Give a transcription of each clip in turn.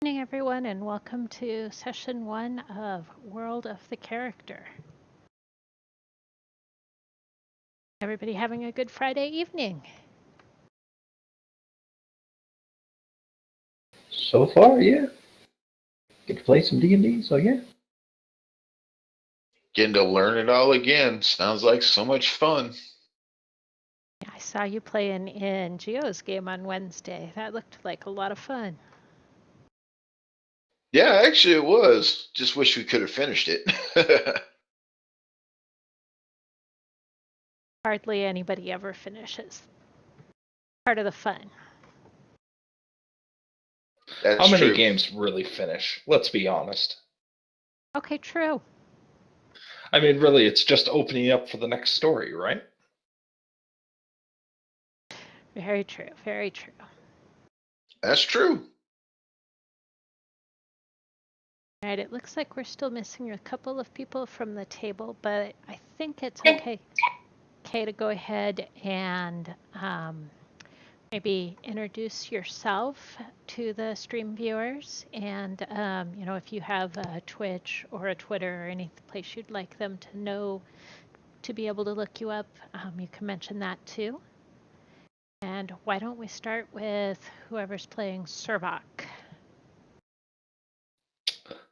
Good evening, everyone, and welcome to session 1 of World of the Character. Everybody having a good Friday evening? So far, yeah. Get to play some D&D, so yeah. Getting to learn it all again. Sounds like so much fun. I saw you playing in Geo's game on Wednesday. That looked like a lot of fun. Yeah, actually it was. Just wish we could have finished it. Hardly anybody ever finishes. Part of the fun. That's How many true. games really finish? Let's be honest. Okay, true. I mean, really, it's just opening up for the next story, right? Very true, very true. That's true. All right, it looks like we're still missing a couple of people from the table, but I think it's okay to go ahead and maybe introduce yourself to the stream viewers, and if you have a Twitch or a Twitter or any place you'd like them to know to be able to look you up, you can mention that too. And why don't we start with whoever's playing Survok?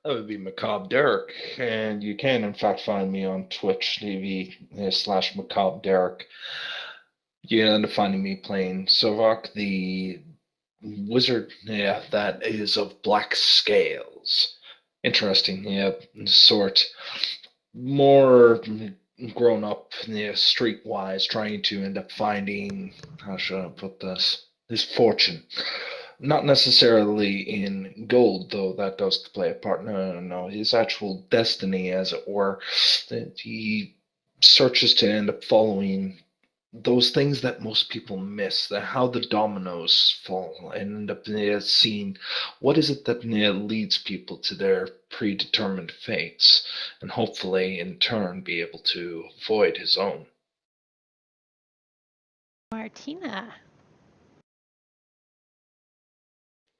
That would be MacabreDerek, and you can in fact find me on Twitch TV/MacabreDerek. You end up finding me playing Survok, the wizard, that is of black scales. Interesting, sort. More grown up, streetwise, trying to end up finding, how should I put this, his fortune. Not necessarily in gold, though that does play a part. No, his actual destiny, as it were, that he searches to end up following those things that most people miss, how the dominoes fall, and end up seeing what is it that leads people to their predetermined fates, and hopefully in turn be able to avoid his own. Martinna.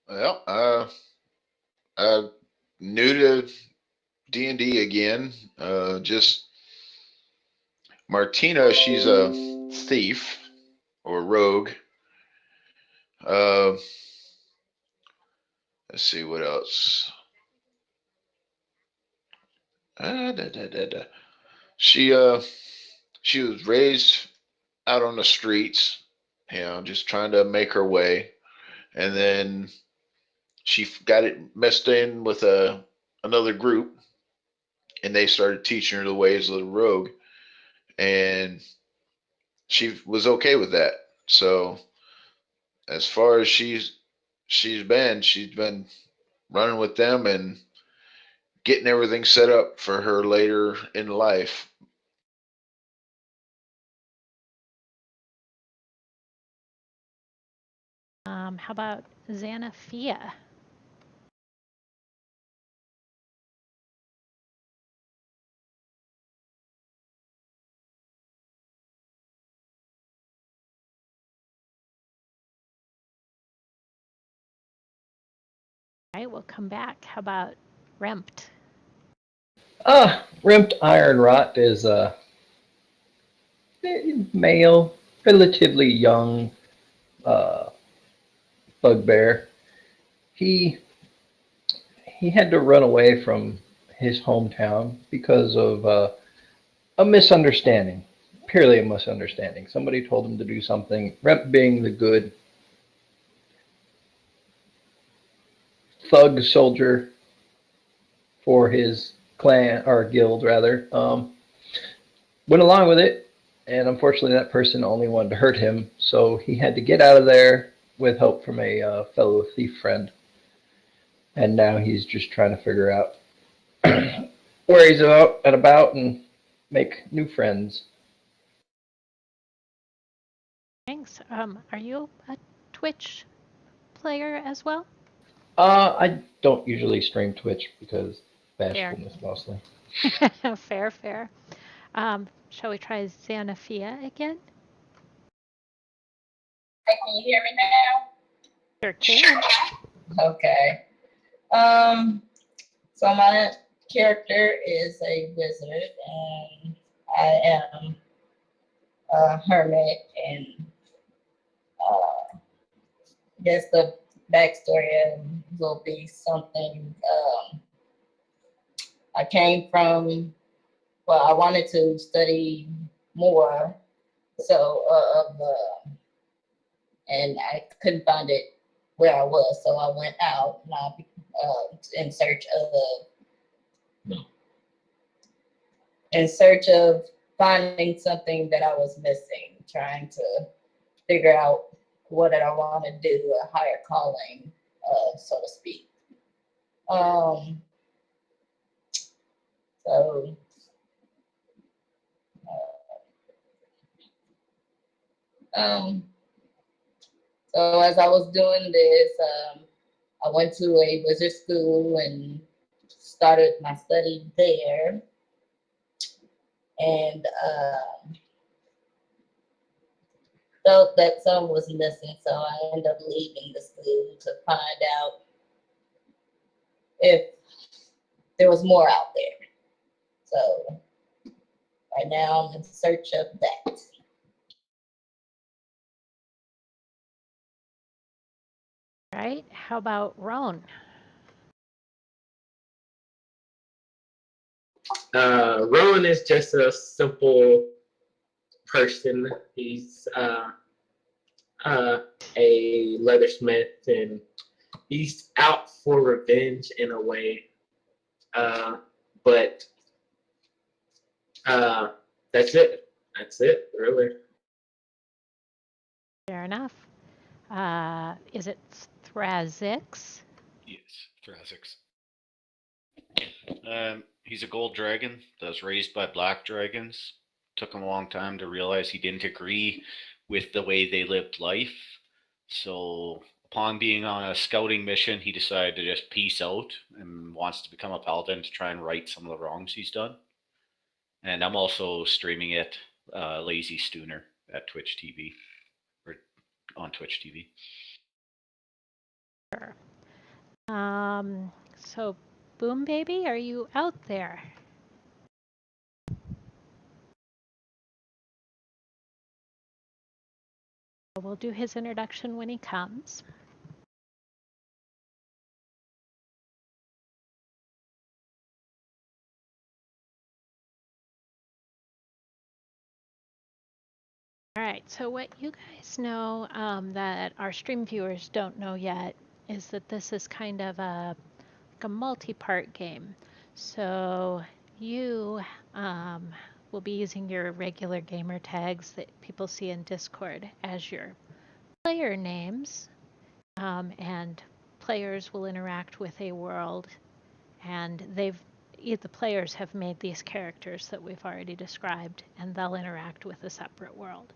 Well, new to D&D again. Just Martinna, she's a thief or rogue. Let's see what else. She she was raised out on the streets, just trying to make her way, and then she got it messed in with another group, and they started teaching her the ways of the rogue, and she was okay with that. So as far as she's been running with them and getting everything set up for her later in life. How about Xanaphia? All right, we'll come back. How about Remt? Remt Ironrot is a male, relatively young bugbear. He had to run away from his hometown because of a misunderstanding, purely a misunderstanding. Somebody told him to do something. Remt, being the good thug soldier for his clan, or guild rather, went along with it, and unfortunately that person only wanted to hurt him, so he had to get out of there with help from a fellow thief friend. And now he's just trying to figure out where he's out and about and make new friends. Thanks. Are you a Twitch player as well? I don't usually stream Twitch because bashfulness mostly. Fair, fair. Shall we try Xanaphia again? Hey, can you hear me now? Sure can. Okay. So my character is a wizard, and I am a hermit, and I guess the backstory will be something. I came from. Well, I wanted to study more, so and I couldn't find it where I was, so I went out and I in search of finding something that I was missing, trying to figure out what did I want to do, a higher calling, so to speak. So so as I was doing this, I went to a wizard school and started my study there. And felt that some was missing, so I ended up leaving the school to find out if there was more out there. So right now I'm in search of that. Right? How about Roan? Roan is just a simple person. He's a leathersmith, and he's out for revenge in a way. But that's it. That's it, really. Fair enough. Is it Thrazix? Yes, Thrazix. He's a gold dragon that was raised by black dragons. Took him a long time to realize he didn't agree with the way they lived life. So upon being on a scouting mission, he decided to just peace out and wants to become a paladin to try and right some of the wrongs he's done. And I'm also streaming it, LazyStooner at Twitch TV, or on Twitch TV. Sure. So Boombaby, are you out there? We'll do his introduction when he comes. All right, so what you guys know that our stream viewers don't know yet is that this is kind of a multi-part game. So you will be using your regular gamer tags that people see in Discord as your player names, and players will interact with a world, and the players have made these characters that we've already described, and they'll interact with a separate world.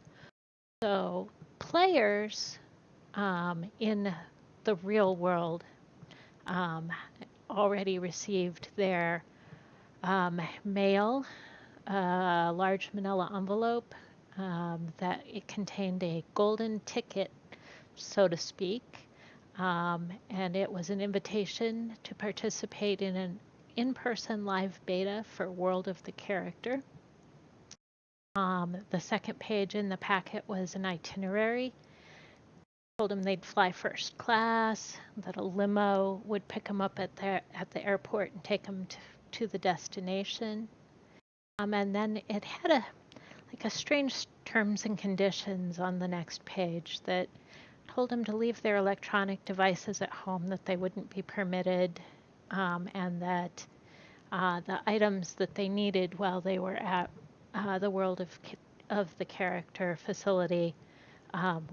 So players in the real world already received their mail, a large manila envelope that it contained a golden ticket, so to speak, and it was an invitation to participate in an in-person live beta for World of the Character. The second page in the packet was an itinerary. Told them they'd fly first class, that a limo would pick them up at the airport and take them to the destination. And then it had a strange terms and conditions on the next page that told them to leave their electronic devices at home, that they wouldn't be permitted, and that the items that they needed while they were at the World of the Character facility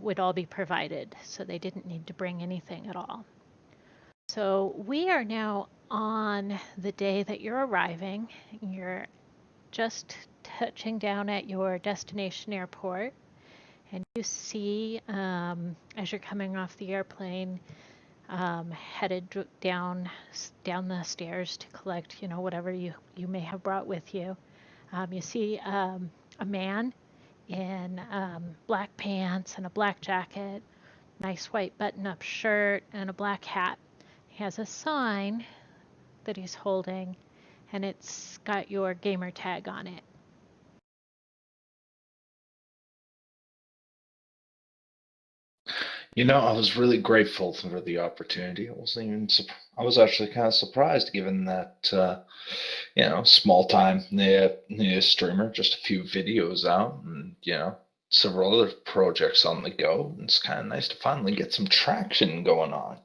would all be provided, so they didn't need to bring anything at all. So we are now on the day that you're arriving. You're just touching down at your destination airport, and you see, as you're coming off the airplane, headed down the stairs to collect, whatever you may have brought with you. You see a man in black pants and a black jacket, nice white button-up shirt, and a black hat. He has a sign that he's holding, and it's got your gamer tag on it. You know, I was really grateful for the opportunity. I was actually kind of surprised given that, small time streamer, just a few videos out and, several other projects on the go. It's kind of nice to finally get some traction going on,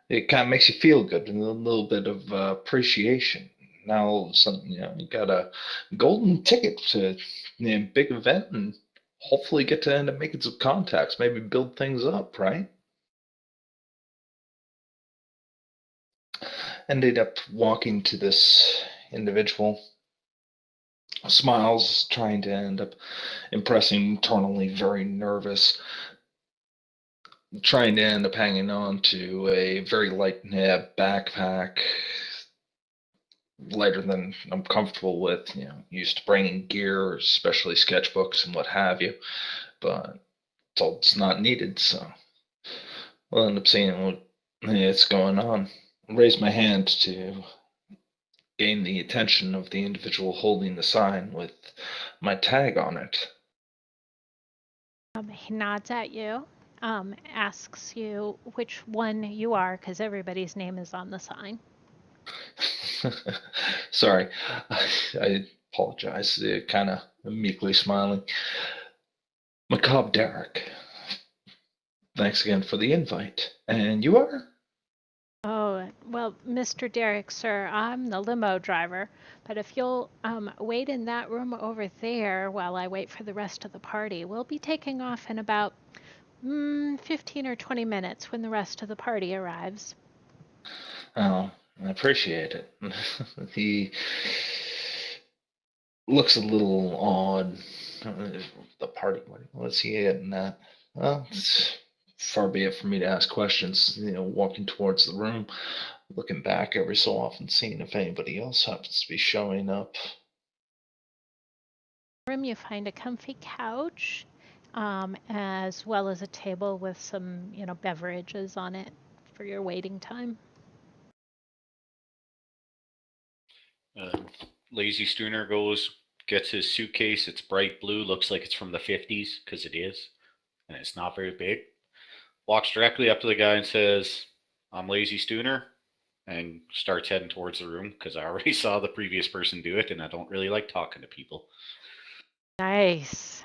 It kind of makes you feel good and a little bit of appreciation. Now all of a sudden, you got a golden ticket to a big event and hopefully get to end up making some contacts, maybe build things up, right? Ended up walking to this individual, smiles, trying to end up impressing, internally very nervous, trying to end up hanging on to a very light backpack, lighter than I'm comfortable with, used to bringing gear, especially sketchbooks and what have you, but it's not needed, so we'll end up seeing what it's going on. Raise my hand to gain the attention of the individual holding the sign with my tag on it. He nods at you, asks you which one you are, because everybody's name is on the sign. Sorry, I apologize. Kind of meekly smiling. MacabreDerek. Thanks again for the invite. And you are? Oh, well, Mr. Derek, sir, I'm the limo driver, but if you'll wait in that room over there while I wait for the rest of the party, we'll be taking off in about 15 or 20 minutes when the rest of the party arrives. Oh, I appreciate it. He looks a little odd. The party, what's he getting at? Well, it's far be it for me to ask questions, walking towards the room, looking back every so often, seeing if anybody else happens to be showing up. Room, you find a comfy couch, as well as a table with some, beverages on it for your waiting time. LazyStooner goes, gets his suitcase. It's bright blue, looks like it's from the 50s, because it is, and it's not very big. Walks directly up to the guy and says, "I'm LazyStooner," and starts heading towards the room, because I already saw the previous person do it, and I don't really like talking to people. Nice.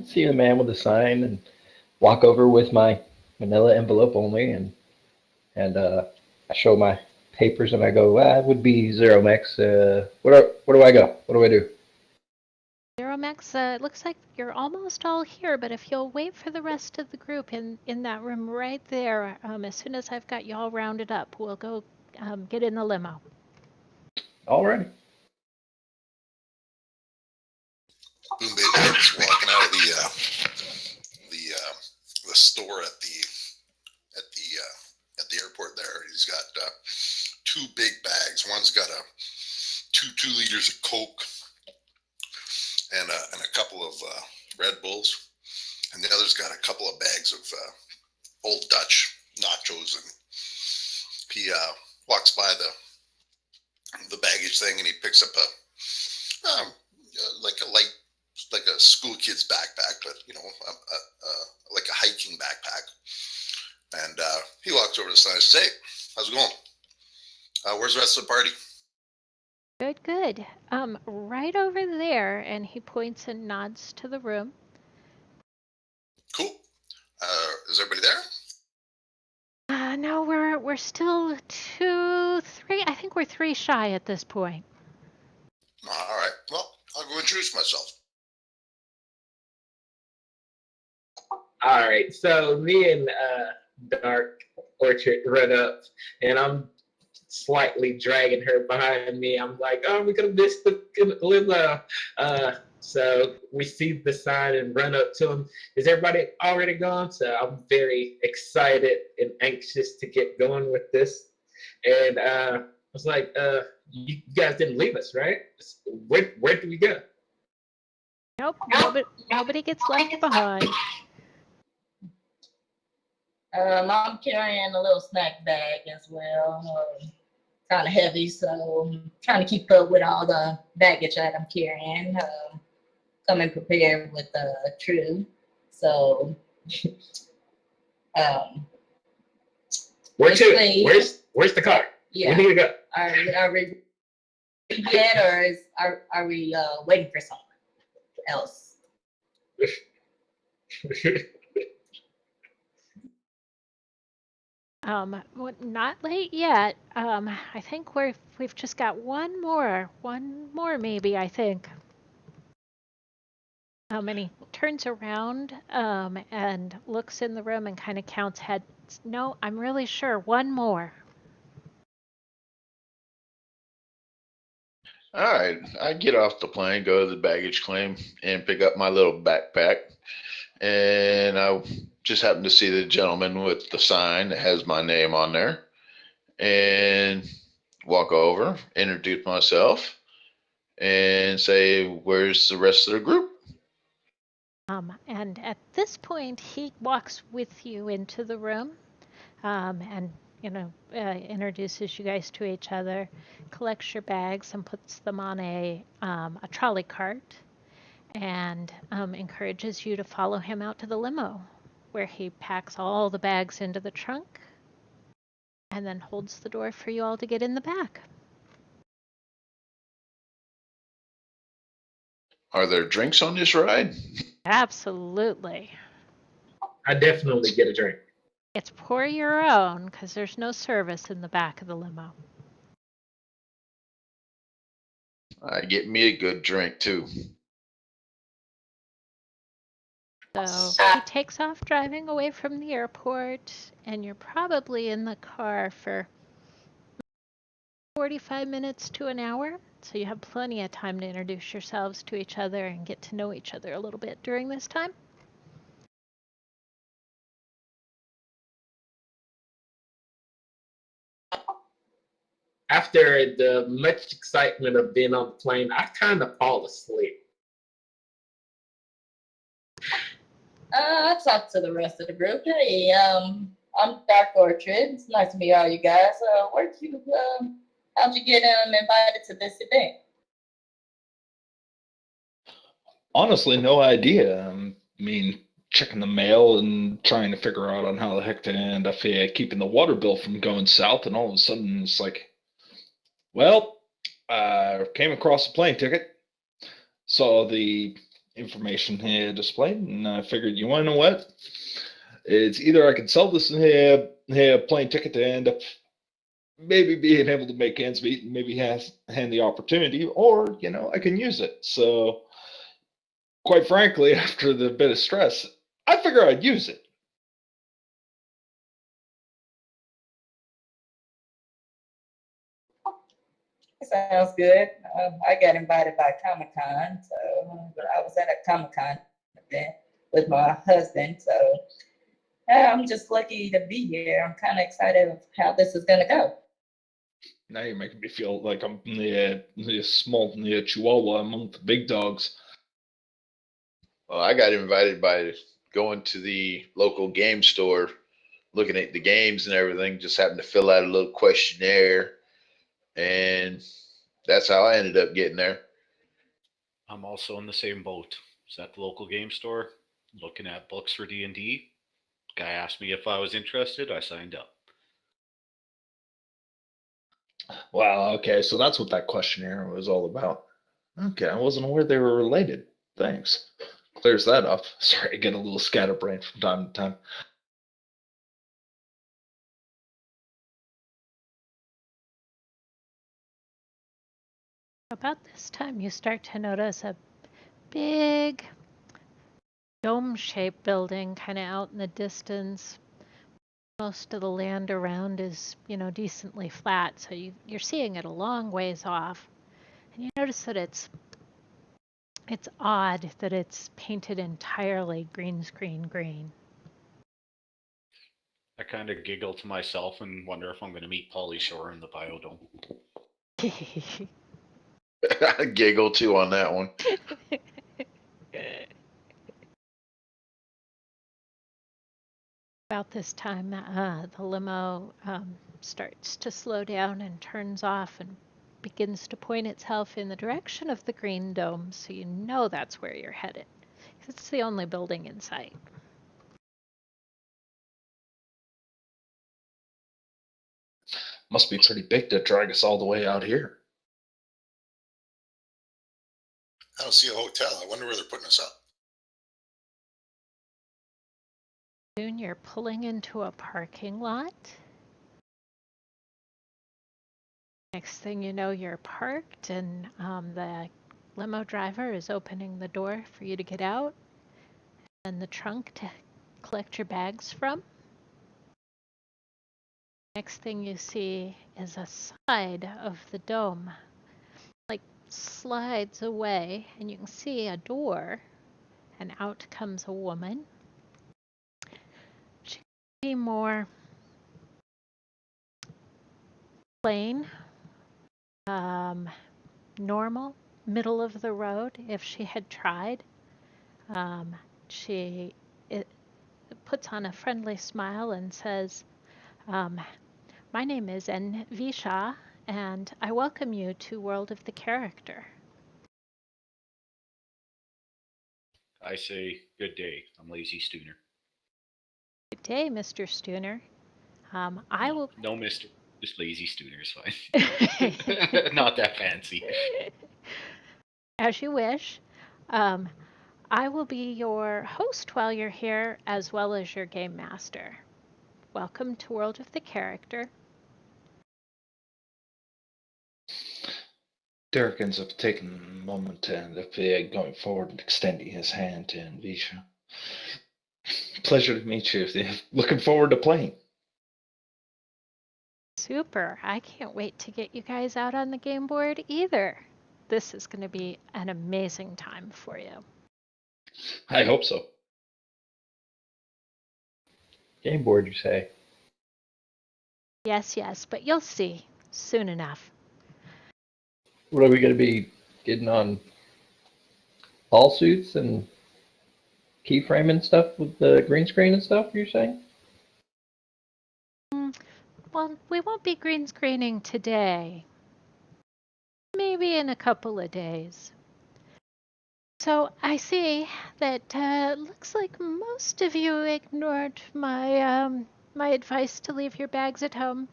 See the man with the sign and walk over with my manila envelope only, and I show my papers and I go, it would be Xeromex. Where do I go? What do I do? Xeromex, it looks like you're almost all here, but if you'll wait for the rest of the group in that room right there, as soon as I've got you all rounded up, we'll go get in the limo. All right. Boombaby is walking out of the store at the airport. There, he's got two big bags. One's got two liters of Coke and a couple of Red Bulls, and the other's got a couple of bags of Old Dutch nachos. And he walks by the baggage thing, and he picks up like a school kid's backpack, but like a hiking backpack. And he walks over to the sign and says, "Hey, how's it going? Where's the rest of the party?" Good. Right over there, and he points and nods to the room. Cool. Is everybody there? No, we're still 2, 3. I think we're 3 shy at this point. All right. Well, I'll go introduce myself. All right, so me and DarkOrchid run up, and I'm slightly dragging her behind me. I'm like, "Oh, we're gonna miss the limo." So we see the sign and run up to him. Is everybody already gone? So I'm very excited and anxious to get going with this. And I was like, "You guys didn't leave us, right? Where do we go?" Nope, nobody gets left behind. I'm carrying a little snack bag as well. Kind of heavy, so I'm trying to keep up with all the baggage that I'm carrying. Coming prepared with True. So, Where's basically, where's the car? yeah. We need to go. Are we yet, or are we waiting for someone else? Well, not late yet. I think we've just got one more maybe, I think. And he turns around and looks in the room and kind of counts heads. No, I'm really sure. One more. All right, I get off the plane, go to the baggage claim, and pick up my little backpack. And I just happened to see the gentleman with the sign that has my name on there, and walk over, introduce myself, and say, "Where's the rest of the group?" And at this point, he walks with you into the room, and introduces you guys to each other, collects your bags and puts them on a trolley cart, and encourages you to follow him out to the limo, where he packs all the bags into the trunk, and then holds the door for you all to get in the back. Are there drinks on this ride? Absolutely. I definitely get a drink. It's pour your own, because there's no service in the back of the limo. I get me a good drink too. So he takes off driving away from the airport, and you're probably in the car for 45 minutes to an hour. So you have plenty of time to introduce yourselves to each other and get to know each other a little bit during this time. After the much excitement of being on the plane, I kind of fall asleep. I talked to the rest of the group. Hey, I'm DarkOrchid. It's nice to meet all you guys. How'd you get invited to this event? Honestly, no idea. I mean, checking the mail and trying to figure out on how the heck to end up keeping the water bill from going south, and all of a sudden it's like, well, I came across a plane ticket, saw the information here displayed, and I figured, you want to know what? It's either I can sell this here plane ticket to end up maybe being able to make ends meet and maybe hand the opportunity, or I can use it. So, quite frankly, after the bit of stress, I figure I'd use it. Sounds good. I got invited by Comic-Con, so I was at a Comic-Con event with my husband, so I'm just lucky to be here. I'm kind of excited of how this is going to go. Now you're making me feel like I'm the small chihuahua among the big dogs. Well, I got invited by going to the local game store, looking at the games and everything. Just happened to fill out a little questionnaire, and that's how I ended up getting there. I'm also in the same boat. It's at the local game store, looking at books for D&D. Guy asked me if I was interested. I signed up. Wow, okay, so that's what that questionnaire was all about. Okay, I wasn't aware they were related. Thanks. Clears that up. Sorry, I get a little scatterbrained from time to time. About this time, you start to notice a big dome-shaped building kind of out in the distance. Most of the land around is, decently flat, so you're seeing it a long ways off. And you notice that it's odd that it's painted entirely green screen green. I kind of giggle to myself and wonder if I'm going to meet Pauly Shore in the biodome. I giggle too on that one. About this time, the limo starts to slow down and turns off and begins to point itself in the direction of the green dome, so you know that's where you're headed. It's the only building in sight. Must be pretty big to drag us all the way out here. I don't see a hotel. I wonder where they're putting us up. Soon you're pulling into a parking lot. Next thing you know, you're parked, and the limo driver is opening the door for you to get out, and the trunk to collect your bags from. Next thing you see is a side of the dome, like slides away, and you can see a door, and out comes a woman. She could be more plain, normal, middle of the road if she had tried. She puts on a friendly smile and says, my name is Xanaphia, and I welcome you to World of the Character. I say, good day. I'm LazyStooner. Good day, Mr. Stooner. I will. No, Mister. Just LazyStooner is fine. Not that fancy. As you wish. I will be your host while you're here, as well as your game master. Welcome to World of the Character. Derek ends up taking a moment and going forward and extending his hand to Visha. Pleasure to meet you. Looking forward to playing. Super. I can't wait to get you guys out on the game board either. This is going to be an amazing time for you. I hope so. Game board, you say? Yes, but you'll see soon enough. What are we going to be getting on? All suits and keyframing stuff with the green screen and stuff, you're saying? Well, we won't be green screening today. Maybe in a couple of days. So I see that looks like most of you ignored my my advice to leave your bags at home.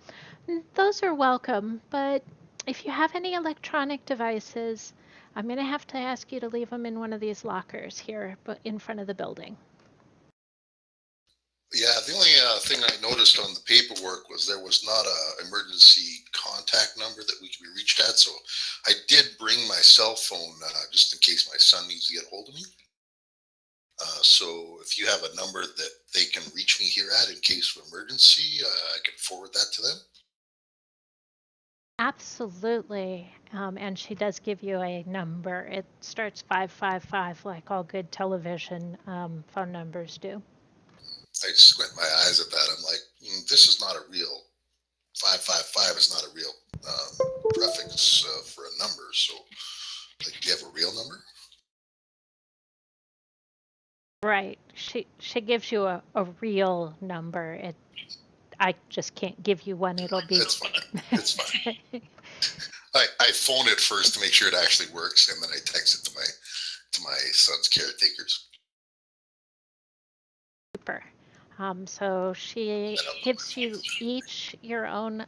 Those are welcome, but if you have any electronic devices, I'm going to have to ask you to leave them in one of these lockers here in front of the building. Yeah, the only thing I noticed on the paperwork was there was not a emergency contact number that we could be reached at. So I did bring my cell phone just in case my son needs to get a hold of me. So if you have a number that they can reach me here at in case of emergency, I can forward that to them. Absolutely. And she does give you a number. It starts 555 like all good television phone numbers do. I squint my eyes at that. I'm like, this is not a real 555 is not a real prefix for a number. So, like, do you have a real number? Right. She gives you a real number. I just can't give you one. It'll be. It's fine. It's fine. I phone it first to make sure it actually works, and then I text it to my son's caretakers. Super. So she gives you each your own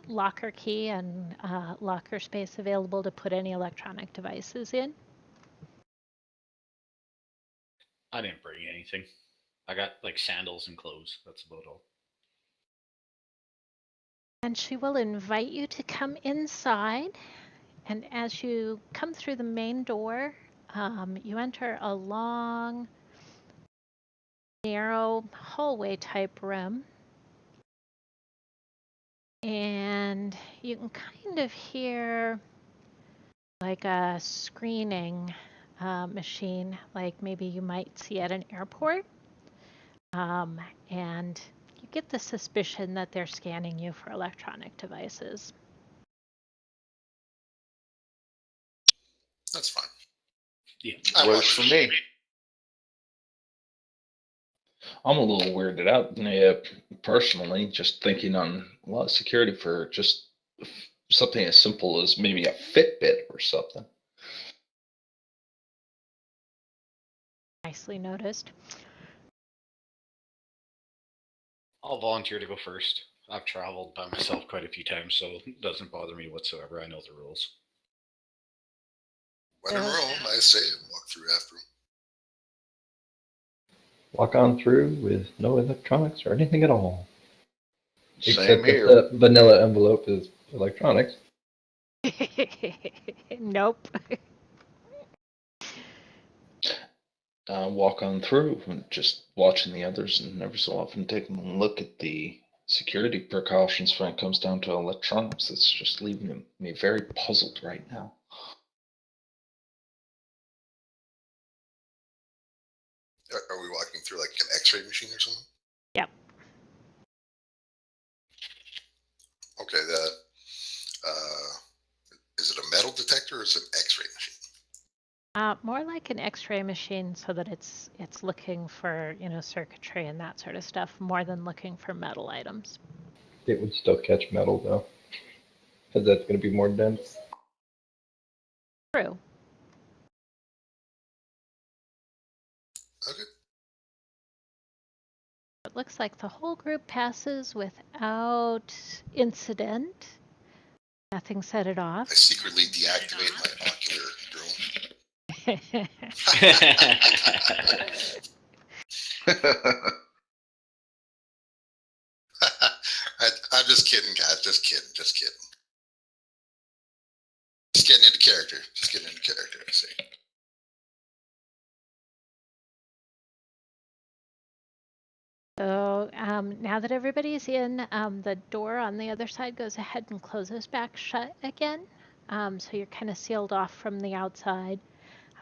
locker key and locker space available to put any electronic devices in. I didn't bring anything. I got like sandals and clothes. That's about all. And she will invite you to come inside. And as you come through the main door, you enter a long, narrow hallway type room. And you can kind of hear like a screening machine, like maybe you might see at an airport. And you get the suspicion that they're scanning you for electronic devices. That's fine. Yeah, Works for me. I'm a little weirded out, yeah, personally, just thinking on a lot of security for just something as simple as maybe a Fitbit or something. Nicely noticed. I'll volunteer to go first. I've traveled by myself quite a few times, so it doesn't bother me whatsoever. I know the rules. When in Rome, I say, walk through after him. Walk on through with no electronics or anything at all. Same Except here. that the vanilla envelope is electronics. Nope. Walk on through and just watching the others and every so often taking a look at the security precautions when it comes down to electronics. It's just leaving me very puzzled right now. Are we walking through like an X-ray machine or something? Yep. Okay. Is it a metal detector or is it an X-ray machine? More like an X-ray machine, so that it's looking for circuitry and that sort of stuff, more than looking for metal items. It would still catch metal though, because that's going to be more dense. True. Okay. It looks like the whole group passes without incident. Nothing set it off. I secretly deactivate my ocular drone. I'm just kidding, guys. Just kidding. Just kidding. Just getting into character. Just getting into character, I say. So now that everybody's in, the door on the other side goes ahead and closes back shut again. So you're kind of sealed off from the outside.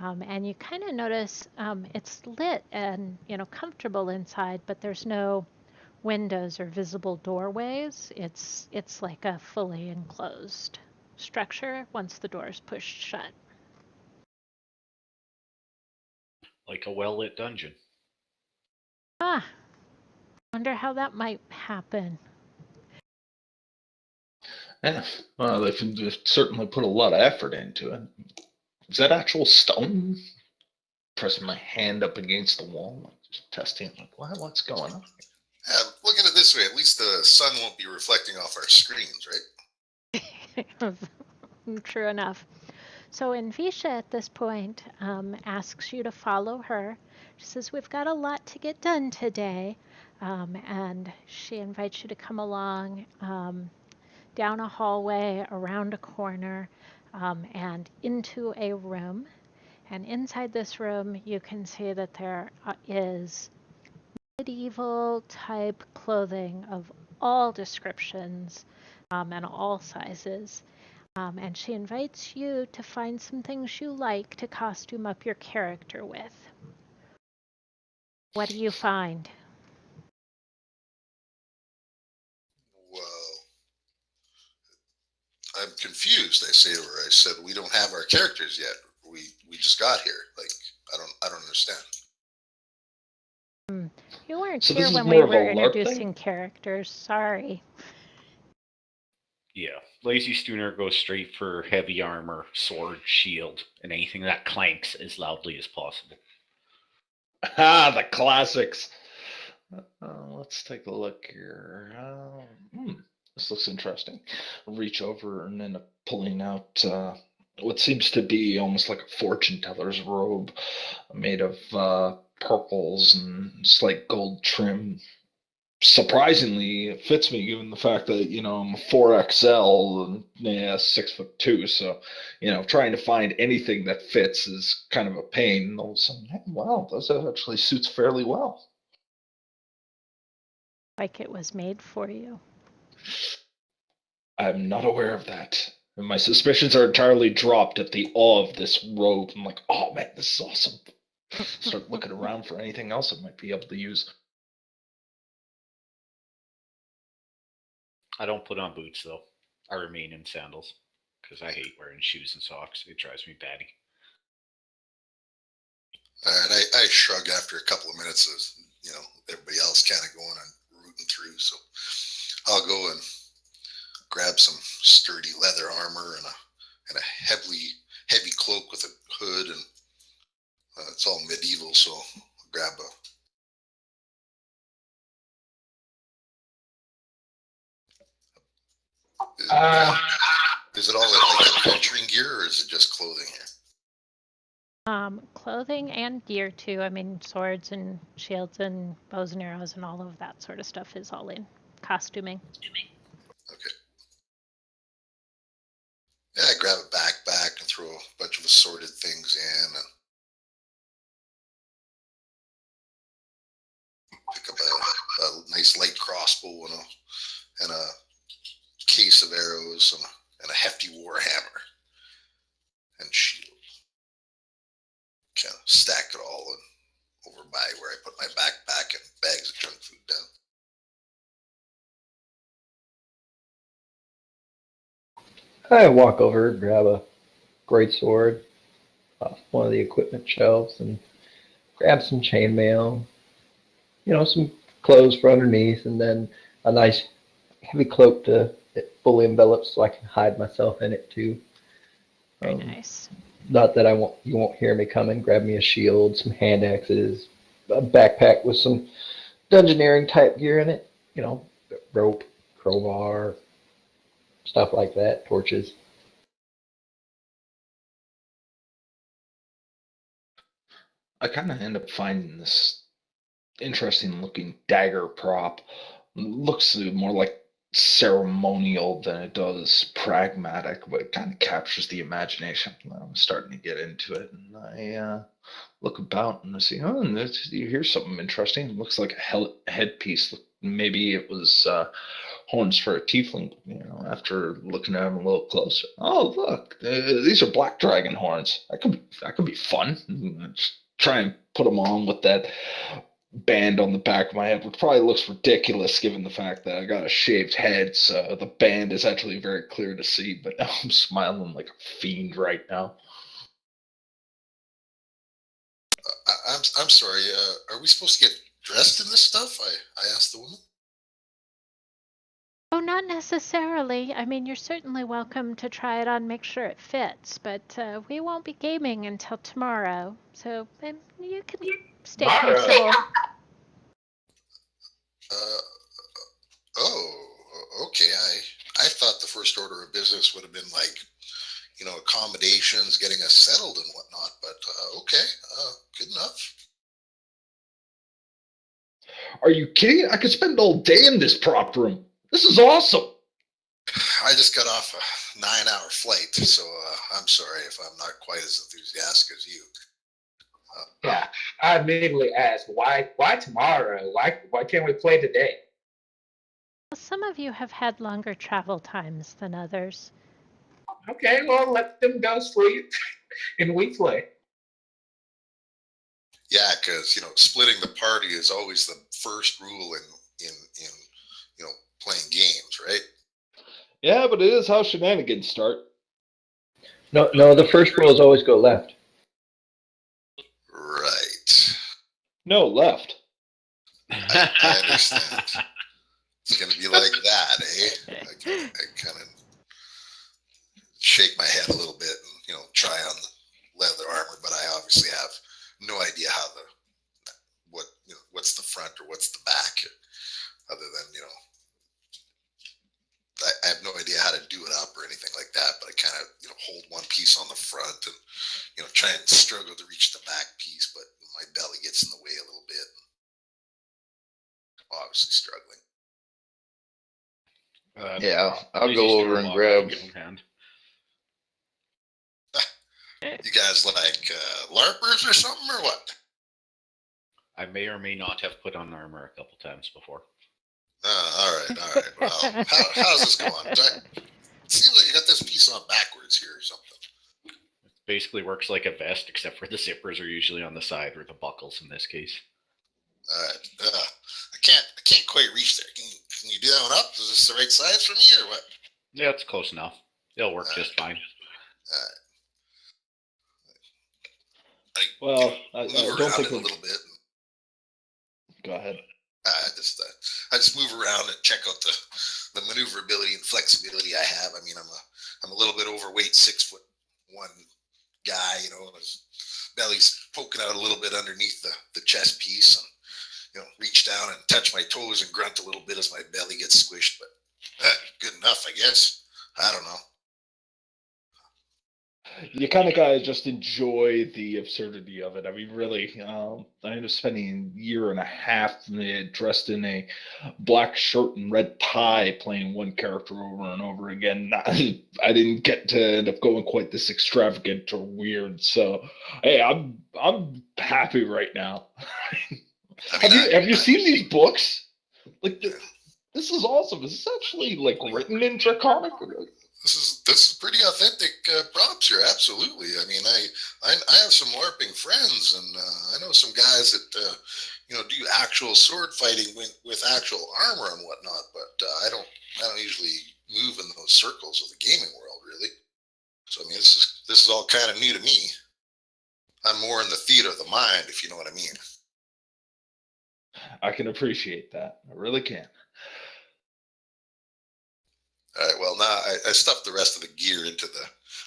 And you kind of notice it's lit and comfortable inside, but there's no windows or visible doorways. It's like a fully enclosed structure once the door is pushed shut. Like a well-lit dungeon. Ah, wonder how that might happen. Yeah, well, they've certainly put a lot of effort into it. Is that actual stone? Pressing my hand up against the wall, like just testing, like, what's going on? Look at it this way. At least the sun won't be reflecting off our screens, right? True enough. So Invisha at this point asks you to follow her. She says, we've got a lot to get done today. And she invites you to come along down a hallway, around a corner, and into a room. And inside this room, you can see that there is medieval type clothing of all descriptions and all sizes. And she invites you to find some things you like to costume up your character with. What do you find? Well, I'm confused. I say to her, I said, we don't have our characters yet. We just got here. Like, I don't understand. You weren't So here this is when more we of a were LARP introducing thing? characters. Sorry. Yeah, LazyStooner goes straight for heavy armor, sword, shield, and anything that clanks as loudly as possible. Ah, the classics. Let's take a look here. This looks interesting. Reach over and then pulling out what seems to be almost like a fortune teller's robe made of purples and slight gold trim. Surprisingly, it fits me given the fact that I'm a 4XL and 6'2", so trying to find anything that fits is kind of a pain. And all of a sudden, hey, wow, this actually suits fairly well. Like it was made for you. I'm not aware of that. And my suspicions are entirely dropped at the awe of this robe. I'm like, oh man, this is awesome. Start looking around for anything else I might be able to use. I don't put on boots, though. I remain in sandals, because I hate wearing shoes and socks. It drives me batty. And I shrug after a couple of minutes everybody else kind of going and rooting through. So I'll go and grab some sturdy leather armor and a heavy cloak with a hood, and it's all medieval. So I'll grab Is it all like adventuring gear, or is it just clothing here? Clothing and gear too. I mean, swords and shields and bows and arrows and all of that sort of stuff is all in costuming. Okay. Yeah, I grab a backpack and throw a bunch of assorted things in, and pick up a nice light crossbow and a case of arrows and a hefty war hammer and shield. Kind of stack it all over by where I put my backpack and bags of junk food down. I walk over, grab a great sword off one of the equipment shelves, and grab some chainmail, some clothes for underneath, and then a nice heavy cloak that fully envelops so I can hide myself in it too. Very nice. Not that you won't hear me coming. Grab me a shield, some hand axes, a backpack with some dungeoneering type gear in it. Rope, crowbar, stuff like that, torches. I kind of end up finding this interesting looking dagger prop. Looks more like ceremonial than it does pragmatic, but it kind of captures the imagination. I'm starting to get into it, and I look about and I see, and here's something interesting. It looks like a headpiece. Maybe it was horns for a tiefling. After looking at them a little closer, oh look, these are black dragon horns. That could be fun. Just try and put them on with that band on the back of my head, which probably looks ridiculous given the fact that I got a shaved head, so the band is actually very clear to see, but I'm smiling like a fiend right now. I'm sorry, are we supposed to get dressed in this stuff? I asked the woman. Oh, not necessarily. I mean, you're certainly welcome to try it on, make sure it fits, but we won't be gaming until tomorrow, so you can stay comfortable. Okay. I thought the first order of business would have been like, accommodations, getting us settled and whatnot, but okay, good enough. Are you kidding? I could spend all day in this prop room. This is awesome. I just got off a 9-hour flight, so I'm sorry if I'm not quite as enthusiastic as you. Yeah, I immediately asked, why tomorrow? Why can't we play today? Well, some of you have had longer travel times than others. Okay, well, let them go sleep and we play. Yeah, because splitting the party is always the first rule in playing games, right? Yeah, but it is how shenanigans start. No, the first rule is always go left. Right. No, left. I understand. It's going to be like that, eh? I kind of shake my head a little bit and, try on the leather armor, but I obviously have no idea how what's the front or what's the back, other than, I have no idea how to do it up or anything like that, but I kind of, hold one piece on the front and, try and struggle to reach the back piece, but my belly gets in the way a little bit. Obviously struggling. Yeah, I'll go over and grab. You guys like LARPers or something, or what? I may or may not have put on armor a couple times before. All right. Well, how's this going? It seems like you got this piece on backwards here or something. It basically works like a vest, except for the zippers are usually on the side, or the buckles in this case. All right. I can't quite reach there. Can you do that one up? Is this the right size for me or what? Yeah, it's close enough. It'll work just fine. Well, I move don't around think it a little bit. Go ahead. I just move around and check out the maneuverability and flexibility I have. I mean, I'm a little bit overweight, 6'1" guy. You know, his belly's poking out a little bit underneath the chest piece, and reach down and touch my toes and grunt a little bit as my belly gets squished. But good enough, I guess. I don't know. You kind of gotta just enjoy the absurdity of it. I mean, really, I ended up spending a year and a half dressed in a black shirt and red tie playing one character over and over again. I didn't get to end up going quite this extravagant or weird. So, hey, I'm happy right now. I mean, have you seen these books? Like, this is awesome. Is this actually like written in Draconic? This is pretty authentic props here. Absolutely. I mean, I have some LARPing friends, and I know some guys that do actual sword fighting with actual armor and whatnot. But I don't usually move in those circles of the gaming world, really. So I mean, this is all kind of new to me. I'm more in the theater of the mind, if you know what I mean. I can appreciate that. I really can. All right, well, now I stuffed the rest of the gear into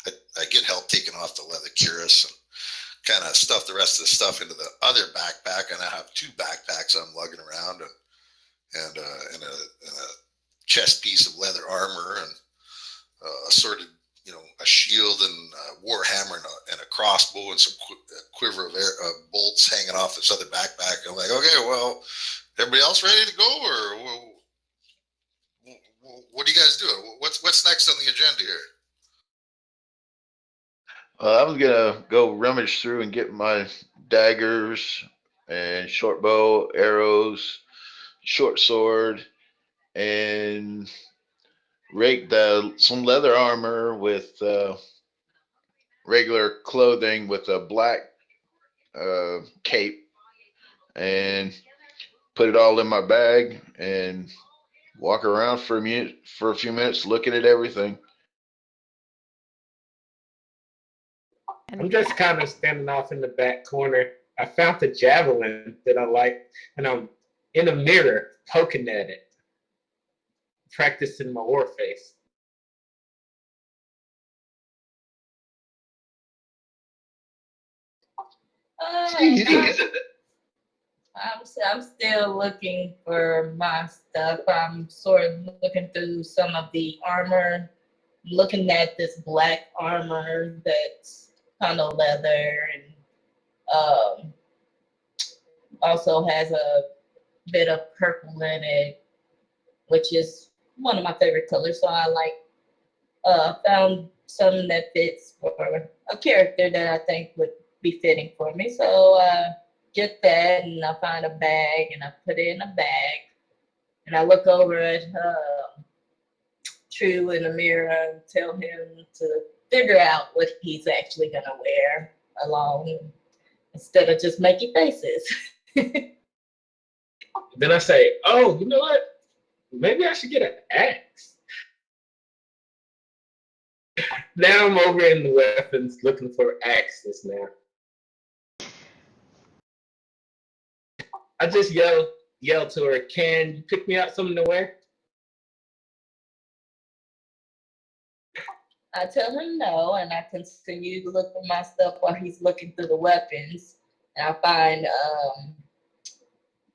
I get help taking off the leather cuirass and kind of stuff the rest of the stuff into the other backpack, and I have 2 backpacks I'm lugging around, and a chest piece of leather armor, and assorted, a shield and a war hammer and a crossbow and some quiver of bolts hanging off this other backpack. I'm like, okay, well, everybody else ready to go, or what are you guys doing? What's next on the agenda here? I was gonna go rummage through and get my daggers and short bow, arrows, short sword, and rake some leather armor with regular clothing with a black cape, and put it all in my bag and walk around for a few minutes looking at everything. I'm just kind of standing off in the back corner. I found the javelin that I like, and I'm in a mirror poking at it, practicing my war face. I'm still looking for my stuff. I'm sort of looking through some of the armor, looking at this black armor that's kind of leather, and also has a bit of purple in it, which is one of my favorite colors. So I found some that fits for a character that I think would be fitting for me. So get that, and I find a bag, and I put it in a bag, and I look over at True in the mirror and tell him to figure out what he's actually gonna wear along, instead of just making faces. Then I say, oh, you know what? Maybe I should get an axe. Now I'm over in the weapons looking for axes now. I just yell to her, can you pick me out something to wear? I tell him no, and I continue to look for my stuff while he's looking through the weapons. And I find,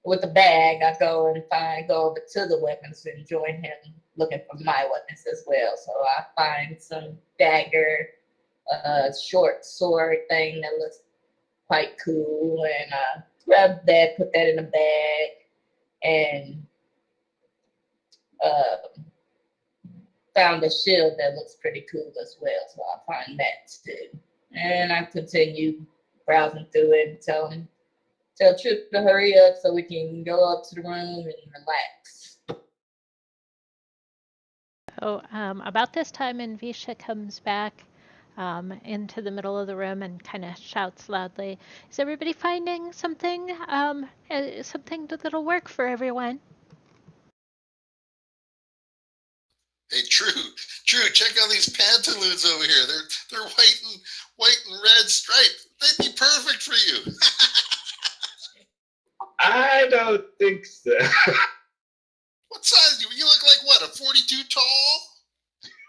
with the bag, I go over to the weapons and join him looking for my weapons as well. So I find some dagger, short sword thing that looks quite cool, and grab that, put that in a bag, and found a shield that looks pretty cool as well. So I find that too. And I continue browsing through it and tell Trip to hurry up so we can go up to the room and relax. So about this time, Visha comes back into the middle of the room and kind of shouts loudly, is everybody finding something, something that'll work for everyone? Hey, True, check out these pantaloons over here. They're white and red striped. They'd be perfect for you. I don't think so. What size? You look like what? A 42 tall?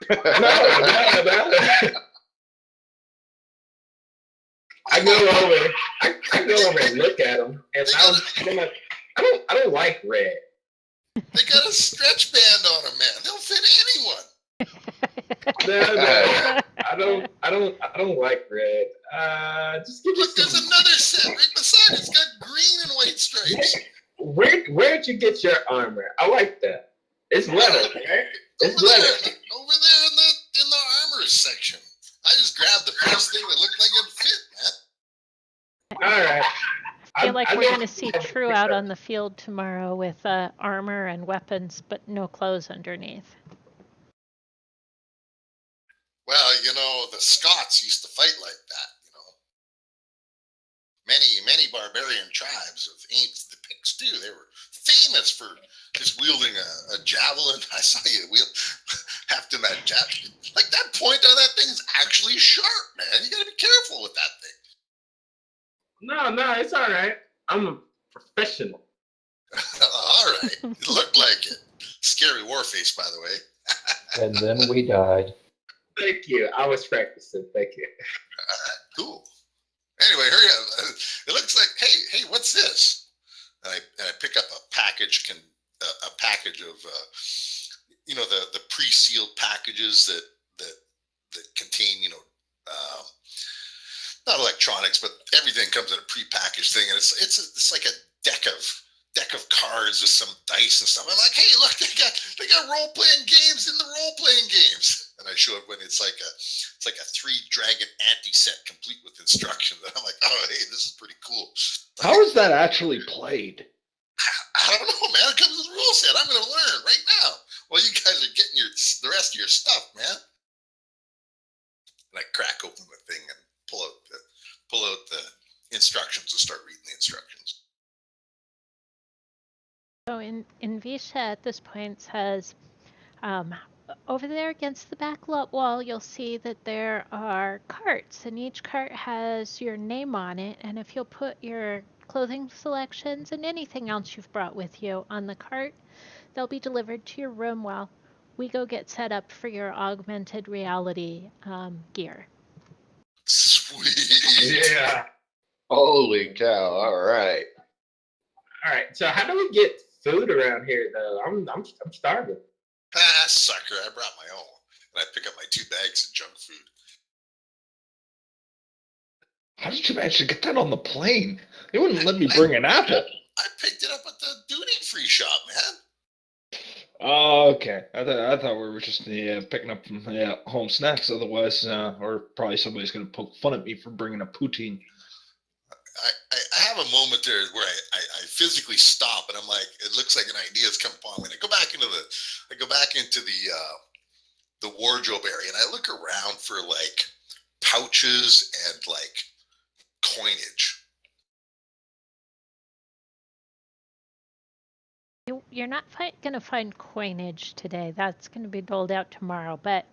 No. I go over and look at them, and I don't like red. They got a stretch band on them, man. They'll fit anyone. No, I don't like red. Just give me Look, there's some. another set right beside it. It's got green and white stripes. Where'd you get your armor? I like that. It's leather, right? It's leather. Over there in the armor section. I just grabbed the first thing that looked like it fit, man. All right. I feel like we're going to see True out on the field tomorrow with armor and weapons, but no clothes underneath. Well, you know, the Scots used to fight like that, you know. Many barbarian tribes of ancient, the Picts too, they were famous for just wielding a javelin. I saw you hefting that javelin. Like, that point on that thing is actually sharp, man. You gotta be careful with that thing. No, it's all right. I'm a professional. All right. It looked like it. Scary war face, by the way. And then we died. Thank you. I was practicing. Thank you. Cool. Anyway, hurry up. It looks like, hey, what's this? And I pick up a package of, you know, the pre-sealed packages that contain, you know, not electronics, but everything comes in a pre-packaged thing, and it's like a deck of cards with some dice and stuff. I'm like, hey, look, they got role-playing games in the role-playing games, and I show it when it's like a 3-dragon anti-set complete with instructions, and I'm like, oh, hey, this is pretty cool. How is that actually played? I don't know, man. It comes with a rule set. I'm going to learn right now. Well, you guys are getting the rest of your stuff, man. And I crack open the thing and pull out the instructions and start reading the instructions. So in Visha at this point says, over there against the back wall, you'll see that there are carts, and each cart has your name on it. And if you'll put your clothing selections and anything else you've brought with you on the cart, they'll be delivered to your room while we go get set up for your augmented reality gear. Sweet. Yeah. Holy cow! All right. All right. So how do we get food around here, though? I'm starving. Ah, sucker! I brought my own, and I pick up my 2 bags of junk food. How did you manage to get that on the plane? They wouldn't let me bring an apple. I picked it up at the duty-free shop, man. Oh, okay. I thought we were just picking up from home snacks. Otherwise, or probably somebody's going to poke fun at me for bringing a poutine. I have a moment there where I physically stop, and I'm like, it looks like an idea's come upon me. And I go back into the wardrobe area, and I look around for like pouches and like coinage. You're not going to find coinage today. That's going to be doled out tomorrow. But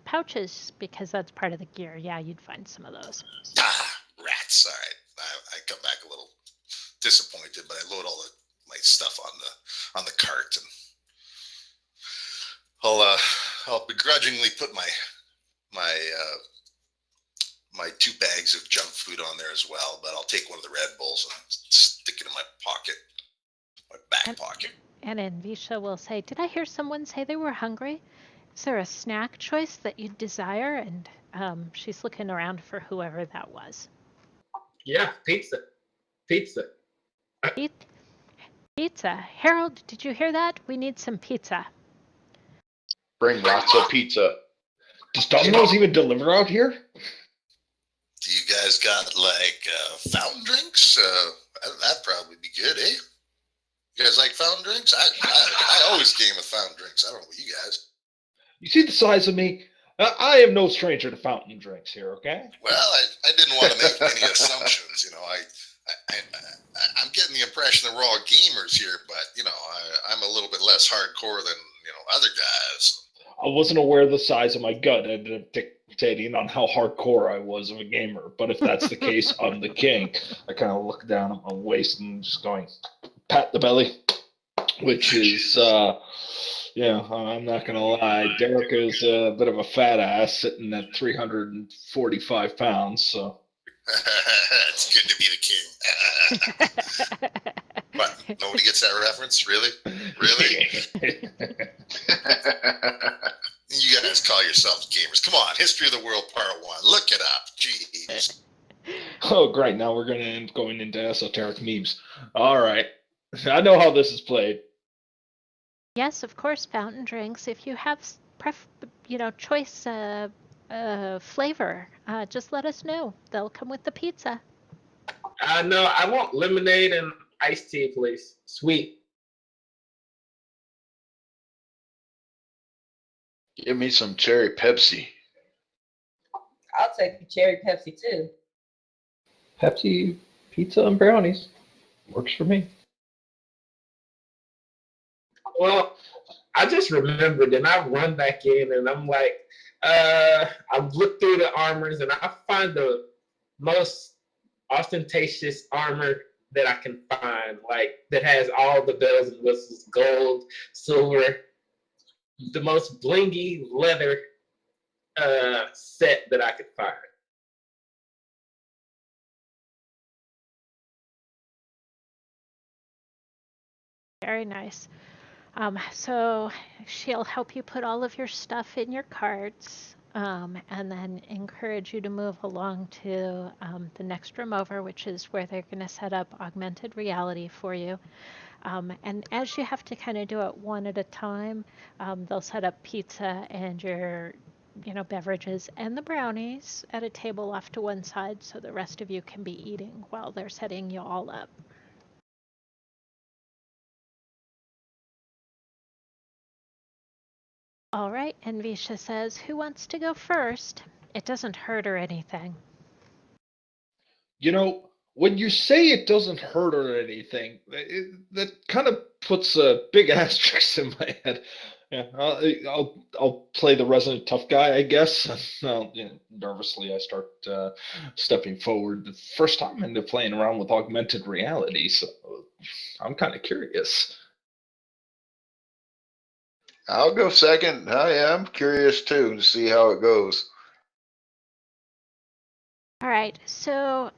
pouches, because that's part of the gear, yeah, you'd find some of those. Ah, rats! All right, I come back a little disappointed, but I load all my stuff on the cart, and I'll begrudgingly put my 2 bags of junk food on there as well. But I'll take one of the Red Bulls and stick it in my pocket. My back pocket. And Visha will say, did I hear someone say they were hungry? Is there a snack choice that you desire? And she's looking around for whoever that was. Yeah, pizza. Pizza. Harold, did you hear that? We need some pizza. Bring lots of pizza. Does Domino's even deliver out here? Do you guys got like fountain drinks? That'd probably be good, eh? You guys like fountain drinks? I always game with fountain drinks. I don't know about you guys. You see the size of me? I am no stranger to fountain drinks here, okay? Well, I didn't want to make any assumptions. You know, I'm getting the impression that we're all gamers here, but you know, I'm a little bit less hardcore than other guys. I wasn't aware of the size of my gut. It ended up dictating on how hardcore I was of a gamer. But if that's the case, I'm the king. I kind of look down at my waist and just going, pat the belly, which is, yeah, I'm not going to lie. Derek is a bit of a fat ass sitting at 345 pounds. So. It's good to be the king. What? Nobody gets that reference? Really? Really? You guys call yourselves gamers. Come on, History of the World Part 1. Look it up. Jeez. Oh, great. Now we're going to end going into esoteric memes. All right. I know how this is played. Yes, of course, fountain drinks. If you have choice flavor, just let us know. They'll come with the pizza. No, I want lemonade and iced tea, please. Sweet. Give me some cherry Pepsi. I'll take the cherry Pepsi too. Pepsi, pizza, and brownies. Works for me. Well, I just remembered, and I run back in, and I'm like, I look through the armors, and I find the most ostentatious armor that I can find, like that has all the bells and whistles, gold, silver, the most blingy leather set that I could find. Very nice. So she'll help you put all of your stuff in your carts, and then encourage you to move along to the next room over, which is where they're going to set up augmented reality for you. And as you have to kind of do it one at a time, they'll set up pizza and your beverages and the brownies at a table off to one side so the rest of you can be eating while they're setting you all up. All right, and Visha says, who wants to go first? It doesn't hurt or anything. You know, when you say it doesn't hurt or anything, that kind of puts a big asterisk in my head. Yeah, I'll play the resident tough guy, I guess. Nervously, I start stepping forward. The first time into playing around with augmented reality, so I'm kind of curious. I'll go second. Oh, yeah, I'm curious too to see how it goes. All right, so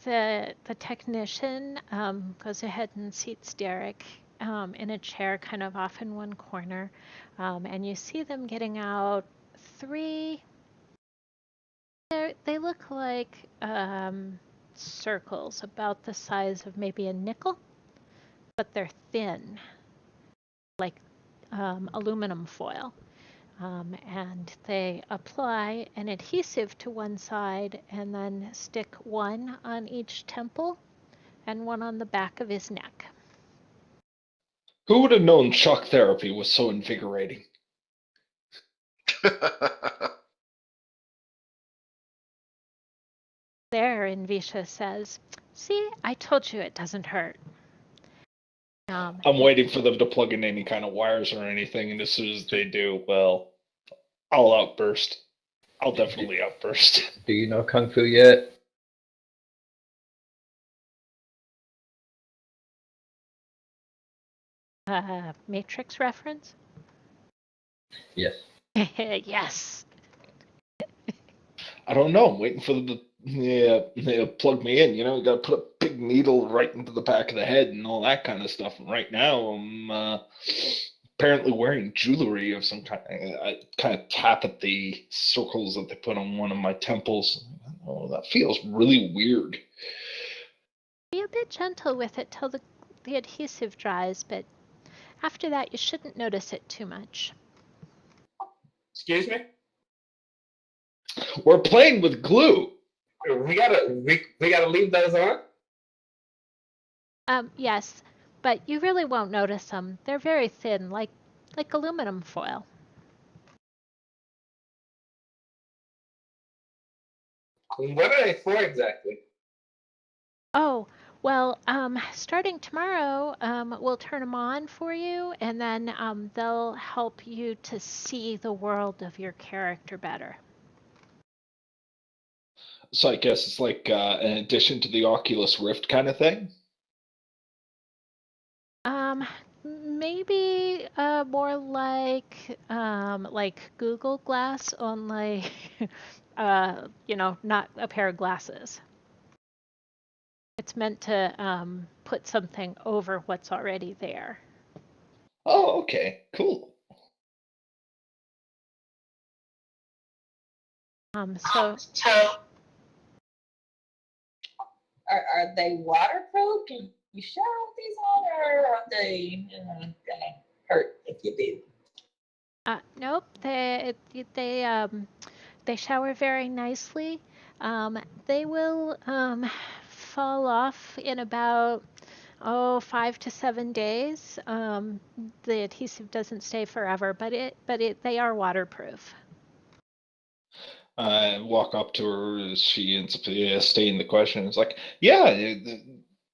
the technician goes ahead and seats Derek in a chair kind of off in one corner, and you see them getting out three. They look like circles about the size of maybe a nickel, but they're thin, like aluminum foil. And they apply an adhesive to one side and then stick one on each temple and one on the back of his neck. Who would have known shock therapy was so invigorating? There, and Visha says, see, I told you it doesn't hurt. I'm waiting for them to plug in any kind of wires or anything, and as soon as they do, well, I'll outburst. I'll definitely outburst. Do you know Kung Fu yet? Matrix reference? Yes. Yes. I don't know. I'm waiting for them to plug me in. You know, you got to put a big needle right into the back of the head and all that kind of stuff. And right now, I'm apparently wearing jewelry of some kind. I kind of tap at the circles that they put on one of my temples. Oh, that feels really weird. Be a bit gentle with it till the adhesive dries, but after that, you shouldn't notice it too much. Excuse me? We're playing with glue. We gotta leave those on? Yes, but you really won't notice them. They're very thin, like aluminum foil. What are they for exactly? Oh, Well, starting tomorrow, we'll turn them on for you, and then they'll help you to see the world of your character better. So I guess it's like an addition to the Oculus Rift kind of thing. Maybe more like Google Glass, only not a pair of glasses. It's meant to put something over what's already there. Oh, okay, cool. So Are they waterproof? Can you shower with these on, or are they gonna hurt if you do? nope, they shower very nicely. They will fall off in about 5 to 7 days. The adhesive doesn't stay forever, but they are waterproof. I walk up to her. She ends up stating the question. It's like, yeah,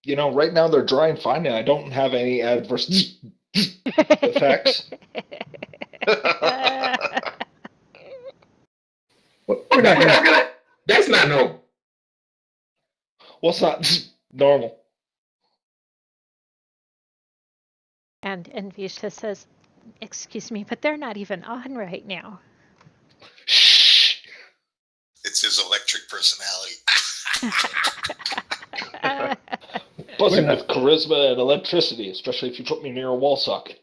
right now they're dry and fine, and I don't have any adverse effects. We're not gonna. That's not normal. What's not normal? And Visha says, "Excuse me, but they're not even on right now." Shh. It's his electric personality. Buzzing with charisma and electricity, especially if you put me near a wall socket.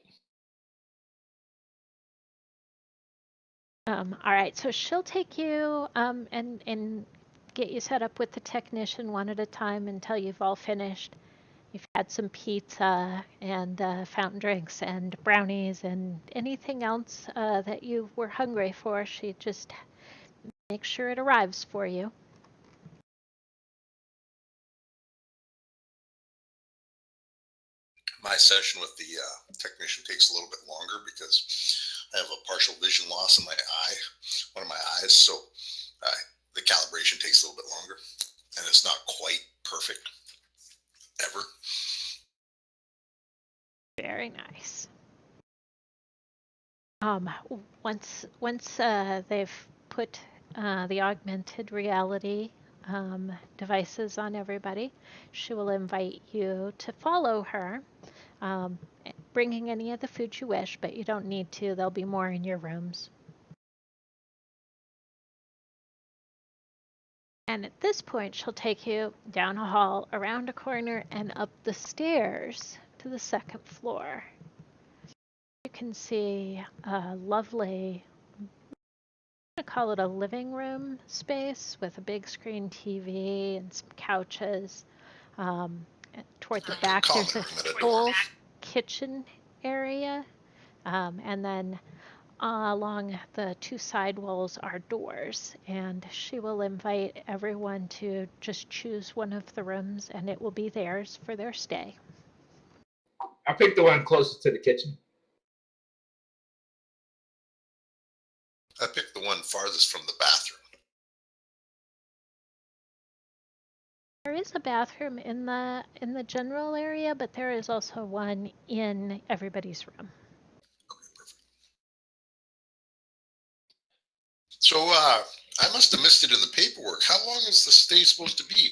All right, so she'll take you and get you set up with the technician one at a time until you've all finished. You've had some pizza and fountain drinks and brownies and anything else that you were hungry for. She just makes sure it arrives for you. My session with the technician takes a little bit longer because I have a partial vision loss in my eye, one of my eyes, so the calibration takes a little bit longer, and it's not quite perfect ever. Very nice. Once they've put the augmented reality devices on everybody, she will invite you to follow her, bringing any of the food you wish, but you don't need to. There'll be more in your rooms. And at this point, she'll take you down a hall, around a corner, and up the stairs to the second floor. You can see a lovely, I'm going to call it a living room space with a big screen TV and some couches. Toward the back, there's a full kitchen area. And then along the two side walls are doors, and she will invite everyone to just choose one of the rooms, and it will be theirs for their stay. I picked the one closest to the kitchen. I picked the one farthest from the bathroom. There is a bathroom in the general area, but there is also one in everybody's room. Okay, perfect. So I must have missed it in the paperwork. How long is the stay supposed to be?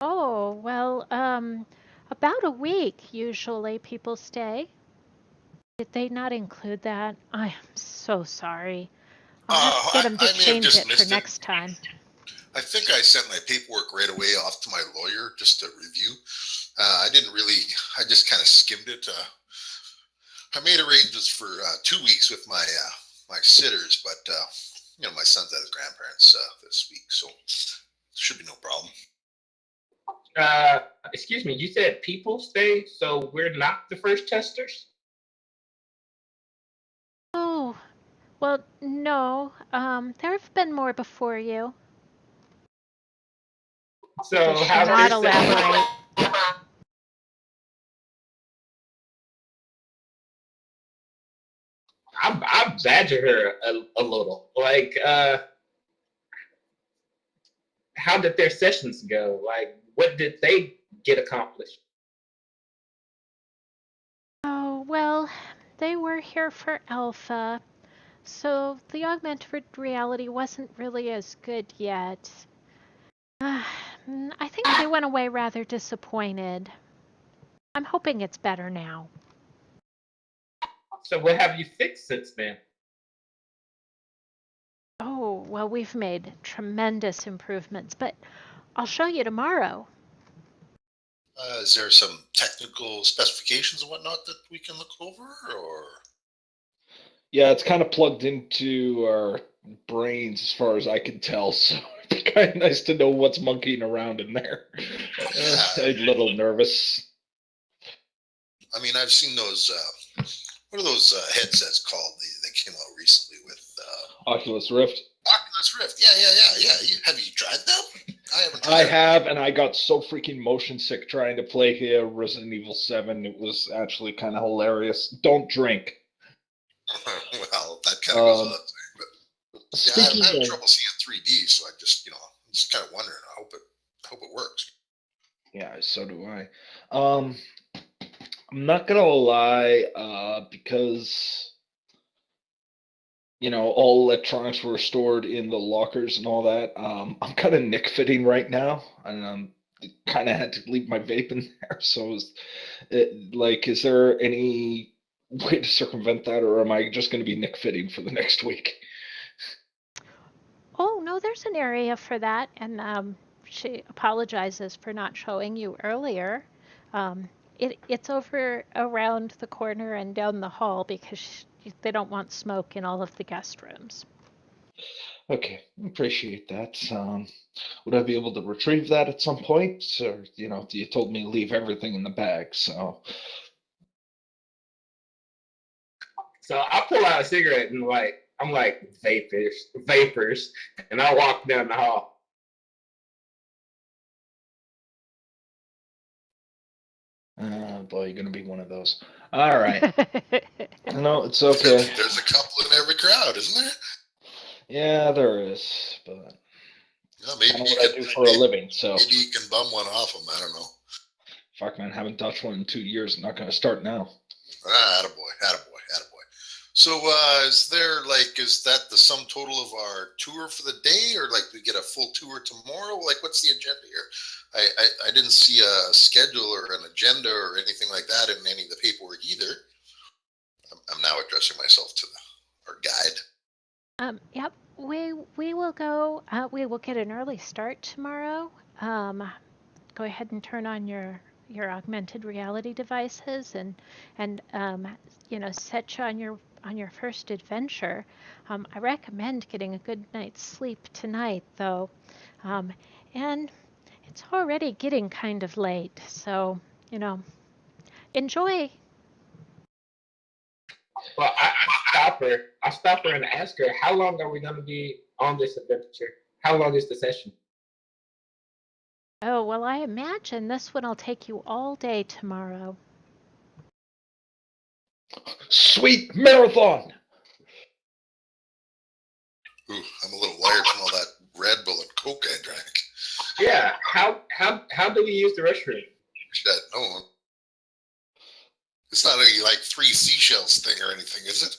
Oh, well, about a week usually people stay. Did they not include that? I am so sorry. I'll have to get them to change it for next time. I think I sent my paperwork right away off to my lawyer just to review. I just kind of skimmed it. I made arrangements for 2 weeks with my sitters, but my son's at his grandparents this week, so should be no problem. Excuse me, you said people stay, so we're not the first testers? Oh, well, no. There have been more before you. So Does she how not they're elaborate? I badger her a little. Like, how did their sessions go? Like, what did they get accomplished? Oh, well, they were here for Alpha, so the augmented reality wasn't really as good yet. I think they went away rather disappointed. I'm hoping it's better now. So what have you fixed since then? Oh, well, we've made tremendous improvements, but I'll show you tomorrow. Is there some technical specifications and whatnot that we can look over, or? Yeah, it's kind of plugged into our brains as far as I can tell, so it'd be kind of nice to know what's monkeying around in there. A little nervous. I mean, I've seen those. What are those headsets called? They came out recently with Oculus Rift. Oculus Rift. Yeah. Have you tried them? I haven't. I have, and I got so freaking motion sick trying to play here Resident Evil 7. It was actually kind of hilarious. Don't drink. Well, that kind of goes without saying, but yeah, I'm having Speaking of, trouble seeing 3D, so I just, I'm just kind of wondering. I hope it works. yeah, so do I. I'm not gonna lie, because all electronics were stored in the lockers and all that. I'm kind of nick fitting right now, and kind of had to leave my vape in there. So, is there any way to circumvent that, or am I just going to be nick fitting for the next week? Oh, no, there's an area for that, and she apologizes for not showing you earlier. It's over around the corner and down the hall because they don't want smoke in all of the guest rooms. Okay, appreciate that. Would I be able to retrieve that at some point? Or, you told me to leave everything in the bag, so. So I pull out a cigarette and I'm like vapors, and I walk down the hall. Boy, you're gonna be one of those. All right. No, it's okay. There's a couple in every crowd, isn't there? Yeah, there is, but maybe I know you what I can do for a living, so. Maybe you can bum one off them. I don't know. Fuck, man, haven't touched one in 2 years. I'm not gonna start now. Attaboy. So, is that the sum total of our tour for the day, or we get a full tour tomorrow? What's the agenda here? I didn't see a schedule or an agenda or anything like that in any of the paperwork either. I'm now addressing myself to our guide. Yep, we will go. We will get an early start tomorrow. Go ahead and turn on your augmented reality devices and set you on your first adventure. I recommend getting a good night's sleep tonight, though, and it's already getting kind of late, so enjoy. Well, I stop her and ask her, how long are we going to be on this adventure? How long is the session? Oh, well, I imagine this one will take you all day tomorrow. Sweet marathon! Ooh, I'm a little wired from all that Red Bull and Coke I drank. Yeah, how do we use the restroom? Shit, no. It's not any 3 seashells thing or anything, is it?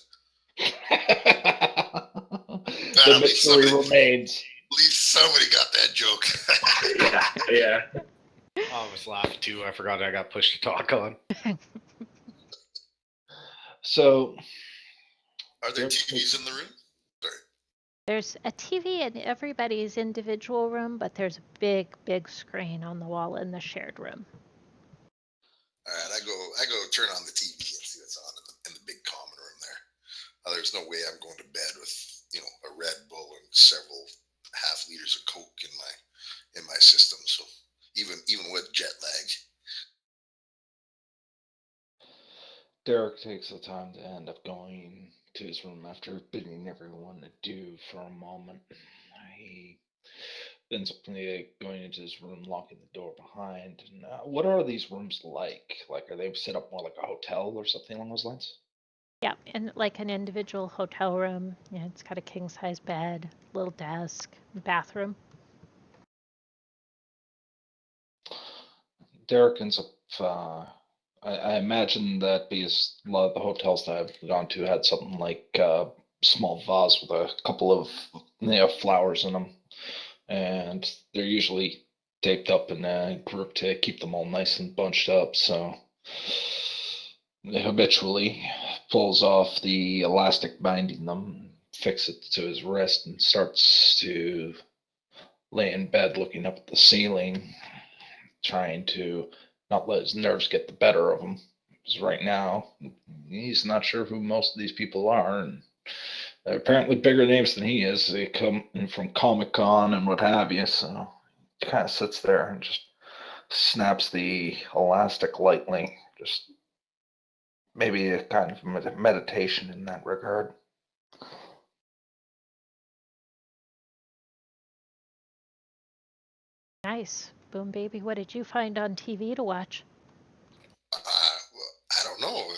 The mystery remains. At least somebody got that joke. Yeah. I was laughing too. I forgot I got push to talk on. So, are there TVs in the room? Sorry. There's a TV in everybody's individual room, but there's a big, big screen on the wall in the shared room. All right, I go turn on the TV and see what's on in the big common room there. There's no way I'm going to bed with a Red Bull and several half liters of Coke in my system. So even with jet lag. Derek takes the time to end up going to his room after bidding everyone adieu for a moment. He ends up going into his room, locking the door behind. And what are these rooms like? Are they set up more like a hotel or something along those lines? Yeah, and like an individual hotel room. Yeah, it's got a king-size bed, little desk, bathroom. Derek ends up. I imagine that because a lot of the hotels that I've gone to had something like a small vase with a couple of flowers in them, and they're usually taped up in a group to keep them all nice and bunched up. So he habitually pulls off the elastic binding them, fix it to his wrist, and starts to lay in bed looking up at the ceiling, trying to not let his nerves get the better of him. Because right now, he's not sure who most of these people are, and they're apparently bigger names than he is. They come in from Comic-Con and what have you, so he kind of sits there and just snaps the elastic lightly. Just maybe a kind of meditation in that regard. Nice. Boombaby, what did you find on TV to watch? I don't know.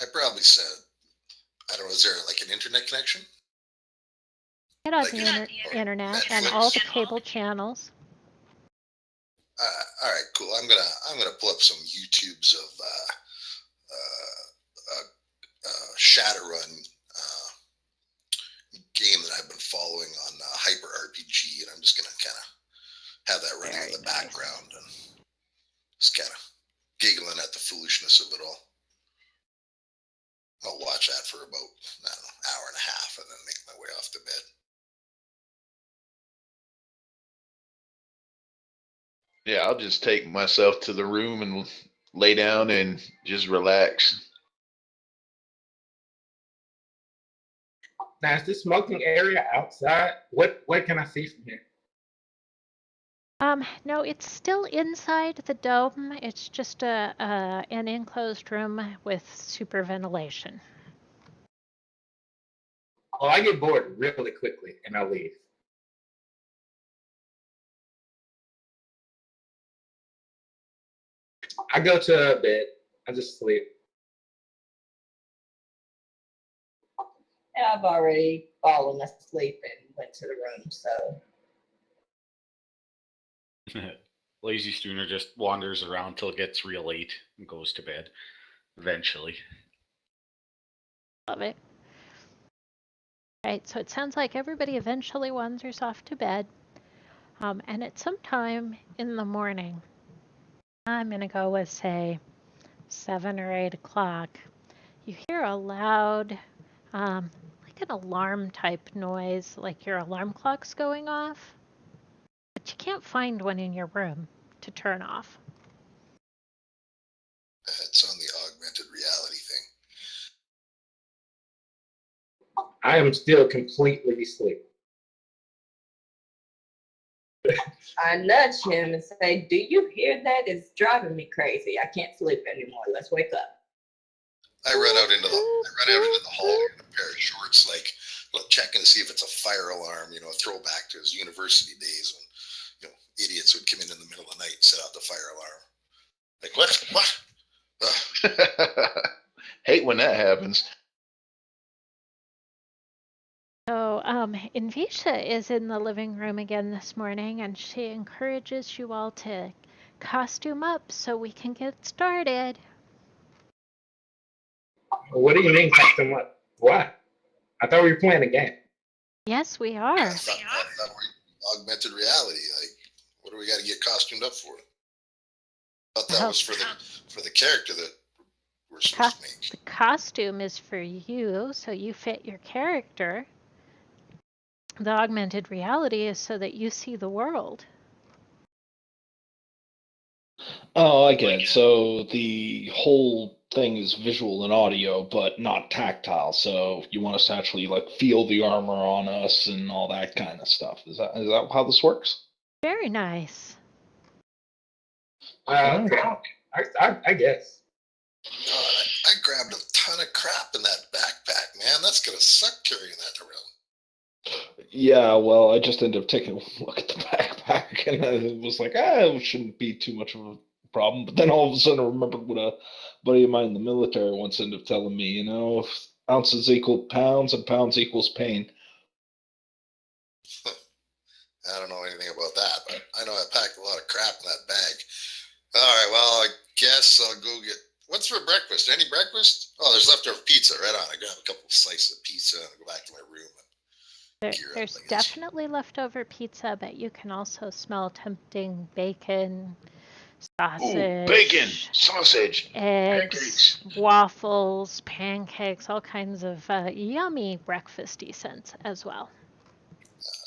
I probably said, I don't know, is there like an internet connection? Get on Like the internet Netflix? and all the cable channels. All right, cool. I'm gonna pull up some YouTubes of Shadowrun game that I've been following on Hyper RPG, and I'm just gonna kind of have that running in the background and just kind of giggling at the foolishness of it all. I'll watch that for about, I don't know, hour and a half and then make my way off to bed. Yeah, I'll just take myself to the room and lay down and just relax. Now, is this smoking area outside? What can I see from here? No, it's still inside the dome. It's just an enclosed room with super ventilation. Well, I get bored really quickly and I leave. I go to bed. I just sleep. And I've already fallen asleep and went to the room, so. LazyStooner just wanders around till it gets real late and goes to bed eventually. Love it. Right, so it sounds like everybody eventually wanders off to bed. And at some time in the morning, I'm going to go with, say, 7 or 8 o'clock, you hear a loud, like an alarm type noise, like your alarm clock's going off. But you can't find one in your room to turn off. It's on the augmented reality thing. I am still completely asleep. I nudge him and say, "Do you hear that? It's driving me crazy. I can't sleep anymore. Let's wake up." I run out into the hall in a pair of shorts, like checking to see if it's a fire alarm. You know, a throwback to his university days when idiots would come in the middle of the night and set out the fire alarm. Like what? Hate when that happens. So, Invisha is in the living room again this morning, and she encourages you all to costume up so we can get started. What do you mean custom up? Why? I thought we were playing a game. Yes, we are. I thought augmented reality. Like, what do we got to get costumed up for? I thought that was for the character that we're supposed to make. The costume is for you, so you fit your character. The augmented reality is so that you see the world. Oh, I get it. So the whole thing is visual and audio, but not tactile. So you want us to actually like feel the armor on us and all that kind of stuff. Is that how this works? Very nice. Okay. I guess. God, I grabbed a ton of crap in that backpack, man. That's gonna suck carrying that around. Yeah, well, I just ended up taking a look at the backpack, and I was like, it shouldn't be too much of a problem. But then all of a sudden, I remembered what a buddy of mine in the military once ended up telling me, if ounces equal pounds and pounds equals pain. I don't know anything about that, but I know I packed a lot of crap in that bag. All right, well, I guess I'll go get, what's for breakfast? Any breakfast? Oh, there's leftover pizza. Right on. I grab a couple of slices of pizza and go back to my room. There's definitely leftover pizza, but you can also smell tempting bacon, sausage, Ooh, bacon, sausage, eggs, pancakes. waffles, pancakes, all kinds of yummy breakfasty scents as well.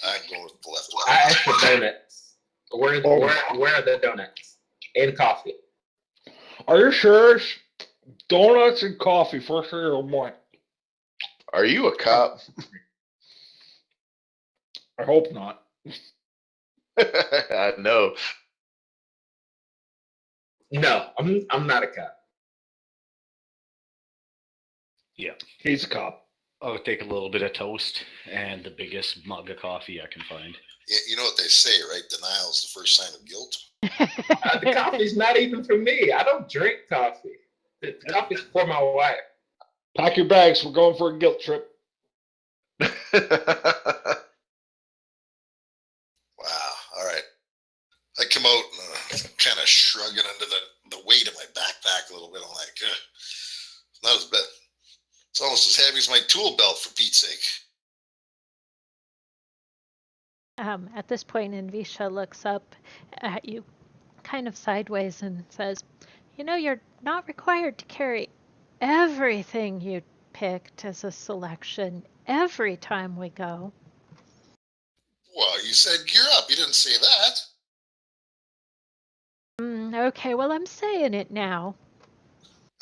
I'm going with the leftover. I asked for donuts. Where are the donuts? And coffee. Are you sure? Donuts and coffee first thing in the morning. Are you a cop? I hope not. I know. No, I'm not a cop. Yeah. He's a cop. I'll take a little bit of toast and the biggest mug of coffee I can find. Yeah, you know what they say, right? Denial is the first sign of guilt. The coffee's not even for me. I don't drink coffee. The coffee's for my wife. Pack your bags. We're going for a guilt trip. Wow. All right. I come out kind of shrugging under the weight of my backpack a little bit. I'm like, not as bad. It's almost as heavy as my tool belt, for Pete's sake. At this point, Envisha looks up at you kind of sideways and says, you know, you're not required to carry everything you picked as a selection every time we go. Well, you said gear up. You didn't say that. Okay, well, I'm saying it now.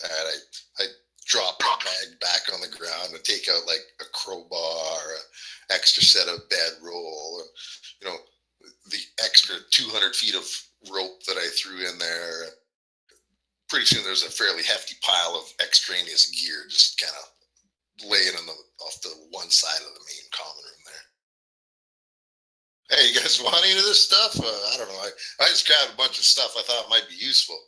All right, I drop my bag back on the ground and take out like a crowbar, an extra set of bedroll, and, you know, the extra 200 feet of rope that I threw in there. Pretty soon there's a fairly hefty pile of extraneous gear just kind of laying off the one side of the main common room there. Hey, you guys want any of this stuff? I don't know. I just grabbed a bunch of stuff I thought might be useful.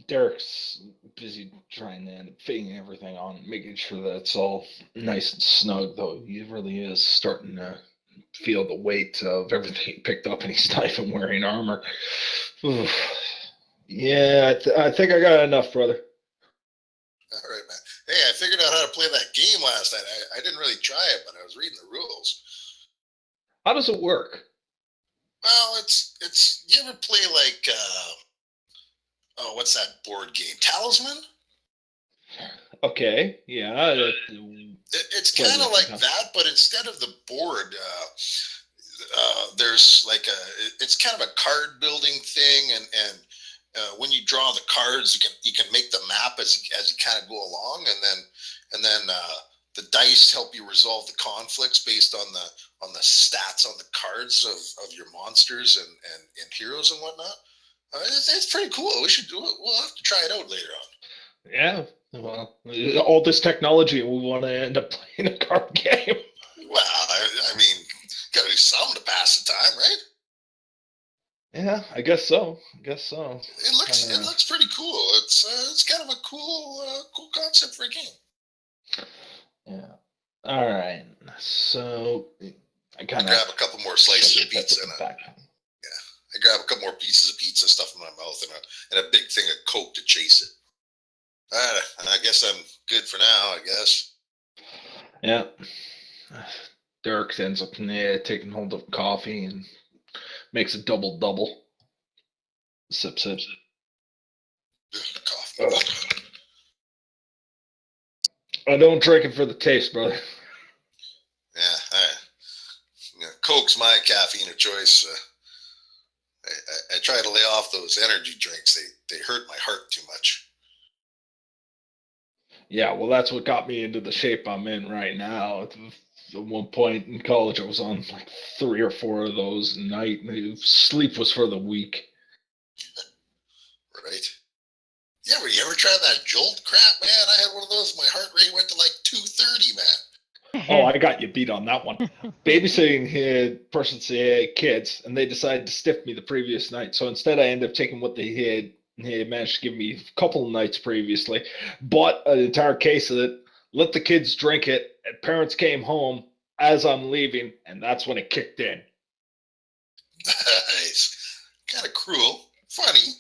Derek's busy trying to fitting everything on, making sure that it's all nice and snug, though he really is starting to feel the weight of everything he picked up, and he's not even wearing armor. Oof. Yeah, I think I got enough, brother. All right, man. Hey, I figured out how to play that game last night. I didn't really try it, but I was reading the rules. How does it work? Well, it's. You ever play like what's that board game? Talisman? Okay, yeah. It's kind of like that, but instead of the board, there's like it's kind of a card building thing, and when you draw the cards, you can make the map as you kind of go along, and then the dice help you resolve the conflicts based on the stats on the cards of your monsters and heroes and whatnot. It's pretty cool. We should do it. We'll have to try it out later on. Yeah. Well, all this technology, we want to end up playing a card game. Well, I mean, gotta do something to pass the time, right? Yeah, I guess so. It looks pretty cool. It's kind of a cool concept for a game. Yeah. All right. So I grab a couple more slices of pizza I grab a couple more pieces of pizza, stuff in my mouth, and a big thing of Coke to chase it. I guess I'm good for now, I guess. Yeah. Derek ends up taking hold of coffee and makes a double. Sips it. Coffee. I don't drink it for the taste, brother. Yeah, Coke's my caffeine of choice. I try to lay off those energy drinks. They hurt my heart too much. Yeah, well, that's what got me into the shape I'm in right now. At one point in college, I was on like 3 or 4 of those a night. Sleep was for the weak. Right. You ever tried that Jolt crap, man? I had one of those. My heart rate went to like 230, man. Oh, I got you beat on that one. Babysitting person's kids, and they decided to stiff me the previous night. So instead, I ended up taking what they had managed to give me a couple of nights previously, bought an entire case of it, let the kids drink it, and parents came home as I'm leaving, and that's when it kicked in. Nice. Kind of cruel. Funny.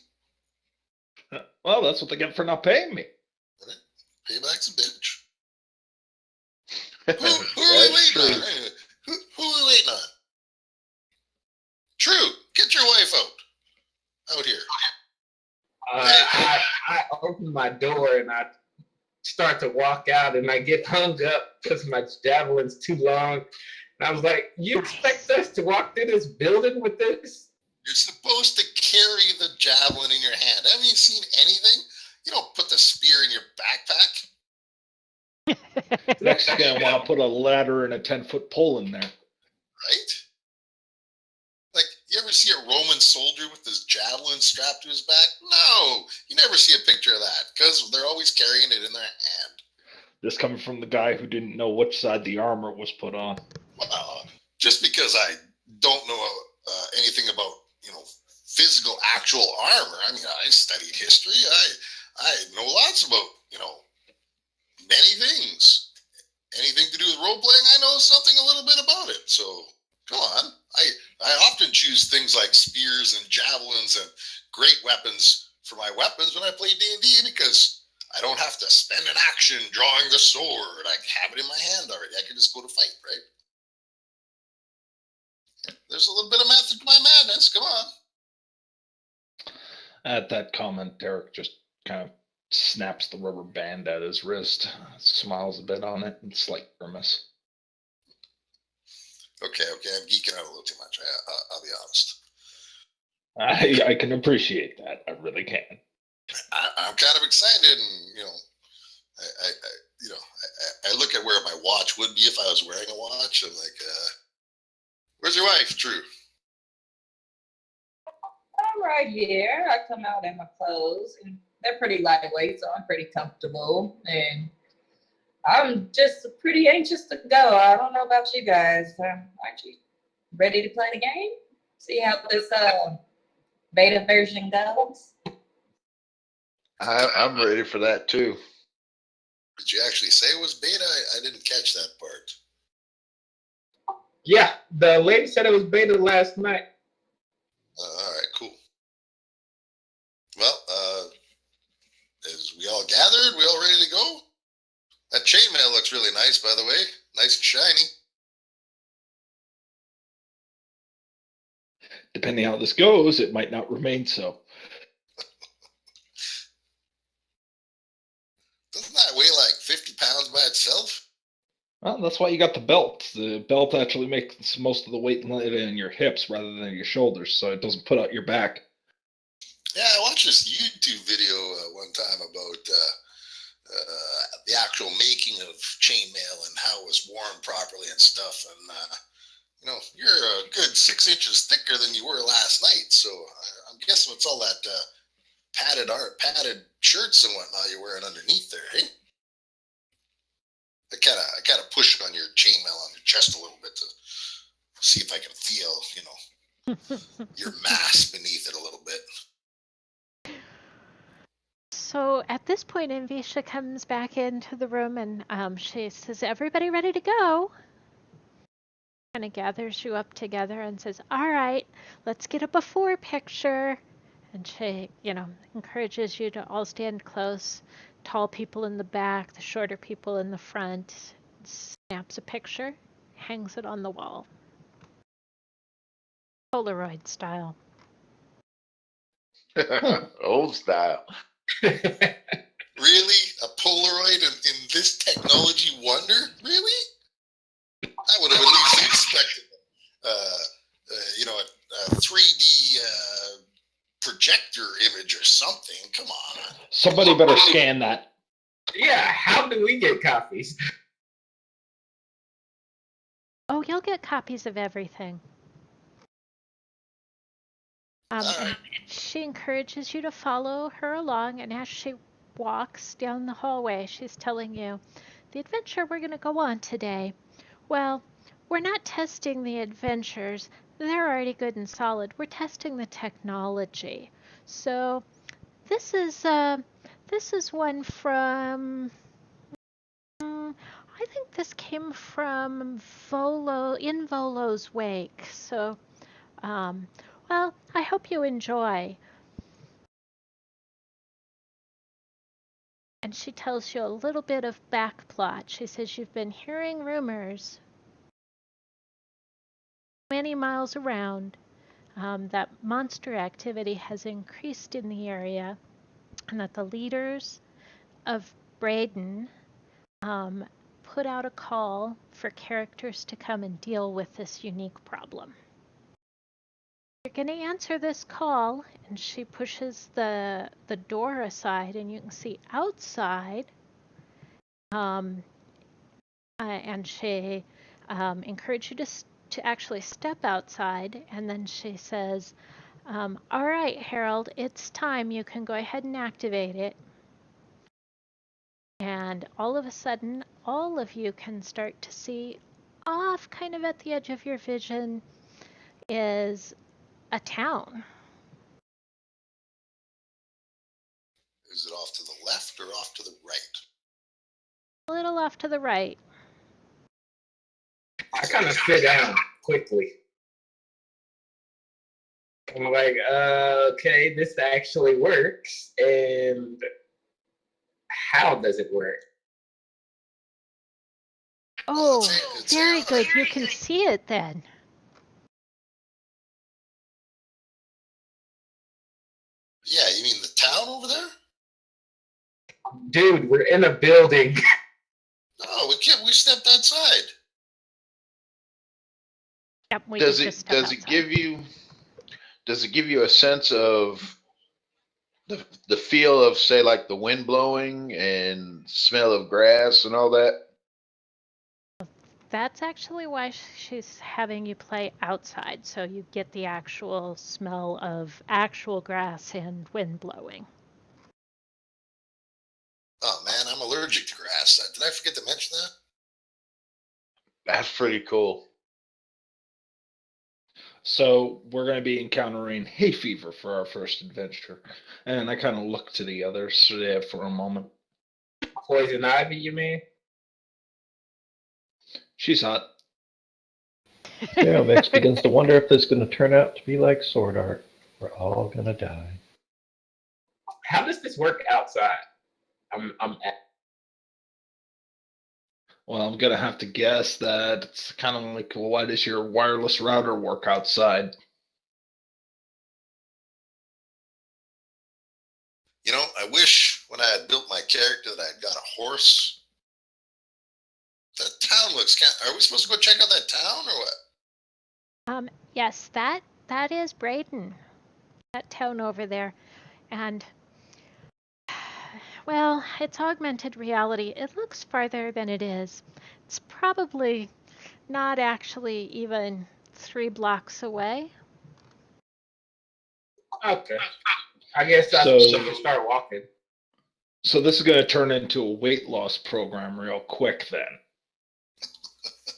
Well, that's what they get for not paying me. Payback's a bitch. Who are we waiting on? Anyway, who are we waiting on? True. Get your wife out here. I open my door and I start to walk out, and I get hung up because my javelin's too long. And I was like, "You expect us to walk through this building with this?" You're supposed to carry the javelin in your hand. Haven't you seen anything? You don't put the spear in your backpack. Next thing I want to put a ladder and a 10-foot pole in there. Right? Like, you ever see a Roman soldier with his javelin strapped to his back? No, you never see a picture of that because they're always carrying it in their hand. This coming from the guy who didn't know which side the armor was put on. Well, just because I don't know anything about, physical actual armor. I mean, I studied history. I know lots about, many things. Anything to do with role playing, I know something a little bit about it. So come on. I often choose things like spears and javelins and great weapons for my weapons when I play D&D because I don't have to spend an action drawing the sword. I have it in my hand already. I can just go to fight, right? There's a little bit of method to my madness. Come on. At that comment, Derek just kind of snaps the rubber band at his wrist, smiles a bit on it, and slight grimace. Okay, I'm geeking out a little too much. I'll be honest. I can appreciate that. I really can. I'm kind of excited, and I look at where my watch would be if I was wearing a watch. I'm like, where's your wife, True? I'm right here. I come out in my clothes, and they're pretty lightweight, so I'm pretty comfortable. And I'm just pretty anxious to go. I don't know about you guys. Aren't you ready to play the game? See how this beta version goes? I'm ready for that too. Did you actually say it was beta? I didn't catch that part. Yeah, the lady said it was beta last night. All right, cool. Well, as we all gathered, we all ready to go? That chainmail looks really nice, by the way. Nice and shiny. Depending how this goes, it might not remain so. Doesn't that weigh like 50 pounds by itself? Well, that's why you got the belt. The belt actually makes most of the weight in your hips rather than your shoulders, so it doesn't put out your back. Yeah, I watched this YouTube video one time about the actual making of chainmail and how it was worn properly and stuff. And you're a good 6 inches thicker than you were last night, so I'm guessing it's all that padded shirts and whatnot you're wearing underneath there, hey? I kind of push on your chainmail on your chest a little bit to see if I can feel, your mass beneath it a little bit. So at this point, Envisha comes back into the room and she says, "Everybody ready to go?" Kind of gathers you up together and says, "All right, let's get a before picture." And she, encourages you to all stand close. Tall people in the back, the shorter people in the front. Snaps a picture, hangs it on the wall. Polaroid style. Old style. Really? A Polaroid in this technology wonder? Really? I would have at least expected, a 3D projector image or something. Come on. Somebody better scan that. Yeah, how do we get copies? Oh, you'll get copies of everything. And she encourages you to follow her along, and as she walks down the hallway, she's telling you, "The adventure we're going to go on today, well, we're not testing the adventures. They're already good and solid. We're testing the technology. So this is one from, I think this came from Volo's wake. So Well, I hope you enjoy. And she tells you a little bit of backplot. She says you've been hearing rumors many miles around that monster activity has increased in the area, and that the leaders of Braden put out a call for characters to come and deal with this unique problem. You're going to answer this call, and she pushes the door aside, and you can see outside. And she encourages you to actually step outside, and then she says, "All right, Harold, it's time. You can go ahead and activate it." And all of a sudden, all of you can start to see off, kind of at the edge of your vision, is a town. Is it off to the left or off to the right? A little off to the right. I kind of sit down quickly. I'm like, okay, this actually works. And how does it work? Oh, very good. You can see it then. Yeah, you mean the town over there? Dude, we're in a building. No, we can't. We stepped outside. Yep, we Does did it just step does it outside. give you a sense of the feel of, say, like the wind blowing and smell of grass and all that? That's actually why she's having you play outside, so you get the actual smell of actual grass and wind blowing. Oh man, I'm allergic to grass. Did I forget to mention that? That's pretty cool. So we're going to be encountering hay fever for our first adventure. And I kind of look to the others for a moment. Poison ivy, you mean? She's hot. Xeromex begins to wonder if this is going to turn out to be like Sword Art. We're all going to die. How does this work outside? I'm Well, I'm going to have to guess that it's kind of like, well, why does your wireless router work outside? You know, I wish when I had built my character that I had got a horse. That town looks are we supposed to go check out that town or what? Yes, that is Braden, that town over there. And, well, it's augmented reality. It looks farther than it is. It's probably not actually even 3 blocks away. okay. I guess I So- should start walking. So this is going to turn into a weight loss program real quick then.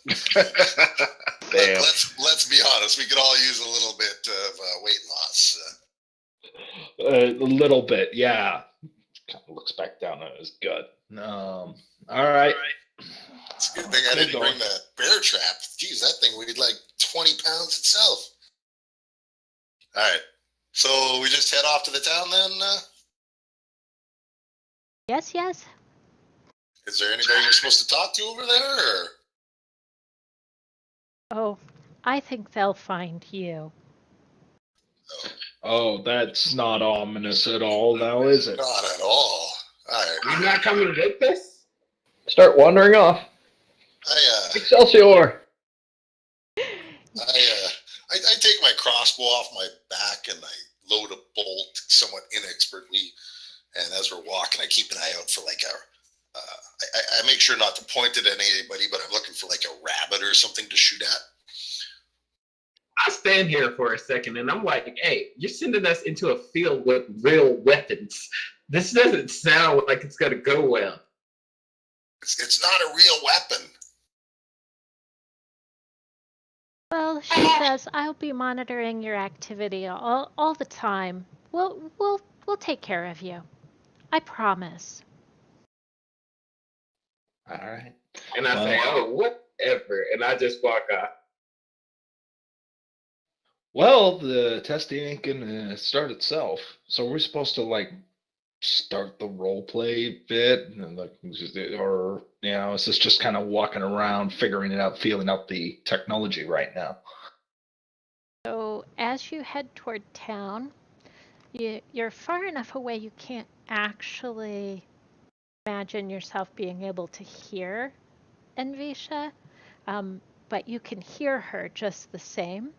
Damn. Let's be honest. We could all use a little bit of weight loss. A little bit, yeah. Kind of looks back down at his gut. All right. It's a good thing I didn't bring the bear trap. Geez, that thing weighed like 20 pounds itself. All right. So we just head off to the town then? Yes, yes. Is there anybody we're supposed to talk to over there? Or? Oh, I think they'll find you. Oh, that's not ominous at all now, is it? Not at all. All right. You're not coming with us? Start wandering off. Excelsior! I take my crossbow off my back and I load a bolt somewhat inexpertly. And as we're walking, I keep an eye out for like I make sure not to point it at anybody, but I'm looking for like a rabbit or something to shoot at. I stand here for a second and I'm like, hey, you're sending us into a field with real weapons. This doesn't sound like it's going to go well. It's not a real weapon. Well, she says, I'll be monitoring your activity all the time. We'll take care of you. I promise. All right. And I say, oh, whatever. And I just walk off. Well, the testing ain't gonna start itself. So we're supposed to like start the role play bit, and like, or is this just kind of walking around, figuring it out, feeling out the technology right now? So as you head toward town, you're far enough away you can't actually imagine yourself being able to hear Envisha, but you can hear her just the same.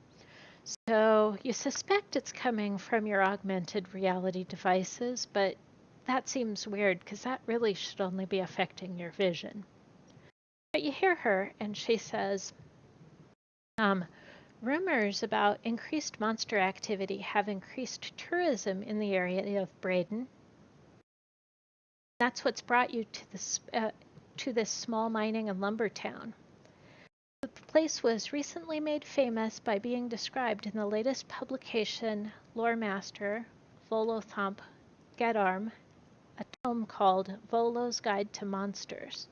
So you suspect it's coming from your augmented reality devices, but that seems weird because that really should only be affecting your vision. But you hear her, and she says, rumors about increased monster activity have increased tourism in the area of Braden. That's what's brought you to this small mining and lumber town. The place was recently made famous by being described in the latest publication, Lore Master, Volothomp Gedarm, a tome called Volo's Guide to Monsters.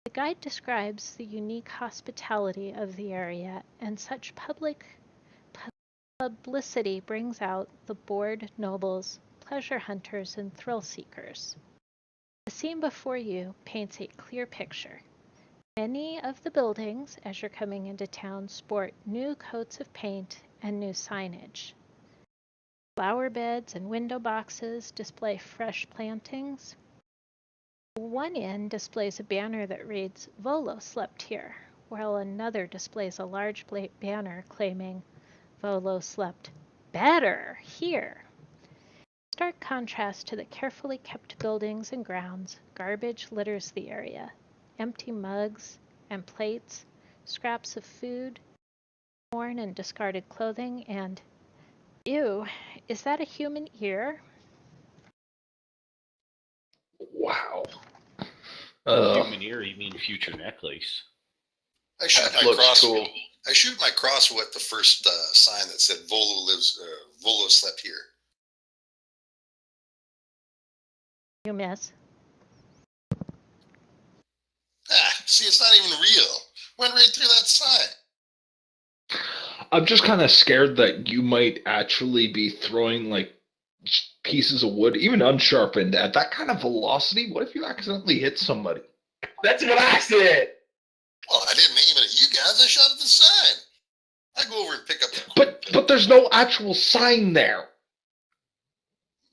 The guide describes the unique hospitality of the area, and such publicity brings out the bored nobles, pleasure hunters, and thrill seekers. The scene before you paints a clear picture. Many of the buildings, as you're coming into town, sport new coats of paint and new signage. Flower beds and window boxes display fresh plantings. One end displays a banner that reads, "Volo slept here," while another displays a large banner claiming, "Volo slept better here." Stark contrast to the carefully kept buildings and grounds, garbage litters the area. Empty mugs and plates, scraps of food, torn and discarded clothing, and, ew, is that a human ear? Wow. Human ear, you mean future necklace? I shoot That my looks cross. cool. I shoot my crossbow at the first sign that said Volo slept here. You miss. See, it's not even real. Went right through that sign. I'm just kind of scared that you might actually be throwing like pieces of wood, even unsharpened, at that kind of velocity. What if you accidentally hit somebody? That's what I said. Well, I didn't aim it at you guys. I shot at the sign. I go over and pick up the. But there's no actual sign there.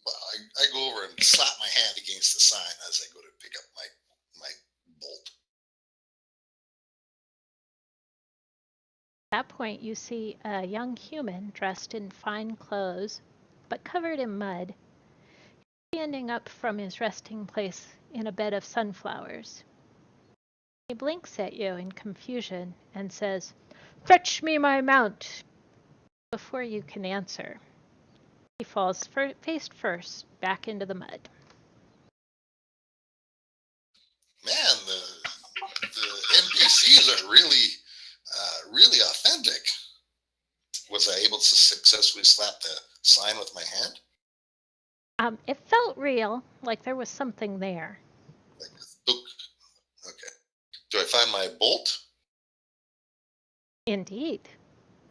Well, I go over and slap my hand against the sign as I go to pick up my bolt. At that point, you see a young human dressed in fine clothes, but covered in mud, standing up from his resting place in a bed of sunflowers. He blinks at you in confusion and says, "Fetch me my mount!" Before you can answer, he falls face first back into the mud. Man, the NPCs are really authentic. Was I able to successfully slap the sign with my hand? It felt real, like there was something there. Okay. Do I find my bolt? Indeed.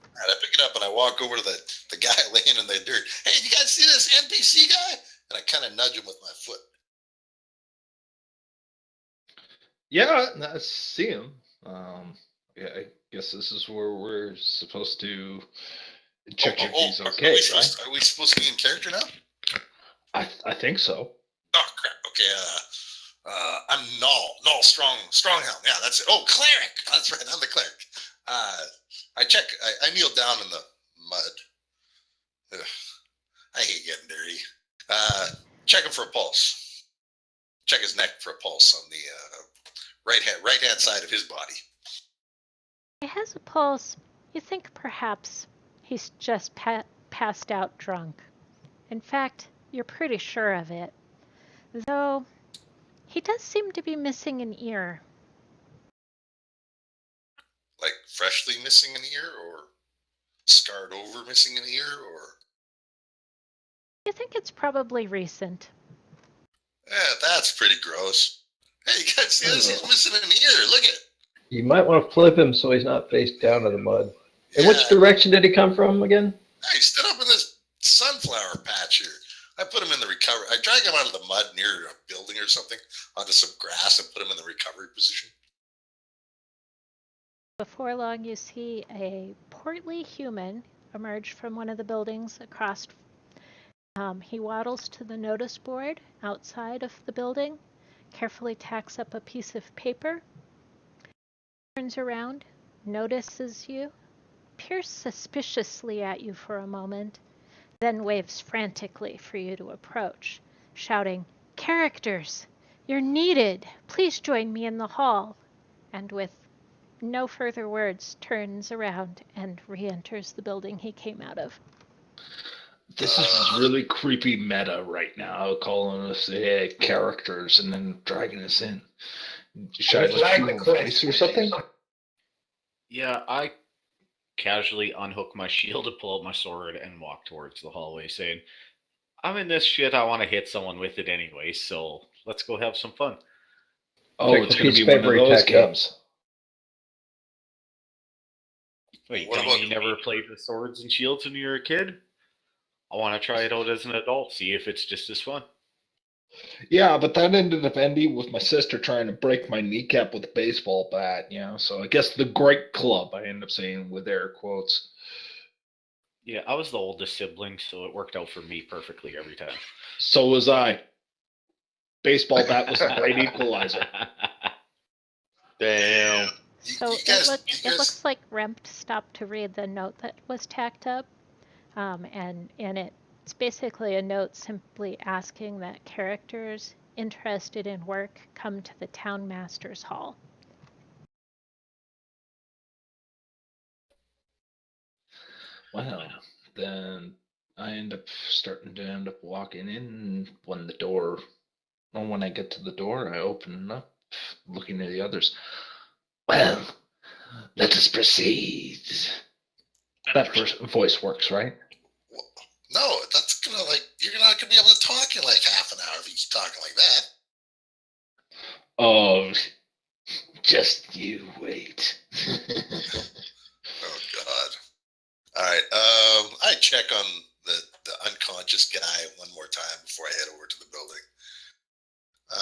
And I pick it up and I walk over to the guy laying in the dirt. Hey, you guys see this NPC guy? And I kind of nudge him with my foot. Yeah, I see him. Yeah, I guess this is where we're supposed to check if he's okay, right? Are we supposed to be in character now? I think so. Oh crap! Okay, I'm Naal, Stronghelm. Yeah, that's it. Oh, cleric. That's right. I'm the cleric. I kneel down in the mud. Ugh, I hate getting dirty. Check him for a pulse. Check his neck for a pulse on the right hand side of his body. He has a pulse. You think perhaps he's just passed out drunk. In fact, you're pretty sure of it. Though, he does seem to be missing an ear. Like freshly missing an ear, or scarred over missing an ear, or? You think it's probably recent. Yeah, that's pretty gross. Hey, you guys see this? He's missing an ear. Look at it. You might want to flip him so he's not face down in the mud. And which direction did he come from again? I stood up in this sunflower patch here. I put him in the recovery. I drag him out of the mud near a building or something onto some grass and put him in the recovery position. Before long, you see a portly human emerge from one of the buildings across. He waddles to the notice board outside of the building, carefully tacks up a piece of paper, turns around, notices you, peers suspiciously at you for a moment, then waves frantically for you to approach, shouting, "Characters! You're needed! Please join me in the hall!" And with no further words, turns around and re-enters the building he came out of. This is really creepy meta right now, calling us characters and then dragging us in. Should I just Flag shoot the him in the clip. face or something? Yeah, I casually unhook my shield to pull out my sword and walk towards the hallway, saying, I'm in this shit, I want to hit someone with it anyway, so let's go have some fun. Oh, Take it's the going to piece be of one of paper he those tacked up. games. Wait, What telling about- me you never played with swords and shields when you were a kid? I want to try it out as an adult, see if it's just as fun. Yeah, but that ended up ending with my sister trying to break my kneecap with a baseball bat, so I guess the great club, I end up saying with air quotes. Yeah, I was the oldest sibling, so it worked out for me perfectly every time. So was I. Baseball bat was a great equalizer. Damn. So it looks like Remt stopped to read the note that was tacked up, and it's basically a note simply asking that characters interested in work come to the town master's hall. Well, then I end up walking in when the door. And when I get to the door, I open it up, looking at the others. Well, let us proceed. That first voice works, right? No, that's gonna you're not gonna be able to talk in like half an hour if you keep talking like that. Oh, just you wait. Oh God. All right. I check on the unconscious guy one more time before I head over to the building.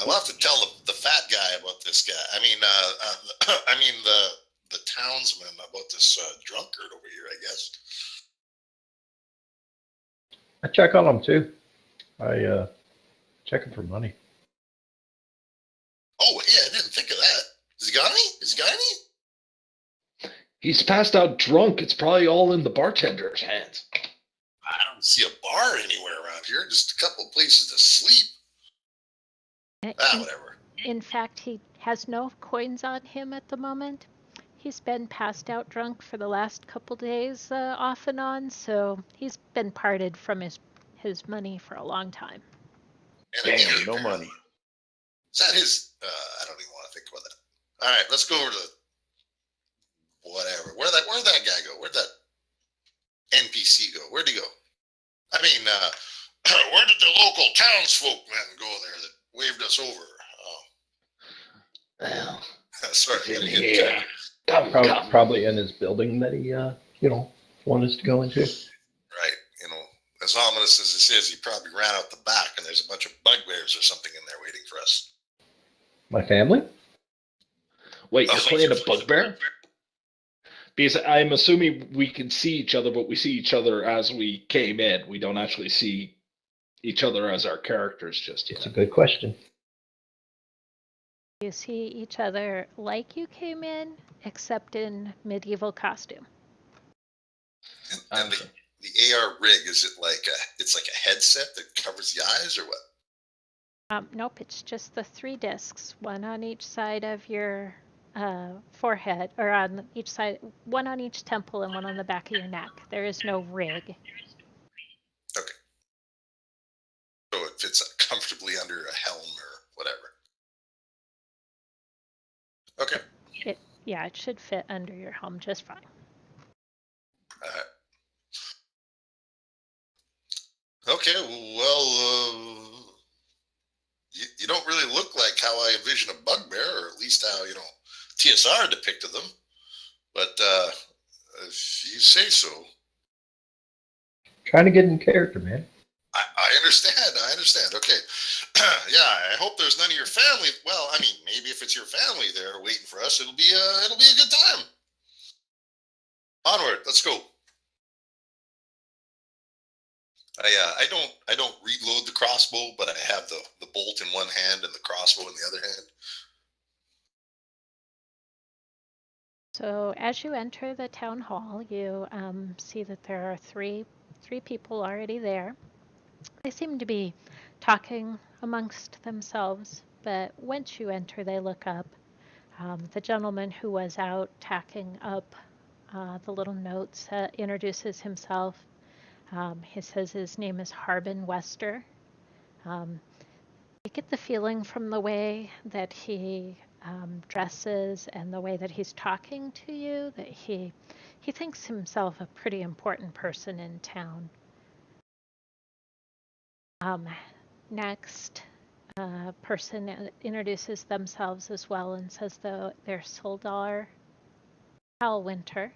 We'll have to tell the fat guy about this guy. I mean, the townsman about this drunkard over here, I guess. I check on him too. I check him for money. Oh yeah, I didn't think of that. Has he got any? He's passed out drunk. It's probably all in the bartender's hands. I don't see a bar anywhere around here. Just a couple of places to sleep. Whatever. In fact, he has no coins on him at the moment. He's been passed out drunk for the last couple days off and on, so he's been parted from his money for a long time. Damn, no money. Is that his? I don't even want to think about that. All right, let's go over to whatever. Where'd that guy go? Where'd that NPC go? Where'd he go? I mean, where did the local townsfolk men go there that waved us over? Well, Sorry. in here. Probably in his building that he, wanted us to go into. Right. As ominous as this is, he probably ran out the back and there's a bunch of bugbears or something in there waiting for us. My family? Wait, you're playing a bugbear? Because I'm assuming we can see each other, but we see each other as we came in. We don't actually see each other as our characters just yet. That's a good question. You see each other like you came in, except in medieval costume. And the AR rig, is it it's like a headset that covers the eyes or what? Nope, it's just the 3 discs, one on each side of your forehead, or on each side, one on each temple and one on the back of your neck. There is no rig. Okay. So it fits comfortably under a helm or whatever. Okay. It should fit under your helm just fine. Okay, well, you don't really look like how I envision a bugbear, or at least how, TSR depicted them. But if you say so. trying to get in character, man. I understand. I understand. Okay. Yeah, I hope there's none of your family. Well, I mean, maybe if it's your family there waiting for us, it'll be a good time. Onward, let's go. I don't reload the crossbow, but I have the bolt in one hand and the crossbow in the other hand. So as you enter the town hall, you see that there are three people already there. They seem to be talking amongst themselves, but once you enter, they look up. The gentleman who was out tacking up the little notes introduces himself. He says his name is Harbin Wester. You get the feeling from the way that he dresses and the way that he's talking to you that he thinks himself a pretty important person in town. Next person introduces themselves as well and says they're Soldar Halwinter,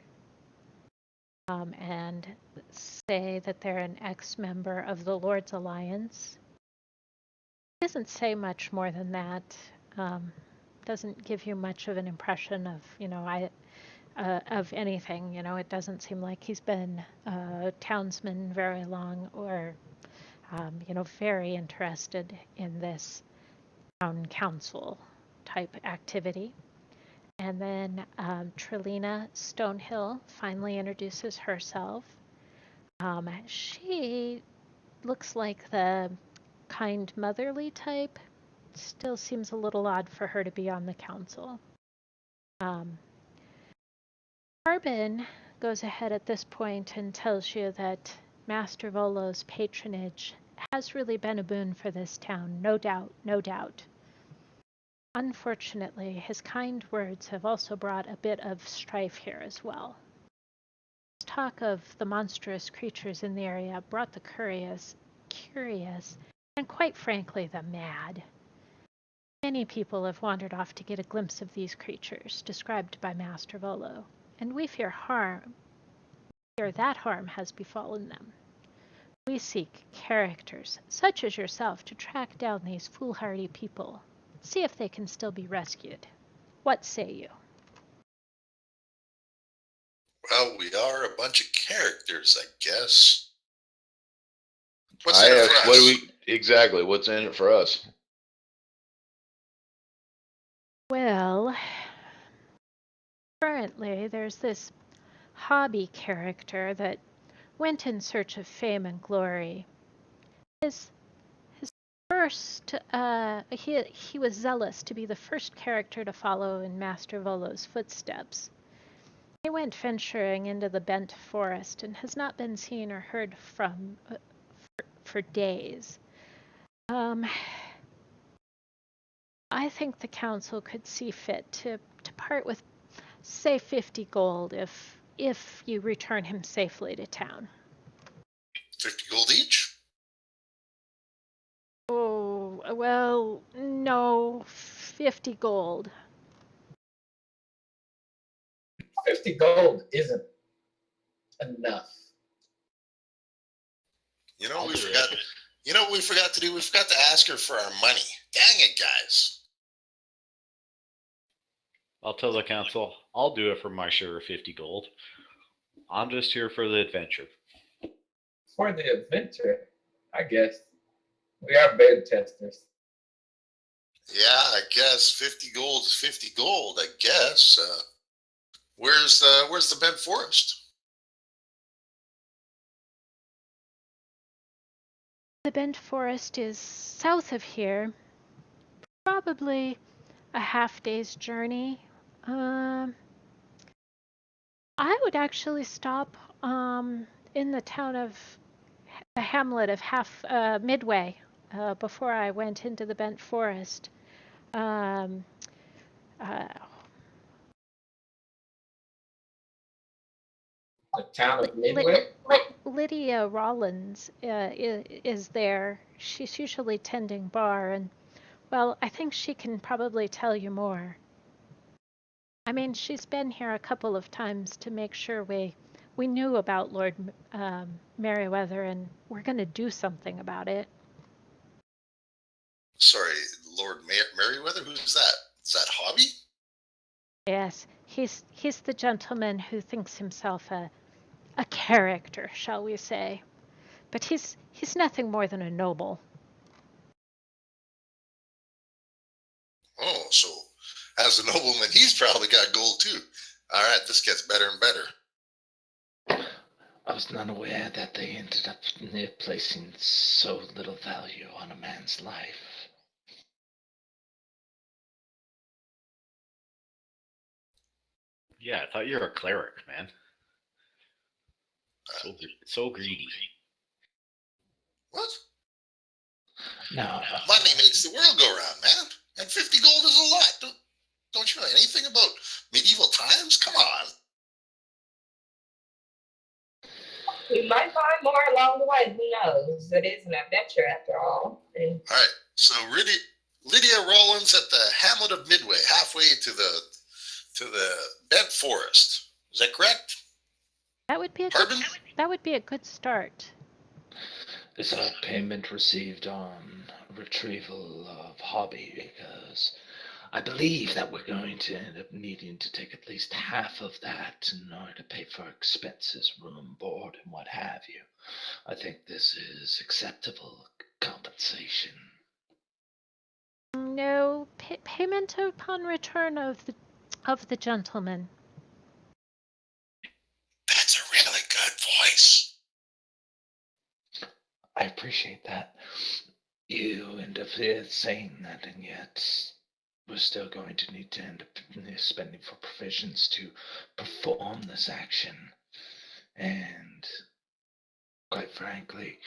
and say that they're an ex-member of the Lord's Alliance. Doesn't say much more than that. Doesn't give you much of an impression of, of anything. It doesn't seem like he's been a townsman very long or, very interested in this town council type activity. And then Trelina Stonehill finally introduces herself. She looks like the kind motherly type. Still seems a little odd for her to be on the council. Harbin goes ahead at this point and tells you that Master Volo's patronage has really been a boon for this town, no doubt, no doubt. Unfortunately, his kind words have also brought a bit of strife here as well. Talk of the monstrous creatures in the area brought the curious, and quite frankly the mad. Many people have wandered off to get a glimpse of these creatures, described by Master Volo, and we fear that harm has befallen them. We seek characters, such as yourself, to track down these foolhardy people, see if they can still be rescued. What say you? Well, we are a bunch of characters, I guess. What's in it for us? Exactly, what's in it for us? Well, currently there's this hobby character that went in search of fame and glory. His first, he was zealous to be the first character to follow in Master Volo's footsteps. He went venturing into the bent forest and has not been seen or heard from for days. I think the council could see fit to part with, say, 50 gold if you return him safely to town. 50 gold each? Oh, well, no, 50 gold. 50 gold isn't enough. You know what we forgot to do? We forgot to ask her for our money. Dang it, guys. I'll tell the council, I'll do it for my share of 50 gold. I'm just here for the adventure. For the adventure, I guess. We are beta testers. Yeah, I guess 50 gold is 50 gold, I guess. Where's the bent forest? The bent forest is south of here, probably a half-day's journey. I would actually stop in the town of the hamlet of Midway before I went into the bent forest. The town of Midway? Lydia Rollins is there. She's usually tending bar, and, well, I think she can probably tell you more. I mean, she's been here a couple of times to make sure we we knew about Lord Merriweather, and we're going to do something about it. Sorry, Lord Merriweather? Who's that? Is that Hobby? Yes, he's the gentleman who thinks himself a character, shall we say. But he's nothing more than a noble. Oh, so as a nobleman, he's probably got gold too. All right, this gets better and better. I was not aware that they ended up placing so little value on a man's life. Yeah, I thought you were a cleric, man. So greedy. What? No. Money makes the world go round, man. And 50 gold is a lot. Don't you know anything about medieval times? Come on. We might find more along the way. Who knows? It is an adventure after all. And All right. So Lydia Rollins at the hamlet of Midway, halfway to the bent forest. Is that correct? That would be a Pardon? that would be a good start. Is a payment received on retrieval of Hobby, because I believe that we're going to end up needing to take at least half of that in order to pay for expenses, room, board, and what have you. I think this is acceptable compensation. No, payment upon return of the gentleman. That's a really good voice. I appreciate that. You end up saying that, and yet we're still going to need to end up spending for provisions to perform this action. And quite frankly,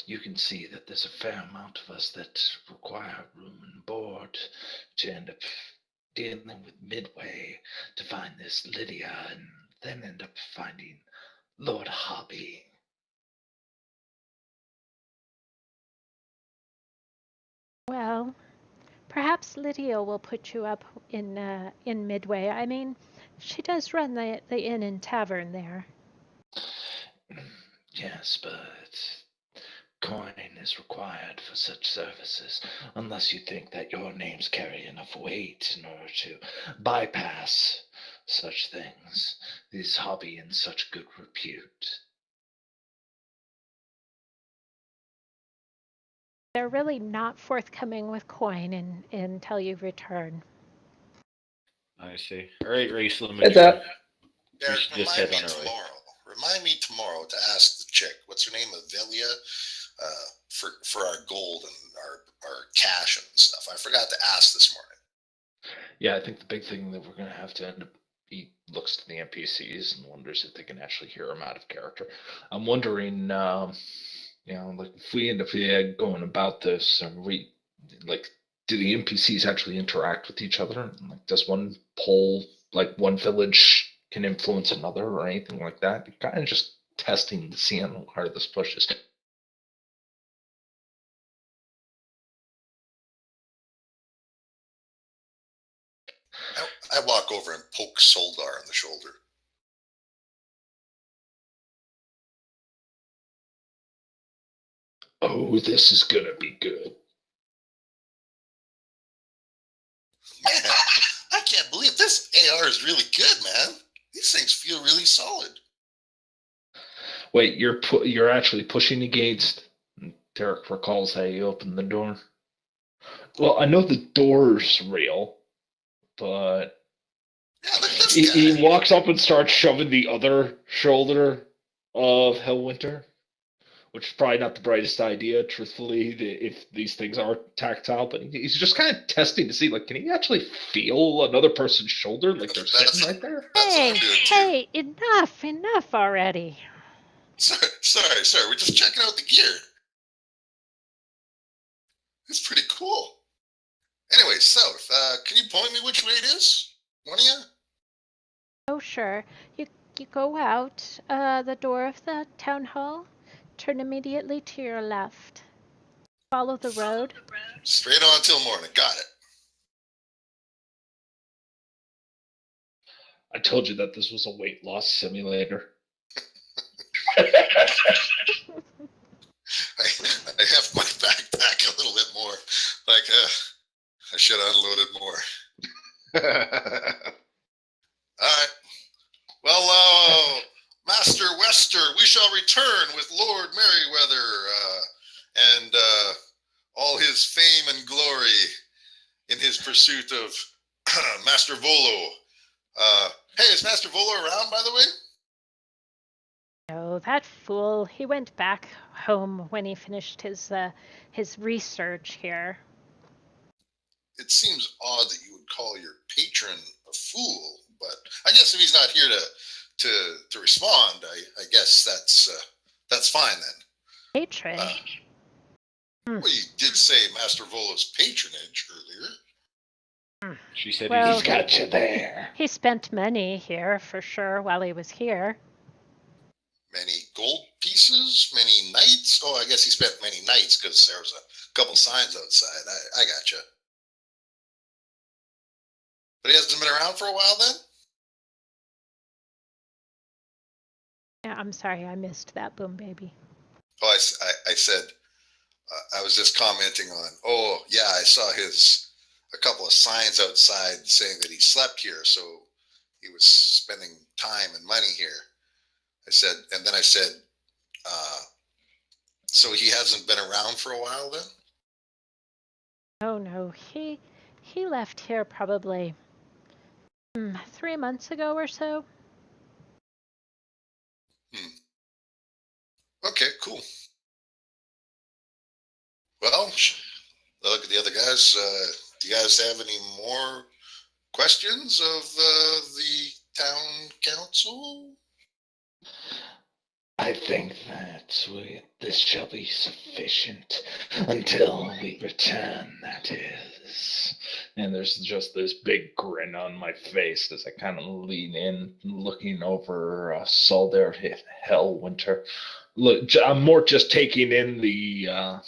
you can see that there's a fair amount of us that require room and board to end up dealing with Midway to find this Lydia, and then end up finding Lord Hobby. Well, perhaps Lydia will put you up in Midway. I mean, she does run the inn and tavern there. Yes, but coin is required for such services, unless you think that your names carry enough weight in order to bypass such things. These Hobby in such good repute. They're really not forthcoming with coin until you return. I see. All right, Race Limiter. Heads up. Derek, should just head remind me on our way. tomorrow. Remind me tomorrow to ask the chick, what's her name, Avelia, for our gold and our cash and stuff. I forgot to ask this morning. Yeah, I think the big thing that we're going to have to end up, he looks to the NPCs and wonders if they can actually hear him out of character. I'm wondering, like if we end up going about this, and do the NPCs actually interact with each other? Like, does one poll, like one village can influence another or anything like that? You're kind of just testing to see how hard this pushes. I walk over and poke Soldar on the shoulder. Oh, this is going to be good. Man, I can't believe this AR is really good, man. These things feel really solid. Wait, you're actually pushing against. Derek recalls how you opened the door. Well, I know the door's real, but Yeah, look at this guy. he walks up and starts shoving the other shoulder of Hellwinter, which is probably not the brightest idea, truthfully, if these things are tactile. But he's just kind of testing to see, like, can he actually feel another person's shoulder, like they're sitting right there? That's what I'm doing too. Hey, enough already. Sorry. We're just checking out the gear. It's pretty cool. Anyway, South, can you point me which way it is? One of you? Oh, sure. You go out the door of the town hall, turn immediately to your left. Follow the road. Straight on till morning. Got it. I told you that this was a weight loss simulator. I have my backpack a little bit more. Like, I should have unloaded more. All right. Well, Master Wester, we shall return with Lord Merryweather and all his fame and glory in his pursuit of Master Volo. Hey, is Master Volo around, by the way? No, that fool. He went back home when he finished his research here. It seems odd that you would call your patron a fool, but I guess if he's not here to respond, I guess that's fine then. Patron? Well, you did say Master Volo's patronage earlier. She said Well, He's got you there. He spent money here for sure while he was here. Many gold pieces, many nights. Oh, I guess he spent many nights because there was a couple signs outside. I gotcha. But he hasn't been around for a while then? Yeah, I'm sorry, I missed that, Boombaby. Oh, I said, I was just commenting on, oh, yeah, I saw a couple of signs outside saying that he slept here, so he was spending time and money here. I said, and then I said, so he hasn't been around for a while then? Oh no, he left here probably 3 months ago or so. Okay, cool. Well, look at the other guys. Do you guys have any more questions of the town council? I think that this shall be sufficient until we return, that is. And there's just this big grin on my face as I kind of lean in, looking over Solder Hellwinter. Look, I'm more just taking in the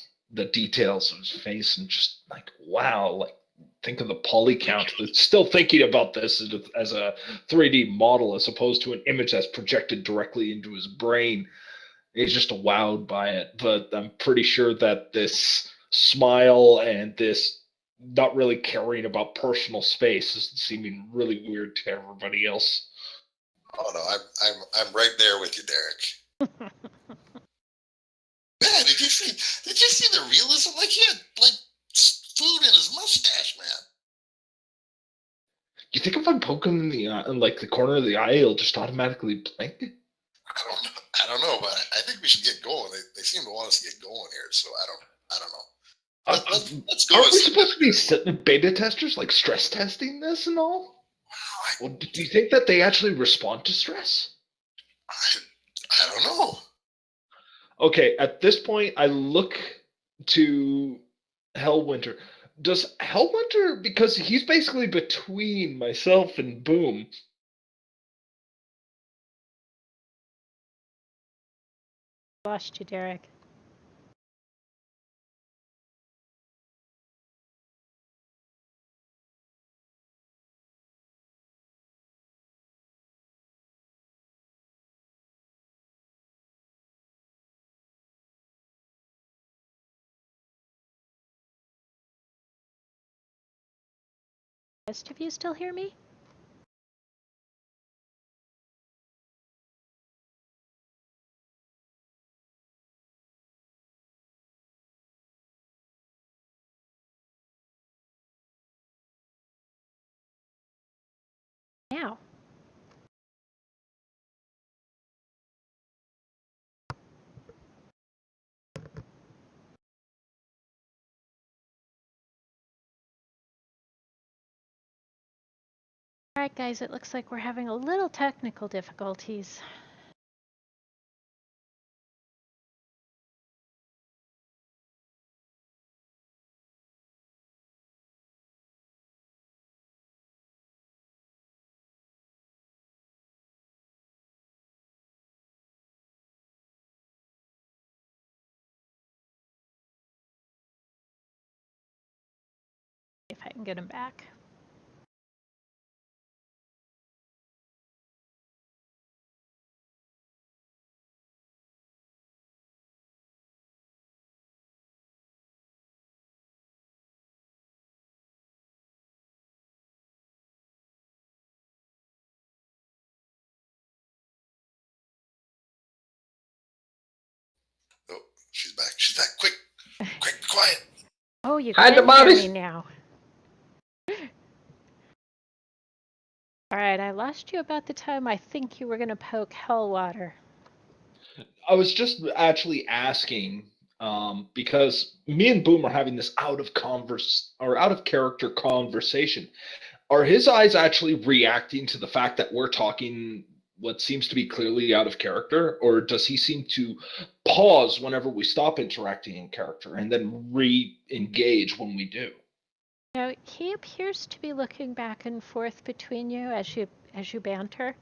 details of his face and just like, wow, like, think of the poly count. Still thinking about this as a 3D model as opposed to an image that's projected directly into his brain. He's just wowed by it. But I'm pretty sure that this smile and this not really caring about personal space is seeming really weird to everybody else. Oh no, I'm right there with you, Derek. Man, did you see the realism? Like he had like food in his mustache, man. You think if I poke him in the eye, in like the corner of the eye, he'll just automatically blink? I don't know, but I think we should get going. They seem to want us to get going here, so I don't know. Let's go. Aren't we supposed to be beta testers, like stress testing this and all? Well, do you think that they actually respond to stress? I don't know. Okay, at this point, I look to Hellwinter. Does Hellwinter, because he's basically between myself and Boom. Lost you, Derek. Rest of you still hear me? Now. Alright guys, it looks like we're having a little technical difficulties. If I can get him back. back. She's back. Quick, quiet. Oh, you Hide the can hear bodies. me now. All right, I lost you about the time I think you were going to poke Hellwater. I was just actually asking because me and Boom are having this out of character conversation. Are his eyes actually reacting to the fact that we're talking what seems to be clearly out of character, or does he seem to pause whenever we stop interacting in character and then re-engage when we do? Now, he appears to be looking back and forth between you as you banter.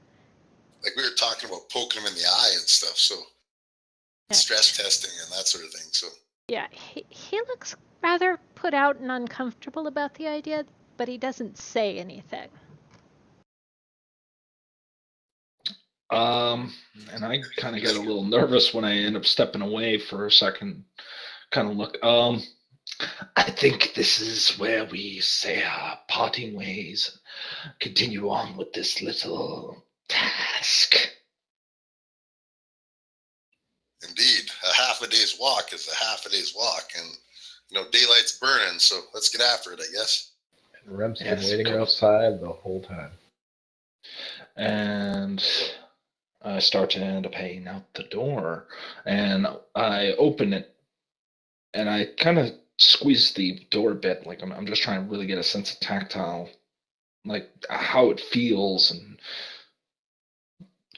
Like we were talking about poking him in the eye and stuff, so Yeah. stress testing and that sort of thing. So Yeah, he looks rather put out and uncomfortable about the idea, but he doesn't say anything. And I kind of get a little nervous when I end up stepping away for a second, kind of look. I think this is where we say our parting ways, continue on with this little task. indeed, a half a day's walk is a half a day's walk, and daylight's burning. So let's get after it, I guess. And Rem's been Yes, waiting of course. outside the whole time. And I start to end up heading out the door, and I open it, and I kind of squeeze the door a bit, like I'm just trying to really get a sense of tactile, like how it feels, and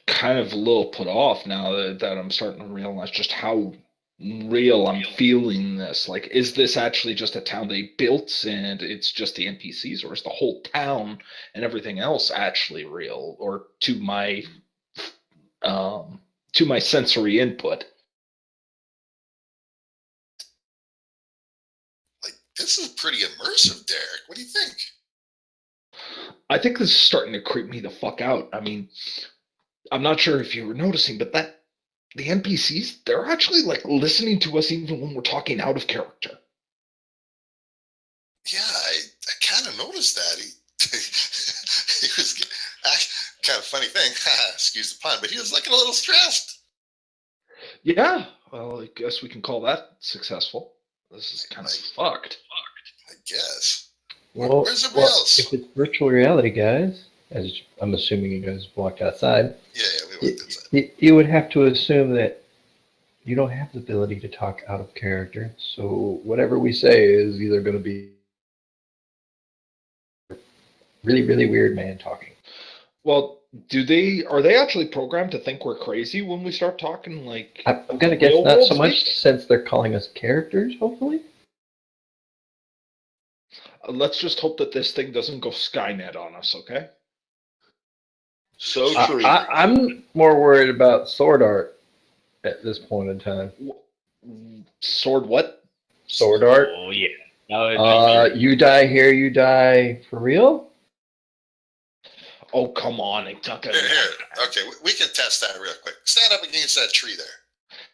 kind of a little put off now that I'm starting to realize just how real I'm feeling this. Like, is this actually just a town they built and it's just the NPCs, or is the whole town and everything else actually real, or to my sensory input? Like, this is pretty immersive, Derek. What do you think? I think this is starting to creep me the fuck out. I mean, I'm not sure if you were noticing, but the NPCs, they're actually like listening to us even when we're talking out of character. Yeah, I kind of noticed that. He was kind of funny thing. Excuse the pun, but he was looking a little stressed. Yeah, well, I guess we can call that successful. This is kind of fucked. I guess. Well, Where's everybody else? if it's virtual reality, guys, as I'm assuming you guys walked outside, Yeah, we went inside. you would have to assume that you don't have the ability to talk out of character. So whatever we say is either going to be really, really weird man talking. Well, are they actually programmed to think we're crazy when we start talking like I'm going to guess real not world so much speak? since they're calling us characters, hopefully. Let's just hope that this thing doesn't go Skynet on us, okay? So true. I'm more worried about sword art at this point in time. Sword what? Sword art? Oh yeah. No, You die here, you die for real? Oh, come on. It's not gonna... Here. Okay, we can test that real quick. Stand up against that tree there.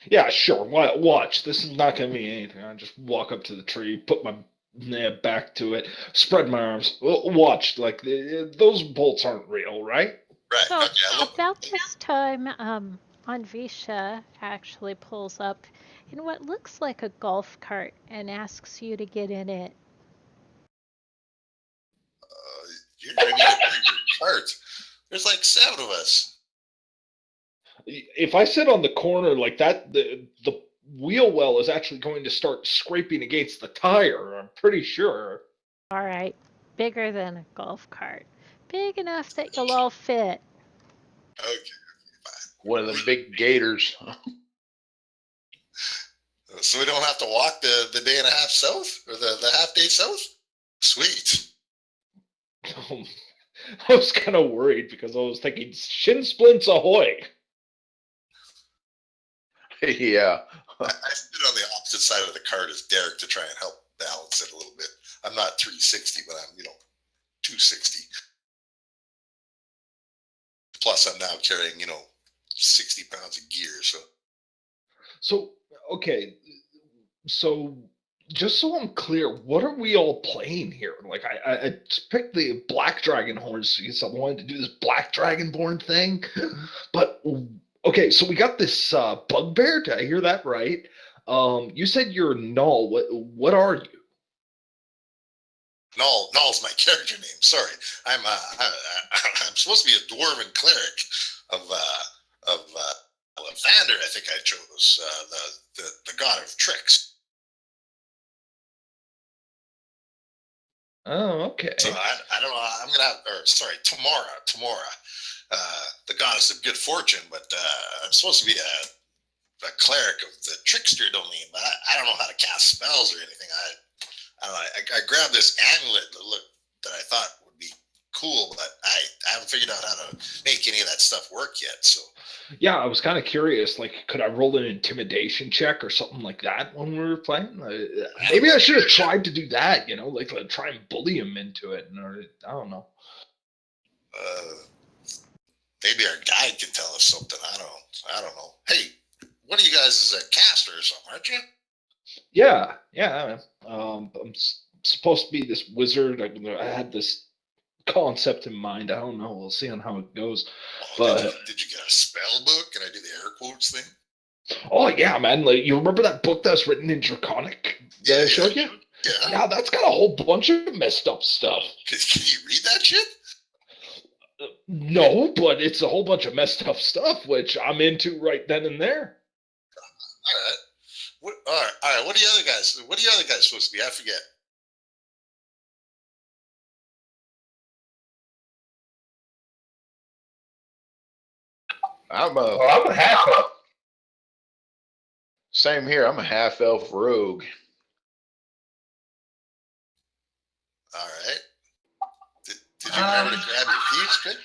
Yeah, sure. Watch. This is not going to be anything. I just walk up to the tree, put my back to it, spread my arms. Watch. Like, those bolts aren't real, right? Right. So Okay. about this time, Anvisha actually pulls up in what looks like a golf cart and asks you to get in it. You're gonna need a bigger cart. There's like 7 of us. If I sit on the corner like that, the wheel well is actually going to start scraping against the tire. I'm pretty sure. All right, bigger than a golf cart. Big enough that you'll all fit. Okay. One of the big gators. So we don't have to walk the day and a half south, or the half day south? Sweet. I was kind of worried because I was thinking shin splints ahoy. Yeah. I stood on the opposite side of the cart as Derek to try and help balance it a little bit. I'm not 360, but I'm 260. Plus, I'm now carrying 60 pounds of gear. So okay, so just so I'm clear, what are we all playing here? Like, I picked the Black Dragon horns because I wanted to do this Black Dragonborn thing, but okay, so we got this bugbear. Did I hear that right? You said you're Naal. What are you? Naal's my character name. Sorry, I'm supposed to be a dwarven cleric of Vander. I think I chose the god of tricks. Oh, okay. So I don't know. I'm gonna have, or sorry, Tamora, the goddess of good fortune. But I'm supposed to be a cleric of the trickster domain. But I don't know how to cast spells or anything. I don't know. I grabbed this amulet that I thought would be cool, but I haven't figured out how to make any of that stuff work yet. So Yeah, I was kind of curious. Like, could I roll an intimidation check or something like that when we were playing? Maybe I should have tried to do that. Like try and bully him into it, or I don't know. maybe our guide can tell us something. I don't know. Hey, one of you guys is a caster or something, aren't you? Yeah. I'm supposed to be this wizard. I had this concept in mind. I don't know. We'll see on how it goes. But did you get a spell book? Can I do the air quotes thing? oh yeah, man! Like, you remember that book that was written in Draconic that I showed you? Yeah, that's got a whole bunch of messed up stuff. Can you read that shit? No, but it's a whole bunch of messed up stuff, which I'm into right then and there. All right. What are the other guys supposed to be? I forget. I'm a half elf. Same here. I'm a half elf rogue. All right. Did you remember to grab your thieves pick?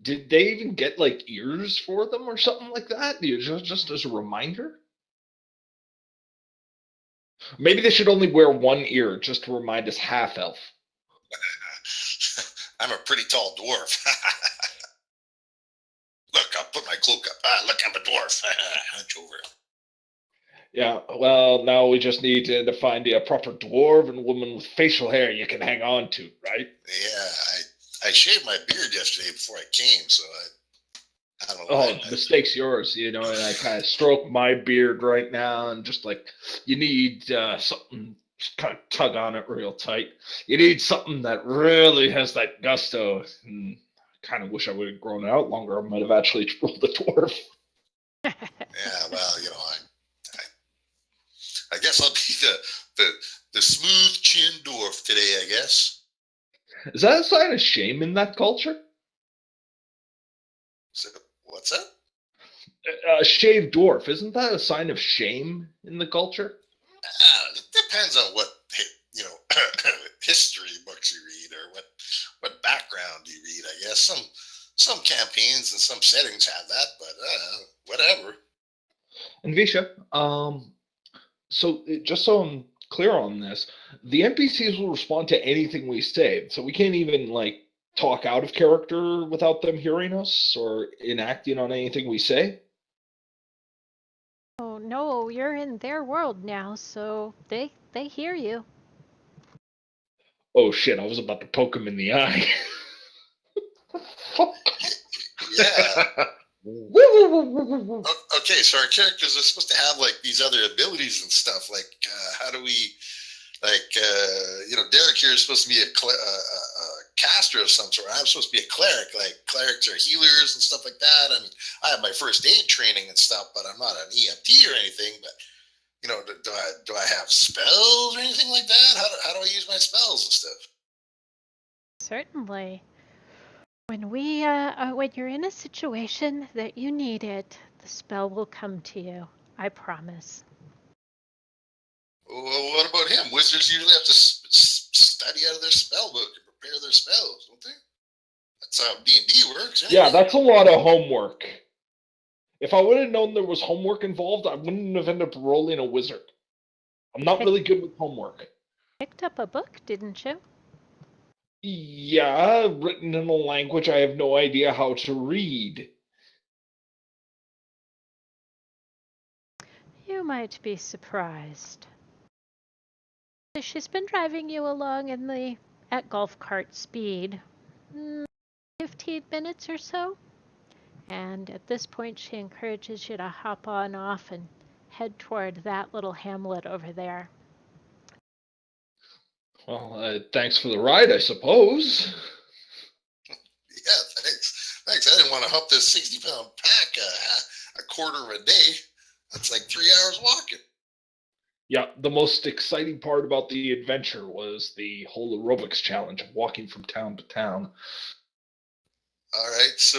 Did they even get like ears for them or something like that? Just as a reminder? Maybe they should only wear one ear just to remind us half elf. I'm a pretty tall dwarf. Look, I'll put my cloak up. Look, I'm a dwarf. Hunch over. Yeah, well, now we just need to find a proper dwarven woman with facial hair you can hang on to, right? Yeah, I shaved my beard yesterday before I came, so I don't know. Oh, mistake's yours, and I kind of stroke my beard right now, and just like, you need something, just kind of tug on it real tight. You need something that really has that gusto. And I kind of wish I would have grown out longer. I might have actually rolled the dwarf. Yeah, well, I guess I'll be the smooth chin dwarf today, I guess. Is that a sign of shame in that culture? So, what's that? A shaved dwarf, isn't that a sign of shame in the culture? It depends on what history books you read or what background you read. I guess some campaigns and some settings have that, but whatever. And Visha, so just so I'm clear on this, the NPCs will respond to anything we say, so we can't even talk out of character without them hearing us or enacting on anything we say. Oh no, you're in their world now, so they hear you. Oh shit, I was about to poke him in the eye. Fuck. Yeah. Okay, so our characters are supposed to have these other abilities and stuff. How do we, Derek here is supposed to be a caster of some sort. I'm supposed to be a cleric. Clerics are healers and stuff like that. I mean, I have my first aid training and stuff, but I'm not an EMT or anything. But do I have spells or anything like that? How do I use my spells and stuff? Certainly. When when you're in a situation that you need it, the spell will come to you. I promise. Well, what about him? Wizards usually have to study out of their spell book and prepare their spells, don't they? That's how D&D works. Anyway. Yeah, that's a lot of homework. If I would have known there was homework involved, I wouldn't have ended up rolling a wizard. I'm not really good with homework. Picked up a book, didn't you? Yeah, written in a language I have no idea how to read. You might be surprised. She's been driving you along at golf cart speed, 15 minutes or so. And at this point, she encourages you to hop on off and head toward that little hamlet over there. Well, thanks for the ride, I suppose. Yeah, thanks. Thanks. I didn't want to hump this 60-pound pack a quarter of a day. That's like 3 hours walking. Yeah, the most exciting part about the adventure was the whole aerobics challenge of walking from town to town. All right. So,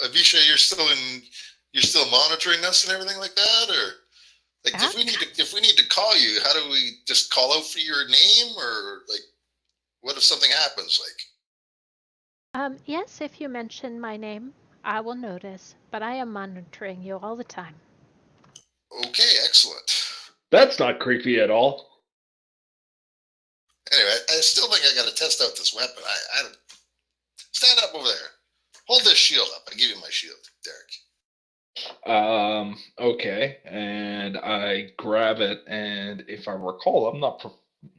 Avisha, you're still monitoring us and everything like that, or like if we need to call you, how do we just call out for your name, or like what if something happens? Like, Yes, if you mention my name, I will notice, but I am monitoring you all the time. okay, excellent. That's not creepy at all. Anyway, I still think I got to test out this weapon. I stand up over there. Hold this shield up. I give you my shield, Derek. Okay, and I grab it, and if I recall, I'm not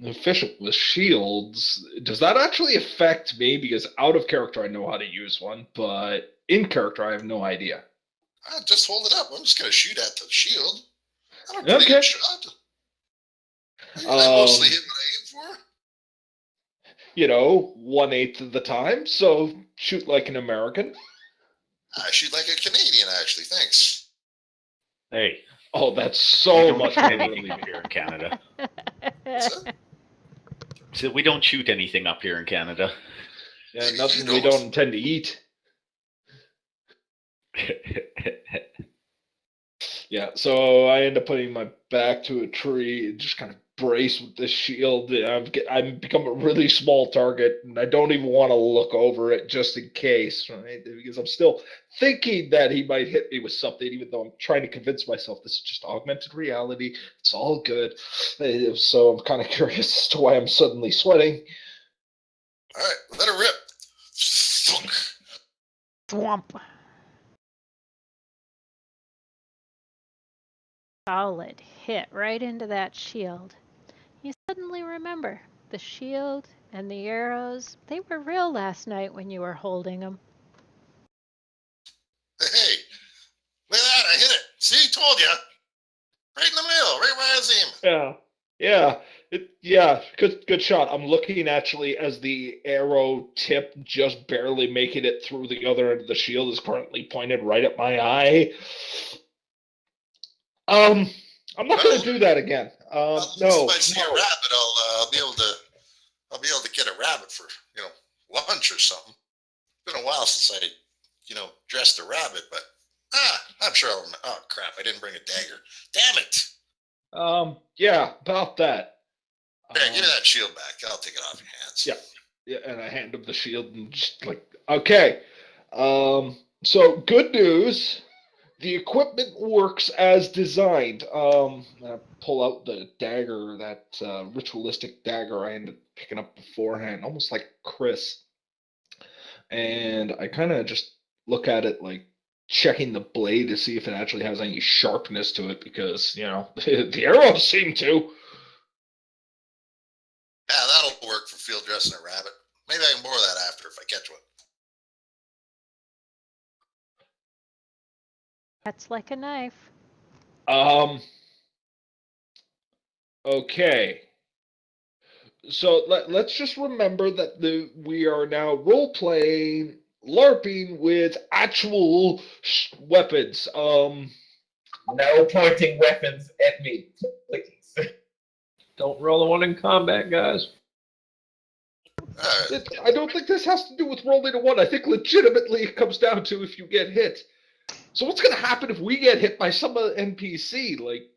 proficient with shields. Does that actually affect me? Because out of character, I know how to use one, but in character, I have no idea. Just hold it up. I'm just gonna shoot at the shield. I don't pretty good shot. I mostly hit what I aim for. You know, 1/8 of the time, so shoot like an American. I shoot like a Canadian, actually. Thanks. Hey. Oh, that's so much better anything up here in Canada. What's that? So we don't shoot anything up here in Canada. Yeah, nothing we don't intend to eat. Yeah, so I end up putting my back to a tree and just kind of brace with this shield. I've become a really small target, and I don't even want to look over it just in case, right? Because I'm still thinking that he might hit me with something, even though I'm trying to convince myself this is just augmented reality. It's all good. So I'm kind of curious as to why I'm suddenly sweating. All right, let her rip. Swamp. Solid hit right into that shield. You suddenly remember the shield and the arrows. They were real last night when you were holding them. Hey, look at that. I hit it. See, told you. Right in the middle, right where I was aiming. Yeah. Good shot. I'm looking actually as the arrow tip just barely making it through the other end of the shield is currently pointed right at my eye. I'm not going to do that again. No. If I see a rabbit, I'll be able to get a rabbit for lunch or something. It's been a while since I dressed a rabbit, but I'm sure I'll. Oh crap! I didn't bring a dagger. Damn it! Yeah, about that. Yeah, give me that shield back. I'll take it off your hands. Yeah, and I hand him the shield and just like, okay. So good news. The equipment works as designed. I pull out the dagger, that ritualistic dagger I ended up picking up beforehand, almost like Chris. And I kind of just look at it like checking the blade to see if it actually has any sharpness to it because, the arrows seem to. Yeah, that'll work for field dressing a rabbit. Maybe I can borrow that after if I catch one. That's like a knife. Okay. So let's just remember that we are now role-playing, LARPing with actual weapons. No pointing weapons at me, please. Don't roll a one in combat, guys. I don't think this has to do with rolling a one. I think legitimately it comes down to if you get hit. So what's going to happen if we get hit by some NPC? Like,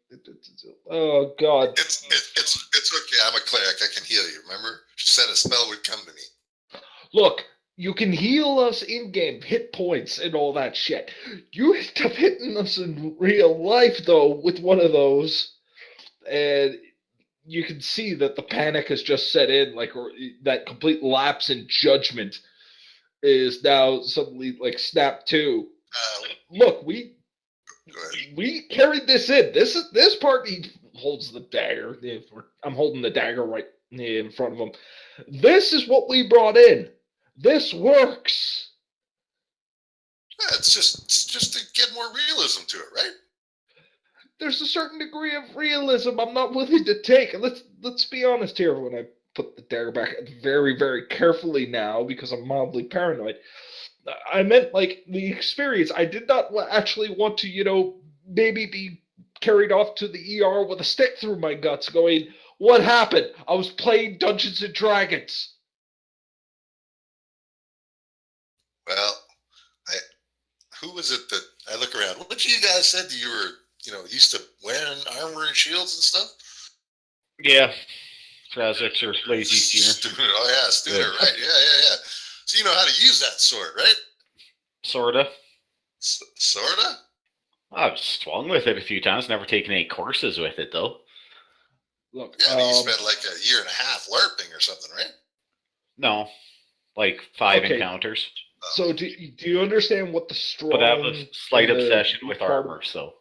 oh God. It's okay. I'm a cleric. I can heal you. Remember, she said a spell would come to me. Look, you can heal us in game, hit points and all that shit. You end up hitting us in real life though with one of those, and you can see that the panic has just set in. Like, or that complete lapse in judgment is now suddenly like snapped to. Look, we carried this in. This part, he holds the dagger. I'm holding the dagger right in front of him. This is what we brought in. This works. Yeah, it's just to get more realism to it, right? there's a certain degree of realism I'm not willing to take. And let's be honest here. When I put the dagger back very, very carefully now because I'm mildly paranoid, I meant like the experience. I did not actually want to, maybe be carried off to the ER with a stick through my guts going, what happened? I was playing Dungeons and Dragons. Well, who was it that I look around? What you guys said that you were, used to wearing armor and shields and stuff? Yeah. Thrazix or LazyStooner. Stooner. Oh, yeah, Stooner, right. Yeah. So you know how to use that sword, right? Sorta. Sorta? I've swung with it a few times, never taken any courses with it, though. Look, Yeah, but you spent like a year and a half LARPing or something, right? No. Like 5 Okay. encounters. So do you understand what the strong... But I have a slight and the obsession with weak part- armor, so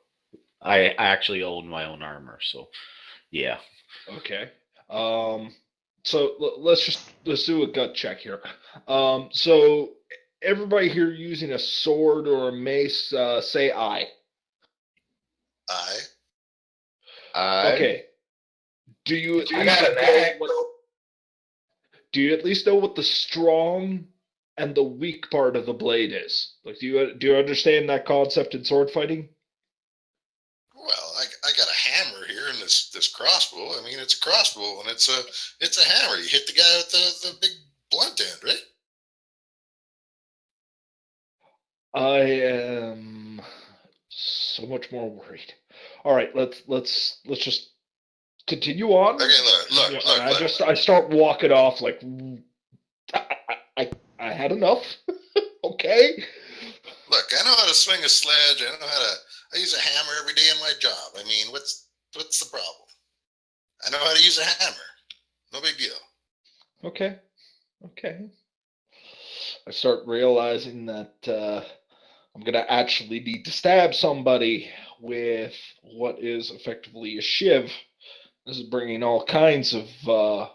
I actually own my own armor, so yeah. Okay. So let's do a gut check here. So everybody here using a sword or a mace, say aye. I Okay. Do you at I least got an know axe. do you at least know what the strong and the weak part of the blade is? Like, do you understand that concept in sword fighting? Well, I got a hammer here and this crossbow. I mean, it's a crossbow and it's a hammer. You hit the guy with the big blunt end, right? I am so much more worried. All right, let's just continue on. Okay, look. I start walking off like I had enough. Okay. Look, I know how to swing a sledge. I use a hammer every day in my job. I mean, what's the problem? I know how to use a hammer. No big deal. Okay. I start realizing that I'm gonna actually need to stab somebody with what is effectively a shiv. This is bringing all kinds of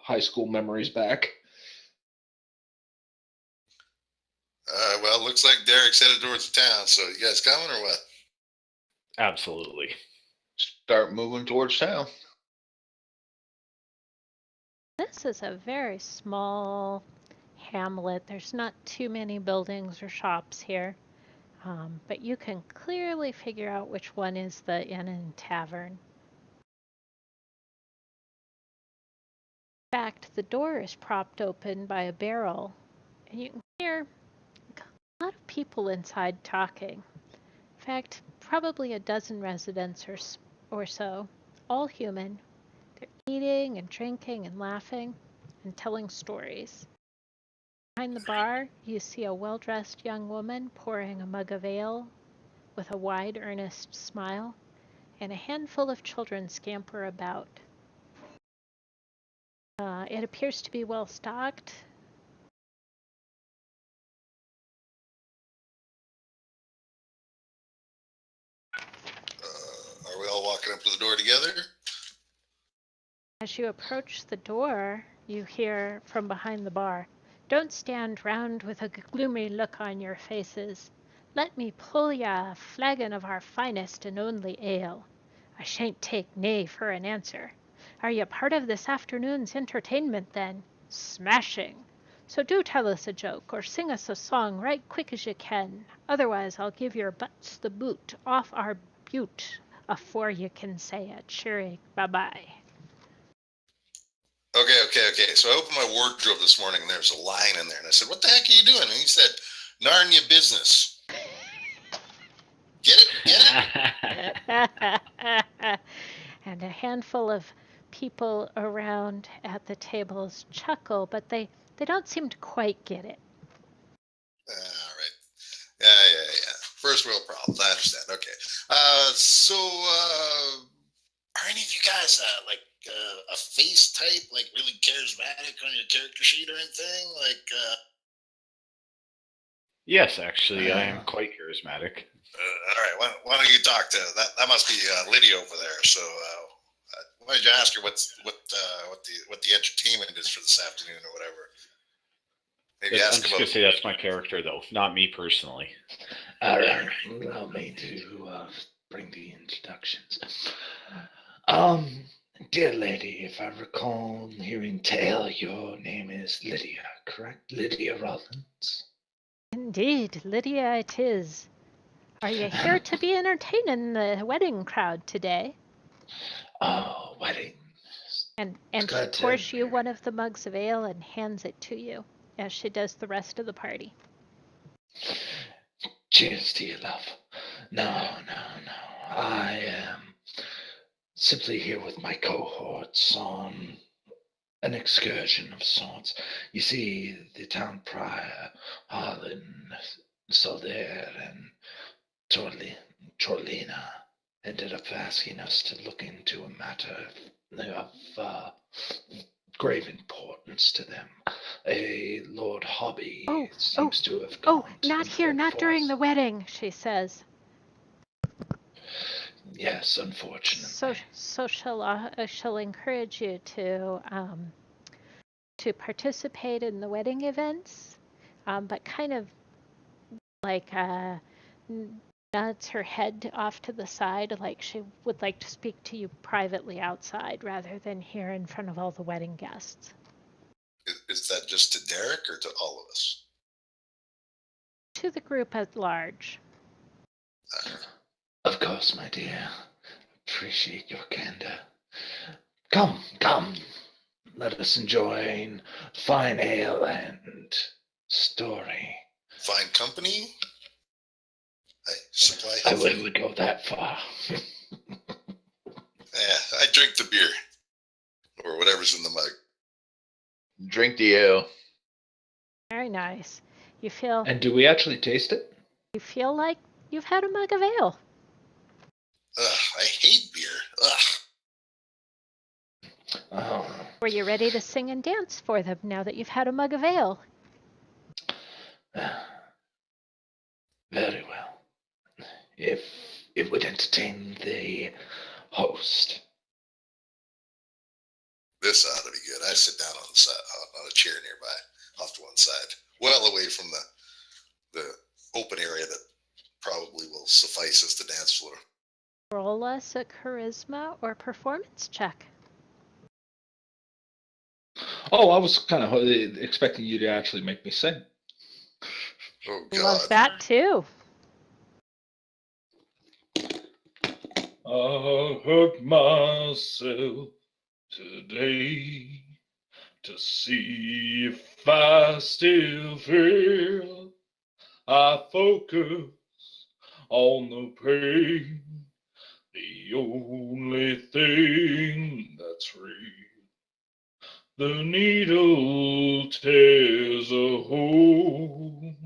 high school memories back. Well, looks like Derek's headed towards the town. So you guys coming or what? Absolutely. start moving towards town. This is a very small hamlet. There's not too many buildings or shops here, but you can clearly figure out which one is the inn and tavern. In fact, the door is propped open by a barrel, and you can hear a lot of people inside talking. In fact, probably a dozen residents or so, all human. They're eating and drinking and laughing and telling stories. Behind the bar, you see a well-dressed young woman pouring a mug of ale with a wide, earnest smile, and a handful of children scamper about. It appears to be well stocked. Are we all walking up to the door together? As you approach the door, you hear from behind the bar, "Don't stand round with a gloomy look on your faces. Let me pull ya a flagon of our finest and only ale. I shan't take nay for an answer. Are you part of this afternoon's entertainment, then? Smashing! So do tell us a joke, or sing us a song right quick as you can. Otherwise I'll give your butts the boot off our butte afore you can say a cheery bye-bye." Okay. So I opened my wardrobe this morning and there's a line in there. And I said, what the heck are you doing? And he said, Narnia business. Get it? And a handful of people around at the tables chuckle, but they don't seem to quite get it. All right. Yeah. First world problems. I understand. Okay. So are any of you guys like a face type, like really charismatic on your character sheet or anything? Like, Yes, actually, I am quite charismatic. all right. Why don't you talk to that? Must be Lydia over there. So why don't you ask her what the entertainment is for this afternoon or whatever? Maybe I'm ask just about. gonna say that's my character, though, not me personally. Allow me to bring the introductions. Dear lady, if I recall hearing tell, your name is Lydia, correct? Lydia Rollins. Indeed, Lydia it is. Are you here to be entertaining the wedding crowd today? Oh, wedding. And she Glad to pours you hear. one of the mugs of ale and hands it to you, as she does the rest of the party. Cheers to you, love. No. I am simply here with my cohorts on an excursion of sorts. You see, the town prior, Harlan, Solder, and Torlina ended up asking us to look into a matter of grave importance to them. A Lord Hobby seems to have gone. Not here, not during the wedding, she says. Yes, unfortunately. So she'll encourage you to participate in the wedding events, but kind of like nods her head off to the side, like she would like to speak to you privately outside rather than here in front of all the wedding guests. Is that just to Derek or to all of us? To the group at large. Of course, my dear. Appreciate your candor. Come. Let us enjoy fine ale and story. Fine company? I supply I healthy. wouldn't go that far. I drink the beer. Or whatever's in the mug. Drink the ale. Very nice. You feel And do we actually taste it? like you've had a mug of ale. Ugh, I hate beer. Ugh. Oh. Were you ready to sing and dance for them now that you've had a mug of ale? Very well. If it would entertain the host. This ought to be good. I sit down on the side, on a chair nearby, off to one side, well away from the open area that probably will suffice as the dance floor. Roll us a charisma or performance check. Oh, I was kind of expecting you to actually make me sing. Oh, God. Love that too. I hurt myself today to see if I still feel. I focus on the pain, the only thing that's real. The needle tears a hole,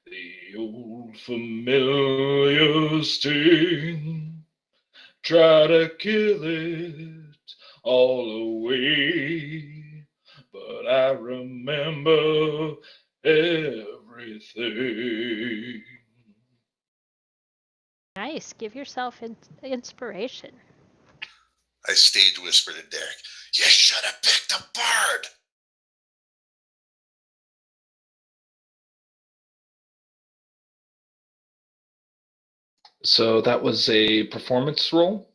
the old familiar sting. Try to kill it all away, but I remember everything. Nice. Give yourself inspiration. I stage whispered to Derek, "You should have picked a bard." So that was a performance roll?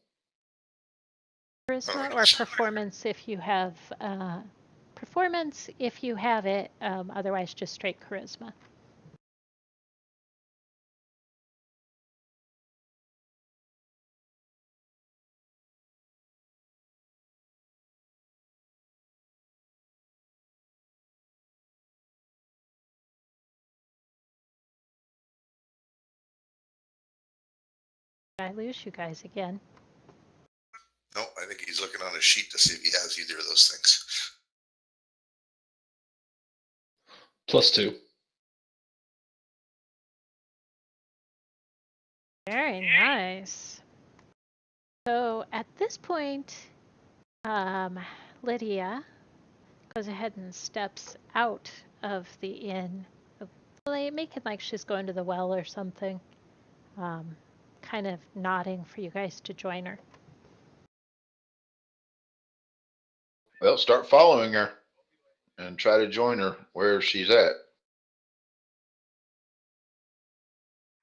Charisma or performance if you have it. Otherwise, just straight charisma. Did I lose you guys again? No, I think he's looking on his sheet to see if he has either of those things. +2. Very nice. So at this point, Lydia goes ahead and steps out of the inn, making like she's going to the well or something, kind of nodding for you guys to join her. Well, start following her and try to join her where she's at.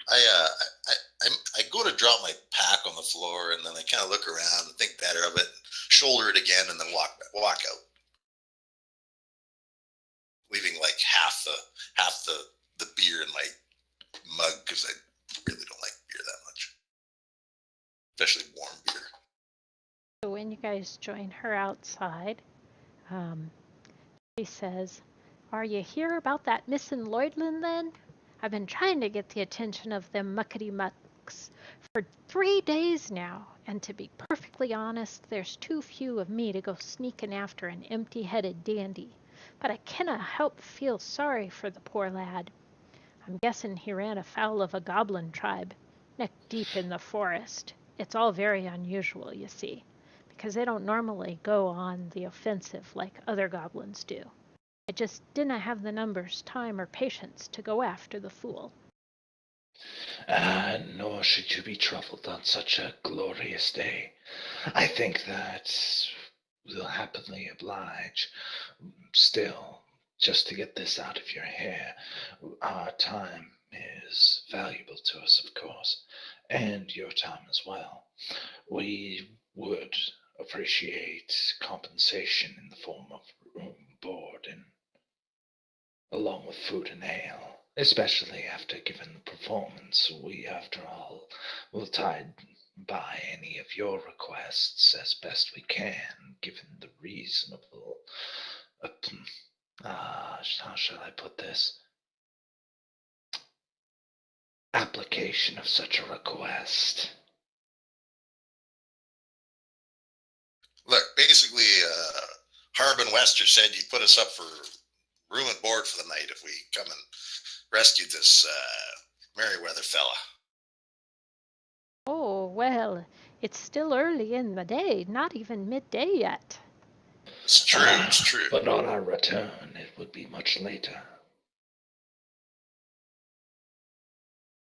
I go to drop my pack on the floor, and then I kind of look around and think better of it, shoulder it again, and then walk out, leaving like half the beer in my mug because I really don't like beer that much, especially warm beer. So when you guys join her outside, she says, "Are you here about that missing Lloydland then? I've been trying to get the attention of them muckety mucks for 3 days now, and to be perfectly honest, there's too few of me to go sneaking after an empty-headed dandy. But I canna help feel sorry for the poor lad. I'm guessing he ran afoul of a goblin tribe, neck deep in the forest. It's all very unusual, you see, because they don't normally go on the offensive like other goblins do. I just didn't have the numbers, time, or patience to go after the fool." Nor should you be troubled on such a glorious day. I think that we'll happily oblige. Still, just to get this out of your hair, our time is valuable to us, of course, and your time as well. We would appreciate compensation in the form of room, board, and along with food and ale, especially after given the performance. We, after all, will tide by any of your requests as best we can, given the reasonable, how shall I put this, application of such a request. Look, basically, Harbin Wester said you put us up for room and board for the night if we come and rescue this Merryweather fella. "Oh, well, it's still early in the day, not even midday yet." It's true, it's true. But on our return, it would be much later.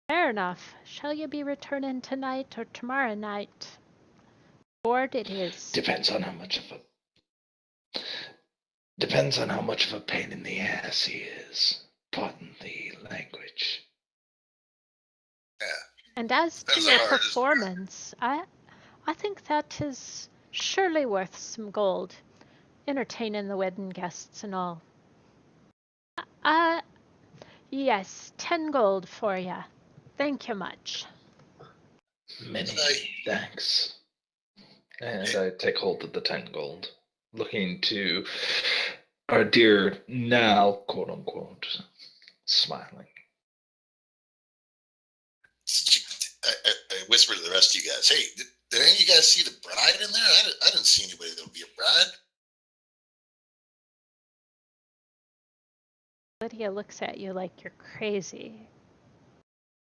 "Fair enough. Shall you be returning tonight or tomorrow night? Board it is." Depends on how much of a pain in the ass he is. Pardon the language. Yeah. And as to Depends your how hard it is. performance, I think that is surely worth some gold, entertaining the wedding guests and all. Yes, 10 gold for ya. Thank you much. Many thanks. And I take hold of the 10 gold, looking to our dear Naal, quote unquote, smiling. I whisper to the rest of you guys, hey, did any of you guys see the bride in there? I didn't see anybody that would be a bride. Lydia looks at you like you're crazy.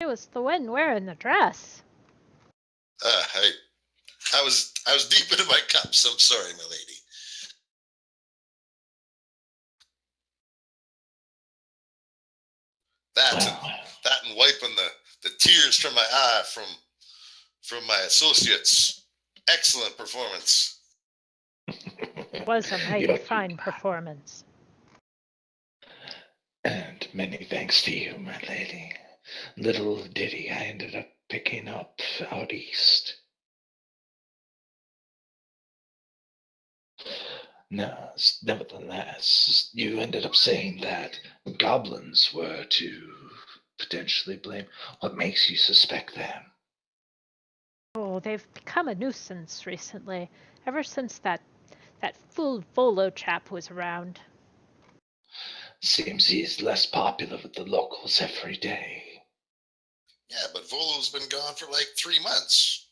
It was the one wearing the dress. I was deep into my cups. I'm sorry, my lady. That and wiping the tears from my eye from my associates. Excellent performance. It was a mighty fine performance. And many thanks to you, my lady. Little ditty I ended up picking up out east. No, nevertheless, you ended up saying that goblins were to potentially blame. What makes you suspect them? Oh, they've become a nuisance recently, ever since that fool Volo chap was around. Seems he's less popular with the locals every day. Yeah, but Volo's been gone for like 3 months.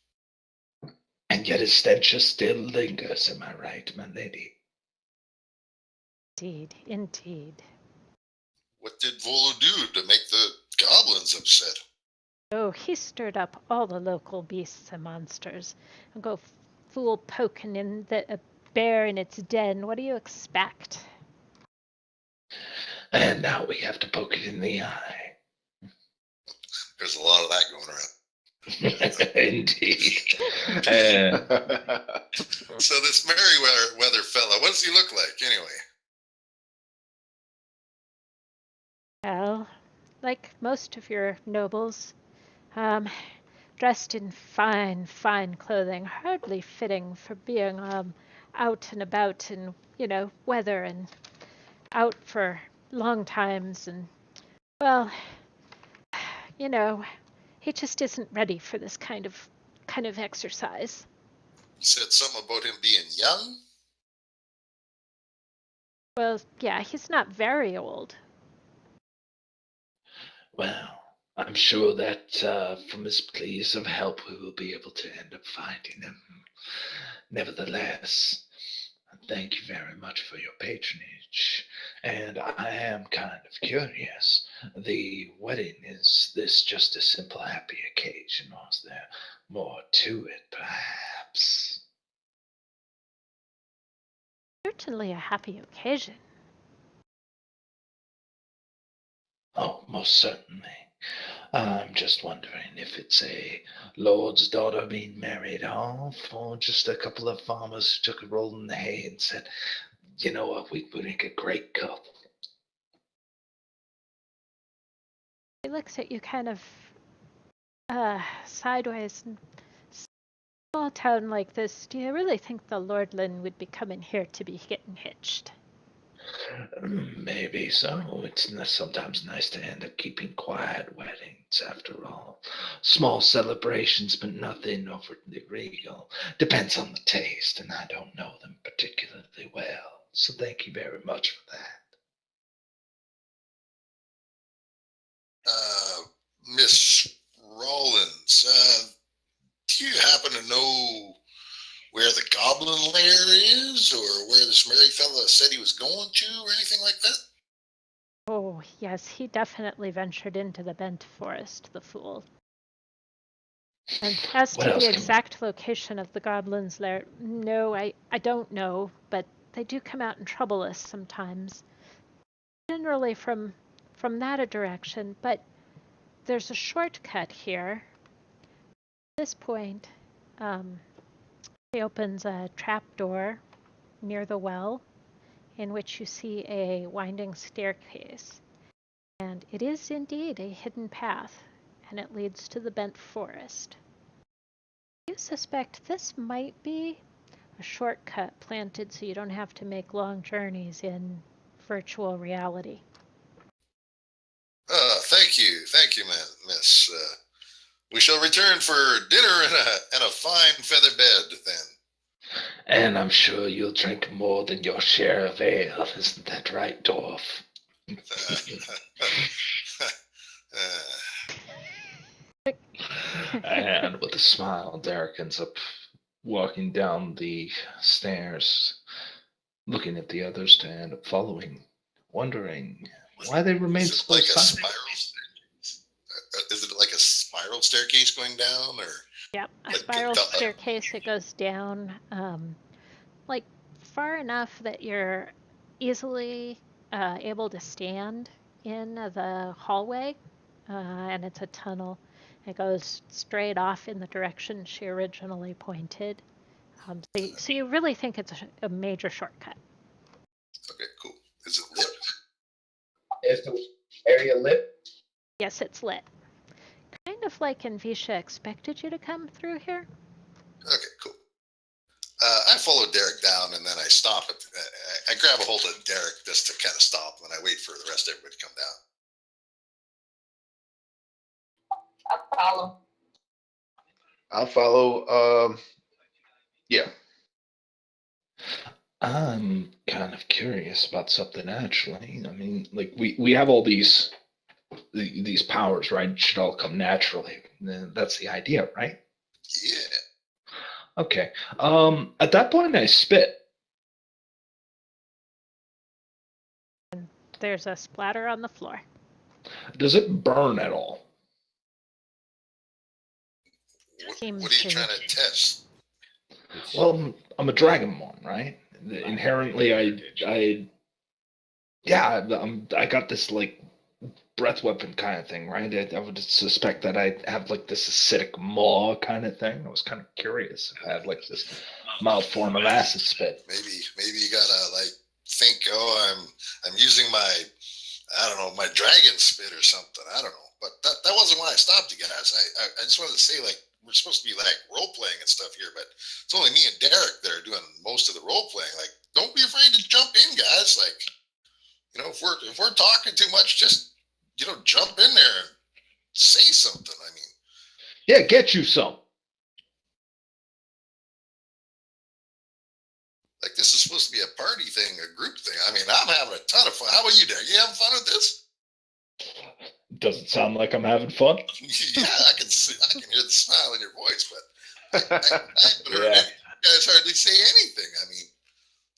And yet his stench still lingers, am I right, my lady? Indeed, indeed. What did Volo do to make the goblins upset? Oh, he stirred up all the local beasts and monsters. And go fool poking in a bear in its den. What do you expect? And now we have to poke it in the eye. There's a lot of that going around. Indeed. So this Merryweather fella, what does he look like anyway? Well, like most of your nobles, dressed in fine, fine clothing, hardly fitting for being out and about in, weather and out for long times. And, well, he just isn't ready for this kind of exercise. You said something about him being young? Well, yeah, he's not very old. Well, I'm sure that from his pleas of help, we will be able to end up finding him. Nevertheless, thank you very much for your patronage. And I am kind of curious. The wedding, is this just a simple happy occasion, or is there more to it, perhaps? Certainly a happy occasion. Oh, most certainly. I'm just wondering if it's a lord's daughter being married off, or just a couple of farmers who took a roll in the hay and said, you know what, we would make a great couple. He looks at you kind of sideways. And small town like this, do you really think the lordling would be coming here to be getting hitched? Maybe so. It's sometimes nice to end up keeping quiet weddings, after all. Small celebrations, but nothing overly regal. Depends on the taste, and I don't know them particularly well. So thank you very much for that. Miss Rollins, do you happen to know where the goblin lair is, or where this merry fella said he was going to, or anything like that? Oh, yes, he definitely ventured into the bent forest, the fool. And as What to else the can we- exact location of the goblin's lair, no, I don't know, but they do come out and trouble us sometimes. Generally from that direction, but there's a shortcut here. At this point, he opens a trap door near the well, in which you see a winding staircase. And it is indeed a hidden path, and it leads to the bent forest. You suspect this might be a shortcut planted so you don't have to make long journeys in virtual reality. Thank you, miss. We shall return for dinner and a fine feather bed, then. And I'm sure you'll drink more than your share of ale, isn't that right, dwarf? And with a smile, Derek ends up walking down the stairs, looking at the others to end up following, wondering why they remain Is it so like a silent. spiral staircase? Is it like a spiral staircase going down, or? Yep, a Like spiral the- staircase that goes down, like far enough that you're easily able to stand in the hallway, and it's a tunnel. It goes straight off in the direction she originally pointed. So you really think it's a major shortcut. Okay, cool. Is it lit? Is the area lit? Yes, it's lit. Kind of like Envisha expected you to come through here. Okay, cool. I follow Derek down, and then I stop. I grab a hold of Derek just to kind of stop, and I wait for the rest of everybody to come down. I follow. I'll follow. Yeah. I'm kind of curious about something, actually. I mean, like, we have all these powers, right? It should all come naturally. That's the idea, right? Yeah. Okay. At that point, I spit. There's a splatter on the floor. Does it burn at all? What Seems are you to. trying to test? Well, I'm a dragonborn, right? Inherently, I got this like breath weapon kind of thing, right? I would suspect that I have like this acidic maw kind of thing. I was kind of curious if I had like this mild form of acid spit. Maybe you gotta like think. Oh, I'm using my, I don't know, my dragon spit or something. I don't know, but that wasn't why I stopped you guys. I just wanted to say, like, we're supposed to be like role playing and stuff here, but it's only me and Derek that are doing most of the role playing. Like, don't be afraid to jump in, guys. Like, you know, if we're talking too much, just, you know, jump in there and say something. I mean, Yeah, get you some. like, this is supposed to be a party thing, a group thing. I mean, I'm having a ton of fun. How about you, Derek? You having fun with this? Doesn't sound like I'm having fun. Yeah, I can hear the smile in your voice, but I haven't heard you guys hardly say anything. I mean,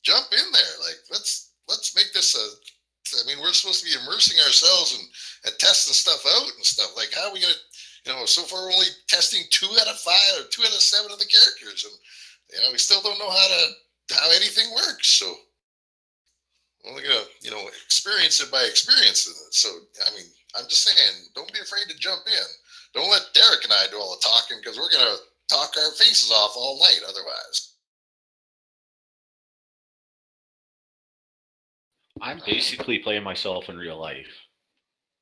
jump in there. Like, let's make this I mean, we're supposed to be immersing ourselves and testing stuff out and stuff. Like, how are we gonna, you know, so far we're only testing 2 out of 5 or 2 out of 7 of the characters, and you know, we still don't know how anything works. So we're only gonna, you know, experience it by experiencing it. So I mean, I'm just saying, don't be afraid to jump in. Don't let Derek and I do all the talking, because we're gonna talk our faces off all night otherwise. I'm basically playing myself in real life.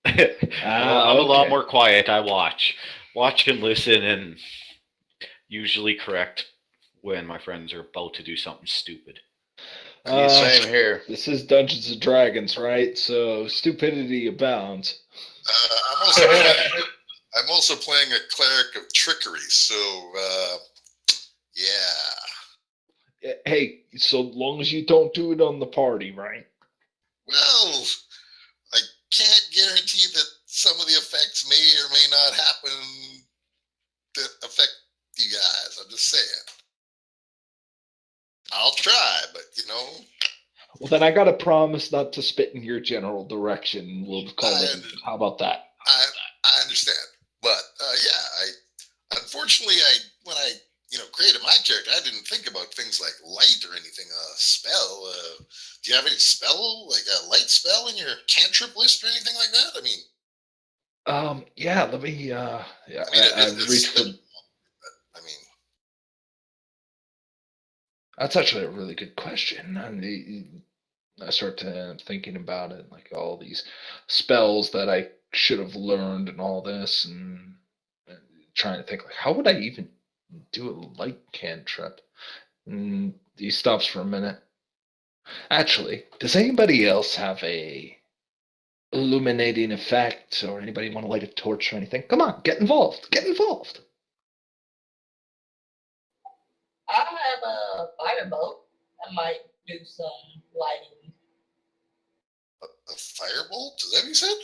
I'm a lot more quiet. I watch and listen, and usually correct when my friends are about to do something stupid. Same here. This is Dungeons and Dragons, right? So stupidity abounds. I'm also playing a cleric of trickery, so yeah. Hey, so long as you don't do it on the party, right? Well, I can't guarantee that some of the effects may or may not happen that affect you guys. I'm just saying. I'll try, but you know. Well, then I gotta promise not to spit in your general direction. We'll call it. How about that? I understand, but yeah, unfortunately, when I created my character, I didn't think about things like light or anything. Spell. Do you have any spell, like a light spell in your cantrip list or anything like that? I mean. Yeah. Let me. Yeah. I reach for. I mean. That's actually a really good question. I start thinking about it, like all these spells that I should have learned and all this, and trying to think, like, how would I even do a light cantrip? And he stops for a minute. Actually, does anybody else have a illuminating effect, or anybody want to light a torch or anything? Come on, get involved. Get involved. I have a firebolt. I might do some lighting. A firebolt? Is that what you said?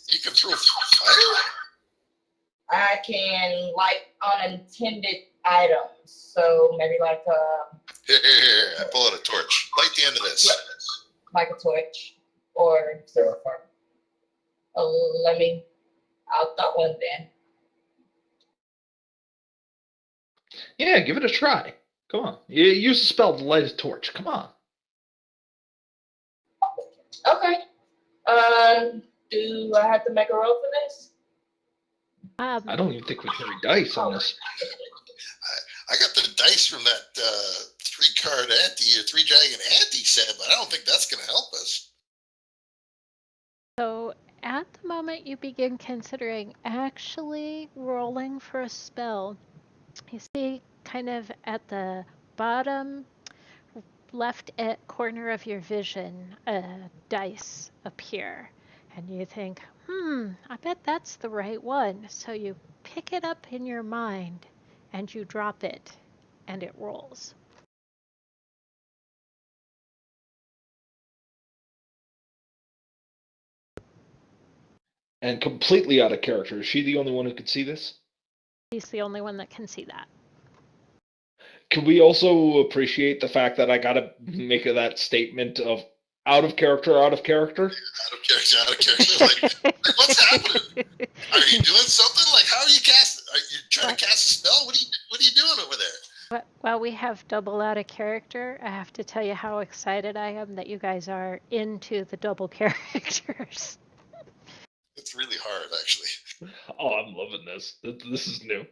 You can throw fire? I can light unintended items. So maybe like Here. I pull out a torch. Light the end of this. like a torch or I'll throw one then. Yeah, give it a try. Come on. You use the spell to light a torch. Come on. Okay. Do I have to make a roll for this? I don't even think we carry dice on this. I got the dice from that 3-card ante or 3-dragon ante set, but I don't think that's going to help us. So at the moment you begin considering actually rolling for a spell, you see kind of at the bottom left corner of your vision a dice appear, and you think, I bet that's the right one. So you pick it up in your mind and you drop it and it rolls. And completely out of character. Is she the only one who could see this? He's the only one that can see that. Can we also appreciate the fact that I gotta make that statement of out of character, out of character? Out of character. Like, what's happening? Are you doing something? Like, how are you casting? Are you trying to cast a spell? What are you doing over there? While we have double out of character, I have to tell you how excited I am that you guys are into the double characters. It's really hard, actually. Oh, I'm loving this. This is new.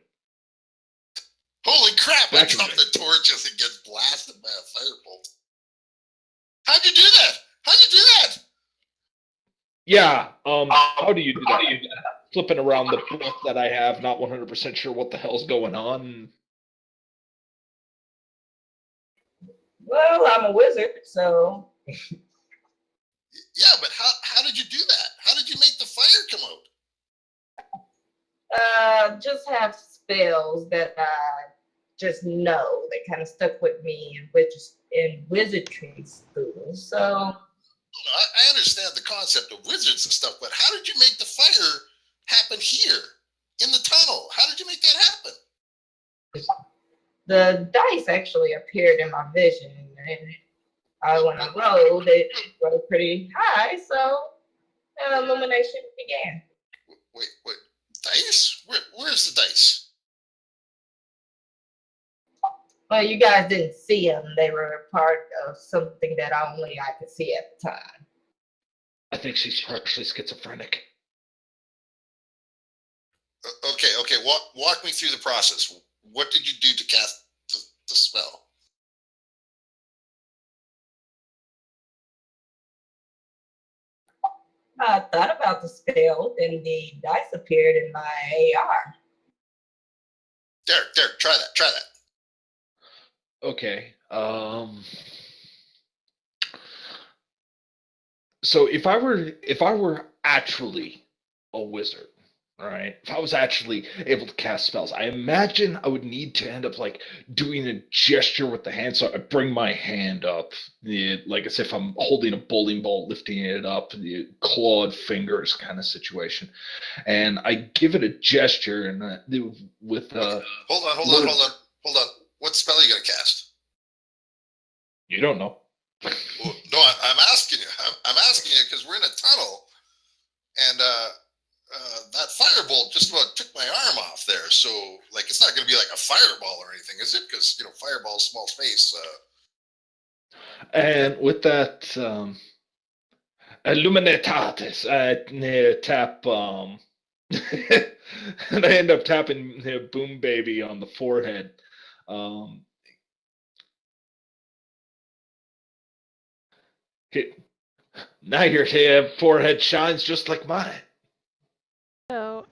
Holy crap! I dropped the torch as it gets blasted by a firebolt. How'd you do that? Yeah. How do you do that? Flipping around the book that I have, not 100% sure what the hell's going on. Well, I'm a wizard, so Yeah, but how did you do that? How did you make the fire come out? just have spells that I just know. They kind of stuck with me in wizardry school. So I understand the concept of wizards and stuff, but how did you make the fire happen here in the tunnel? How did you make that happen? the dice actually appeared in my vision, and when I rolled, it rolled pretty high, so an illumination began. Wait, dice? Where's the dice? Well, you guys didn't see them. They were part of something that only I could see at the time. I think she's partially schizophrenic. Okay. Walk me through the process. What did you do to cast the spell? I thought about the spell, and the dice appeared in my AR. Derek, try that. Okay. So if I were actually a wizard, right? If I was actually able to cast spells, I imagine I would need to end up like doing a gesture with the hand. So I bring my hand up, like as if I'm holding a bowling ball, lifting it up, the clawed fingers kind of situation, and I give it a gesture, and with Hold on. What spell are you gonna cast? You don't know. Well, no, I'm asking you. I'm asking you because we're in a tunnel, and that firebolt just about took my arm off there. So, like, it's not going to be like a fireball or anything, is it? Because fireball, small space. And with that, Illuminatatis, I tap, and I end up tapping Boombaby on the forehead. Now your forehead shines just like mine. So,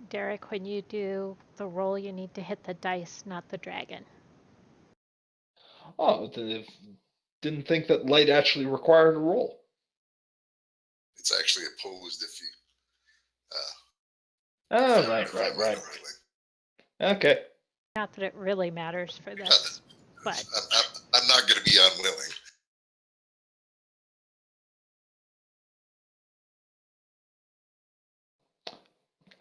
Derek, when you do the roll, you need to hit the dice, not the dragon. Oh, didn't think that light actually required a roll. It's actually opposed if you. Oh, right. Okay. Not that it really matters for this, but I'm not going to be unwilling.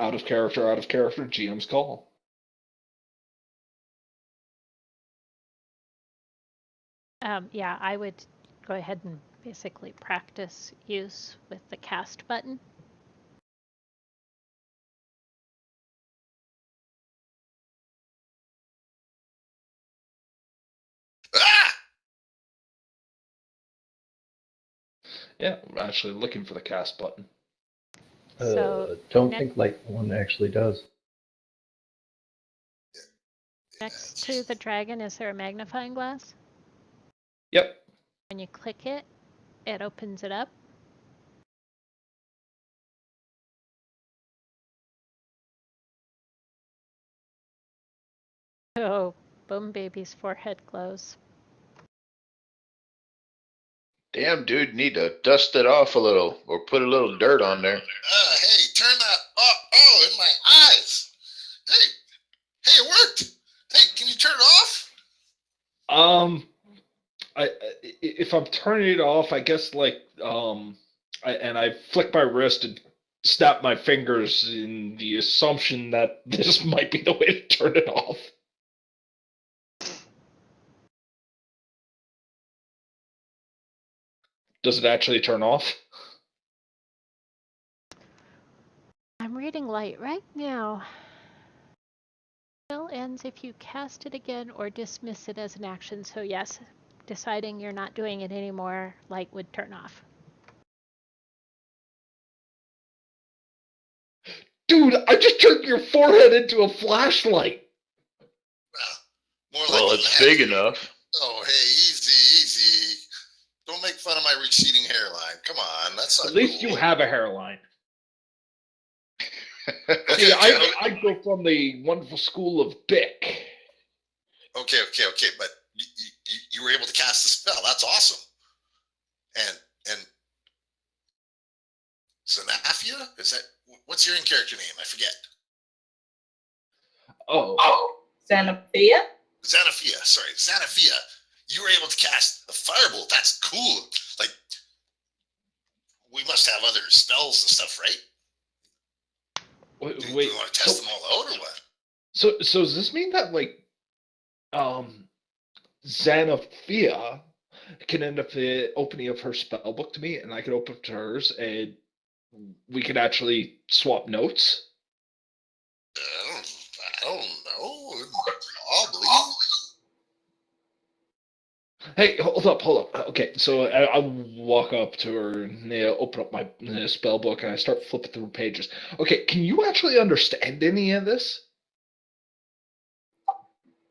Out of character, GM's call. yeah, I would go ahead and basically practice use with the cast button. Ah! Yeah, I'm actually looking for the cast button. So don't think like one actually does. Next to the dragon, is there a magnifying glass? Yep. When you click it, it opens it up. Oh, Boombaby's forehead glows. Damn, dude, need to dust it off a little or put a little dirt on there. Hey, turn that off. Oh, in my eyes. Hey, it worked. Hey, can you turn it off? If I'm turning it off, I guess like I flick my wrist and snap my fingers in the assumption that this might be the way to turn it off. Does it actually turn off? I'm reading light right now. Spell ends if you cast it again or dismiss it as an action. So yes, deciding you're not doing it anymore, light would turn off. Dude, I just turned your forehead into a flashlight. More like Well, it's big enough. Oh, hey, easy. Don't make fun fun of my receding hairline. Come on, that's not At least cool. you have a hairline. Okay, See, okay, I go from the wonderful school of Bick. okay, but you were able to cast the spell. That's awesome. And Xanaphia? Is that what's your in-character name? I forget. Oh. Xanaphia? Xanaphia. Sorry, Xanaphia. You were able to cast a firebolt. That's cool. Like, we must have other spells and stuff, right? Wait, Do you want to test them all out or what? So does this mean that like Xanaphia can end up opening up her spell book to me, and I can open up to hers, and we could actually swap notes? I don't know. Probably. Hey, hold up. Okay, so I walk up to her and open up my spell book, and I start flipping through pages. Okay, can you actually understand any of this?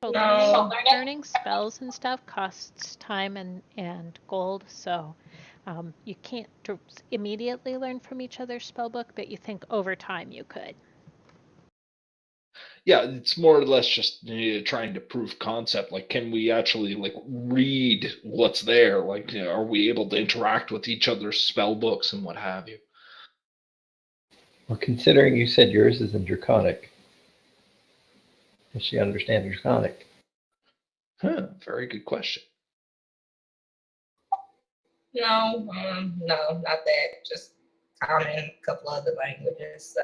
So No. learning spells and stuff costs time and gold, so you can't immediately learn from each other's spell book, but you think over time you could. Yeah, it's more or less just trying to prove concept. Like, can we actually like read what's there? Like, are we able to interact with each other's spell books and what have you? Well, considering you said yours is in Draconic, does she understand Draconic? Huh, very good question. No, no, not that. Just common, a couple other languages. So.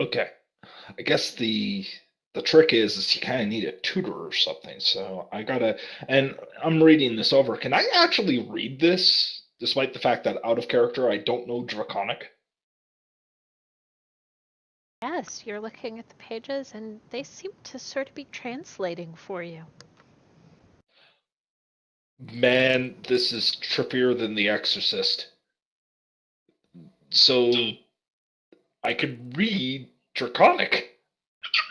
Okay, I guess the trick is you kind of need a tutor or something. So and I'm reading this over. Can I actually read this, despite the fact that out of character I don't know Draconic? Yes, you're looking at the pages, and they seem to sort of be translating for you. Man, this is trippier than The Exorcist. So I could read Draconic.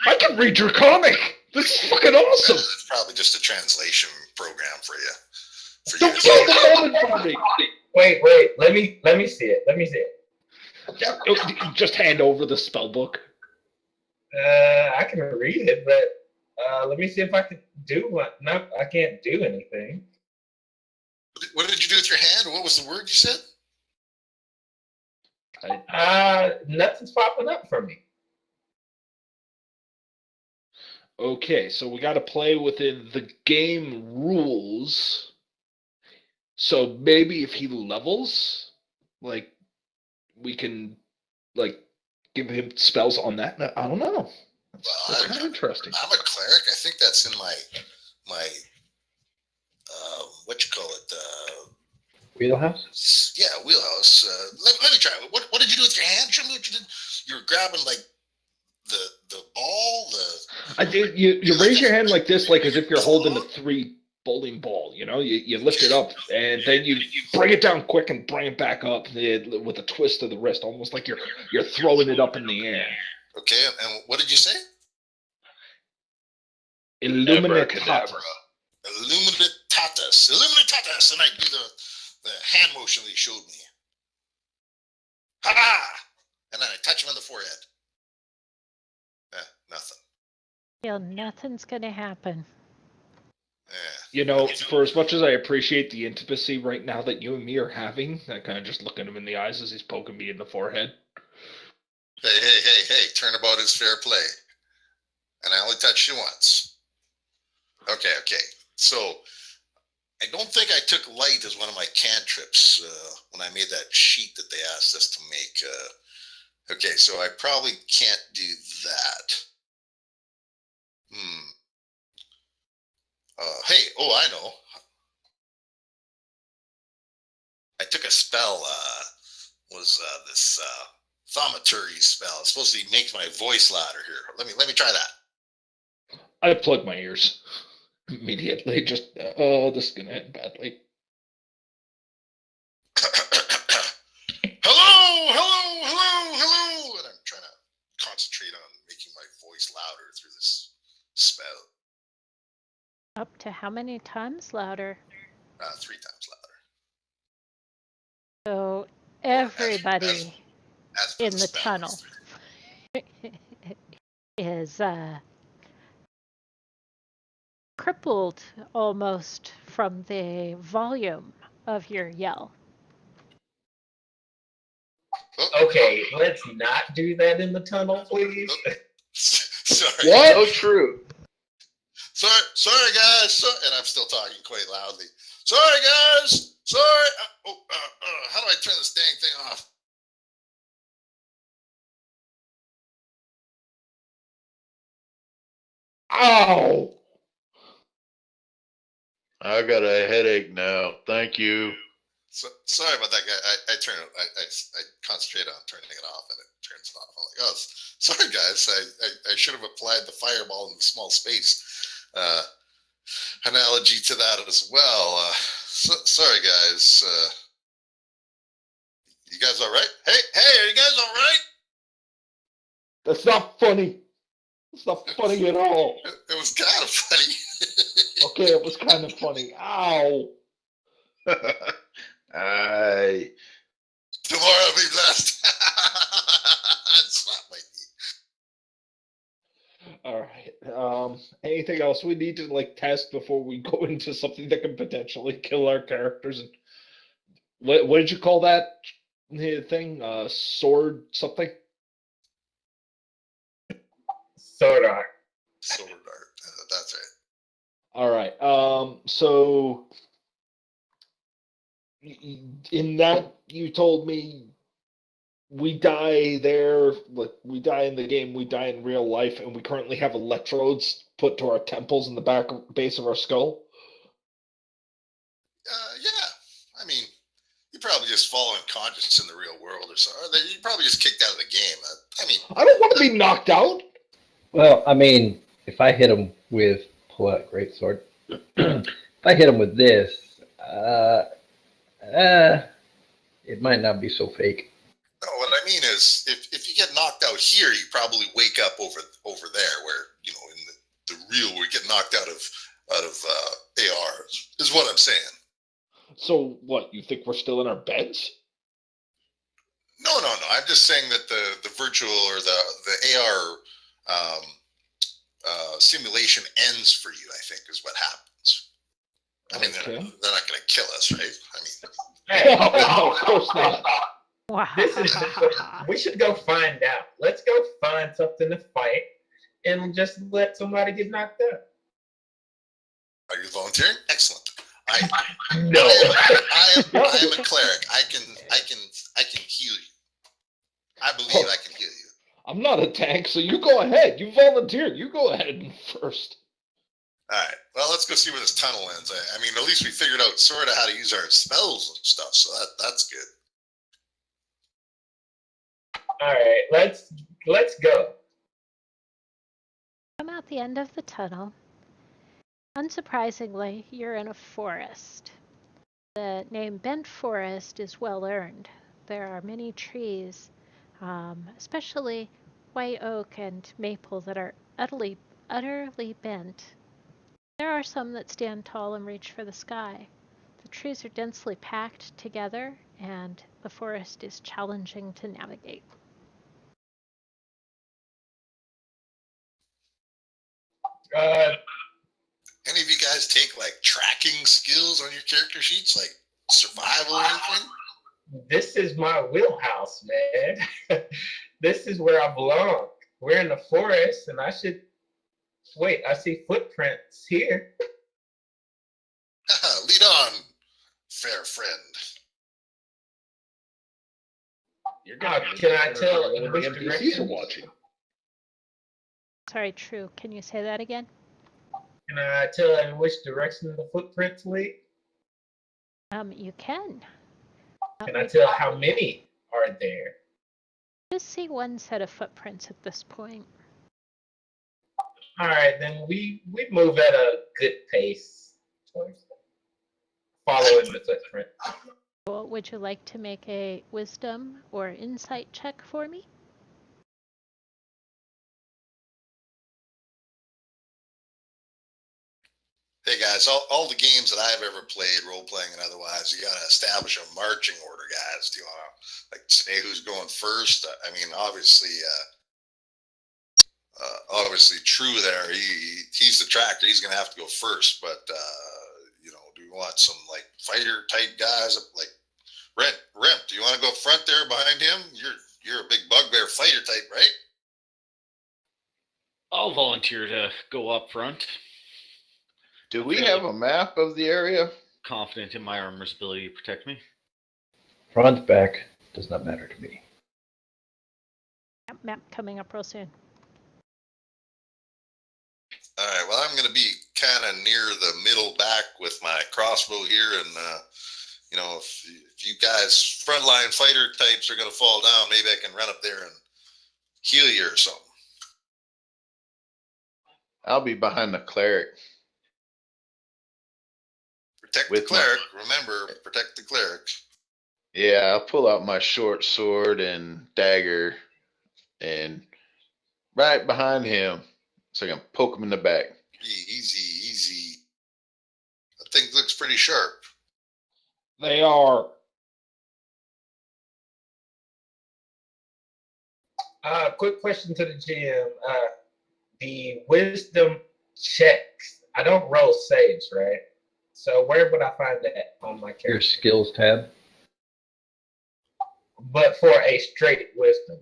I can read Draconic. This is fucking awesome. It's probably just a translation program for you. Don't kill the moment for me. Wait. Let me see it. Just hand over the spell book. I can read it, but let me see if I can do what. Nope, I can't do anything. What did you do with your hand? What was the word you said? Nothing's popping up for me. Okay, so we got to play within the game rules. So maybe if he levels, like, we can, like, give him spells on that. I don't know. That's kind of interesting. I'm a cleric. I think that's in my what you call it? Wheelhouse? Yeah, wheelhouse. Let me try. What did you do with your hand? Show me what you did. You were grabbing like the ball. You raise your hand like this, like as if you're holding a 3 bowling ball. You lift it up and then you bring it down quick and bring it back up with a twist of the wrist, almost like you're throwing it up in the air. Okay, and what did you say? Illuminatatus. Illuminatatus, and I do the hand motion that he showed me. Ha! And then I touch him on the forehead. Nothing. Feel nothing's gonna happen. Yeah. For as much as I appreciate the intimacy right now that you and me are having, I kind of just look at him in the eyes as he's poking me in the forehead. Hey, turnabout is fair play. And I only touched you once. Okay. So, I don't think I took light as one of my cantrips when I made that sheet that they asked us to make. Okay, so I probably can't do that. I know. I took a spell, this thaumaturgy spell. It's supposed to make my voice louder here. Let me try that. I plug my ears immediately. Just, this is going to end badly. Hello. And I'm trying to concentrate on making my voice louder through this spell. Up to how many times louder? 3 times louder. So everybody As for in the spell, tunnel is crippled almost from the volume of your yell. Okay, let's not do that in the tunnel, please. Sorry. What? So true. Sorry, guys. And I'm still talking quite loudly. Sorry, guys. Sorry. How do I turn this dang thing off? Ow! I got a headache now. Thank you. So, sorry about that, guy. I concentrate on turning it off, and it turns it off. I'm like, oh, sorry, guys. I should have applied the fireball in the small space analogy to that as well. Sorry, guys. You guys all right? Hey, are you guys all right? That's not funny. It's not funny at all. It was kind of funny. Okay, it was kind of funny. Ow! Aye. Tomorrow be blessed. Slap my knee. All right. Anything else we need to like test before we go into something that can potentially kill our characters? And what did you call that thing? Sword something? Sword art. Sword art. That's right. All right. So in that you told me we die there, like we die in the game, we die in real life, and we currently have electrodes put to our temples in the base of our skull. Yeah. I mean, you probably just fall unconscious in the real world or something. You probably just kicked out of the game. I mean, I don't want to be knocked out. Well, I mean, if I hit him with pull out greatsword, if I hit him with this, it might not be so fake. no, what I mean is, if you get knocked out here, you probably wake up over there, where in the real, we get knocked out of ARs. Is what I'm saying. So what? You think we're still in our beds? No. I'm just saying that the virtual or the AR simulation ends for you. I think is what happens. I mean, Okay. they're not going to kill us, right? I mean, Hey, No, of course not. Wow. this is we should go find out. Let's go find something to fight and just let somebody get knocked out. are you volunteering? Excellent. No. I am a cleric. I can heal you. I believe I can heal you. I'm not a tank, so you go ahead. You volunteered. You go ahead first. All right. Well, let's go see where this tunnel ends. I mean, at least we figured out sort of how to use our spells and stuff, so that's good. All right, let's go. Come out the end of the tunnel. Unsurprisingly, you're in a forest. The name Bent Forest is well earned. There are many trees, especially white oak and maple, that are utterly bent. There are some that stand tall and reach for the sky. The trees are densely packed together, and the forest is challenging to navigate. Any of you guys take like tracking skills on your character sheets, like survival or anything? This is my wheelhouse, man. This is where I belong. We're in the forest, and I should wait. I see footprints here. Lead on, fair friend. You're Can I tell in which NPCs are direction? watching. Sorry, True. Can you say that again? Can I tell in which direction the footprints lead? You can. Can I tell how many are there? Just see one set of footprints at this point. All right, then we move at a good pace towards following the footprint. Well, would you like to make a wisdom or insight check for me? Hey guys, all the games that I've ever played, role playing and otherwise, you got to establish a marching order, guys. Do you want to like say who's going first? I mean, obviously, True there. He's the tractor. He's going to have to go first. But do you want some like fighter type guys like Remt? Do you want to go front there behind him? You're a big bugbear fighter type, right? I'll volunteer to go up front. Do we have a map of the area? Confident in my armor's ability to protect me. Front, back, does not matter to me. Map coming up real soon. All right. Well, I'm going to be kind of near the middle back with my crossbow here, and if you guys frontline fighter types are going to fall down, maybe I can run up there and heal you or something. I'll be behind the cleric. Protect the cleric. Remember, protect the cleric. Yeah, I'll pull out my short sword and dagger and right behind him so I can poke him in the back. Easy. That thing looks pretty sharp. They are. Quick question to the GM. The wisdom checks. I don't roll saves, right? So where would I find that on my character? Your skills tab. But for a straight wisdom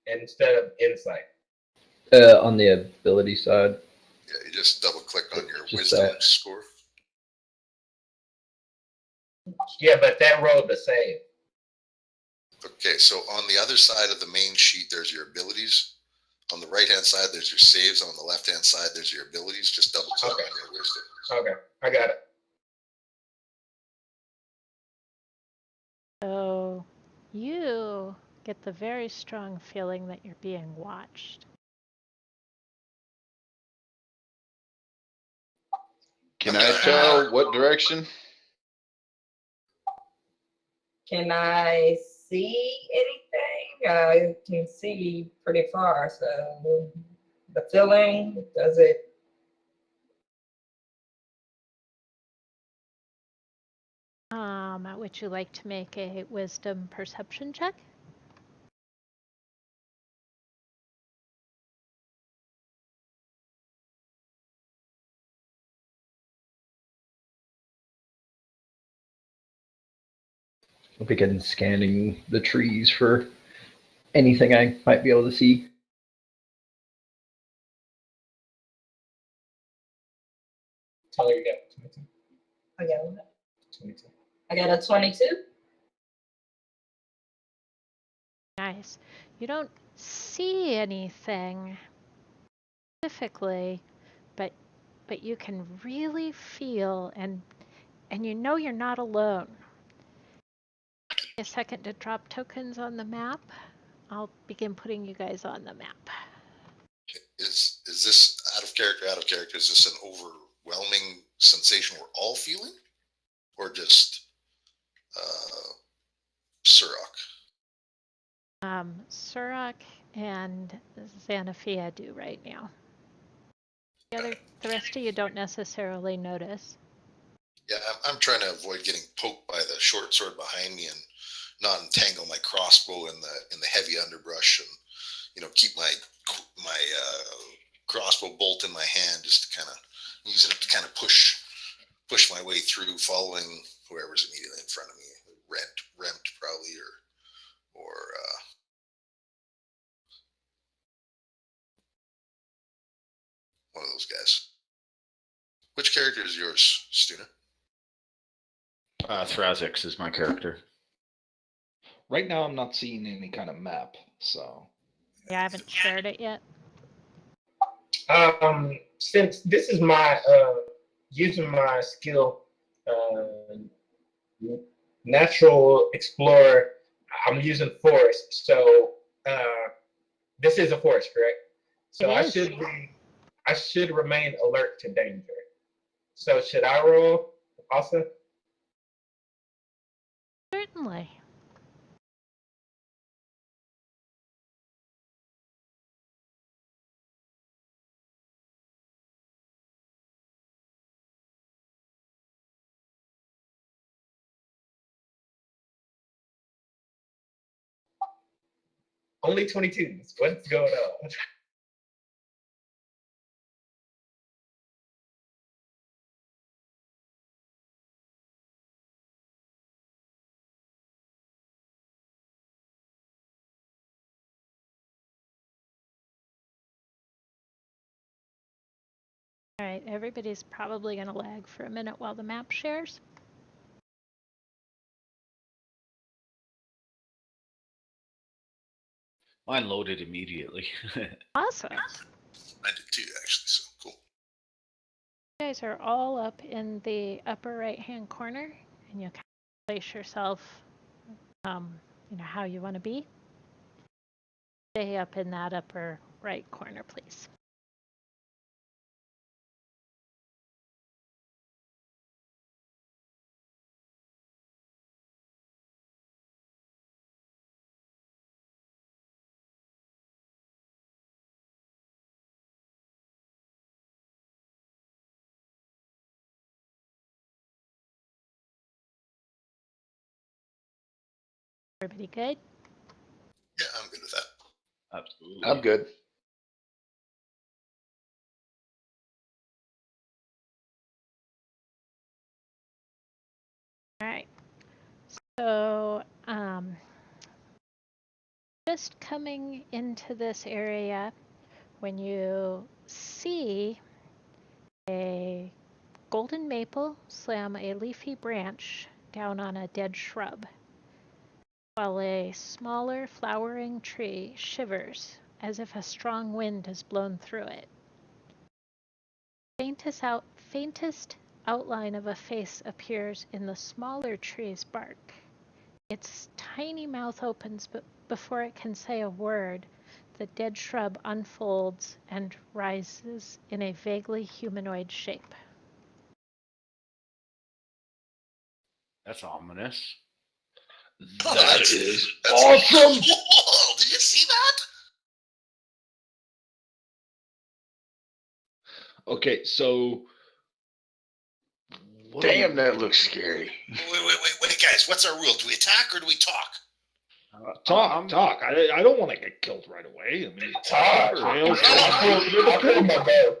instead of insight. On the ability side. Yeah, you just double click on your Just wisdom that. score. Yeah, but that rolled the save. Okay, so on the other side of the main sheet, there's your abilities. On the right-hand side, there's your saves. On the left-hand side, there's your abilities. Just double click on your wisdom. Okay, I got it. So you get the very strong feeling that you're being watched. Can I tell what direction? Can I see anything? I can see pretty far, so the feeling, does it? Would you like to make a wisdom perception check? I'll begin scanning the trees for anything I might be able to see. Tell her you got 22. I got one. 22. I got a 22. Nice. You don't see anything specifically, but you can really feel and you know you're not alone. A second to drop tokens on the map. I'll begin putting you guys on the map. Is this out of character? Is this an overwhelming sensation we're all feeling? Or just Survok? Survok and Xanaphia do right now. The rest of you don't necessarily notice. Yeah, I'm trying to avoid getting poked by the short sword behind me and not entangle my crossbow in the heavy underbrush, and keep my crossbow bolt in my hand, just to kind of use it to kind of push my way through, following whoever's immediately in front of me. Remt probably, or one of those guys. Which character is yours, Stuna? Thrazix is my character. Right now, I'm not seeing any kind of map, so. Yeah, I haven't shared it yet. Since this is my using my skill, natural explorer, I'm using forest. So this is a forest, correct? So I should remain alert to danger. So should I roll also? Certainly. Only 22s. What's going on? All right, everybody's probably going to lag for a minute while the map shares. Mine loaded immediately. Awesome. I did too, actually. So cool. You guys are all up in the upper right-hand corner, and you kind of place yourself, how you want to be. Stay up in that upper right corner, please. Everybody good? Yeah, I'm good with that. Absolutely. I'm good. All right. So, just coming into this area, when you see a golden maple slam a leafy branch down on a dead shrub, while a smaller flowering tree shivers as if a strong wind has blown through it. Faintest outline of a face appears in the smaller tree's bark. Its tiny mouth opens, but before it can say a word, the dead shrub unfolds and rises in a vaguely humanoid shape. That's ominous. That is That's awesome! Whoa, did you see that? Okay, so what Damn, that looks scary. Wait, guys. What's our rule? Do we attack or do we talk? Talk. I don't want to get killed right away. I mean, Talk. trails. I pulled my bow.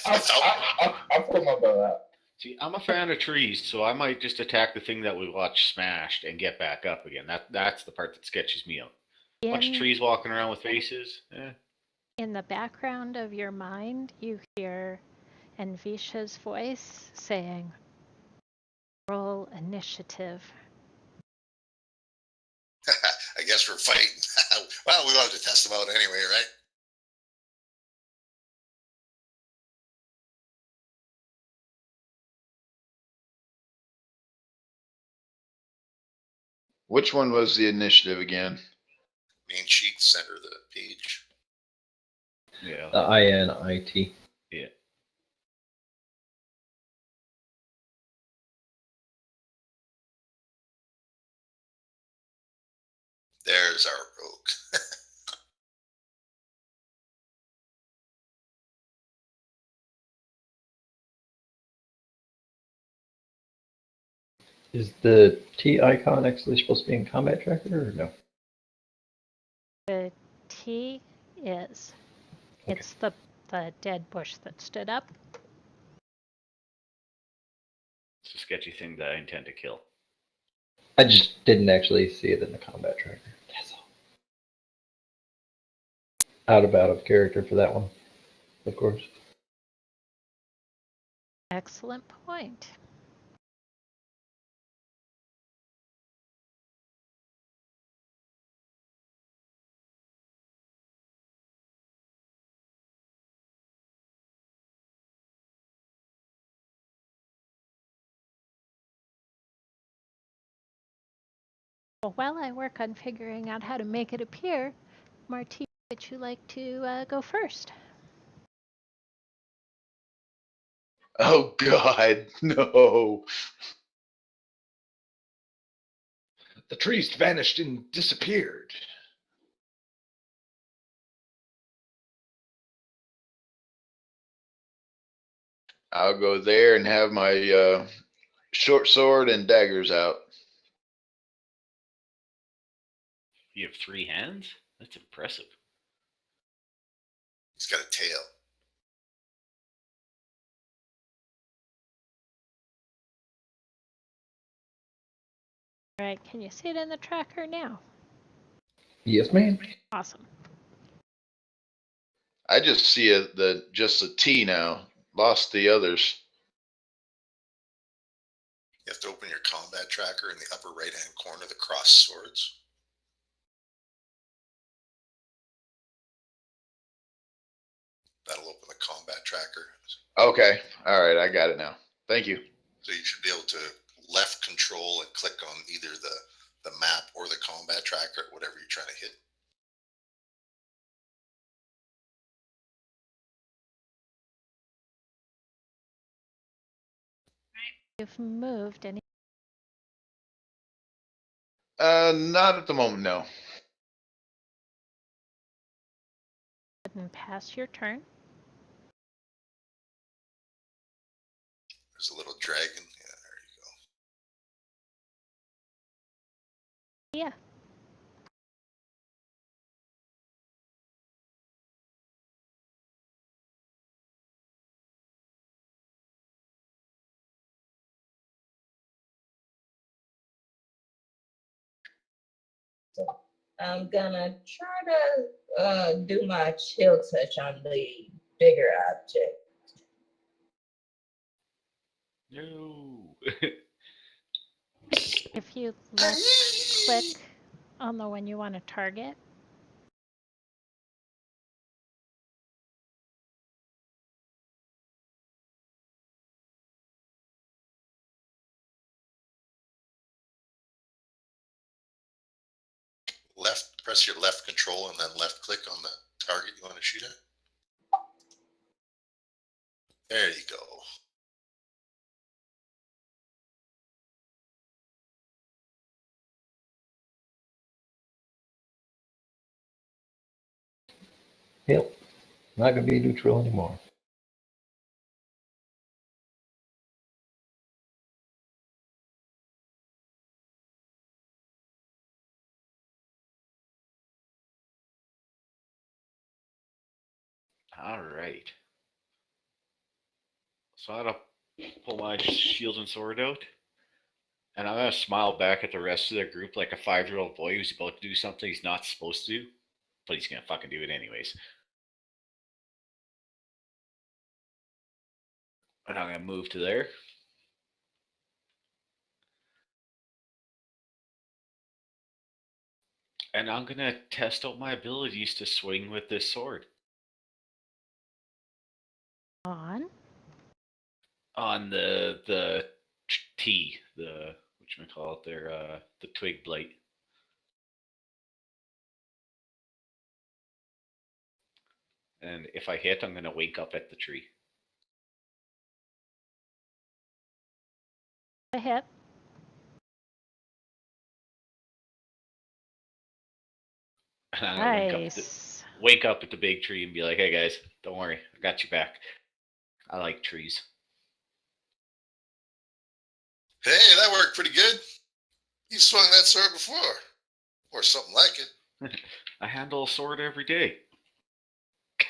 I thought. I pulled my bow out. See, I'm a fan of trees, so I might just attack the thing that we watch smashed and get back up again. That's the part that sketches me out. Bunch of trees walking around with faces. In the background of your mind, you hear Envisha's voice saying, "Roll initiative." I guess we're fighting. Well, we wanted to test them out anyway, right? Which one was the initiative again? Main sheet, center of the page. Yeah. The INIT. Yeah. There's our rogue. Is the T icon actually supposed to be in combat tracker or no? The T is. Okay. It's the dead bush that stood up. It's a sketchy thing that I intend to kill. I just didn't actually see it in the combat tracker. That's all. Out of character for that one, of course. Excellent point. Well, while I work on figuring out how to make it appear, Martinna, would you like to go first? Oh God, no. The trees vanished and disappeared. I'll go there and have my short sword and daggers out. You have 3 hands? That's impressive. He's got a tail. All right, can you see it in the tracker now? Yes, ma'am. Awesome. I just see just a T now. Lost the others. You have to open your combat tracker in the upper right-hand corner, the crossed swords. That'll open the combat tracker. Okay. All right. I got it now. Thank you. So you should be able to left control and click on either the map or the combat tracker, whatever you're trying to hit. You've moved any Not at the moment, no. and pass your turn. There's a little dragon. Yeah, there you go. Yeah. I'm gonna try to do my chill touch on the bigger object. No. If you left click on the one you want to target, Press your left control and then left click on the target you want to shoot at. There you go. Yep. Not gonna be neutral anymore. All right. So I'm going to pull my shield and sword out. And I'm going to smile back at the rest of the group like a 5-year-old boy who's about to do something he's not supposed to do. But he's going to fucking do it anyways. And I'm going to move to there. And I'm going to test out my abilities to swing with this sword. On the T, the whatchamacallit there, the twig blight. And if I hit, I'm going to wake up at the tree. a hit. And I'm going to Nice. wake up at the big tree and be like, hey guys, don't worry, I got you back. I like trees. Hey, that worked pretty good. You swung that sword before. Or something like it. I handle a sword every day.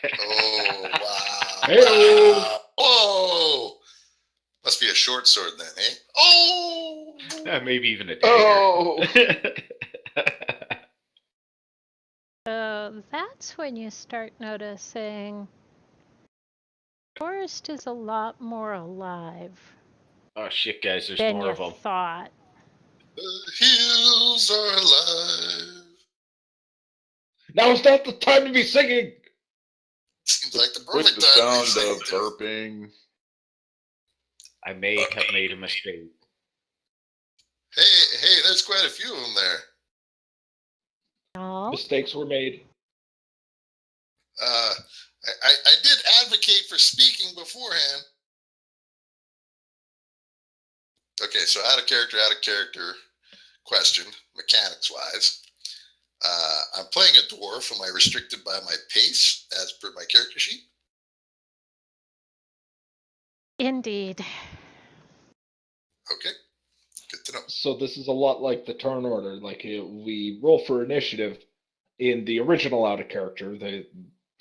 Oh, wow. Hey-o. Wow. Whoa. Must be a short sword then, eh? Oh! Maybe even a dagger. Oh! So that's when you start noticing the forest is a lot more alive Oh shit, guys, there's than more you of them. thought. The hills are alive. Now is not the time to be singing. Seems like the With perfect the time sound to of burping. I may have made a mistake. Hey, there's quite a few of them there. No. Mistakes were made. I did advocate for speaking beforehand. Okay, so out of character question, mechanics wise. I'm playing a dwarf. Am I restricted by my pace as per my character sheet? Indeed. Okay. Good to know. So this is a lot like the turn order. Like we roll for initiative in the original out of character.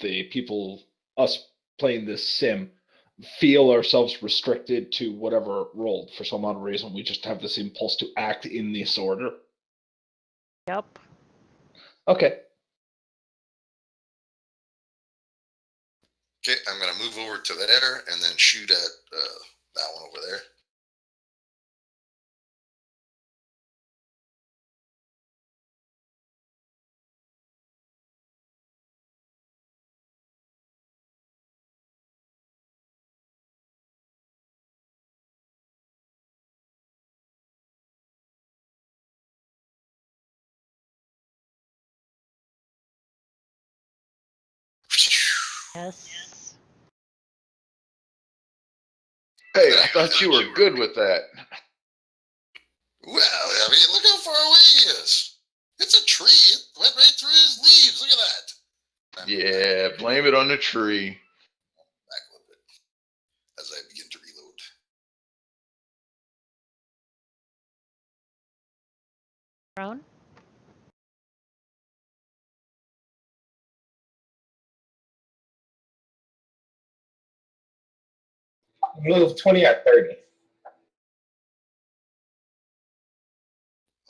The people, us playing this sim, feel ourselves restricted to whatever rolled. For some odd reason, we just have this impulse to act in this order. Yep. Okay. Okay, I'm going to move over to there and then shoot at that one over there. Yes. Hey, I thought you were good with that. Well, I mean, look how far away he is. It's a tree. It went right through his leaves. Look at that. Yeah, blame it on the tree. Back a little bit as I begin to reload. Roan? Move 20 or 30.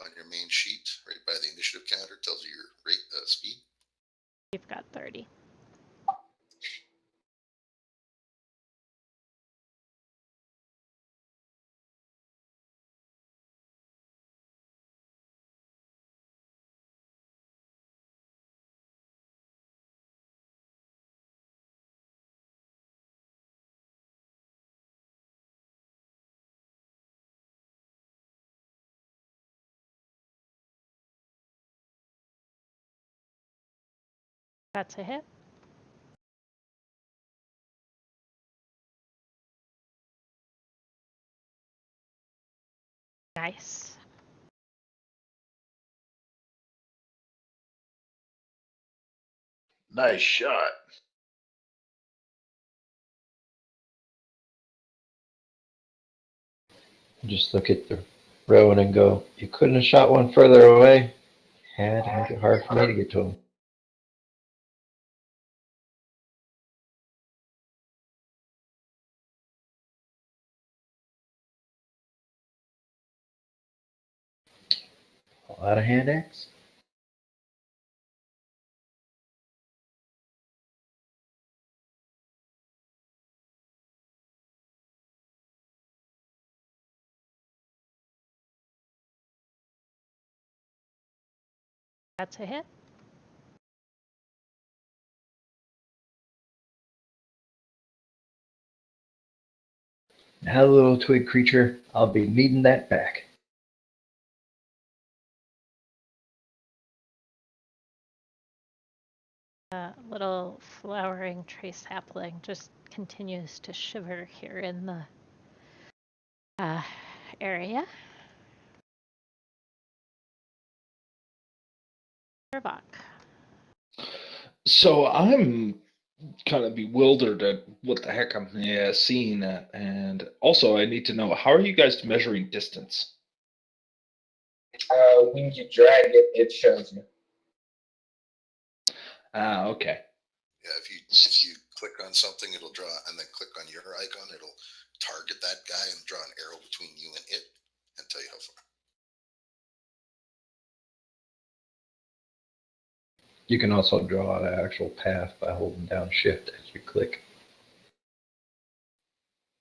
On your main sheet, right by the initiative counter, tells you your rate speed. You've got 30. That's a hit. Nice. Nice shot. Just look at the Roan and go, you couldn't have shot one further away. Had to make it hard for me to get to him. A lot of hand axe. That's a hit. Now, little twig creature, I'll be needing that back. Little flowering tree sapling just continues to shiver here in the area. Survok. So I'm kind of bewildered at what the heck I'm seeing, and also I need to know, how are you guys measuring distance? When you drag it, it shows you. Okay. Yeah, if you click on something, it'll draw, and then click on your icon, it'll target that guy and draw an arrow between you and it, and tell you how far. You can also draw an actual path by holding down shift as you click.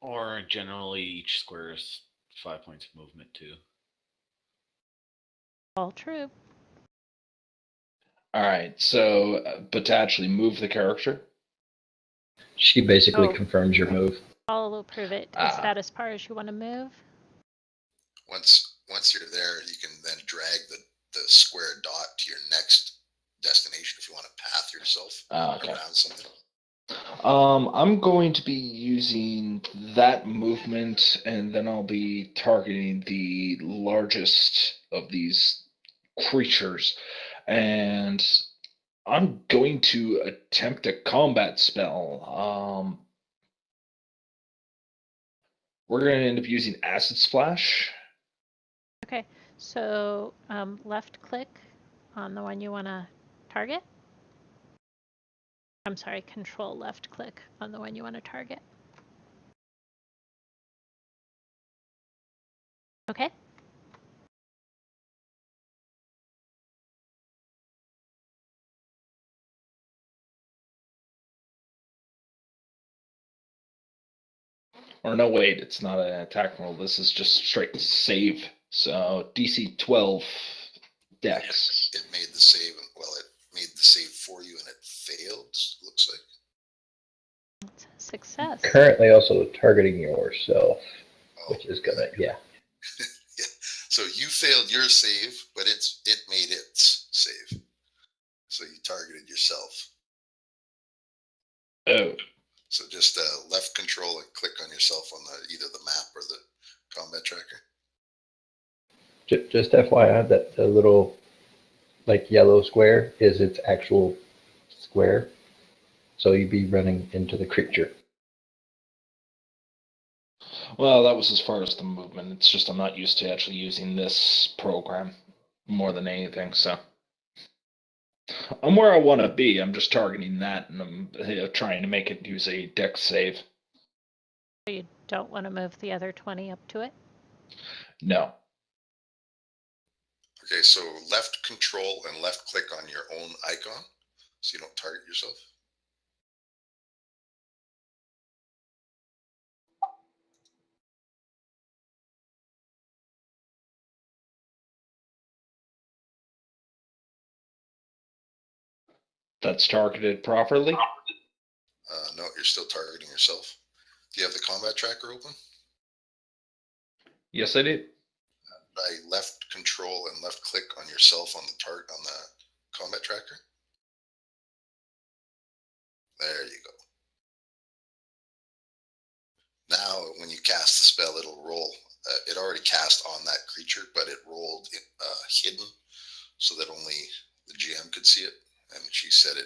Or generally, each square is 5 points of movement too. All true. All right. So, but to actually move the character? She basically confirms your move. I'll approve it. Is that as far as you want to move? Once you're there, you can then drag the square dot to your next destination if you want to path yourself around something. I'm going to be using that movement, and then I'll be targeting the largest of these creatures, and I'm going to attempt a combat spell. We're going to end up using Acid Splash. Okay, so left click on the one you want to target. I'm sorry, control left click on the one you want to target. Okay. Or no, wait, it's not an attack roll. This is just straight save. So DC 12 Dex. It made the save. Well, it made the save for you, and it failed. Looks like. It's a success. Currently also targeting yourself, which is gonna, yeah. Yeah. So you failed your save, but it made its save. So you targeted yourself. Oh. So just left control and click on yourself on either the map or the combat tracker. Just FYI, that the little like yellow square is its actual square. So you'd be running into the creature. Well, that was as far as the movement. It's just I'm not used to actually using this program more than anything, so. I'm where I want to be. I'm just targeting that, and I'm trying to make it use a dex save. You don't want to move the other 20 up to it? No. Okay, so left control and left click on your own icon, so you don't target yourself. That's targeted properly? No, you're still targeting yourself. Do you have the combat tracker open? Yes, I did. By left control and left click on yourself on the combat tracker. There you go. Now, when you cast the spell, it'll roll. It already cast on that creature, but it rolled hidden so that only the GM could see it. And she said it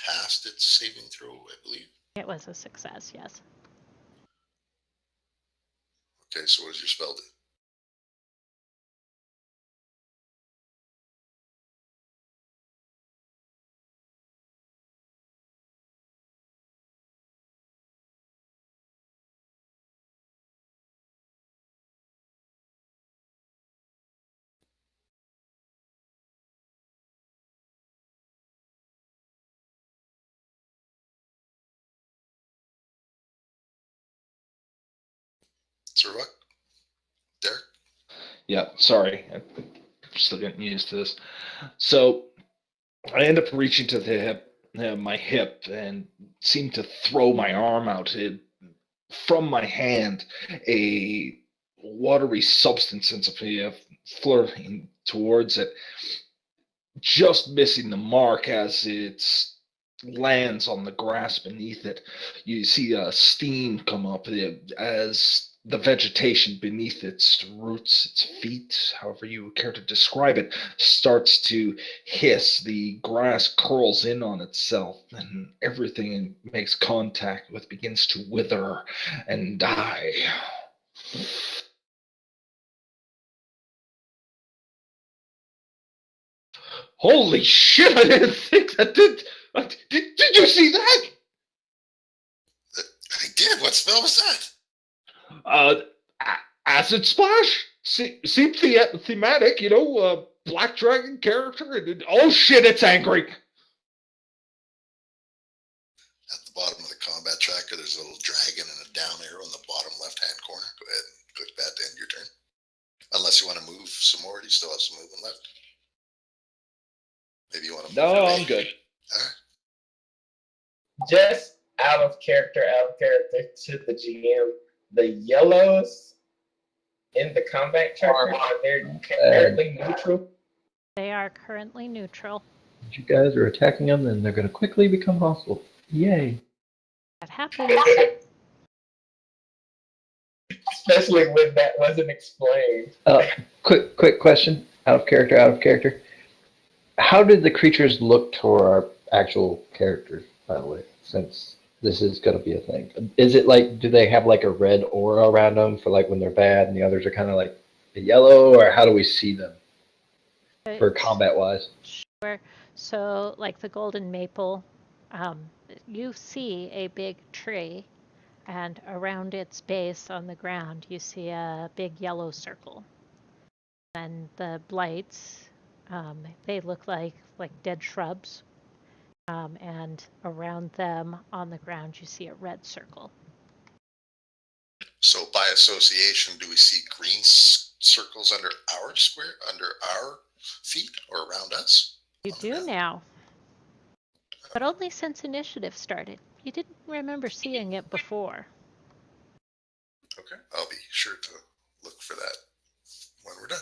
passed its saving throw, I believe. It was a success, yes. Okay, so what does your spell do? Survok? Derek? Yeah, sorry. I'm still getting used to this. So I end up reaching to the hip, my hip, and seem to throw my arm out. From my hand, a watery substance ends up flirting towards it, just missing the mark as it lands on the grass beneath it. You see steam come up as the vegetation beneath its roots, its feet, however you care to describe it, starts to hiss. The grass curls in on itself, and everything it makes contact with begins to wither and die. Holy shit, I didn't think that did you see that? I did. What spell was that? Acid splash? Seemed thematic, black dragon character. Oh shit, it's angry. At the bottom of the combat tracker, there's a little dragon and a down arrow in the bottom left-hand corner. Go ahead and click that to end your turn. Unless you want to move some more. Do you still have some movement left? Maybe you want to move. No, I'm good. All right. Just out of character to the GM, the yellows in the combat tracker, are they currently neutral? They are currently neutral. If you guys are attacking them, then they're going to quickly become hostile. Yay. That happens. Especially when that wasn't explained. Quick question. Out of character. How did the creatures look to our actual characters, by the way, since this is going to be a thing? Is it like, do they have like a red aura around them for like when they're bad and the others are kind of like yellow, or how do we see them for But- combat-wise? Sure. So, like the golden maple, you see a big tree, and around its base on the ground, you see a big yellow circle. And the blights, they look like dead shrubs, and around them on the ground, you see a red circle. So by association, do we see green circles under our feet or around us? You do now, but only since initiative started. You didn't remember seeing it before. Okay, I'll be sure to look for that when we're done.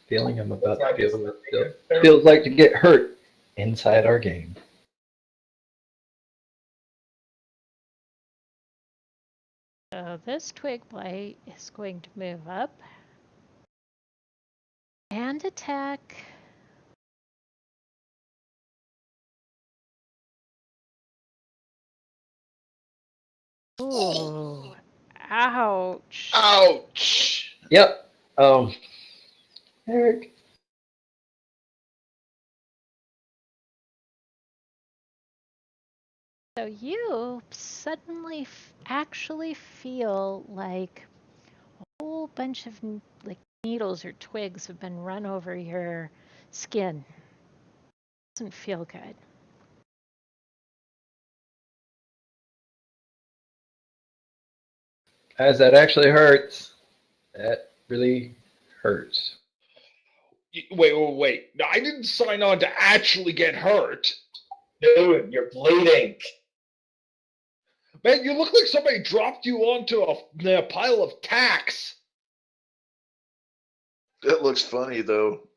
Feeling I'm about to feel what feels like to get hurt inside our game. So this twig blight is going to move up and attack. Ooh, ouch. Ouch! Yep. Eric. So you suddenly actually feel like a whole bunch of like needles or twigs have been run over your skin. Doesn't feel good. As that actually hurts. That really hurts. Wait. I didn't sign on to actually get hurt. Dude, you're bleeding. Man, you look like somebody dropped you onto a pile of tacks. That looks funny though.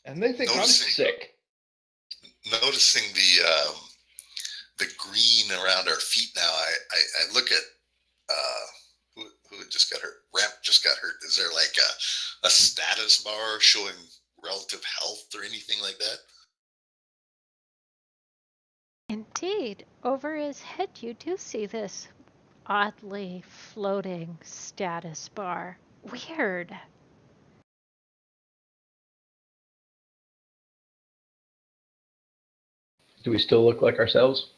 And they think I'm Noticing. sick. Noticing the green around our feet now, I look at who just got hurt. Remt just got hurt. Is there like a status bar showing relative health or anything like that? Indeed, over his head you do see this oddly floating status bar. Weird. Do we still look like ourselves?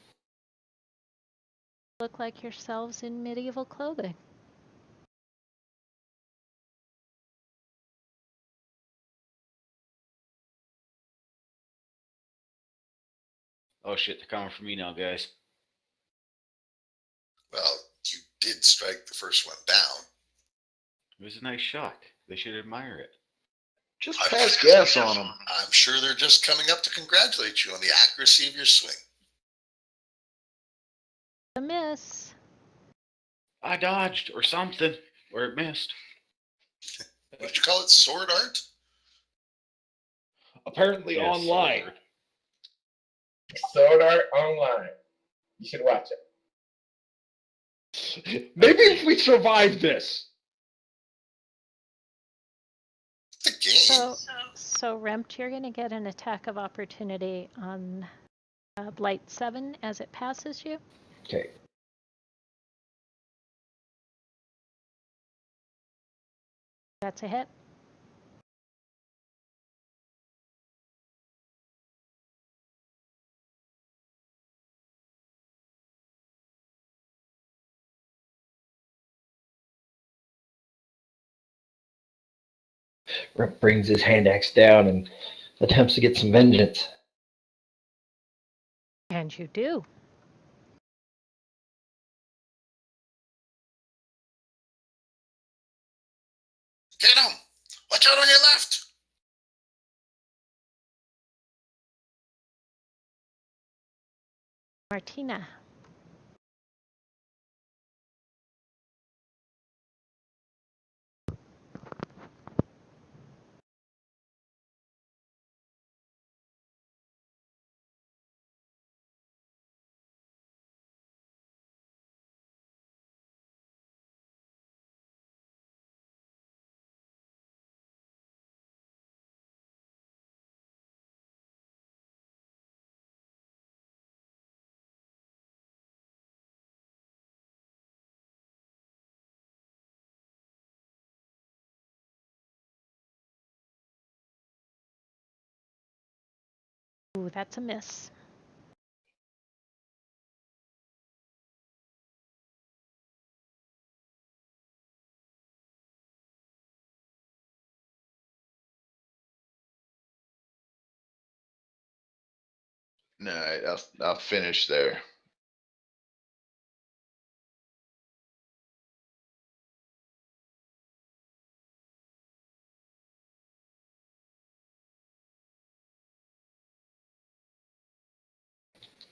Look like yourselves in medieval clothing. Oh shit, they're coming for me now, guys. Well, you did strike the first one down. It was a nice shot. They should admire it. Just pass gas on them. I'm sure they're just coming up to congratulate you on the accuracy of your swing. A miss. I dodged, or something, or it missed. What did you call it? Sword art? Apparently Yes, online. Sword Art Online. You should watch it. Maybe if we survive this. The game. So Remt, you're going to get an attack of opportunity on Blight 7 as it passes you. Okay. That's a hit. Rip brings his hand axe down and attempts to get some vengeance. And you do. Get him! Watch out on your left! Martinna. Ooh, that's a miss. No, I'll finish there.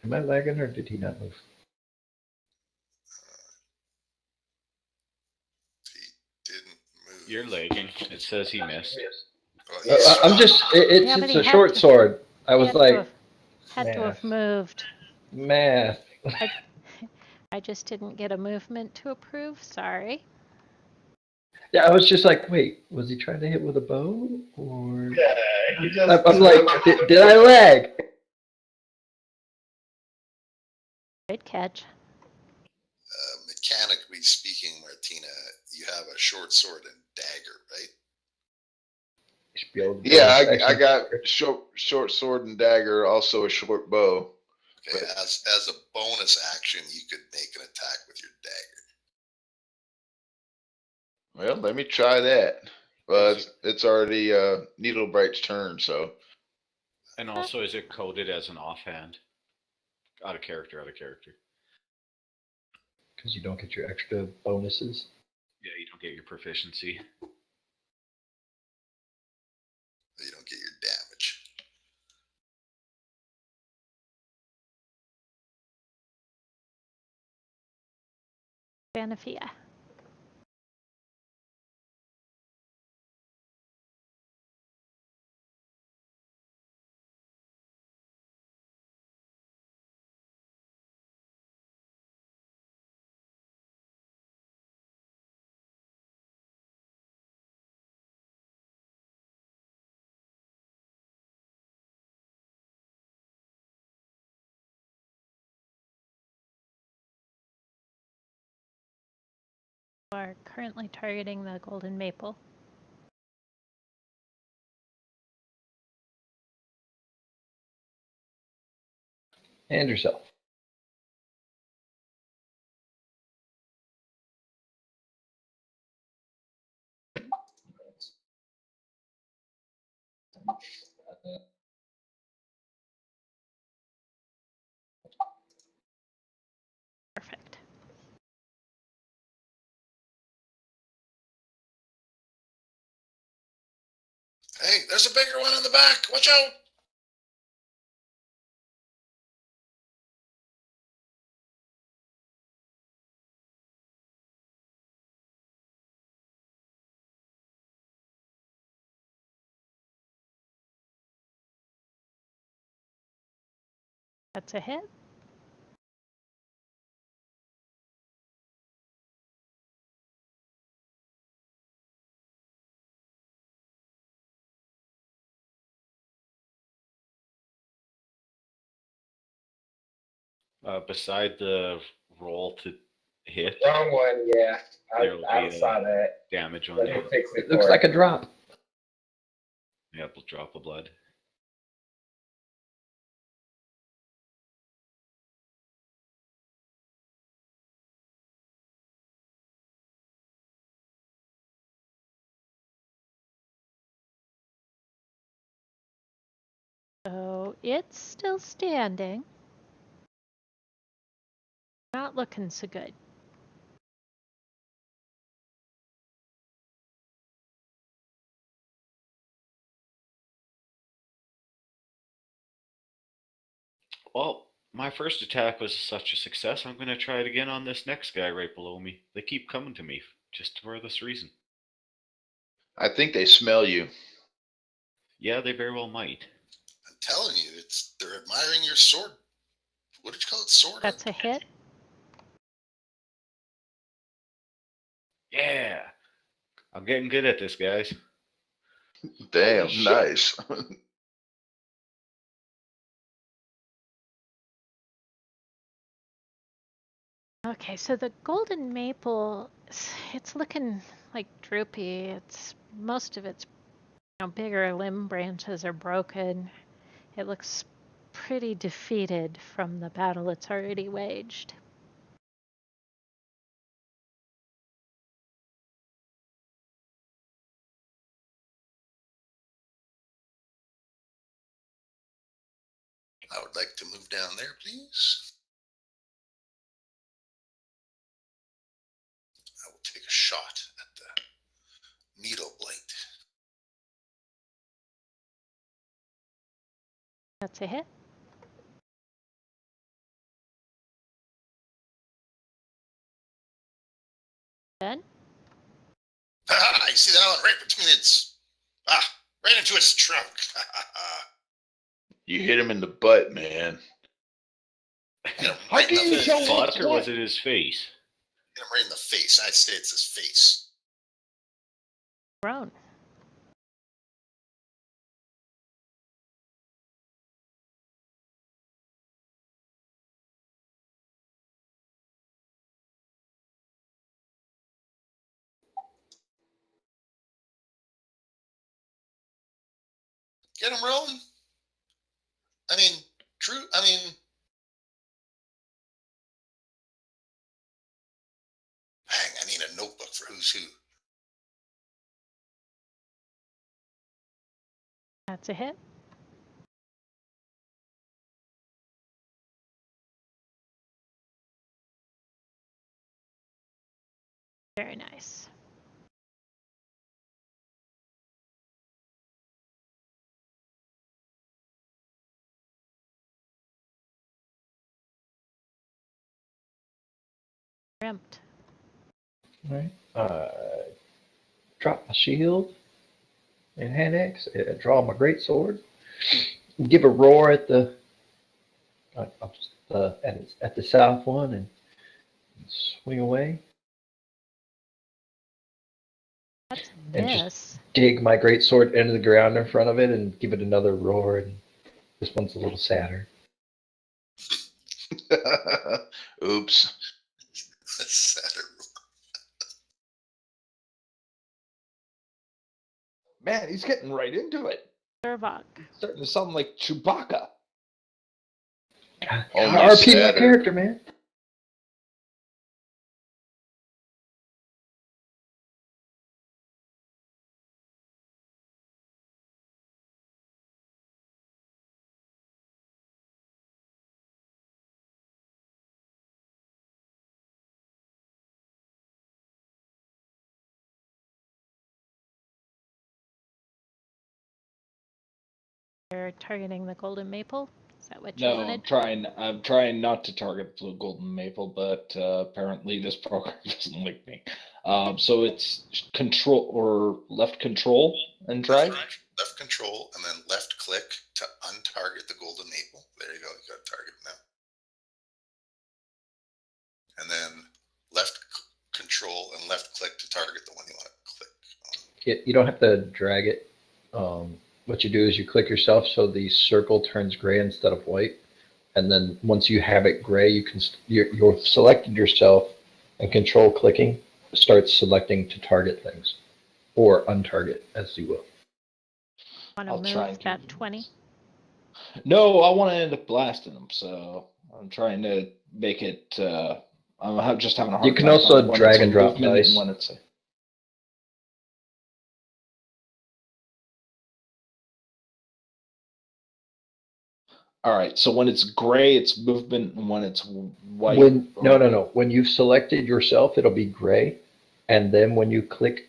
Am I lagging or did he not move? He didn't move. You're lagging. It says he missed. Oh, I'm just, Yeah, but it's he a had short to- sword. I He was had to like, have- had to have moved. math. I just didn't get a movement to approve. Sorry. Yeah, I was just like, wait, was he trying to hit with a bow? Or He just I'm like, did I lag? Good catch. Mechanically speaking, Martina, you have a short sword and dagger, right? Should be able to Yeah, bonus I action. got short sword and dagger, also a short bow. Okay, as a bonus action, you could make an attack with your dagger. Well, let me try that. But it's already Needlebright's turn, so And also, is it coded as an offhand? Out of character. Because you don't get your extra bonuses. Yeah, you don't get your proficiency. You don't get your damage. Xanaphia. Are currently targeting the golden maple. And yourself. Perfect. Hey, there's a bigger one in the back. Watch out. That's a hit. Beside the roll to hit, Wrong one, yeah. There will I be saw that. damage on Let me it. fix it. It looks like a drop. Yep, will drop of blood. So it's still standing. Not looking so good. Well, my first attack was such a success, I'm going to try it again on this next guy right below me. They keep coming to me, just for this reason. I think they smell you. Yeah, they very well might. I'm telling you, they're admiring your sword. What did you call it? Sword? That's a hit. Yeah! I'm getting good at this, guys. Damn, Holy shit. nice. Okay, so the golden maple, it's looking like droopy. It's most of its bigger limb branches are broken. It looks pretty defeated from the battle it's already waged. I would like to move down there, please. I will take a shot at the needle blight. That's a hit. Good. Ah, you see that one right between its, right into its trunk. You hit him in the butt, man. Hit him How right can in you the tell face. what's Butt or was what? it his face? Hit him right in the face. I'd say it's his face. Roan. Get him, Roan. I mean, hang, I need a notebook for who's who. That's a hit. Very nice. Remt. All right. Drop my shield and hand axe. Draw my great sword. Give a roar at the at the south one and swing away. That's a And just miss. dig my great sword into the ground in front of it and give it another roar. And this one's a little sadder. Oops. That's sadder. Man, he's getting right into it. Survok. It's starting to sound like Chewbacca. Only RP my sadder. character, man. You're targeting the golden maple? Is that what you No, wanted? I'm trying not to target blue golden maple, but apparently this program doesn't like me. So it's control or left control and drag. Left control and then left click to untarget the golden maple. There you go. You got to target it now. And then left control and left click to target the one you want to click. You don't have to drag it. What you do is you click yourself so the circle turns gray instead of white. And then once you have it gray, you're selected yourself, and control clicking starts selecting to target things or untarget as you will. Want I'll to try move and that 20? No, I want to end up blasting them, so I'm trying to make it. I'm just having a hard You can time also finding when drag it's a and drop movement dice. and when it's a... All right, so when it's gray, it's movement, and when it's white. No. When you've selected yourself, it'll be gray, and then when you click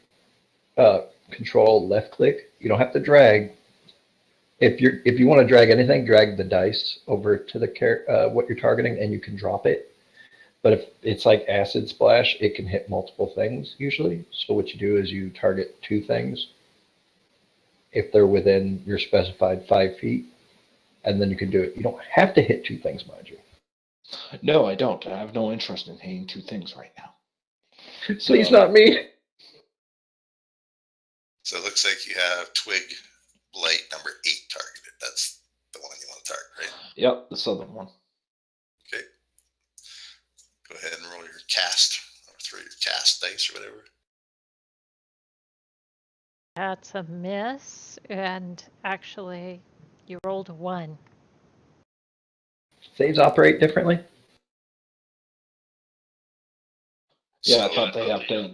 control left click, you don't have to drag. If you want to drag anything, drag the dice over to the what you're targeting, and you can drop it. But if it's like acid splash, it can hit multiple things usually. So what you do is you target 2 things if they're within your specified 5 feet, and then you can do it. You don't have to hit 2 things, mind you. No, I don't. I have no interest in hitting 2 things right now. Please, not me. So it looks like you have twig blight number 8 targeted. That's the one you want to target, right? Yep, the southern one. Okay. Go ahead and roll your cast, or throw your cast dice or whatever. That's a miss, and actually, you rolled 1. saves operate differently? Yeah, I So, thought they have to.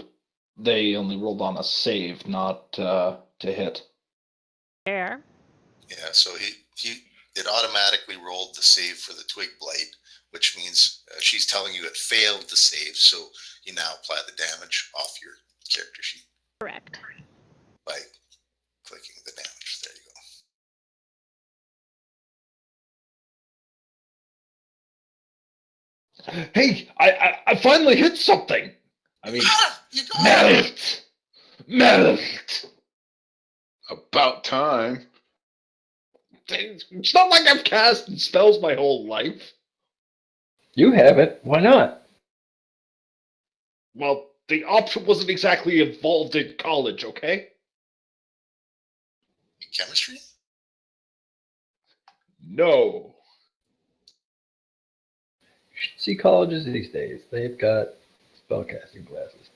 They only rolled on a save, not to hit. Fair. yeah, so it automatically rolled the save for the twig blight, which means she's telling you it failed the save, so you now apply the damage off your character sheet Correct. by clicking the damage. There you go. Hey, I finally hit something. I mean, You got it! melt. About time. It's not like I've cast spells my whole life. You haven't. Why not? Well, the option wasn't exactly involved in college, okay? Chemistry? No. You should see colleges these days. They've got spellcasting classes.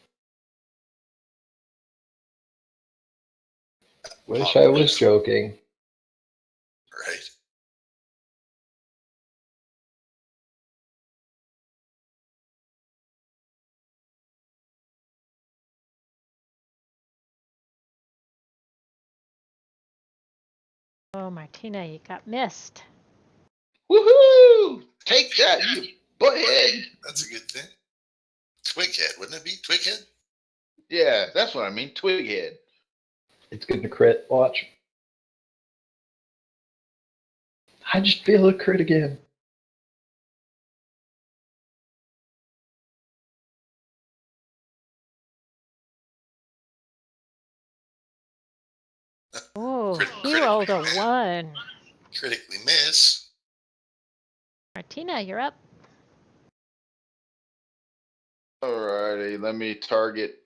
Wish I was joking. Right. Oh, Martina, you got missed. Woohoo! Take that, you butthead. That's a good thing. Twighead, wouldn't it be? Twighead? Yeah, that's what I mean. Twighead. It's good to crit. Watch. I just feel a crit again. Oh, Crit- he critically rolled a miss. 1. Critically miss. Martina, you're up. Alrighty, let me target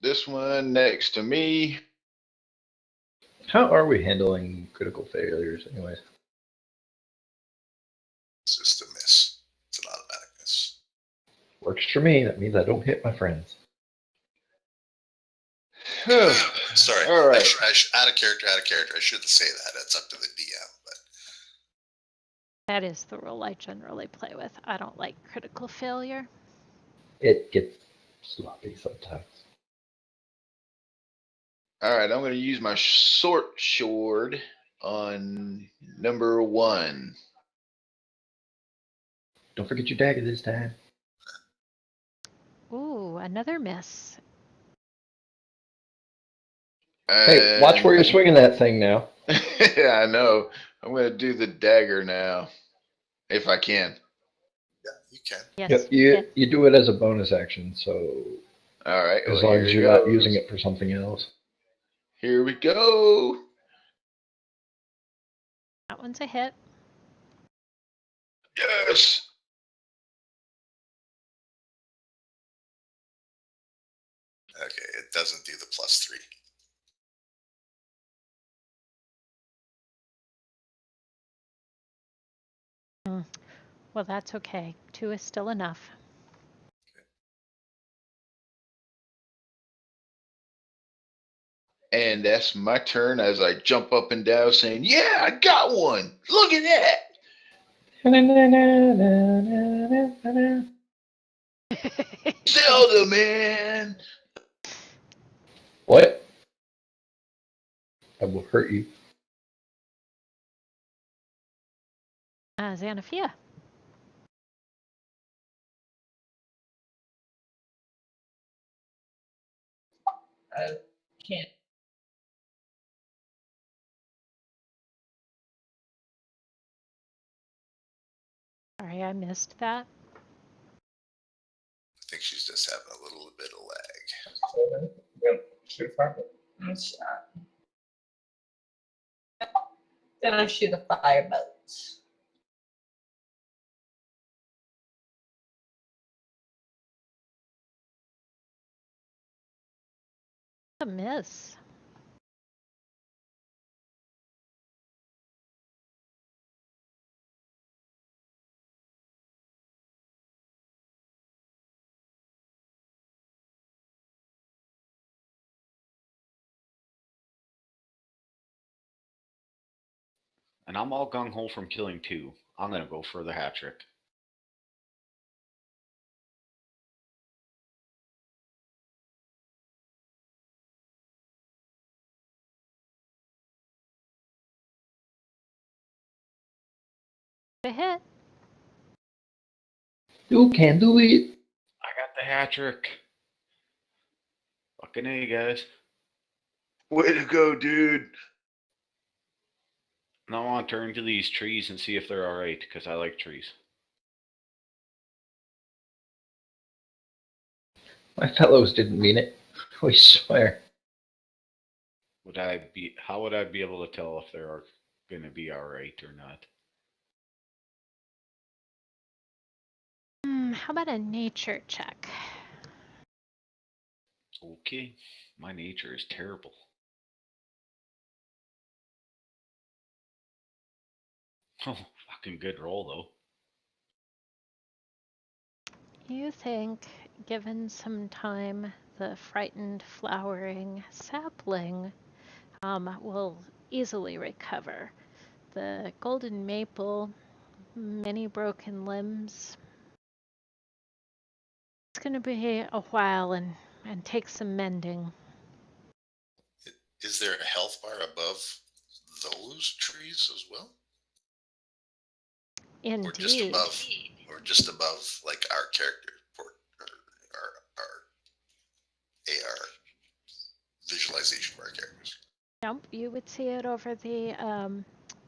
this one next to me. How are we handling critical failures, anyways? It's just a miss. It's an automatic miss. Works for me. That means I don't hit my friends. Sorry. All right. Out of character. I shouldn't say that. That's up to the DM. But That is the rule I generally play with. I don't like critical failure. It gets sloppy sometimes. Alright, I'm going to use my short sword on number 1. Don't forget your dagger this time. Ooh, another miss. Hey, watch where you're swinging that thing now. Yeah, I know. I'm going to do the dagger now, if I can. yeah, you can. Yes. Yep, you do it as a bonus action, so Alright, as well, long as here you're not goes. using it for something else. Here we go. That one's a hit. Yes. Okay, it doesn't do the +3. Well, that's okay. 2 is still enough. And that's my turn as I jump up and down saying, yeah, I got one. Look at that. Zelda, man. What? I will hurt you. Xanaphia. Can't. Sorry, I missed that. I think she's just having a little bit of lag. Then I shoot a firebolt. A miss. And I'm all gung-ho from killing 2. I'm going to go for the hat trick. A hit. You can do it. I got the hat trick. Fucking A, guys. Way to go, dude. Now I want to turn to these trees and see if they're alright, because I like trees. My fellows didn't mean it. We swear. How would I be able to tell if they're going to be alright or not? How about a nature check? Okay. My nature is terrible. Oh, fucking good roll, though. You think, given some time, the frightened flowering sapling will easily recover. The golden maple, many broken limbs. It's going to be a while and take some mending. Is there a health bar above those trees as well? Indeed. Or just above like our character port or our AR visualization of our characters? Nope, you would see it over the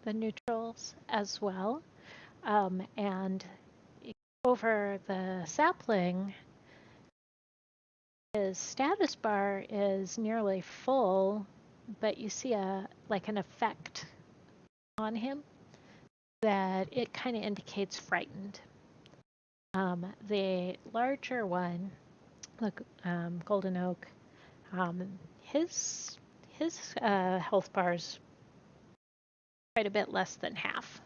neutrals as well, and over the sapling. His status bar is nearly full, but you see an effect on him that it kind of indicates frightened. The larger one, the golden oak, his health bar's quite a bit less than half.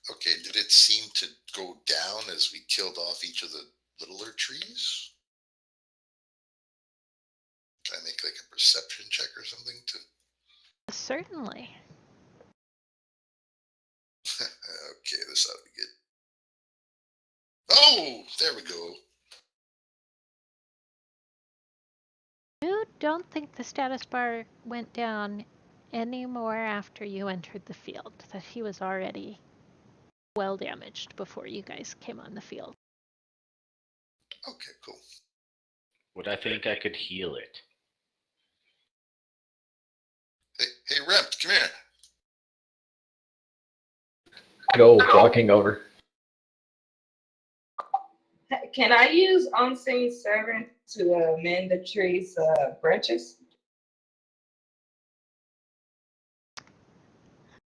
Okay, did it seem to go down as we killed off each of the littler trees? Can I make like a perception check or something to? Certainly. Okay, this ought to be good. Oh, there we go. You don't think the status bar went down any more after you entered the field, that he was already well damaged before you guys came on the field. Okay, cool. Would I think I could heal it? Hey, Remt, come here. Go walking over. Can I use unseen servant to mend the tree's branches?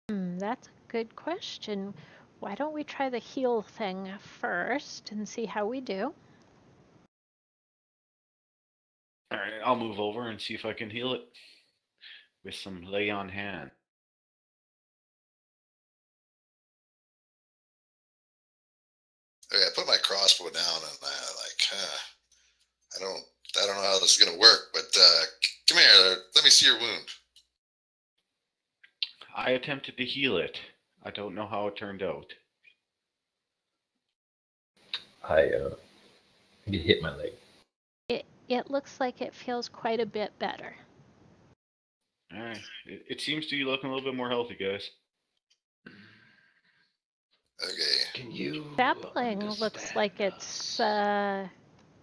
That's a good question. Why don't we try the heal thing first and see how we do? Alright, I'll move over and see if I can heal it with some lay on hand. Okay, I put my crossbow down and I don't know how this is gonna work, but come here, let me see your wound. I attempted to heal it. I don't know how it turned out. I get hit my leg. It looks like it feels quite a bit better. Alright, it seems to be looking a little bit more healthy, guys. Okay. Can you? Sapling looks like it's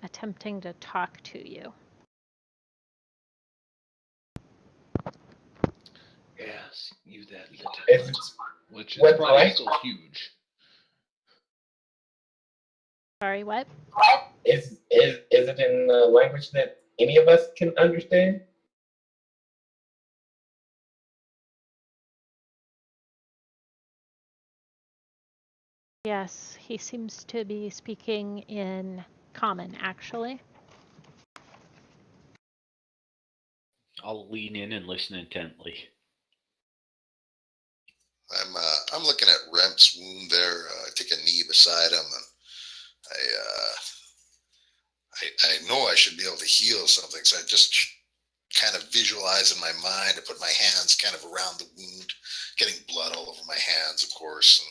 attempting to talk to you. Yes, you that little Is one, it which is what probably language? still huge. Sorry, what? Is it in the language that any of us can understand? Yes, he seems to be speaking in common, actually. I'll lean in and listen intently. I'm looking at Remt's wound there. I take a knee beside him, and I know I should be able to heal something, so I just kind of visualize in my mind. I put my hands kind of around the wound, getting blood all over my hands, of course,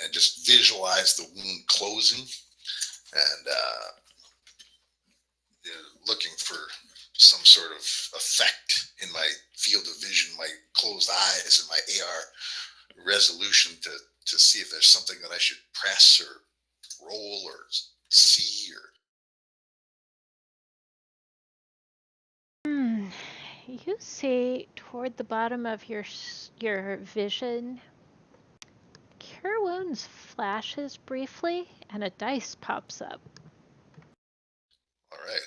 and just visualize the wound closing, and looking for some sort of effect in my field of vision, my closed eyes, and my AR resolution to see if there's something that I should press or roll or see or. You see toward the bottom of your vision, Cure Wounds flashes briefly, and a dice pops up. All right,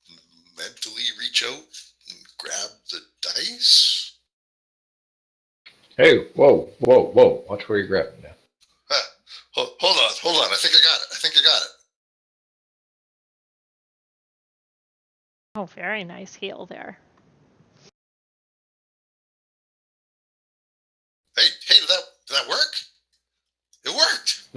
I mentally reach out and grab the dice. Hey, whoa. Watch where you're grabbing now. Hold on. I think I got it. Oh, very nice heal there. Hey, did that work? It worked.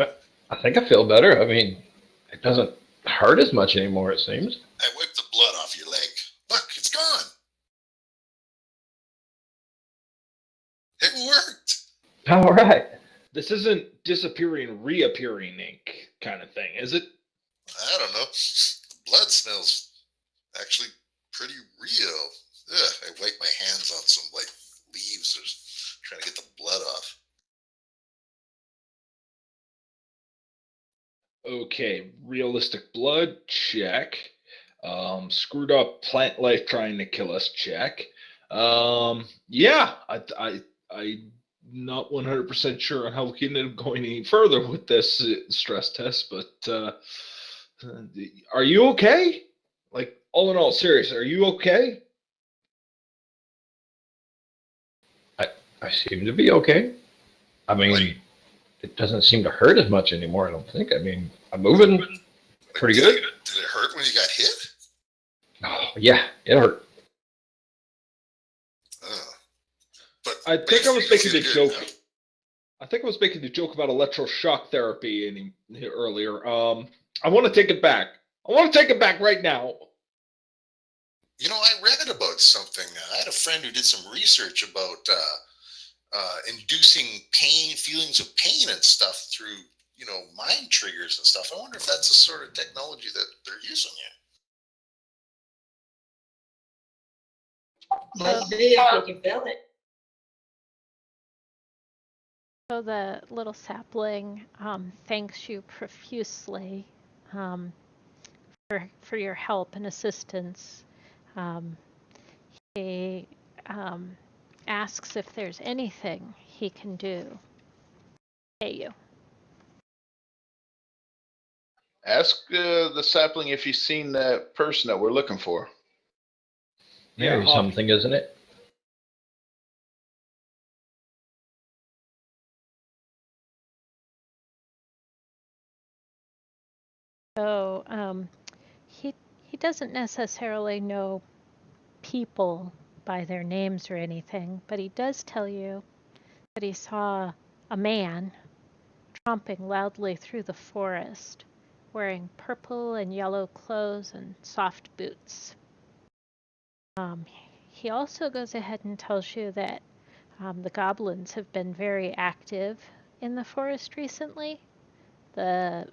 I think I feel better. I mean, it doesn't hurt as much anymore, it seems. I wiped the blood off your leg. Look, it's gone. It worked. All right. This isn't disappearing, reappearing ink kind of thing, is it? I don't know. Blood smells actually pretty real. Ugh, I wiped my hands on some leaves, or trying to get the blood off. Okay, realistic blood, check. Screwed up plant life trying to kill us, check. Yeah, I'm not 100% sure on how we can end up going any further with this stress test, but are you okay? Like, all in all, serious, are you okay? I seem to be okay. I mean, it doesn't seem to hurt as much anymore, I don't think. I mean, I'm moving pretty good. Did it hurt when you got hit? Oh, yeah, it hurt. But I think I was making a joke. Now. I think I was making a joke about electroshock therapy earlier. I want to take it back. I want to take it back right now. You know, I read about something. I had a friend who did some research about inducing feelings of pain and stuff through, mind triggers and stuff. I wonder if that's the sort of technology that they're using here. Must be if you can feel it. So the little sapling thanks you profusely for your help and assistance. He asks if there's anything he can do to pay you. Ask the sapling if he's seen that person that we're looking for. Maybe something, isn't it? So he doesn't necessarily know people by their names or anything, but he does tell you that he saw a man tromping loudly through the forest, wearing purple and yellow clothes and soft boots. He also goes ahead and tells you that the goblins have been very active in the forest recently. The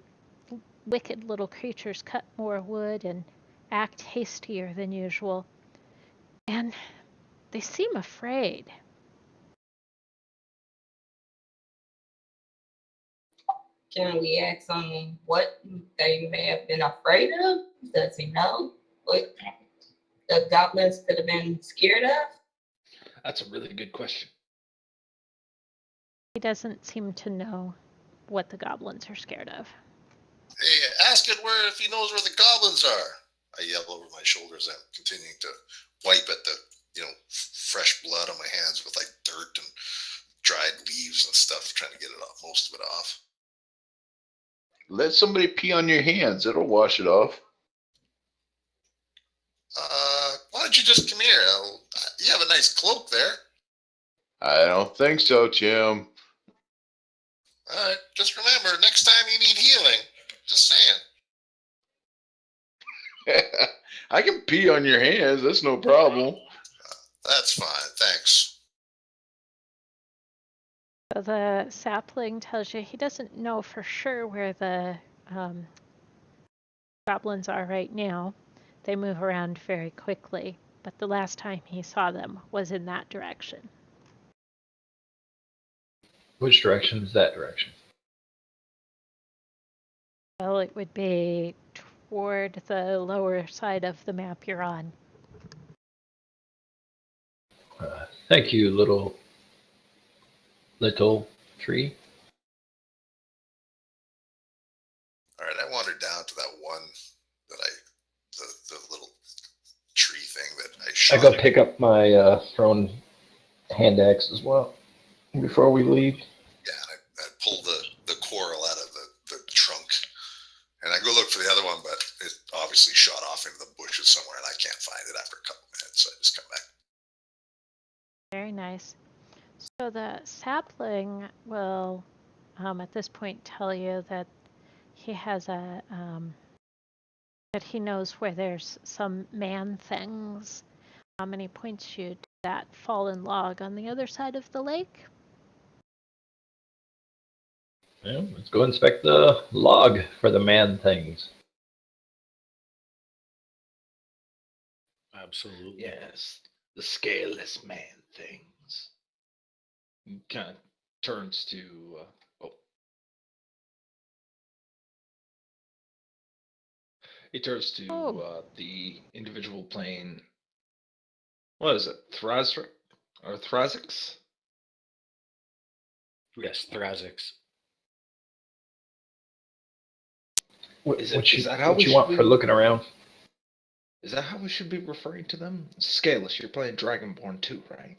wicked little creatures cut more wood and act hastier than usual. And they seem afraid. Can we ask them what they may have been afraid of? Does he know what the goblins could have been scared of? That's a really good question. He doesn't seem to know what the goblins are scared of. Hey, ask it if he knows where the goblins are. I yell over my shoulders. I'm continuing to wipe at the, fresh blood on my hands with dirt and dried leaves and stuff, trying to get most of it off. Let somebody pee on your hands. It'll wash it off. Why don't you just come here? You have a nice cloak there. I don't think so, Jim. All right, just remember, next time you need healing, just saying. I can pee on your hands. That's no problem. That's fine, thanks. So the sapling tells you he doesn't know for sure where the goblins are right now. They move around very quickly, but the last time he saw them was in that direction. Which direction is that direction? Well, it would be toward the lower side of the map you're on. Thank you, little tree. All right, I wandered down to that one that the little tree thing that I shot. I go pick up my thrown hand axe as well before we leave. Yeah, and I pull the coral out of the trunk, and I go look for the other one, but it obviously shot off into the bushes somewhere, and I can't find it after a couple minutes, so I just come back. Very nice. So the sapling will, at this point, tell you that he has a that he knows where there's some man things. How many points you to that fallen log on the other side of the lake? Well, let's go inspect the log for the man things. Absolutely. Yes, the scaleless man things. He kind of turns to. He turns to the individual playing. What is it? Thrazix or Thrazix? Yes, Thrazix. What Is that how what we you should want be? for looking around? Is that how we should be referring to them? Scaleless. You're playing Dragonborn too, right?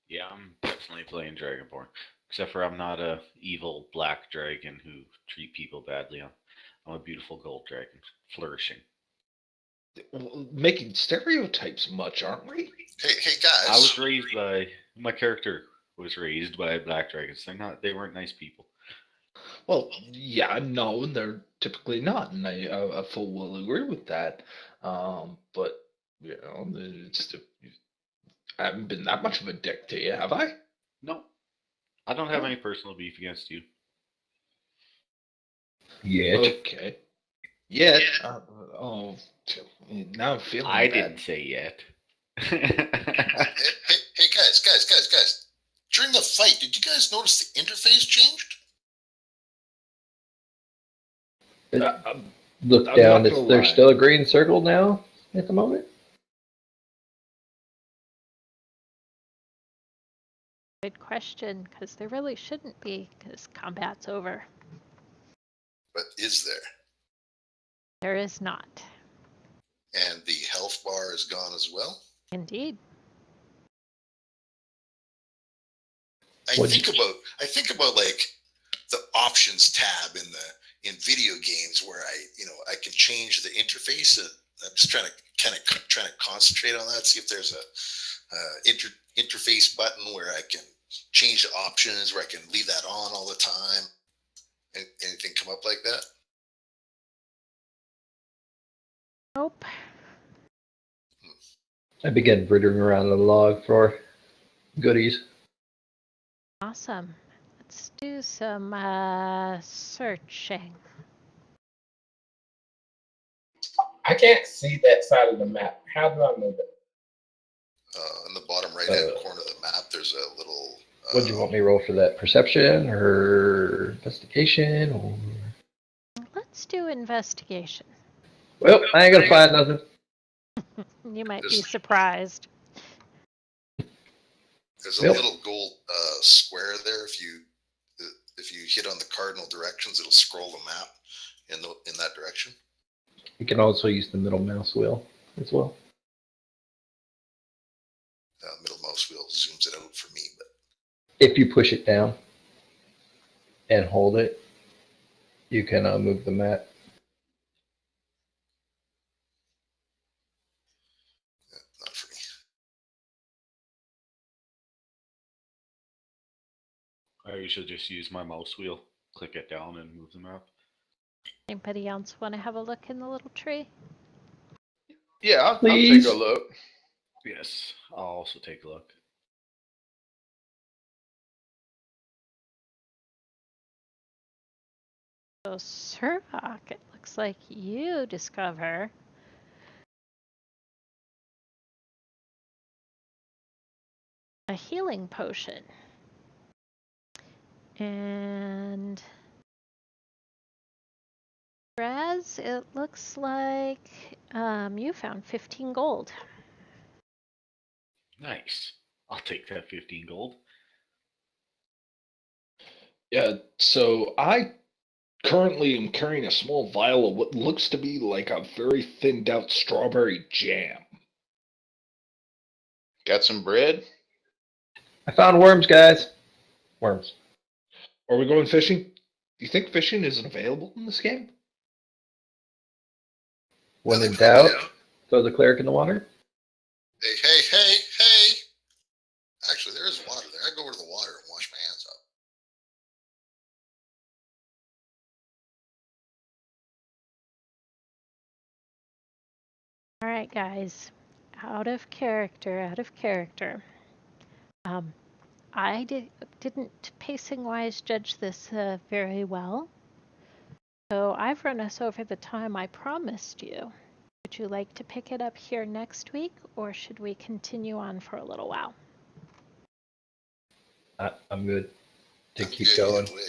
Yeah, I'm definitely playing Dragonborn. Except for I'm not a evil black dragon who treat people badly. I'm a beautiful gold dragon, flourishing. Making stereotypes much, aren't we? Hey guys. I was raised by my character was raised by black dragons. They weren't nice people. Well, yeah, no, they're typically not, and I full well agree with that. But you know, I haven't been that much of a dick to you, have I? No, I don't have any personal beef against you. Yet. Okay. Yet. Now I'm feeling I bad. didn't say yet. Hey guys. During the fight, did you guys notice the interface changed? Look I'm down. not gonna There's lie. still a green circle now at the moment. Good question, because there really shouldn't be, because combat's over. But is there? There is not. And the health bar is gone as well? Indeed. I think about like the options tab in video games where I can change the interface. And I'm just trying to concentrate on that. See if there's a interface button where I can change the options, where I can leave that on all the time. Anything come up like that? Nope. I began rittering around the log for goodies. Awesome. Let's do some searching. I can't see that side of the map. How do I move it? In the bottom right-hand corner of the map, there's a little... What do you want me to roll for that? Perception or investigation? Or... Let's do investigation. Well, I ain't gonna find nothing. You might be surprised. There's a little gold square there. If you hit on the cardinal directions, it'll scroll the map in that direction. You can also use the middle mouse wheel as well. Middle mouse wheel zooms it out for me, but If you push it down and hold it, you can move the map. not for me. Or you should just use my mouse wheel, click it down, and move the map. Anybody else want to have a look in the little tree? Yeah, I'll Please. take a look. Yes, I'll also take a look. So, Survok, it looks like you discover a healing potion. And Raz, it looks like you found 15 gold. Nice. I'll take that 15 gold. Yeah, so I currently am carrying a small vial of what looks to be like a very thinned out strawberry jam. Got some bread? I found worms, guys. Worms. Are we going fishing? Do you think fishing isn't available in this game? When they in probably doubt, throw the cleric in the water. Hey. Actually, there is water there. I go over to the water and wash my hands up. All right, guys, out of character. I didn't pacing-wise judge this very well. So I've run us over the time I promised you. Would you like to pick it up here next week, or should we continue on for a little while? I'm good to I'm keep good going. either way.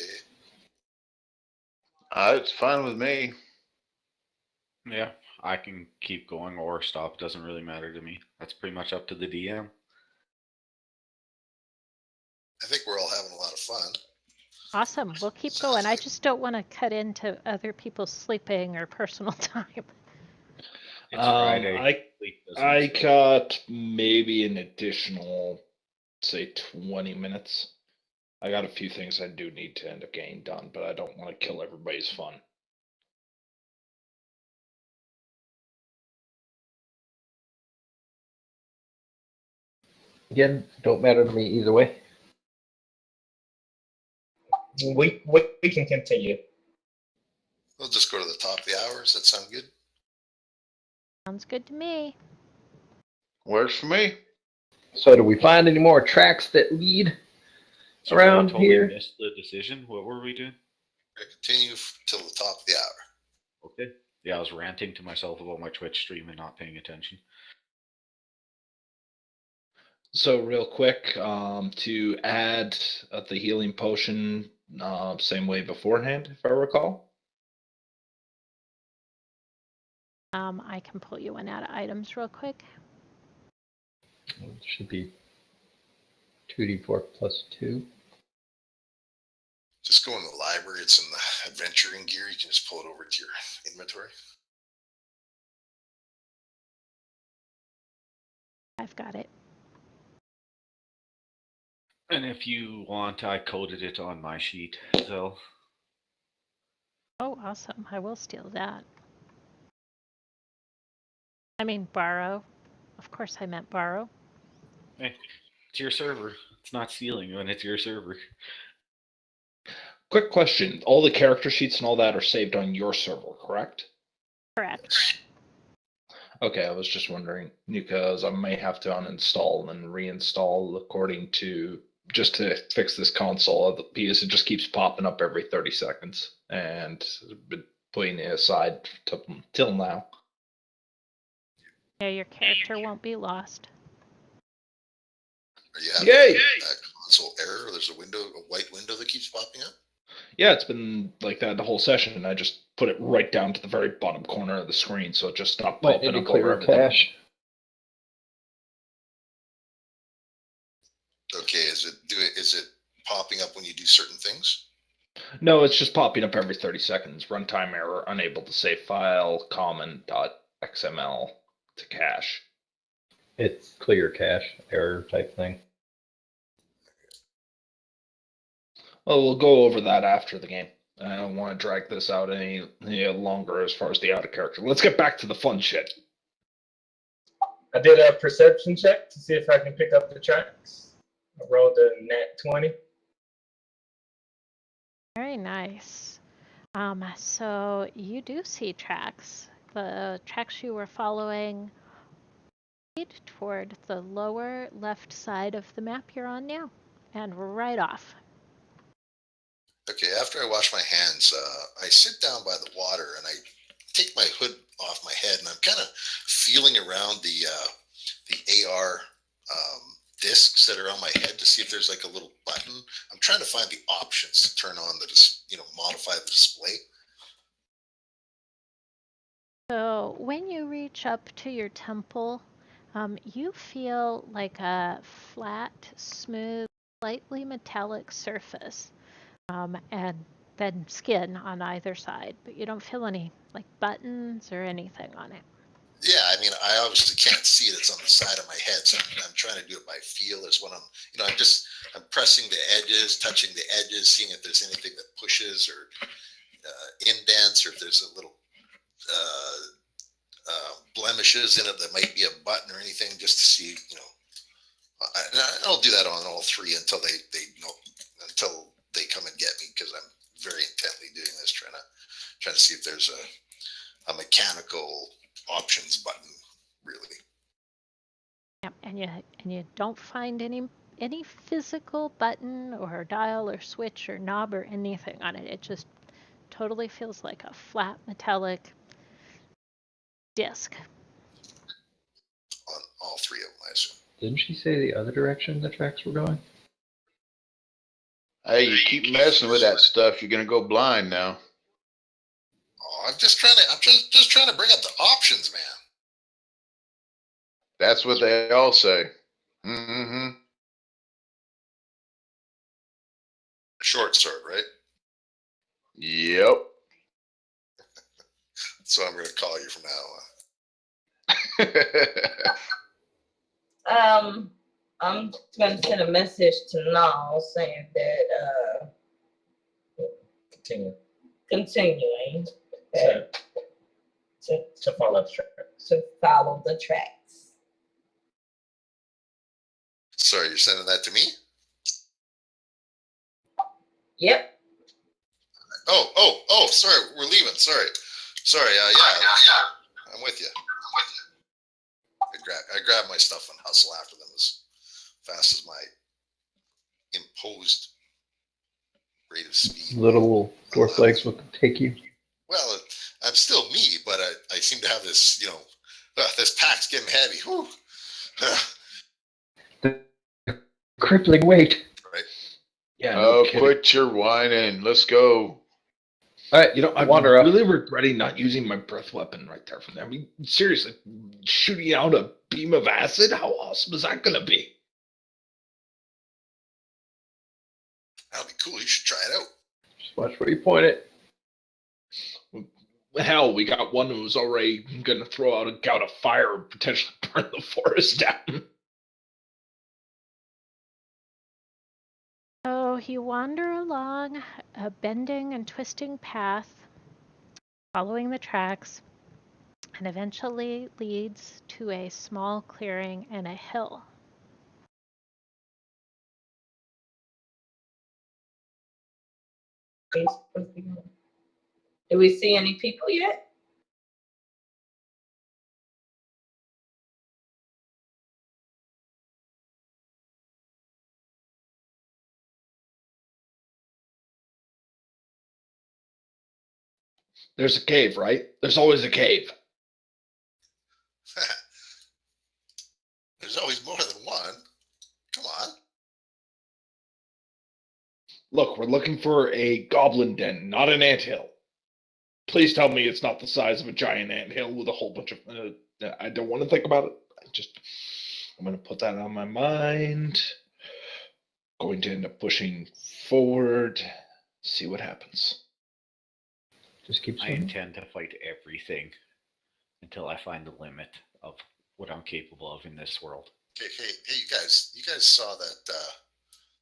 It's fine with me. Yeah, I can keep going or stop. Doesn't really matter to me. That's pretty much up to the DM. I think we're all having a lot of fun. Awesome. We'll keep Sounds going. I like- just don't want to cut into other people's sleeping or personal time. It's Friday. Sleep doesn't I exist. got maybe an additional, say, 20 minutes. I got a few things I do need to end up getting done, but I don't want to kill everybody's fun. Again, don't matter to me either way. We can continue. We'll just go to the top of the hour. Does that sound good? Sounds good to me. Works for me. So, do we find any more tracks that lead Sorry, I around totally here? missed the decision. What were we doing? We're gonna continue till the top of the hour. Okay. Yeah, I was ranting to myself about my Twitch stream and not paying attention. So real quick, to add the healing potion, same way beforehand, if I recall. I can pull you one out of items real quick. It should be 2d4 plus 2. Just go in the library. It's in the adventuring gear. You can just pull it over to your inventory. I've got it. And if you want, I coded it on my sheet. So Oh, awesome. I will steal that. I mean, borrow. Of course I meant borrow. hey, it's your server. It's not stealing when it's your server. Quick question: all the character sheets and all that are saved on your server, correct? Correct. Okay, I was just wondering because I may have to uninstall and reinstall according to just to fix this console because it just keeps popping up every 30 seconds, and I've been putting it aside till now. Yeah, your character won't be lost. Are you having Yay! a console error? There's a white window that keeps popping up. Yeah, it's been like that the whole session, and I just put it right down to the very bottom corner of the screen, so it just stopped Might popping need to up clear over a everything. cache. Okay, is it popping up when you do certain things? No, it's just popping up every 30 seconds. Runtime error, unable to save file, common.xml to cache. It's clear cache error type thing. Well, we'll go over that after the game. I don't want to drag this out any longer as far as the out of character. Let's get back to the fun shit. I did a perception check to see if I can pick up the tracks. I rolled a nat 20. Very nice. So you do see tracks. The tracks you were following toward the lower left side of the map you're on now, and right off. Okay, after I wash my hands, I sit down by the water and I take my hood off my head, and I'm kind of feeling around the AR discs that are on my head to see if there's like a little button. I'm trying to find the options to turn on the, modify the display. So when you reach up to your temple, you feel like a flat, smooth, slightly metallic surface, and then skin on either side, but you don't feel any like buttons or anything on it. Yeah, I mean, I obviously can't see it. It's on the side of my head, so I'm trying to do it by feel. Is what I'm pressing the edges, touching the edges, seeing if there's anything that pushes or indents, or if there's a little blemishes in it that might be a button or anything, just to see, I'll do that on all three until they come and get me, because I'm very intently doing this, trying to see if there's a mechanical options button, really. Yep, and you don't find any physical button or dial or switch or knob or anything on it. It just totally feels like a flat metallic disc. On all three of them, I assume. Didn't she say the other direction the tracks were going? Hey, you keep messing with that stuff, you're gonna go blind now. Oh, I'm just trying to bring up the options, man. That's what they all say. Mm-hmm. Short sword, right? Yep. So I'm going to call you from now on. I'm going to send a message to Naal saying that continuing To follow the track. to follow the tracks. Sorry, you're sending that to me? Yep. Oh, sorry, we're leaving. Sorry. Yeah, I'm with you. I grabbed my stuff and hustle after them as fast as my imposed rate of speed. Little dwarf legs will take you. Well, I'm still me, but I seem to have this, this pack's getting heavy. Whew. The crippling weight. Right? Yeah. Oh, kidding. quit your whining. Let's go. All right, I'm wander up. really regretting not using my breath weapon right there for them. I mean, seriously, shooting out a beam of acid? How awesome is that going to be? That'll be cool. You should try it out. Just watch where you point it. Hell, we got one who's already going to throw out a gout of fire and potentially burn the forest down. So you wander along a bending and twisting path, following the tracks, and eventually leads to a small clearing and a hill. Do we see any people yet? There's a cave, right? There's always a cave. There's always more than one. Come on. Look, we're looking for a goblin den, not an anthill. Please tell me it's not the size of a giant anthill with a whole bunch of... I don't want to think about it. I'm going to put that on my mind. Going to end up pushing forward. See what happens. Just keep I swimming. intend to fight everything until I find the limit of what I'm capable of in this world. Hey, you guys saw that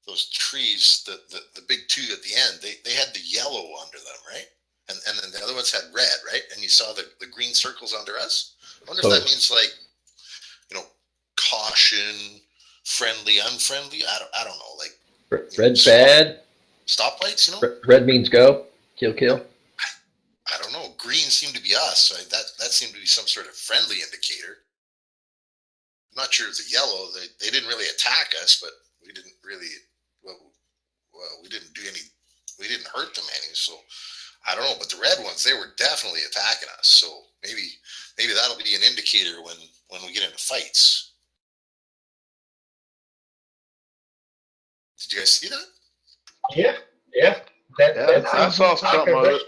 those trees, the big two at the end, they had the yellow under them, right? And then the other ones had red, right? And you saw the green circles under us? I wonder if that means caution, friendly, unfriendly. I don't know. Like Red's bad. Stoplights, Red means go. Kill. I don't know. Green seemed to be us. So that seemed to be some sort of friendly indicator. I'm not sure if the yellow, they didn't really attack us, but we didn't really, well, we didn't hurt them any. So I don't know, but the red ones, they were definitely attacking us. So maybe that'll be an indicator when we get into fights. Did you guys see that? Yeah. I saw something of it.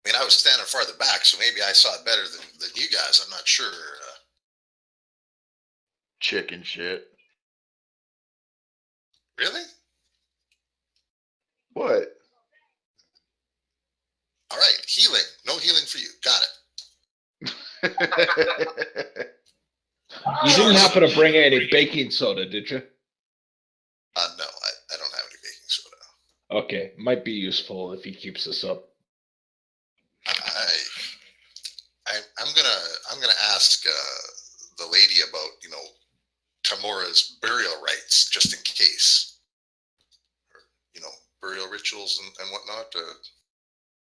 I mean, I was standing farther back, so maybe I saw it better than you guys. I'm not sure. Chicken shit. Really? What? All right, healing. No healing for you. Got it. You didn't happen to bring any baking soda, did you? No, I don't have any baking soda. Okay, might be useful if he keeps this up. I'm gonna ask the lady about Tamura's burial rites just in case, or burial rituals and whatnot,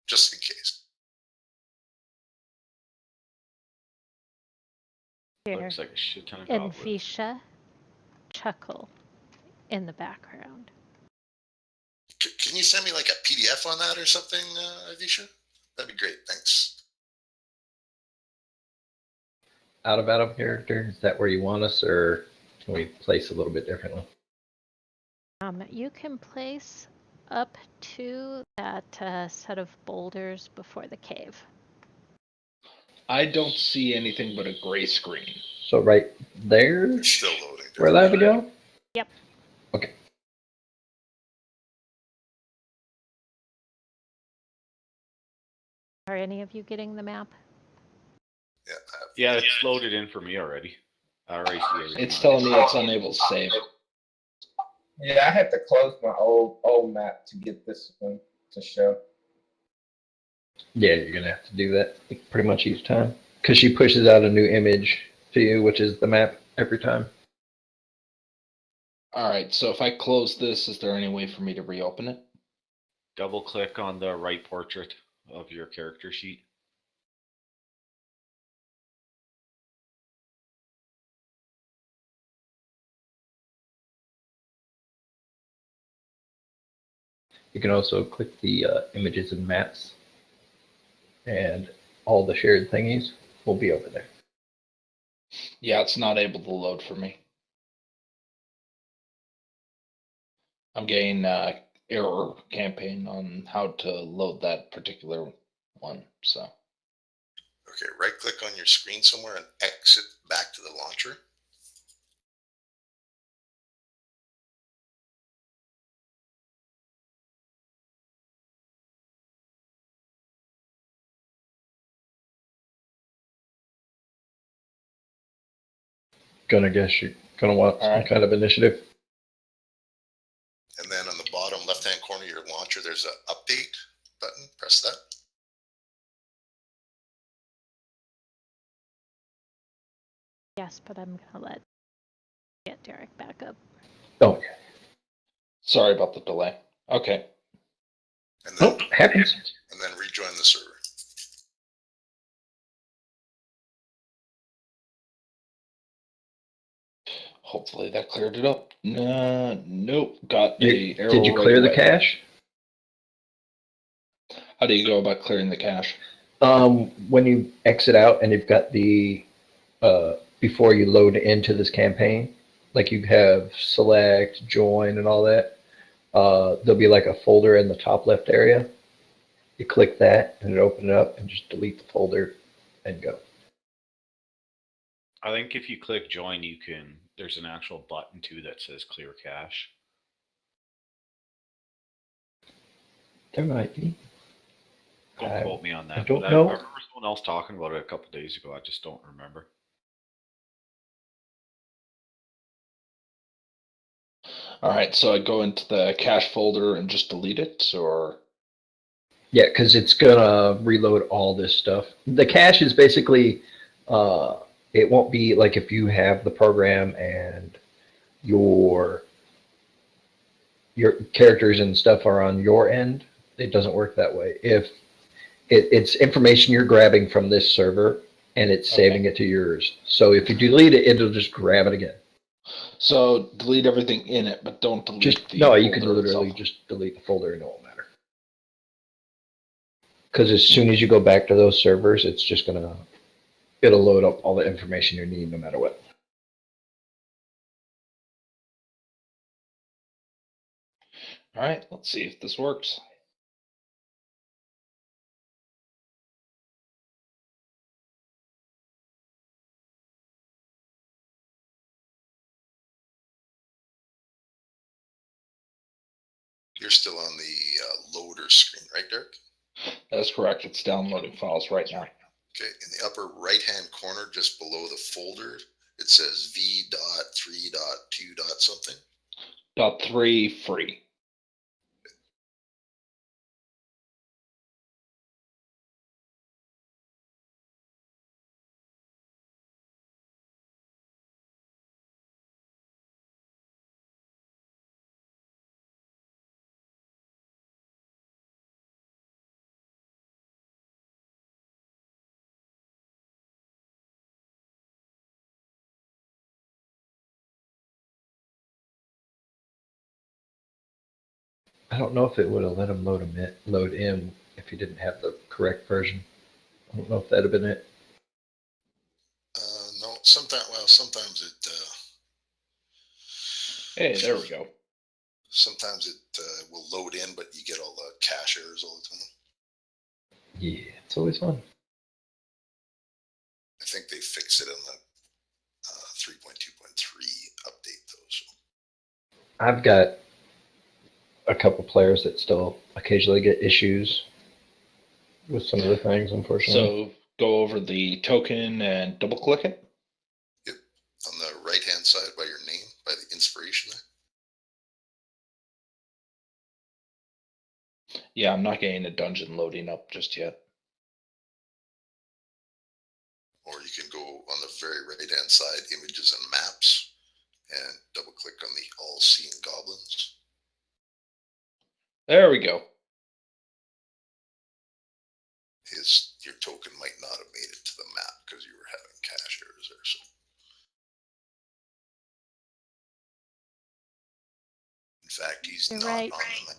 just in case. Here, Looks like a shit ton of and goblins. Visha chuckle in the background. Can you send me like a PDF on that or something, Avisha? That'd be great. Thanks. Out of character, is that where you want us, or can we place a little bit differently? You can place up to that set of boulders before the cave. I don't see anything but a gray screen. So right there, It's still loading. where allowed to go? Yep. Okay. Are any of you getting the map? Yeah. Yeah, it's loaded in for me already. I already see everything. It's telling me it's unable to save. Yeah, I had to close my old map to get this one to show. Yeah, you're gonna have to do that pretty much each time, because she pushes out a new image to you, which is the map every time. All right, so if I close this, is there any way for me to reopen it? Double click on the right portrait of your character sheet. You can also click the images and maps, and all the shared thingies will be over there. Yeah, it's not able to load for me. I'm getting error campaign on how to load that particular one. So Okay, right click on your screen somewhere and exit back to the launcher. Gonna guess you're gonna want some kind of initiative. And then on the bottom left-hand corner of your launcher, there's an update button. Press that. Yes, but I'm gonna let get Derek back up. Oh, sorry about the delay. Okay. And then, happens. And then rejoin the server. Hopefully that cleared it up. Nope. Got a error. Did you right clear the away. cache? How do you go about clearing the cache? When you exit out and you've got the before you load into this campaign, like you have select, join, and all that, there'll be like a folder in the top left area. You click that and it opens it up, and just delete the folder and go. I think if you click join, there's an actual button too that says clear cache. There might be. Don't quote me on that. I don't but know. I remember someone else talking about it a couple days ago. I just don't remember. All right, so I go into the cache folder and just delete it, or? Yeah, because it's gonna reload all this stuff. The cache is basically, it won't be like if you have the program and your characters and stuff are on your end. It doesn't work that way. If it's information you're grabbing from this server and it's saving it to yours. So if you delete it, it'll just grab it again. So delete everything in it, but don't delete Just the no, you can folder literally itself. just delete the folder and it won't matter. Because as soon as you go back to those servers, it's just it'll load up all the information you need no matter what. All right, let's see if this works. You're still on the loader screen, right, Derek? That's correct. It's downloading files right now. Okay, in the upper right-hand corner, just below the folder, it says v.3.2. something. .3 free. I don't know if it would have let him load in if he didn't have the correct version. I don't know if that'd have been it. No, sometimes it. Hey, there we go. Sometimes it will load in, but you get all the cache errors all the time. Yeah, it's always fun. I think they fixed it in the 3.2.3 update, though. So. I've got a couple players that still occasionally get issues with some of the things, unfortunately. So go over the token and double click it. Yep, on the right-hand side by your name, by the inspiration there. Yeah, I'm not getting a dungeon loading up just yet. Or you can go on the very right-hand side, images and maps, and double-click on the all-seeing goblins. There we go. Your token might not have made it to the map because you were having cache errors there. So, in fact, he's You're not right. on the map.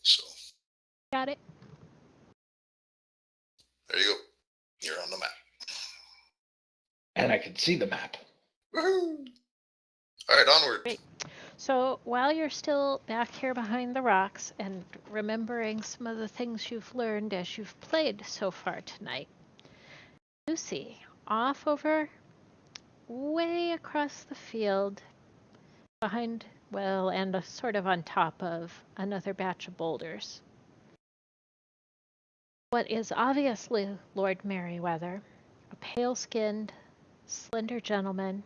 So, Got it. there you go. You're on the map. And I can see the map. Woohoo! All right, onward. Great. So while you're still back here behind the rocks and remembering some of the things you've learned as you've played so far tonight, you see off over way across the field behind, well, and sort of on top of another batch of boulders, what is obviously Lord Merryweather, a pale-skinned, slender gentleman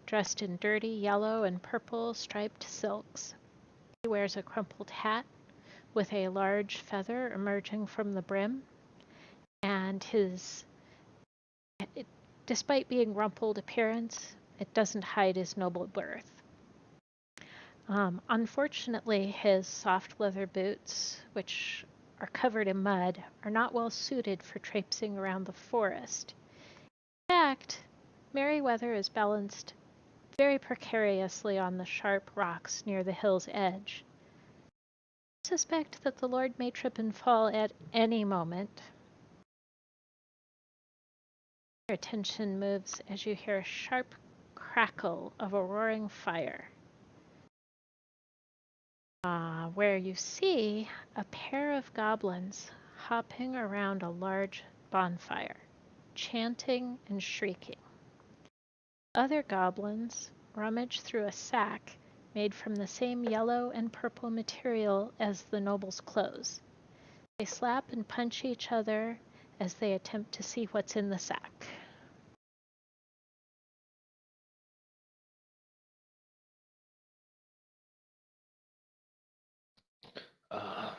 dressed in dirty yellow and purple striped silks. He wears a crumpled hat with a large feather emerging from the brim, and despite being rumpled appearance, it doesn't hide his noble birth. Unfortunately, his soft leather boots, which are covered in mud, are not well suited for traipsing around the forest. In fact, Merryweather is balanced very precariously on the sharp rocks near the hill's edge. I suspect that the Lord may trip and fall at any moment. Your attention moves as you hear a sharp crackle of a roaring fire, where you see a pair of goblins hopping around a large bonfire, chanting and shrieking. Other goblins rummage through a sack made from the same yellow and purple material as the noble's clothes. They slap and punch each other as they attempt to see what's in the sack.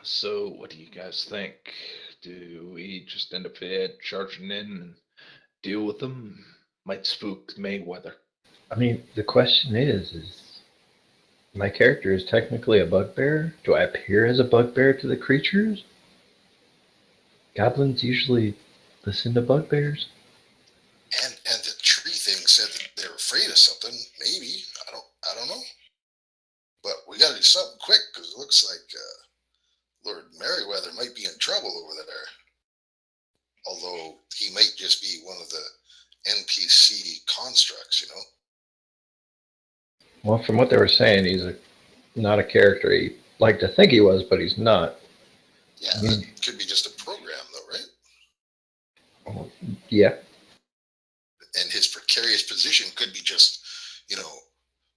So what do you guys think? Do we just end up charging in and deal with them? Might spook Mayweather. I mean, the question is my character is technically a bugbear? Do I appear as a bugbear to the creatures? Goblins usually listen to bugbears. And the tree thing said that they're afraid of something. Maybe. I don't know. But we got to do something quick because it looks like Lord Merriweather might be in trouble over there. Although he might just be one of the NPC constructs, you know. Well, from what they were saying, he's not a character he liked to think he was, but he's not. Yeah, that could be just a program, though, right? Yeah. And his precarious position could be just, you know,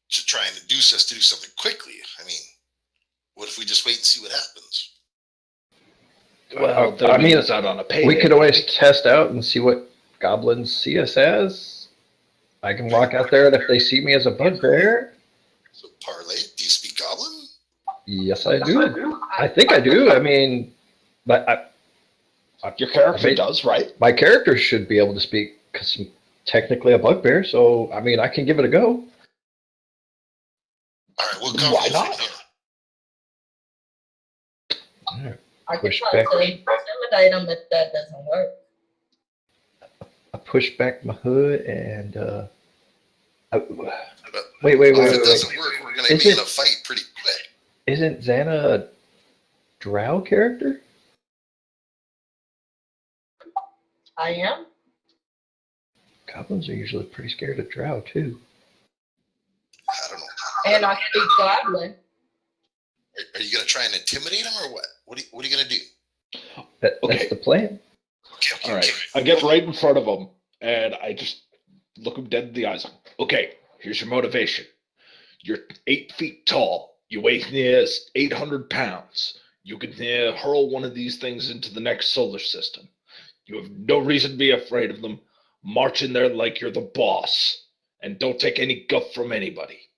to try and induce us to do something quickly. I mean, what if we just wait and see what happens? Well, I mean, it's out on a payday. We could always test out and see what goblins see us as. I can walk out there, and if they see me as a bugbear. So, Parlay, do you speak Goblin? Yes, I do. I think I do. I mean, but your character does, right? My character should be able to speak because I'm technically a bugbear. So, I mean, I can give it a go. All right, we'll go. Why not? I can Push try back. to intimidate them if that doesn't work. I push back my hood and But wait. if it doesn't work, we're going to be in a fight pretty quick. Isn't Xana a drow character? I am. Goblins are usually pretty scared of drow too. I don't know. And I speak Goblin. Are you going to try and intimidate him or what? What are you going to do? That's the plan. Okay. All right. I get right in front of him, and I just look him dead in the eyes. Okay, here's your motivation. You're 8 feet tall. You weigh 800 pounds. You can hurl one of these things into the next solar system. You have no reason to be afraid of them. March in there like you're the boss, and don't take any guff from anybody.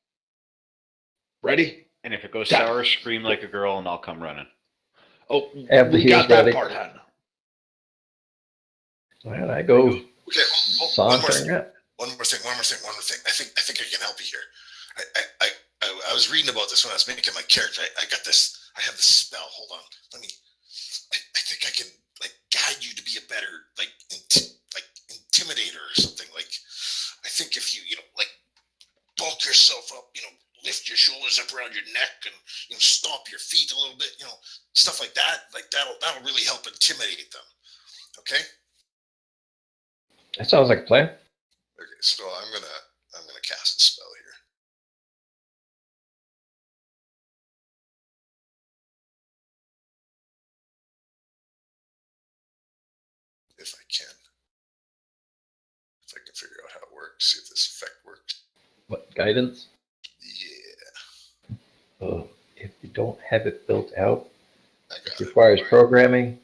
Ready? And if it goes sour, scream like a girl, and I'll come running. Oh, we got that part, Hannah. Well, I go Okay, sauntering up. One more thing. I think I can help you here. I was reading about this when I was making my character. I got this. I have this spell. Hold on. I think I can guide you to be a better intimidator or something. I think if you bulk yourself up, lift your shoulders up around your neck and stomp your feet a little bit, stuff like that. That'll really help intimidate them. Okay. That sounds like a plan. Okay, so I'm gonna cast a spell here. If I can figure out how it works, see if this effect works. What, guidance? Yeah. Oh, if you don't have it built out, it requires programming.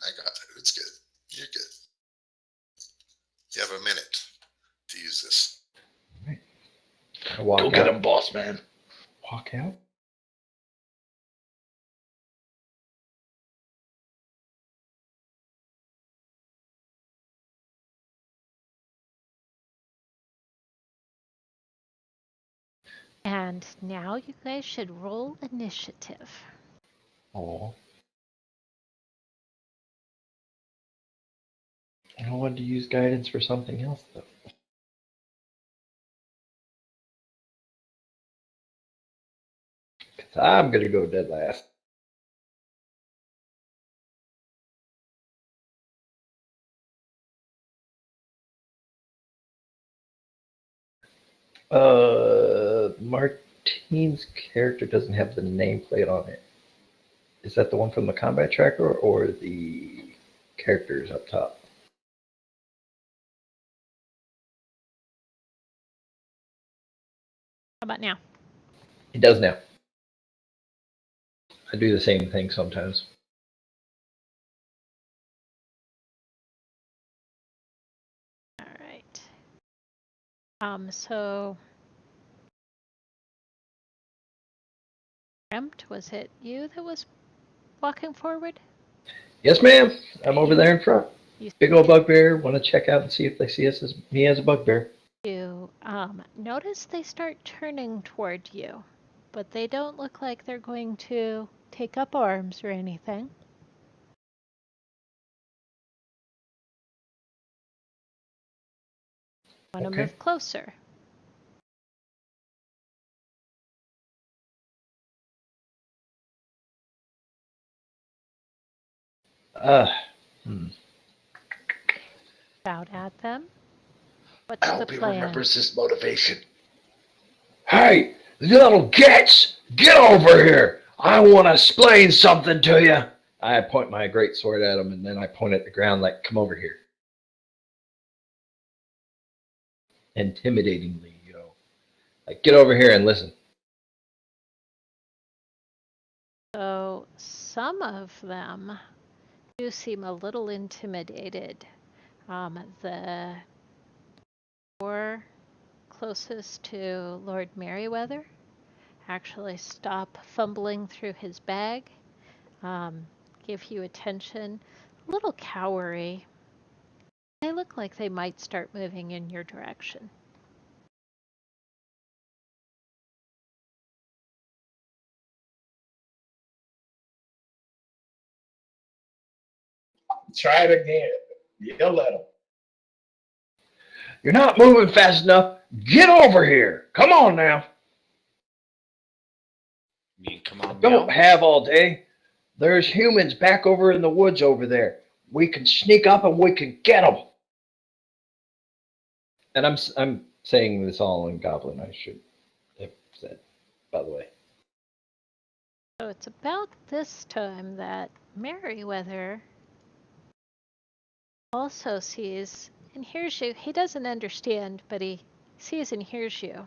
I got it. It's good. You're good. You have a minute to use this. Right. Go get him, boss man. Walk out. And now you guys should roll initiative. Oh. I wanted to use guidance for something else, though. I'm going to go dead last. Martine's character doesn't have the nameplate on it. Is that the one from the combat tracker or the characters up top? How about now? It does now. I do the same thing sometimes. All right. So Remt, was it you that was walking forward? Yes, ma'am. I'm over there in front. You Big old bugbear. Want to check out and see if they see us as me as a bugbear. You notice they start turning toward you, but they don't look like they're going to take up arms or anything. Want to Okay. move closer? Hmm. Shout at them? I What's the hope he plan? remembers his motivation. Hey, little gets, get over here. I want to explain something to you. I point my great sword at him, and then I point at the ground like, come over here. Intimidatingly, like, get over here and listen. So some of them do seem a little intimidated. The four closest to Lord Merriweather actually stop fumbling through his bag, give you attention, a little cowery. They look like they might start moving in your direction. Try it again. Yell at him. You're not moving fast enough. Get over here. Come on now. You mean, come on, Don't meow? have all day. There's humans back over in the woods over there. We can sneak up and we can get them. And I'm saying this all in Goblin. I should have said, by the way. So it's about this time that Merriweather also sees and hears you. He doesn't understand, but he sees and hears you.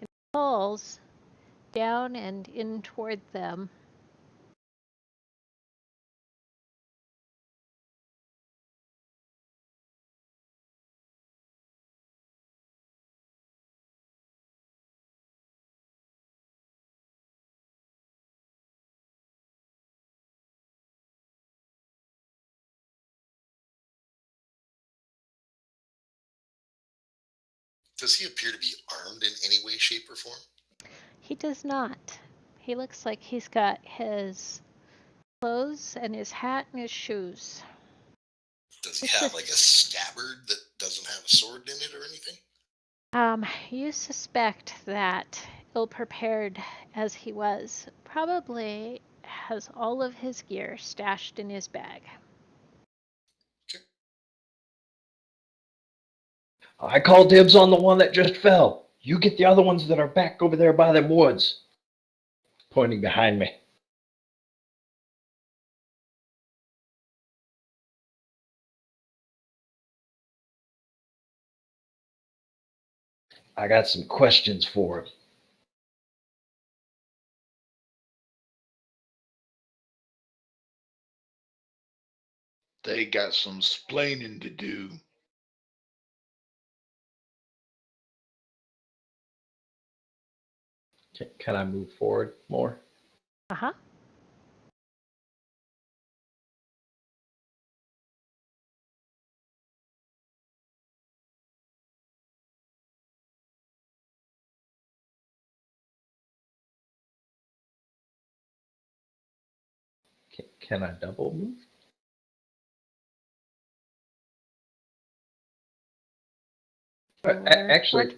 And falls down and in toward them. Does he appear to be armed in any way, shape, or form? He does not. He looks like he's got his clothes and his hat and his shoes. Does he It's have just- like a scabbard that doesn't have a sword in it or anything? You suspect that, ill-prepared as he was, probably has all of his gear stashed in his bag. I call dibs on the one that just fell. You get the other ones that are back over there by them woods. Pointing behind me. I got some questions for him. They got some splaining to do. Can I move forward more? Uh-huh. Can I double move? Actually,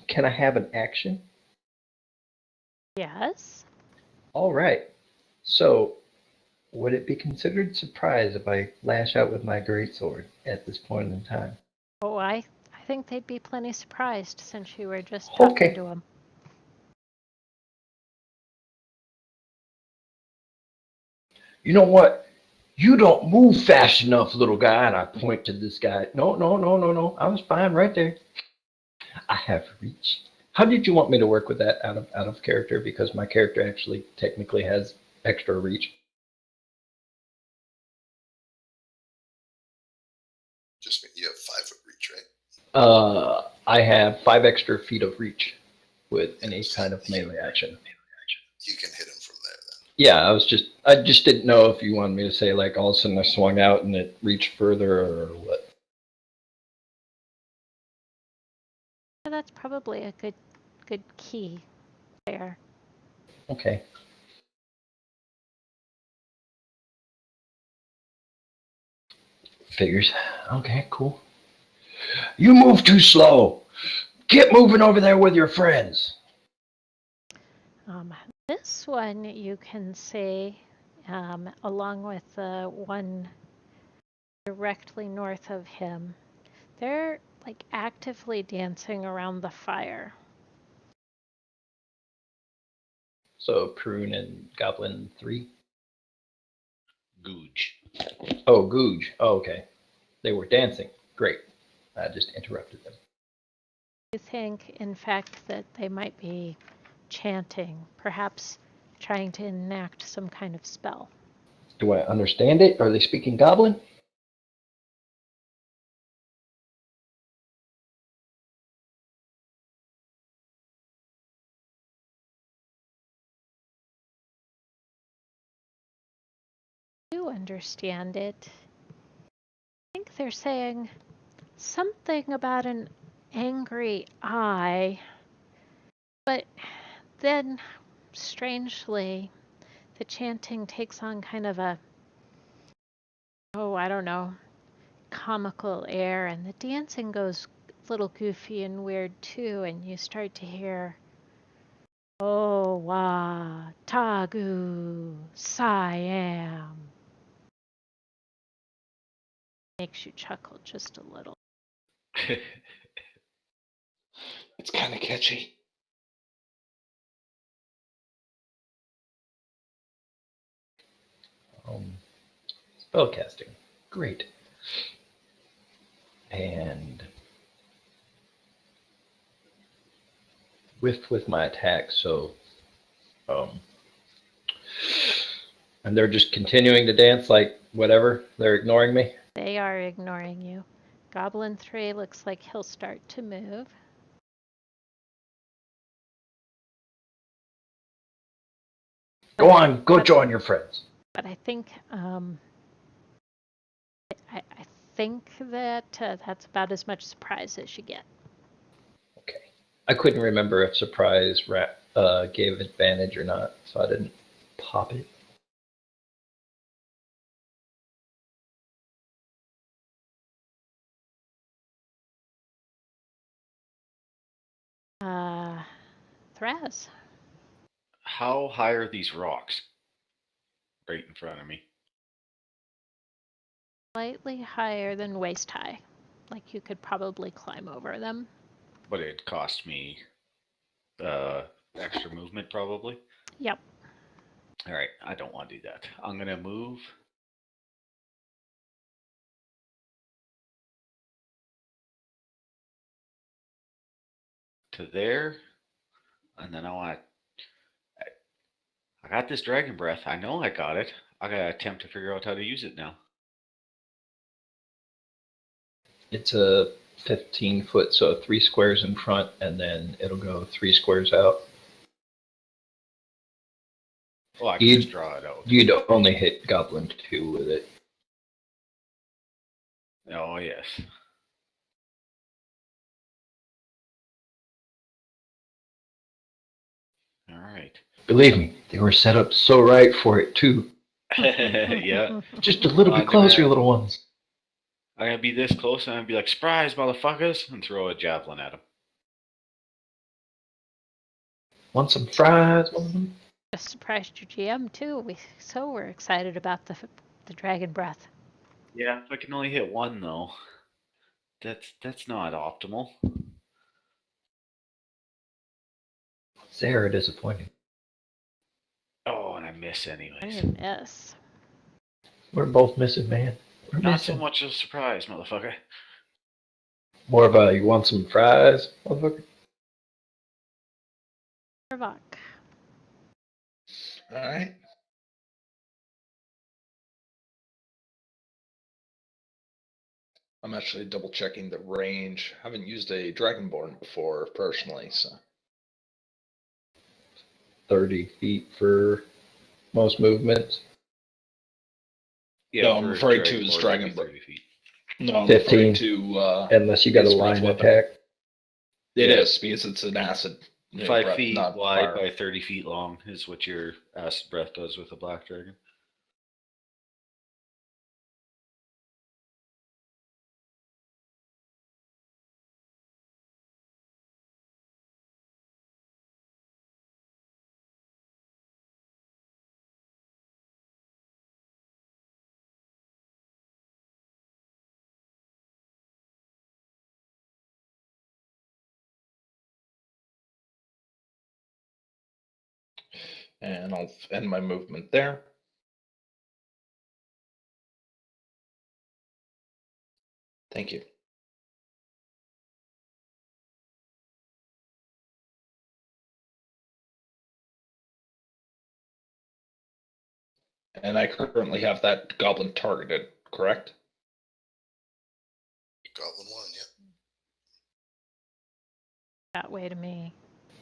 can I have an action? Yes. All right. So, would it be considered surprise if I lash out with my greatsword at this point in time? Oh, I think they'd be plenty surprised since you were just talking Okay. to him. You know what? You don't move fast enough, little guy. And I point to this guy. No. I was fine right there. I have reach. How did you want me to work with that out of character? Because my character actually technically has extra reach. Just you have 5 foot reach, right? I have 5 extra feet of reach with any kind of melee action. You can hit him from there then. Yeah, I just didn't know if you wanted me to say like all of a sudden I swung out and it reached further or what. So that's probably a good key there. Okay. Figures. Okay, cool. You move too slow. Get moving over there with your friends. This one you can see, along with the one directly north of him, they're like actively dancing around the fire. So Prune and Goblin 3. Googe. Oh, Googe. Oh, okay. They were dancing. Great. I just interrupted them. You think, in fact, that they might be chanting, perhaps trying to enact some kind of spell. Do I understand it? Are they speaking Goblin? I do understand it. I think they're saying something about an angry eye, but then, strangely, the chanting takes on kind of a, I don't know, comical air, and the dancing goes a little goofy and weird too, and you start to hear, "Oh, wa, tagu, siam." Makes you chuckle just a little. It's kind of catchy. Spellcasting. Great. And whiffed with my attack, so and they're just continuing to dance like whatever. They're ignoring me. They are ignoring you. Goblin 3 looks like he'll start to move. Go on, go join your friends. But I think I think that that's about as much surprise as you get. Okay. I couldn't remember if surprise gave advantage or not, so I didn't pop it. Thraz. How high are these rocks? Right in front of me. Slightly higher than waist high. Like you could probably climb over them. But it cost me extra movement probably. Yep. All right, I don't want to do that. I'm going to move to there, and then I got this dragon breath. I know I got it. I got to attempt to figure out how to use it now. It's a 15-foot, so 3 squares in front, and then it'll go 3 squares out. Well, I can just draw it out. You'd only hit Goblin 2 with it. Oh, yes. All right. Believe me, they were set up so right for it, too. Yeah. Just a little bit closer, little ones. I'm going to be this close, and I'm going to be like, surprise, motherfuckers, and throw a javelin at them. Want some fries? Just surprised your GM too. We're excited about the dragon breath. Yeah, if I can only hit one though, that's not optimal. Sarah disappointing. Oh, and I miss anyways. You miss. We're both missing, man. We're Not missing. so much of a surprise, motherfucker. More of a, you want some fries, motherfucker? Survok. All right. I'm actually double checking the range. Haven't used a Dragonborn before personally, so 30 feet for most movements. Yeah, no, I'm for referring to his Dragon Dragonborn. Board, 30 feet. No, I'm 15. referring to Unless you got a his breath line weapon. attack. It Yeah. is because it's an acid. 5 breath, feet not wide fire. by 30 feet long is what your acid breath does with a black dragon. And I'll end my movement there. Thank you. And I currently have that goblin targeted, correct? Goblin 1, yeah. That way to me.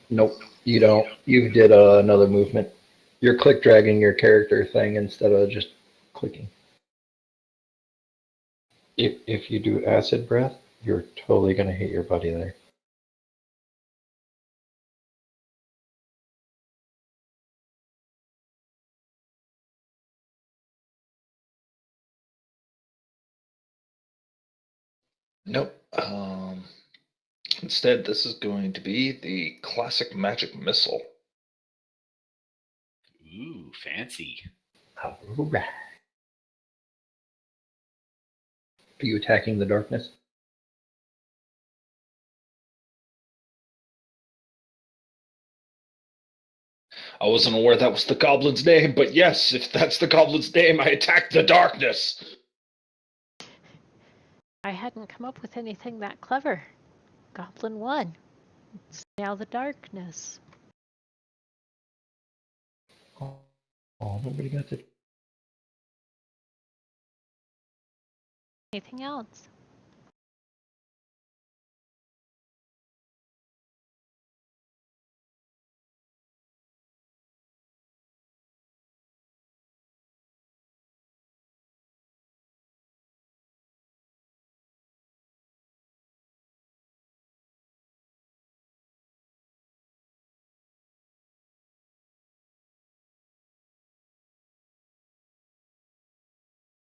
Nope, you don't. You did another movement. You're click dragging your character thing instead of just clicking. If you do acid breath, you're totally gonna hit your buddy there. Nope. Instead, this is going to be the classic magic missile. Ooh, fancy. Alright. Are you attacking the darkness? I wasn't aware that was the goblin's name, but yes, if that's the goblin's name, I attack the darkness. I hadn't come up with anything that clever. Goblin 1. It's now the darkness. Oh, nobody got the. Anything else?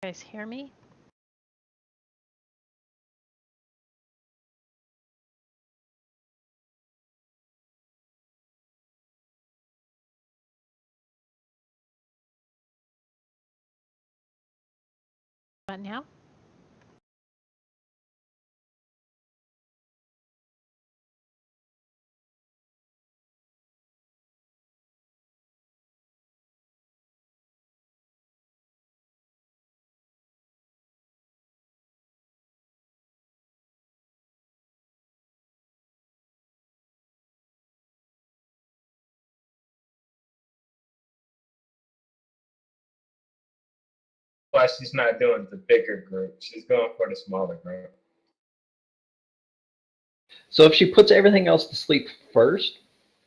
You guys hear me? What now? Why she's not doing the bigger group. She's going for the smaller group. So if she puts everything else to sleep first,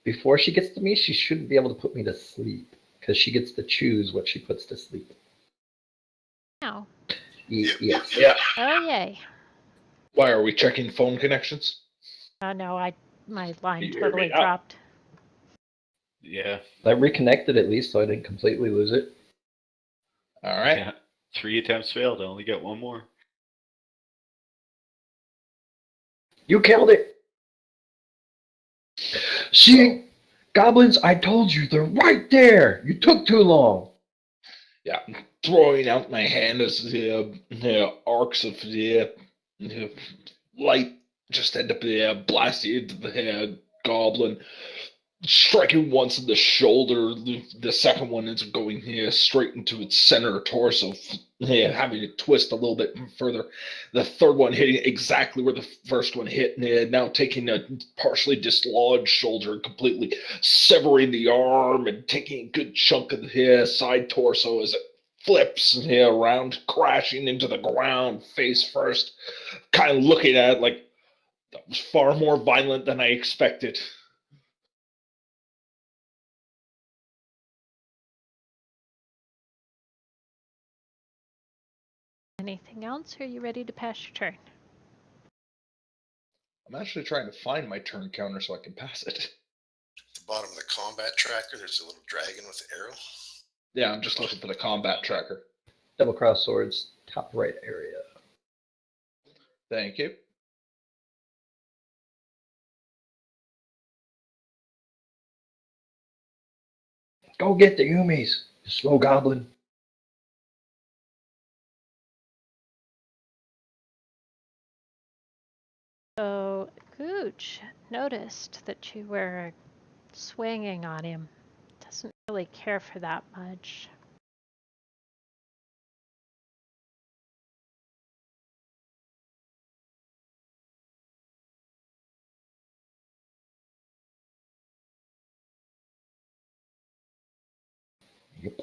before she gets to me, she shouldn't be able to put me to sleep because she gets to choose what she puts to sleep. No. Yes. Yeah. Oh, yay. Why are we checking phone connections? Oh, no, my line You hear totally me now? dropped. Yeah. I reconnected at least, so I didn't completely lose it. All right. Yeah. 3 attempts failed. I only get 1 more. You killed it. See, goblins, I told you, they're right there. You took too long. Yeah, I'm throwing out my hand as the arcs of the light just end up blasting into the goblin, striking once in the shoulder. The second one is going straight into its center torso, having it twist a little bit further. The third one hitting exactly where the first one hit, now taking a partially dislodged shoulder and completely severing the arm and taking a good chunk of the side torso as it flips around, crashing into the ground face first. Kind of looking at it like that was far more violent than I expected. Anything else, or are you ready to pass your turn? I'm actually trying to find my turn counter so I can pass it. At the bottom of the combat tracker, there's a little dragon with an arrow. Yeah, I'm just looking for the combat tracker. Double cross swords, top right area. Thank you. Go get the Yumis, you slow goblin. So, Gooch noticed that you were swinging on him Doesn't really care for that much. Yep.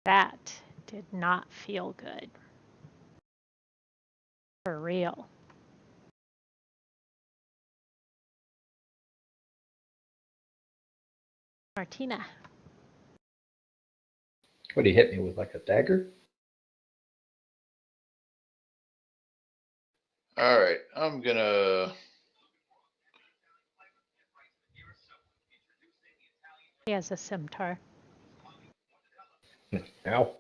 That did not feel good. For real. Martinna. What, he hit me with like a dagger? All right, I'm gonna. He has a scimitar. Ow.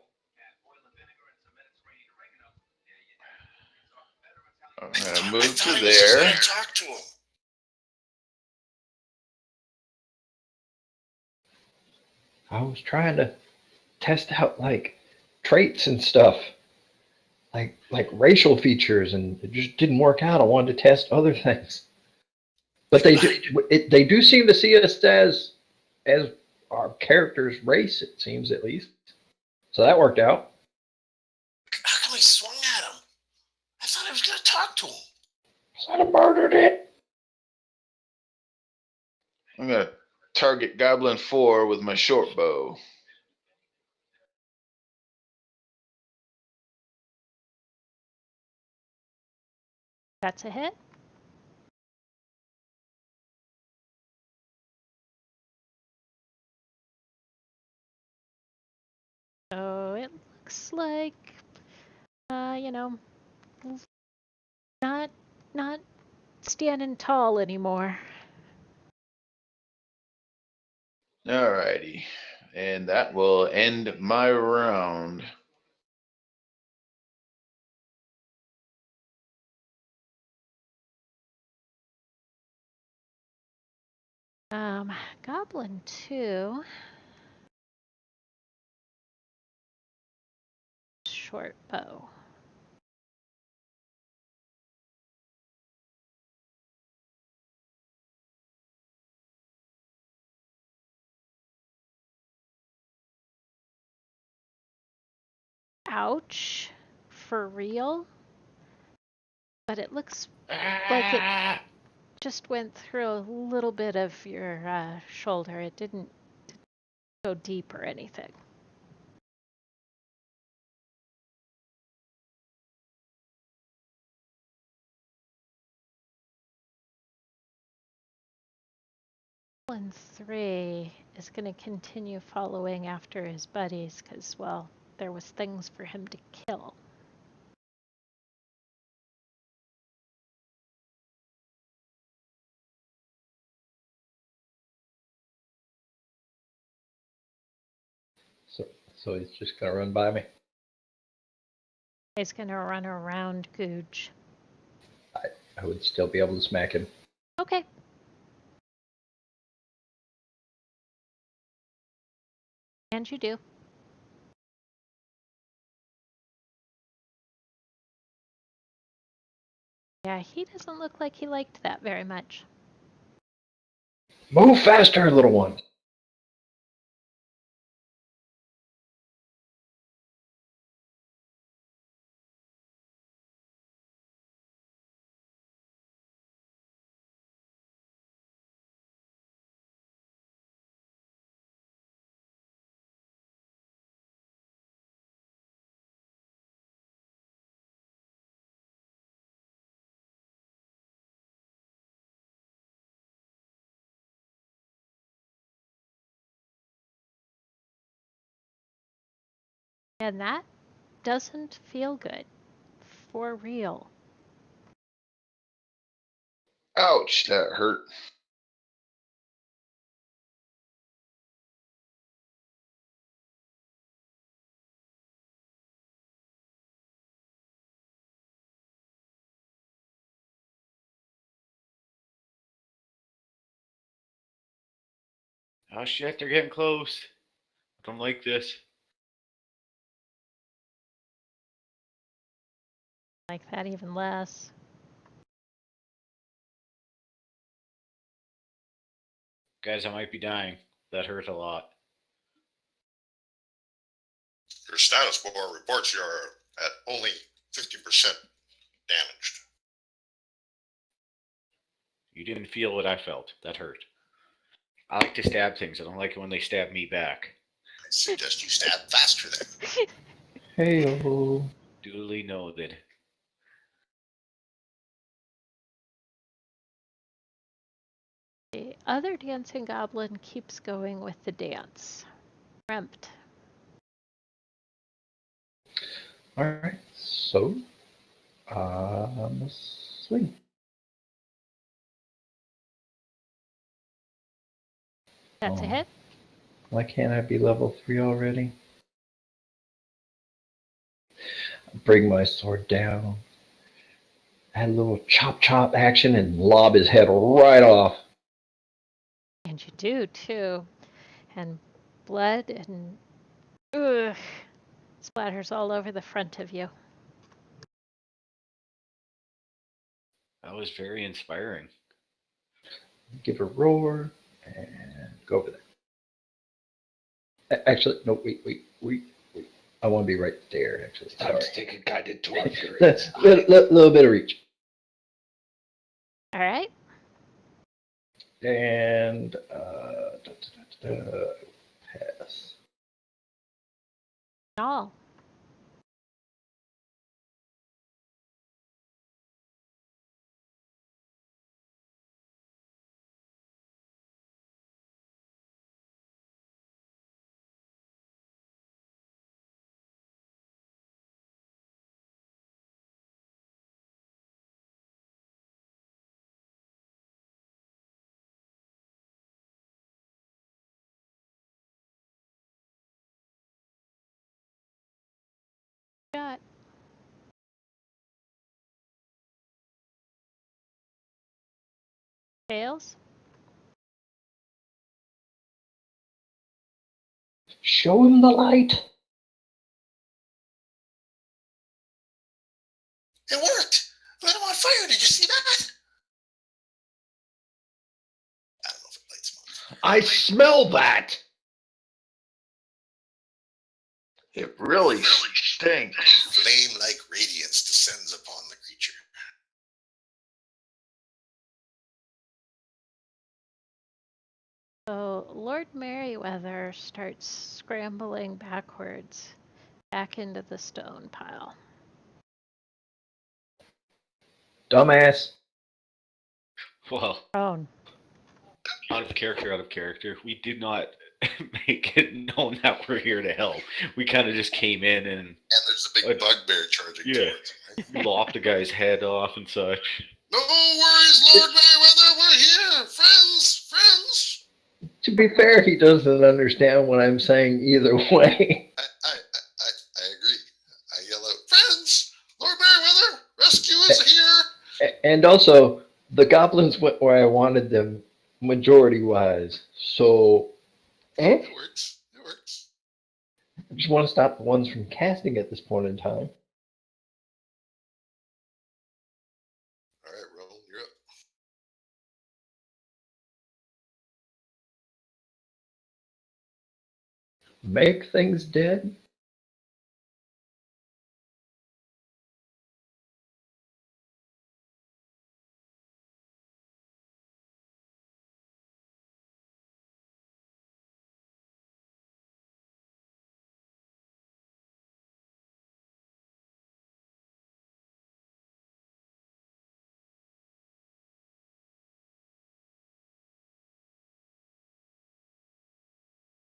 I'm gonna move I to thought he was just there. gonna talk to him. I was trying to test out like traits and stuff, like racial features, and it just didn't work out. I wanted to test other things, but they do seem to see us as our character's race. It seems, at least, so that worked out. How come he swung at him? I thought I was gonna talk to him. So I murdered it. I'm gonna target Goblin 4 with my short bow. That's a hit. So it looks like, you know, not standing tall anymore. Alrighty, and that will end my round. Goblin 2. Short bow. Ouch. For real? But it looks like it just went through a little bit of your shoulder. It didn't go deep or anything. Goblin 3 is going to continue following after his buddies because, well, there was things for him to kill. So he's just gonna run by me. He's going to run around Googe. I would still be able to smack him. Okay. And you do. Yeah, he doesn't look like he liked that very much. Move faster, little one. And that doesn't feel good. For real. Ouch, that hurt. Oh shit, they're getting close. I don't like this. Like that even less. Guys, I might be dying. That hurt a lot. Your status bar reports you are at only 50% damaged. You didn't feel what I felt. That hurt. I like to stab things. I don't like it when they stab me back. I suggest you stab faster then. Hey-oh. Duly noted. The other dancing goblin keeps going with the dance. Remt. Alright, so swing. That's a Oh. hit. Why can't I be level 3 already? Bring my sword down. Add a little chop chop action and lob his head right off. And you do too. And blood and ugh, splatters all over the front of you. That was very inspiring. Give a roar and go over there. Actually, no, wait. I want to be right there, actually. Time Sorry. to take a guided tour of your That's a inside. little bit of reach. All right. And pass. Naal. Got tails. Show him the light. It worked. Lit him on fire. Did you see that? I don't know if it lights him on. I smell that! It really stinks. Flame-like radiance descends upon the creature. So Lord Merriweather starts scrambling backwards back into the stone pile. Dumbass. Well, Roan. out of character. We did not make it known that we're here to help. We kind of just came in and And there's a big bugbear charging Yeah. towards him, right? lopped the guy's head off and such. No worries, Lord Merriweather. We're here. Friends. To be fair, he doesn't understand what I'm saying either way. I agree. I yell out, friends! Lord Merriweather, rescue is here! And also, the goblins went where I wanted them, majority-wise. So, It works. I just want to stop the ones from casting at this point in time. All right, Roan, you're up. Make things dead.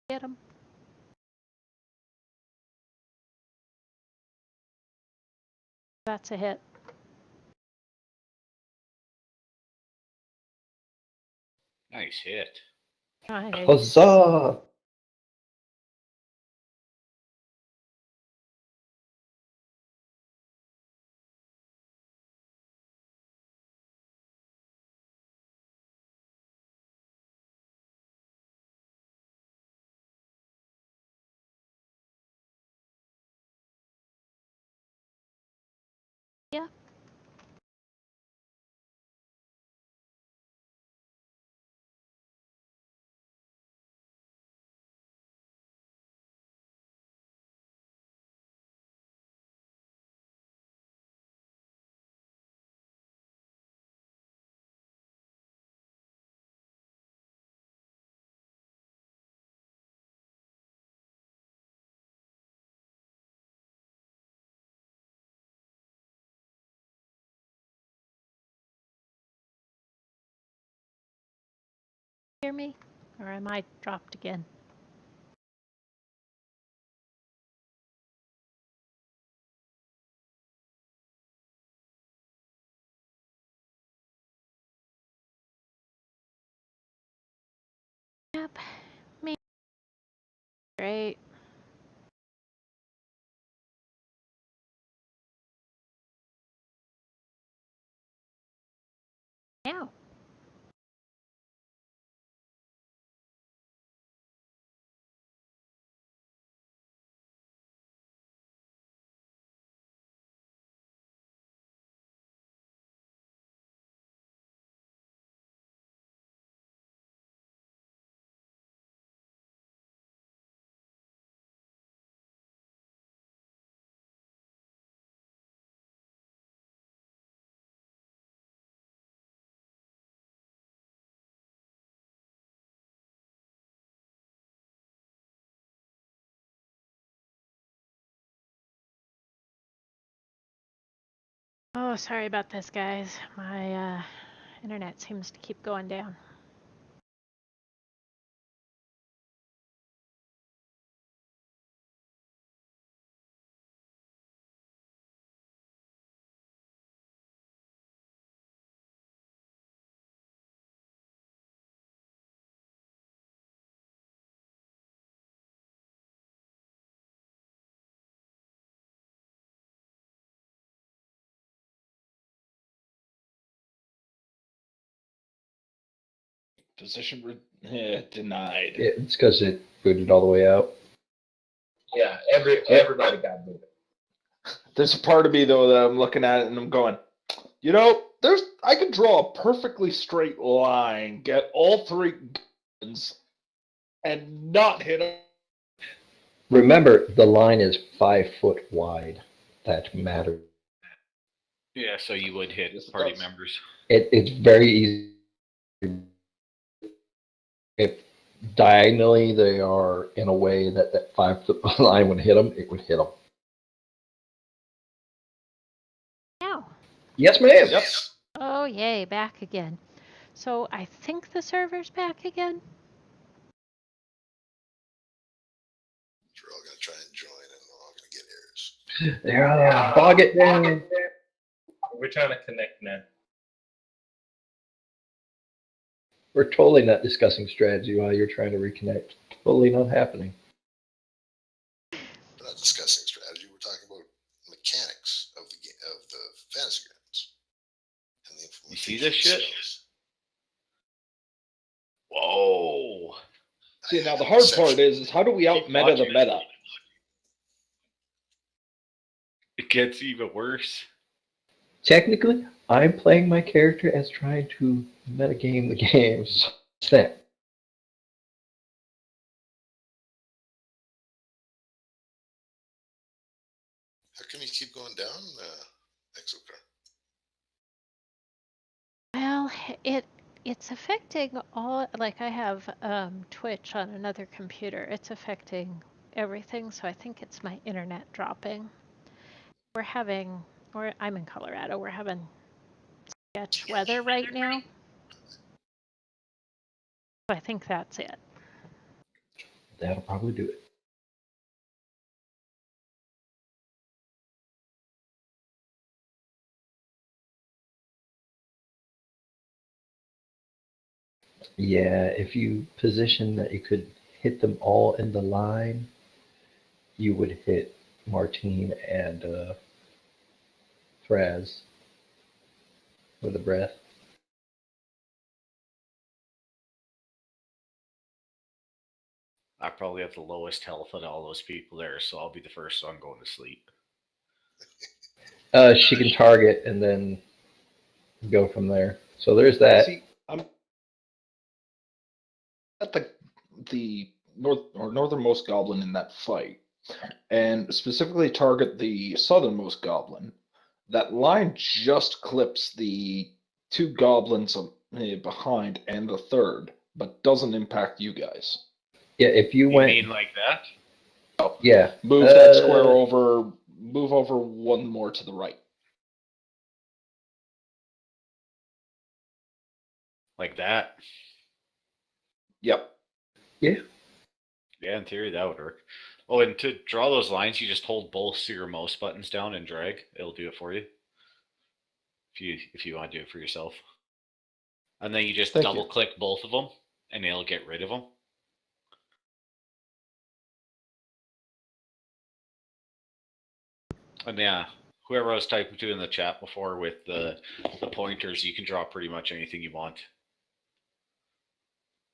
Get him. That's a hit. Nice hit. Nice. Huzzah! Yeah. Hear me? Or am I dropped again? Yep. Me. Great. Now. Oh, sorry about this, guys. My internet seems to keep going down. Position denied. Yeah, it's because it booted all the way out. Yeah, everybody got booted. There's a part of me though that I'm looking at it and I'm going, I could draw a perfectly straight line, get all three guns, and not hit them. Remember, the line is 5 foot wide. That matters. Yeah, so you would hit Yes, it party does. members. It's very easy. If diagonally they are in a way that 5 foot line would hit them, it would hit them. Now. Yes, ma'am. Yep. Oh, yay, back again. So I think the server's back again. We're all gonna try and join, and we're all gonna get errors. Yeah, bog it down. We're trying to connect now. We're totally not discussing strategy while you're trying to reconnect. Totally not happening. We're not discussing strategy. We're talking about mechanics of the fantasy grounds and the You see this shit? skills. Whoa. See, now the hard part is how do we out meta the meta? It gets even worse. Technically, I'm playing my character as trying to metagame the games. Snap. How come you keep going down, Exocar? Well, it's affecting all. Like I have Twitch on another computer. It's affecting everything. So I think it's my internet dropping. I'm in Colorado. We're having sketch weather right now. So I think that's it. That'll probably do it. Yeah, if you position that you could hit them all in the line, you would hit Martine and Thraz with a breath. I probably have the lowest health of all those people there, so I'll be the first one going to sleep. She can target and then go from there. So there's that. See, I'm at the northernmost goblin in that fight, and specifically target the southernmost goblin. That line just clips the two goblins behind and the third, but doesn't impact you guys. Yeah, if you You went, mean like that? yeah, Move that square over. Move over one more to the right. Like that? Yep. Yeah, in theory that would work. Oh, and to draw those lines, you just hold both your mouse buttons down and drag. It'll do it for you. If you want to do it for yourself. And then you just Thank double you. click both of them, and it'll get rid of them. And yeah, whoever I was typing to in the chat before with the pointers, you can draw pretty much anything you want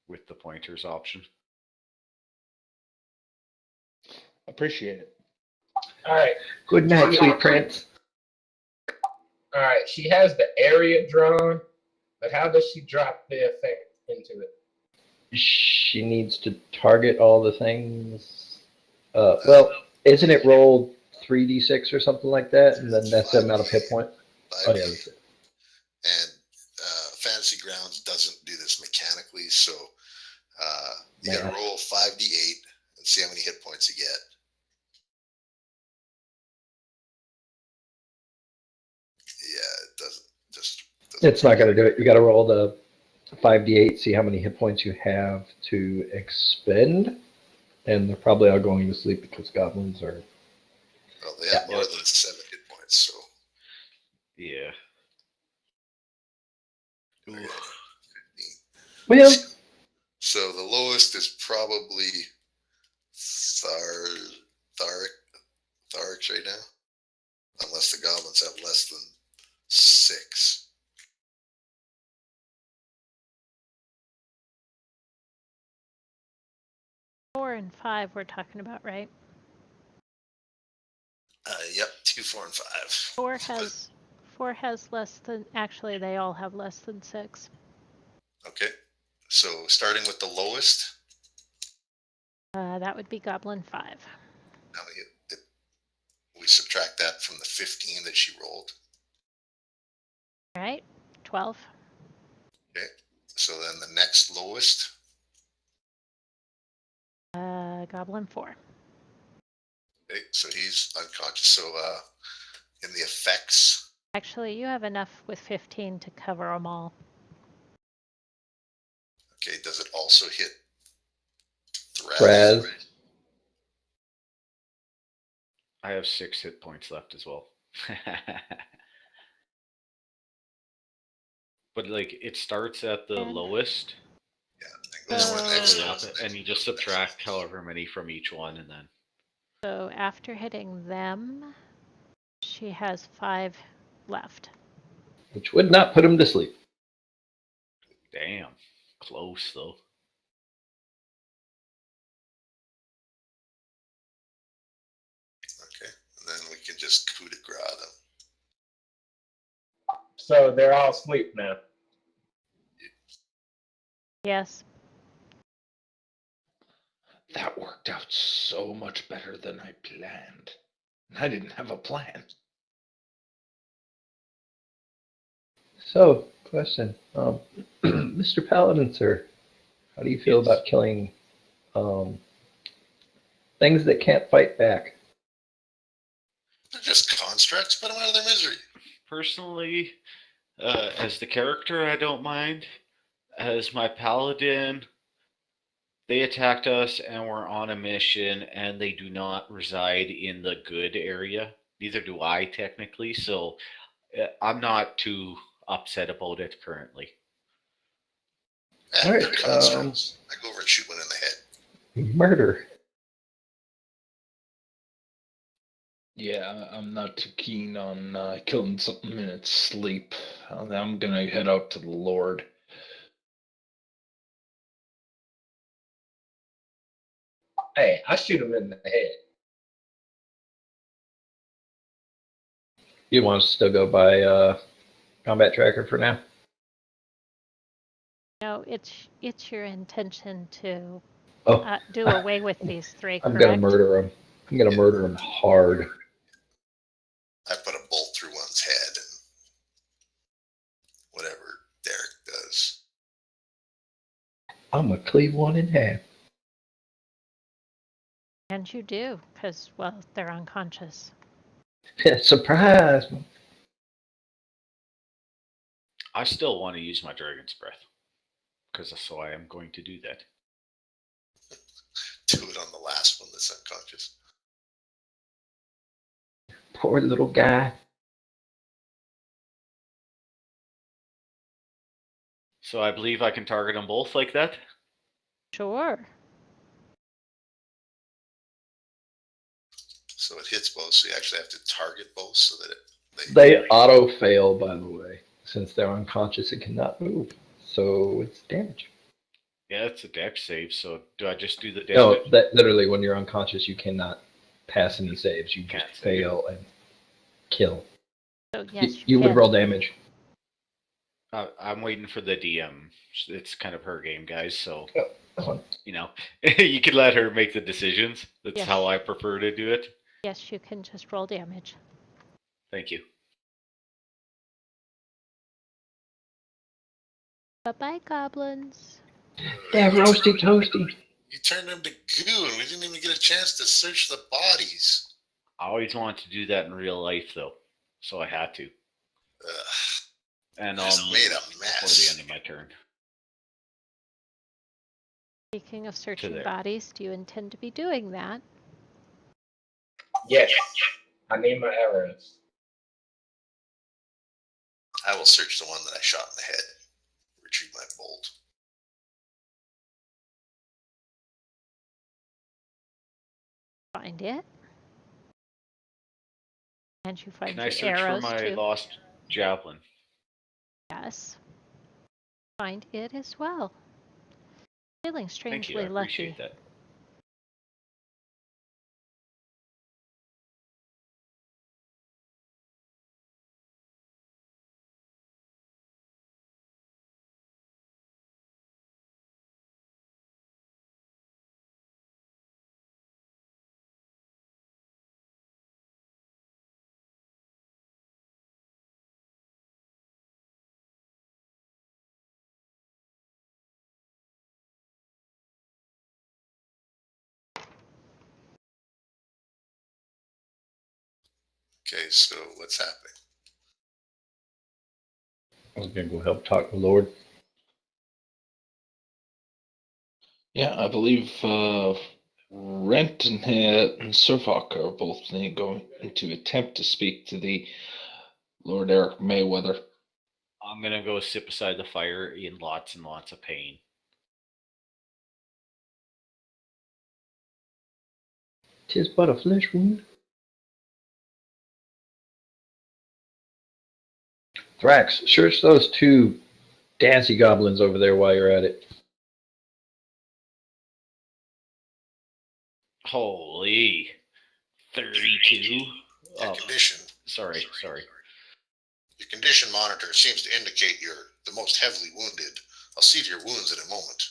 with the pointers option. Appreciate it. All right. Good night, sweet prince. All right. She has the area drawn, but how does she drop the effect into it? She needs to target all the things. Well, isn't it rolled 3d6 or something like that? And then that's the amount of hit points? Oh, yeah. And Fantasy Grounds doesn't do this mechanically, so you got to roll 5d8 and see how many hit points you get. Yeah, it doesn't. It's not going to do it. You got to roll the 5d8, see how many hit points you have to expend. And they're probably all going to sleep because goblins are. Well, they have more than 7 hit points, so. Yeah. Well, so the lowest is probably Thrazix right now, unless the goblins have less than 6. Four and five we're talking about, right? Yep, 2, 4, and 5. Four has less than. Actually, they all have less than 6. Okay, so starting with the lowest. That would be Goblin 5. Now we subtract that from the 15 that she rolled. All right, 12. Okay, so then the next lowest. Goblin 4. Okay, so he's unconscious. So in the effects. Actually, you have enough with 15 to cover them all. Okay, does it also hit Thraz? I have 6 hit points left as well. But like it starts at the lowest. Yeah, and you just subtract however many from each one, and then. So after hitting them, she has 5 left. Which would not put him to sleep. Damn, close though. Okay, and then we can just coup de grace them. So they're all asleep now. Yes. That worked out so much better than I planned. I didn't have a plan. So, question. Mr. Paladin, sir, how do you feel about killing things that can't fight back? They're just constructs, put them out of their misery. Personally, as the character, I don't mind. As my paladin, they attacked us and we're on a mission, and they do not reside in the good area. Neither do I, technically, so I'm not too upset about it currently. Yeah, All right, they're constructs. I go over and shoot one in the head. Murder. Yeah, I'm not too keen on killing something in its sleep. I'm gonna head out to the Lord. Hey, I shoot him in the head. You want to still go by combat tracker for now? No, it's your intention to Oh, do away with these 3, I'm correct? gonna murder him. I'm gonna murder him hard. I put a bolt through one's head and whatever Derek does. I'm gonna cleave one in half. And you do, because, well, they're unconscious. Surprise! I still want to use my Dragon's Breath, because so I am going to do that. that's unconscious. Poor little guy. So I believe I can target them both like that. Sure. So it hits both, so you actually have to target both so that They auto fail, by the way. Since they're unconscious, it cannot move. So it's damage. Yeah, it's a dex save. So do I just do the damage? No, that literally when you're unconscious, you cannot pass any saves. You Can't just save. fail and kill. So yes, You would can. roll damage. I'm waiting for the DM. It's kind of her game, guys. So Oh, you know, you can let her make the decisions. That's Yes. how I prefer to do it. Yes, you can just roll damage. Thank you. Bye-bye, goblins. yeah, roasty toasty. you turned them to goo, and we didn't even get a chance to search the bodies. I always wanted to do that in real life, though, so I had to. Ugh. And Just I'll made move a before mess. the end of my turn. Speaking of searching there. bodies, do you intend to be doing that? Yes. I need my arrows. I will search the one that I shot in the head. Retrieve my bolt. Find it. And you find Can I your search for arrows my too. lost javelin? Yes. Find it as well. Feeling Thank you. strangely I appreciate lucky. that. Okay, so what's happening? I was gonna go help talk to Lord. Yeah, I believe Remt and Survok are both going to attempt to speak to the Lord Eric Mayweather. I'm going to go sit beside the fire in lots and lots of pain. Tis but a flesh wound. Thrax, search those two dancy goblins over there while you're at it. Holy. 32? Your Oh, condition. sorry. Your condition monitor seems to indicate you're the most heavily wounded. I'll see to your wounds in a moment.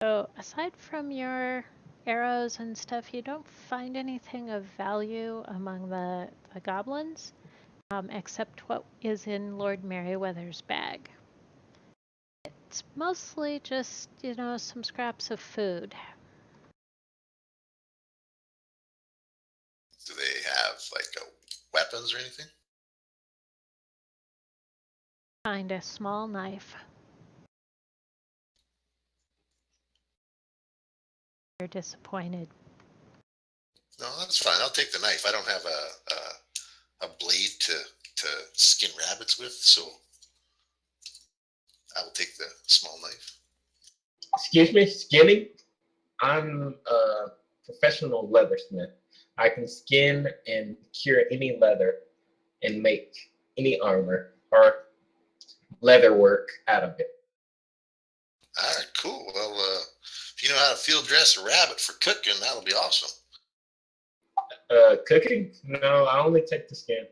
So aside from your arrows and stuff, you don't find anything of value among the goblins, except what is in Lord Merryweather's bag. It's mostly just, some scraps of food. Do they have weapons or anything? Find a small knife. You're disappointed. No, that's fine. I'll take the knife. I don't have a blade to skin rabbits with, so I will take the small knife. Excuse me, skinning? I'm a professional leathersmith. I can skin and cure any leather and make any armor or leather work out of it. All right, cool. Well, if you know how to field dress a rabbit for cooking, that'll be awesome. Cooking? No, I only take the skin.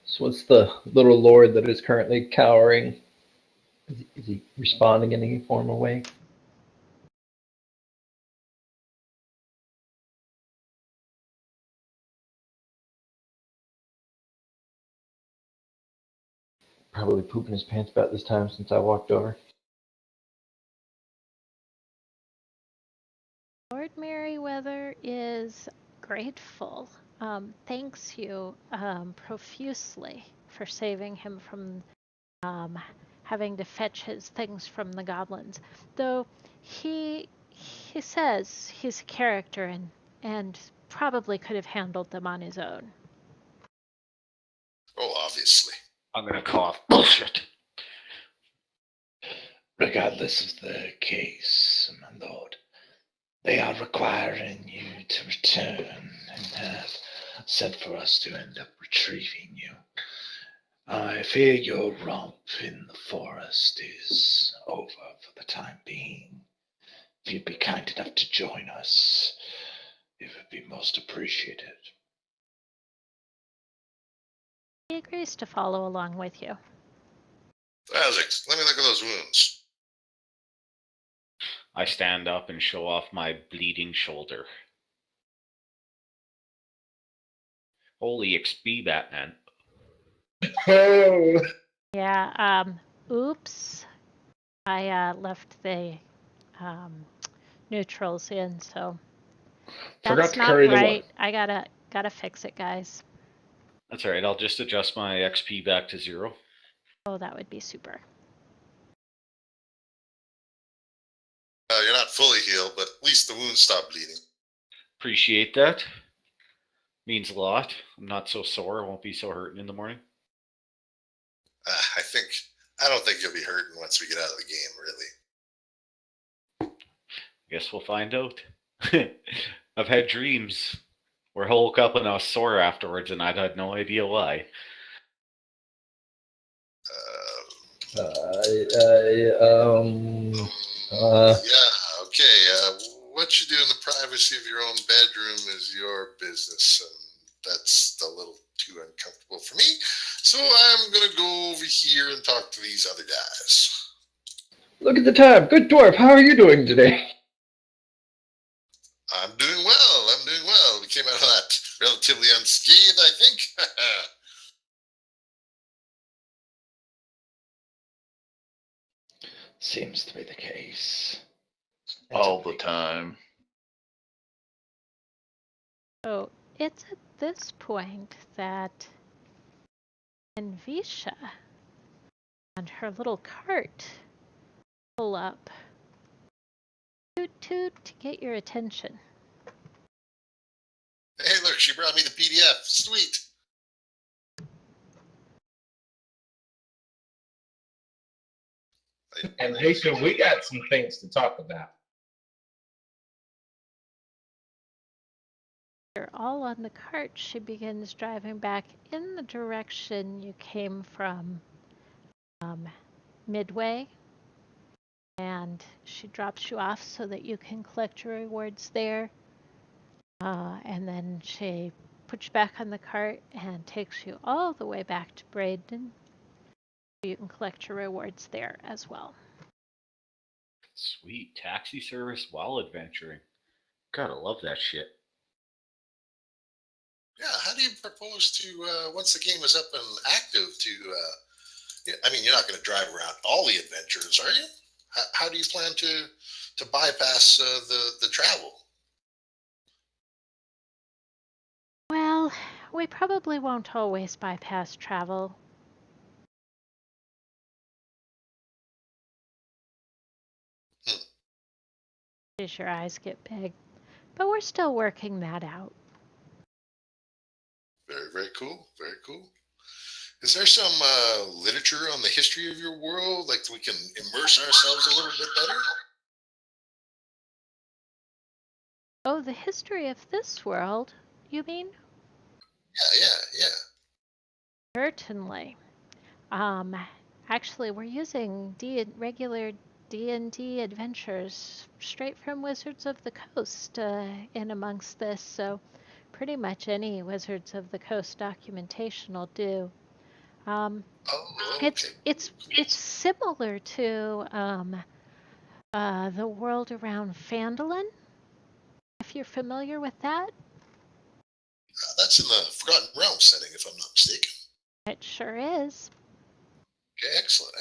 So what's the little lord that is currently cowering? Is he responding in any form or way? Probably pooping his pants about this time since I walked over. Lord Merriweather is grateful, thanks you profusely for saving him from having to fetch his things from the goblins. Though he says he's a character and probably could have handled them on his own. Oh, obviously. I'm gonna cough. Bullshit. Regardless of the case, my lord, they are requiring you to return and have said for us to end up retrieving you. I fear your romp in the forest is over for the time being. If you'd be kind enough to join us, it would be most appreciated. He agrees to follow along with you. Thrazix, let me look at those wounds. I stand up and show off my bleeding shoulder. Holy XP, Batman. Oh, Yeah, oops. I left the neutrals in, so Forgot that's to not carry the right. one. I gotta fix it, guys. That's alright, I'll just adjust my XP back to 0. Oh, that would be super. You're not fully healed, but at least the wounds stop bleeding. Appreciate that. Means a lot. I'm not so sore, I won't be so hurting in the morning. I don't think you'll be hurting once we get out of the game, really. Guess we'll find out. I've had dreams where I woke up and I was sore afterwards and I'd had no idea why. Yeah, okay. What you do in the privacy of your own bedroom is your business, and that's a little too uncomfortable for me. So I'm going to go over here and talk to these other guys. Look at the time. Good dwarf. How are you doing today? I'm doing well. We came out of that relatively unscathed, I think. Seems to be the case. All the time. So it's at this point that Envisha and her little cart pull up. Toot toot to get your attention. Hey, look, she brought me the PDF. Sweet. and Haitian, we got some things to talk about. You're all on the cart. She begins driving back in the direction you came from, Midway, and she drops you off so that you can collect your rewards there. And then she puts you back on the cart and takes you all the way back to Braden. You can collect your rewards there as well. Sweet. Taxi service while adventuring. Gotta love that shit. Yeah, how do you propose to, once the game is up and active, I mean, you're not going to drive around all the adventures, are you? How do you plan to bypass the travel? Well, we probably won't always bypass travel. As your eyes get big. But we're still working that out. Very, very cool. Very cool. Is there some literature on the history of your world, like we can immerse ourselves a little bit better? Oh, the history of this world, you mean? Yeah. Certainly. Actually, we're using regular D&D adventures straight from Wizards of the Coast in amongst this, so pretty much any Wizards of the Coast documentation will do. Okay. It's similar to the world around Phandalin, if you're familiar with that. That's in the Forgotten Realm setting, if I'm not mistaken. It sure is. Okay, excellent.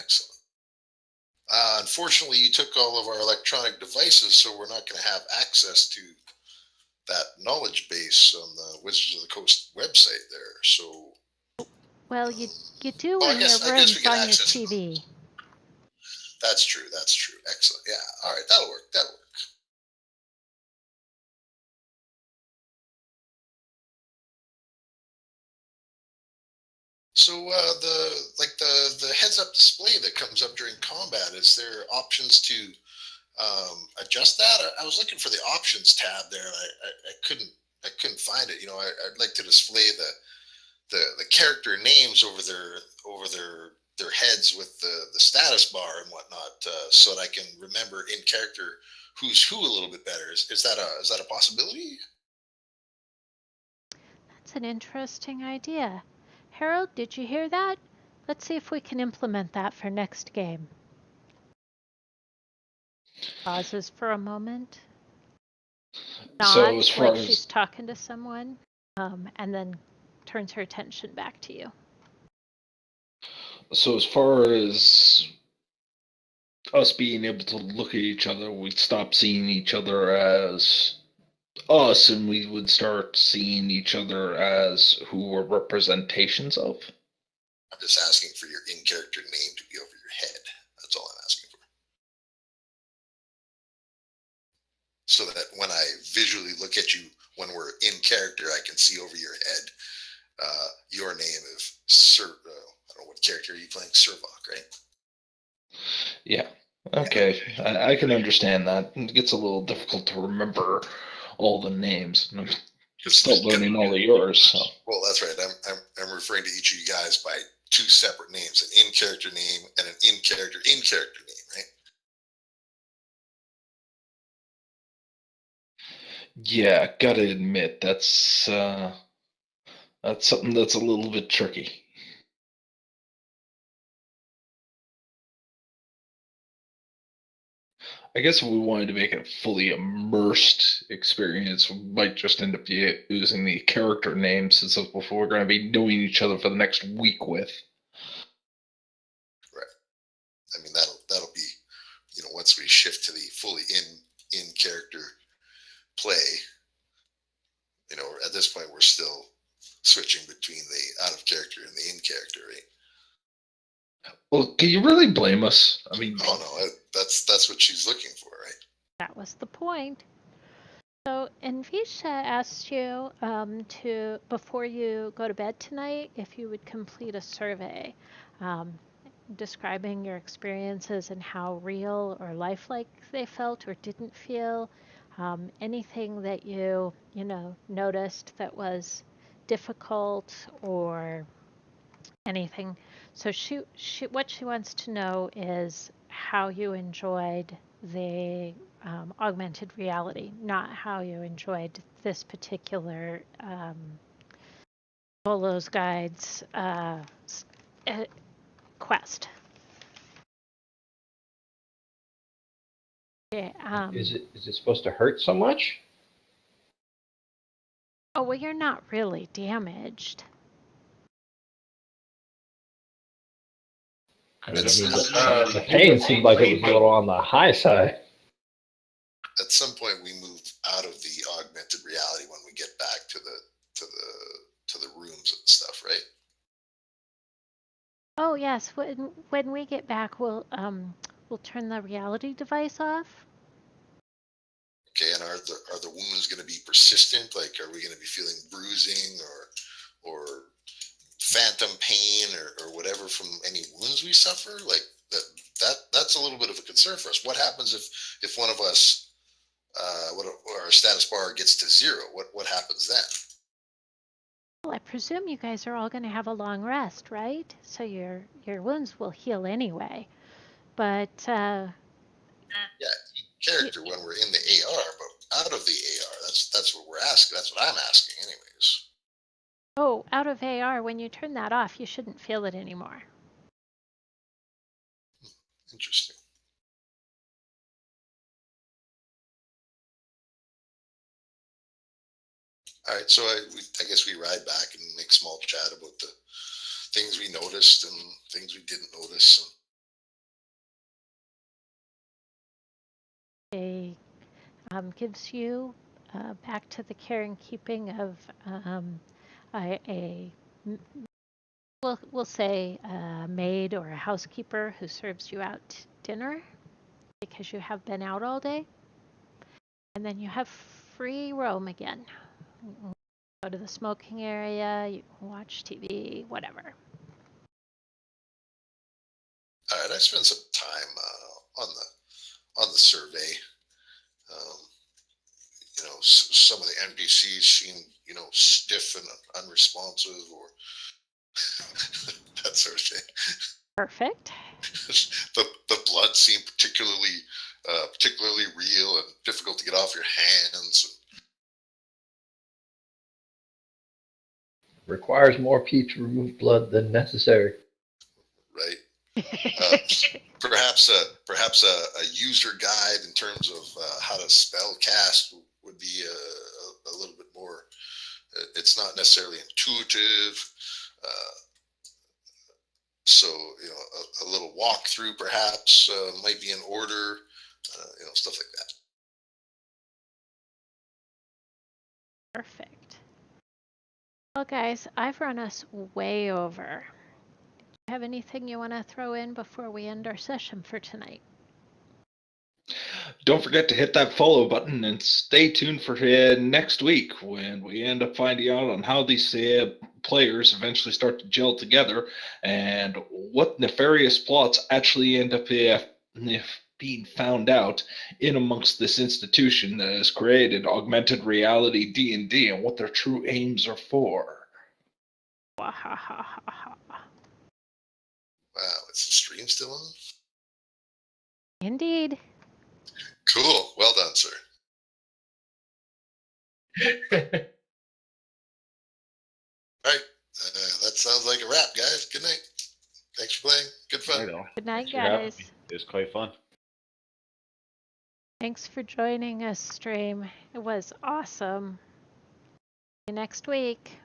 Unfortunately, you took all of our electronic devices, so we're not going to have access to that knowledge base on the Wizards of the Coast website there. So, Well, you do well, in your I guess we rooms can on your access it. TV. That's true. That's true. Excellent. Yeah. All right. That'll work. That'll work. So the heads up display that comes up during combat, is there options to adjust that? I was looking for the options tab there, and I couldn't find it. You know, I'd like to display the character names over their heads with the status bar and whatnot, so that I can remember in character who's who a little bit better. Is that a possibility? That's an interesting idea. Harold, did you hear that? Let's see if we can implement that for next game. Pauses for a moment. So Nods as far like as she's talking to someone, and then turns her attention back to you. So as far as us being able to look at each other, we'd stop seeing each other as us, and we would start seeing each other as who we're representations of. I'm just asking for your in-character name to be over your head. That's all I'm asking for. So that when I visually look at you when we're in character, I can see over your head your name is I don't know what character are you playing? Survok, right? Yeah. Okay. I can understand that. It gets a little difficult to remember all the names. I'm still learning all of yours. So. Well, that's right. I'm referring to each of you guys by two separate names: an in-character name and an in-character name, right? Yeah, gotta admit that's something that's a little bit tricky. I guess if we wanted to make it a fully immersed experience, we might just end up using the character names since that's what we're going to be knowing each other for the next week with. Right. I mean, that'll be, you know, once we shift to the fully in character play. You know, at this point, we're still switching between the out of character and the in character, right? Well, can you really blame us? I mean, Oh no, that's what she's looking for, right? That was the point. So, Envisha asked you to, before you go to bed tonight, if you would complete a survey describing your experiences and how real or lifelike they felt or didn't feel. Anything that you noticed that was difficult or anything. So what she wants to know is how you enjoyed the augmented reality, not how you enjoyed this particular Bolo's Guides quest. Okay, Is it supposed to hurt so much? oh, well, you're not really damaged. I mean, the pain seemed like it was a little on the high side. At some point, we move out of the augmented reality when we get back to the rooms and stuff, right? Oh yes, when we get back, we'll turn the reality device off. Okay, and are the wounds going to be persistent? Like, are we going to be feeling bruising or phantom pain or whatever from any wounds we suffer? Like that's a little bit of a concern for us. What happens if one of us our status bar gets to 0? What happens then? Well, I presume you guys are all going to have a long rest, right? So your wounds will heal anyway. But yeah, character when we're in the AR, but out of the AR, that's what we're asking. That's what I'm asking, anyways. Oh, out of AR, when you turn that off, you shouldn't feel it anymore. Interesting. All right, so I guess we ride back and make small chat about the things we noticed and things we didn't notice. And It gives you back to the care and keeping of we'll say a maid or a housekeeper who serves you out dinner because you have been out all day. And then you have free roam again. Go to the smoking area, you can watch TV, whatever. All right, I spent some time on the survey. Some of the NPCs seem, stiff and unresponsive, or that sort of thing. Perfect. the blood seemed particularly real and difficult to get off your hands. Requires more pee to remove blood than necessary. Right. Perhaps a user guide in terms of how to spell cast would be a little bit more. It's not necessarily intuitive. So a little walkthrough perhaps might be in order. Stuff like that. Perfect. Well, guys, I've run us way over. Do you have anything you want to throw in before we end our session for tonight? Don't forget to hit that follow button and stay tuned for next week when we end up finding out on how these players eventually start to gel together and what nefarious plots actually end up being found out in amongst this institution that has created augmented reality D&D and what their true aims are for. Wow, is the stream still on? Indeed. Cool. Well done, sir. All right. That sounds like a wrap, guys. Good night. Thanks for playing. Good fun. Good night, Thanks for having guys. me. It was quite fun. Thanks for joining us, stream. It was awesome. See you next week.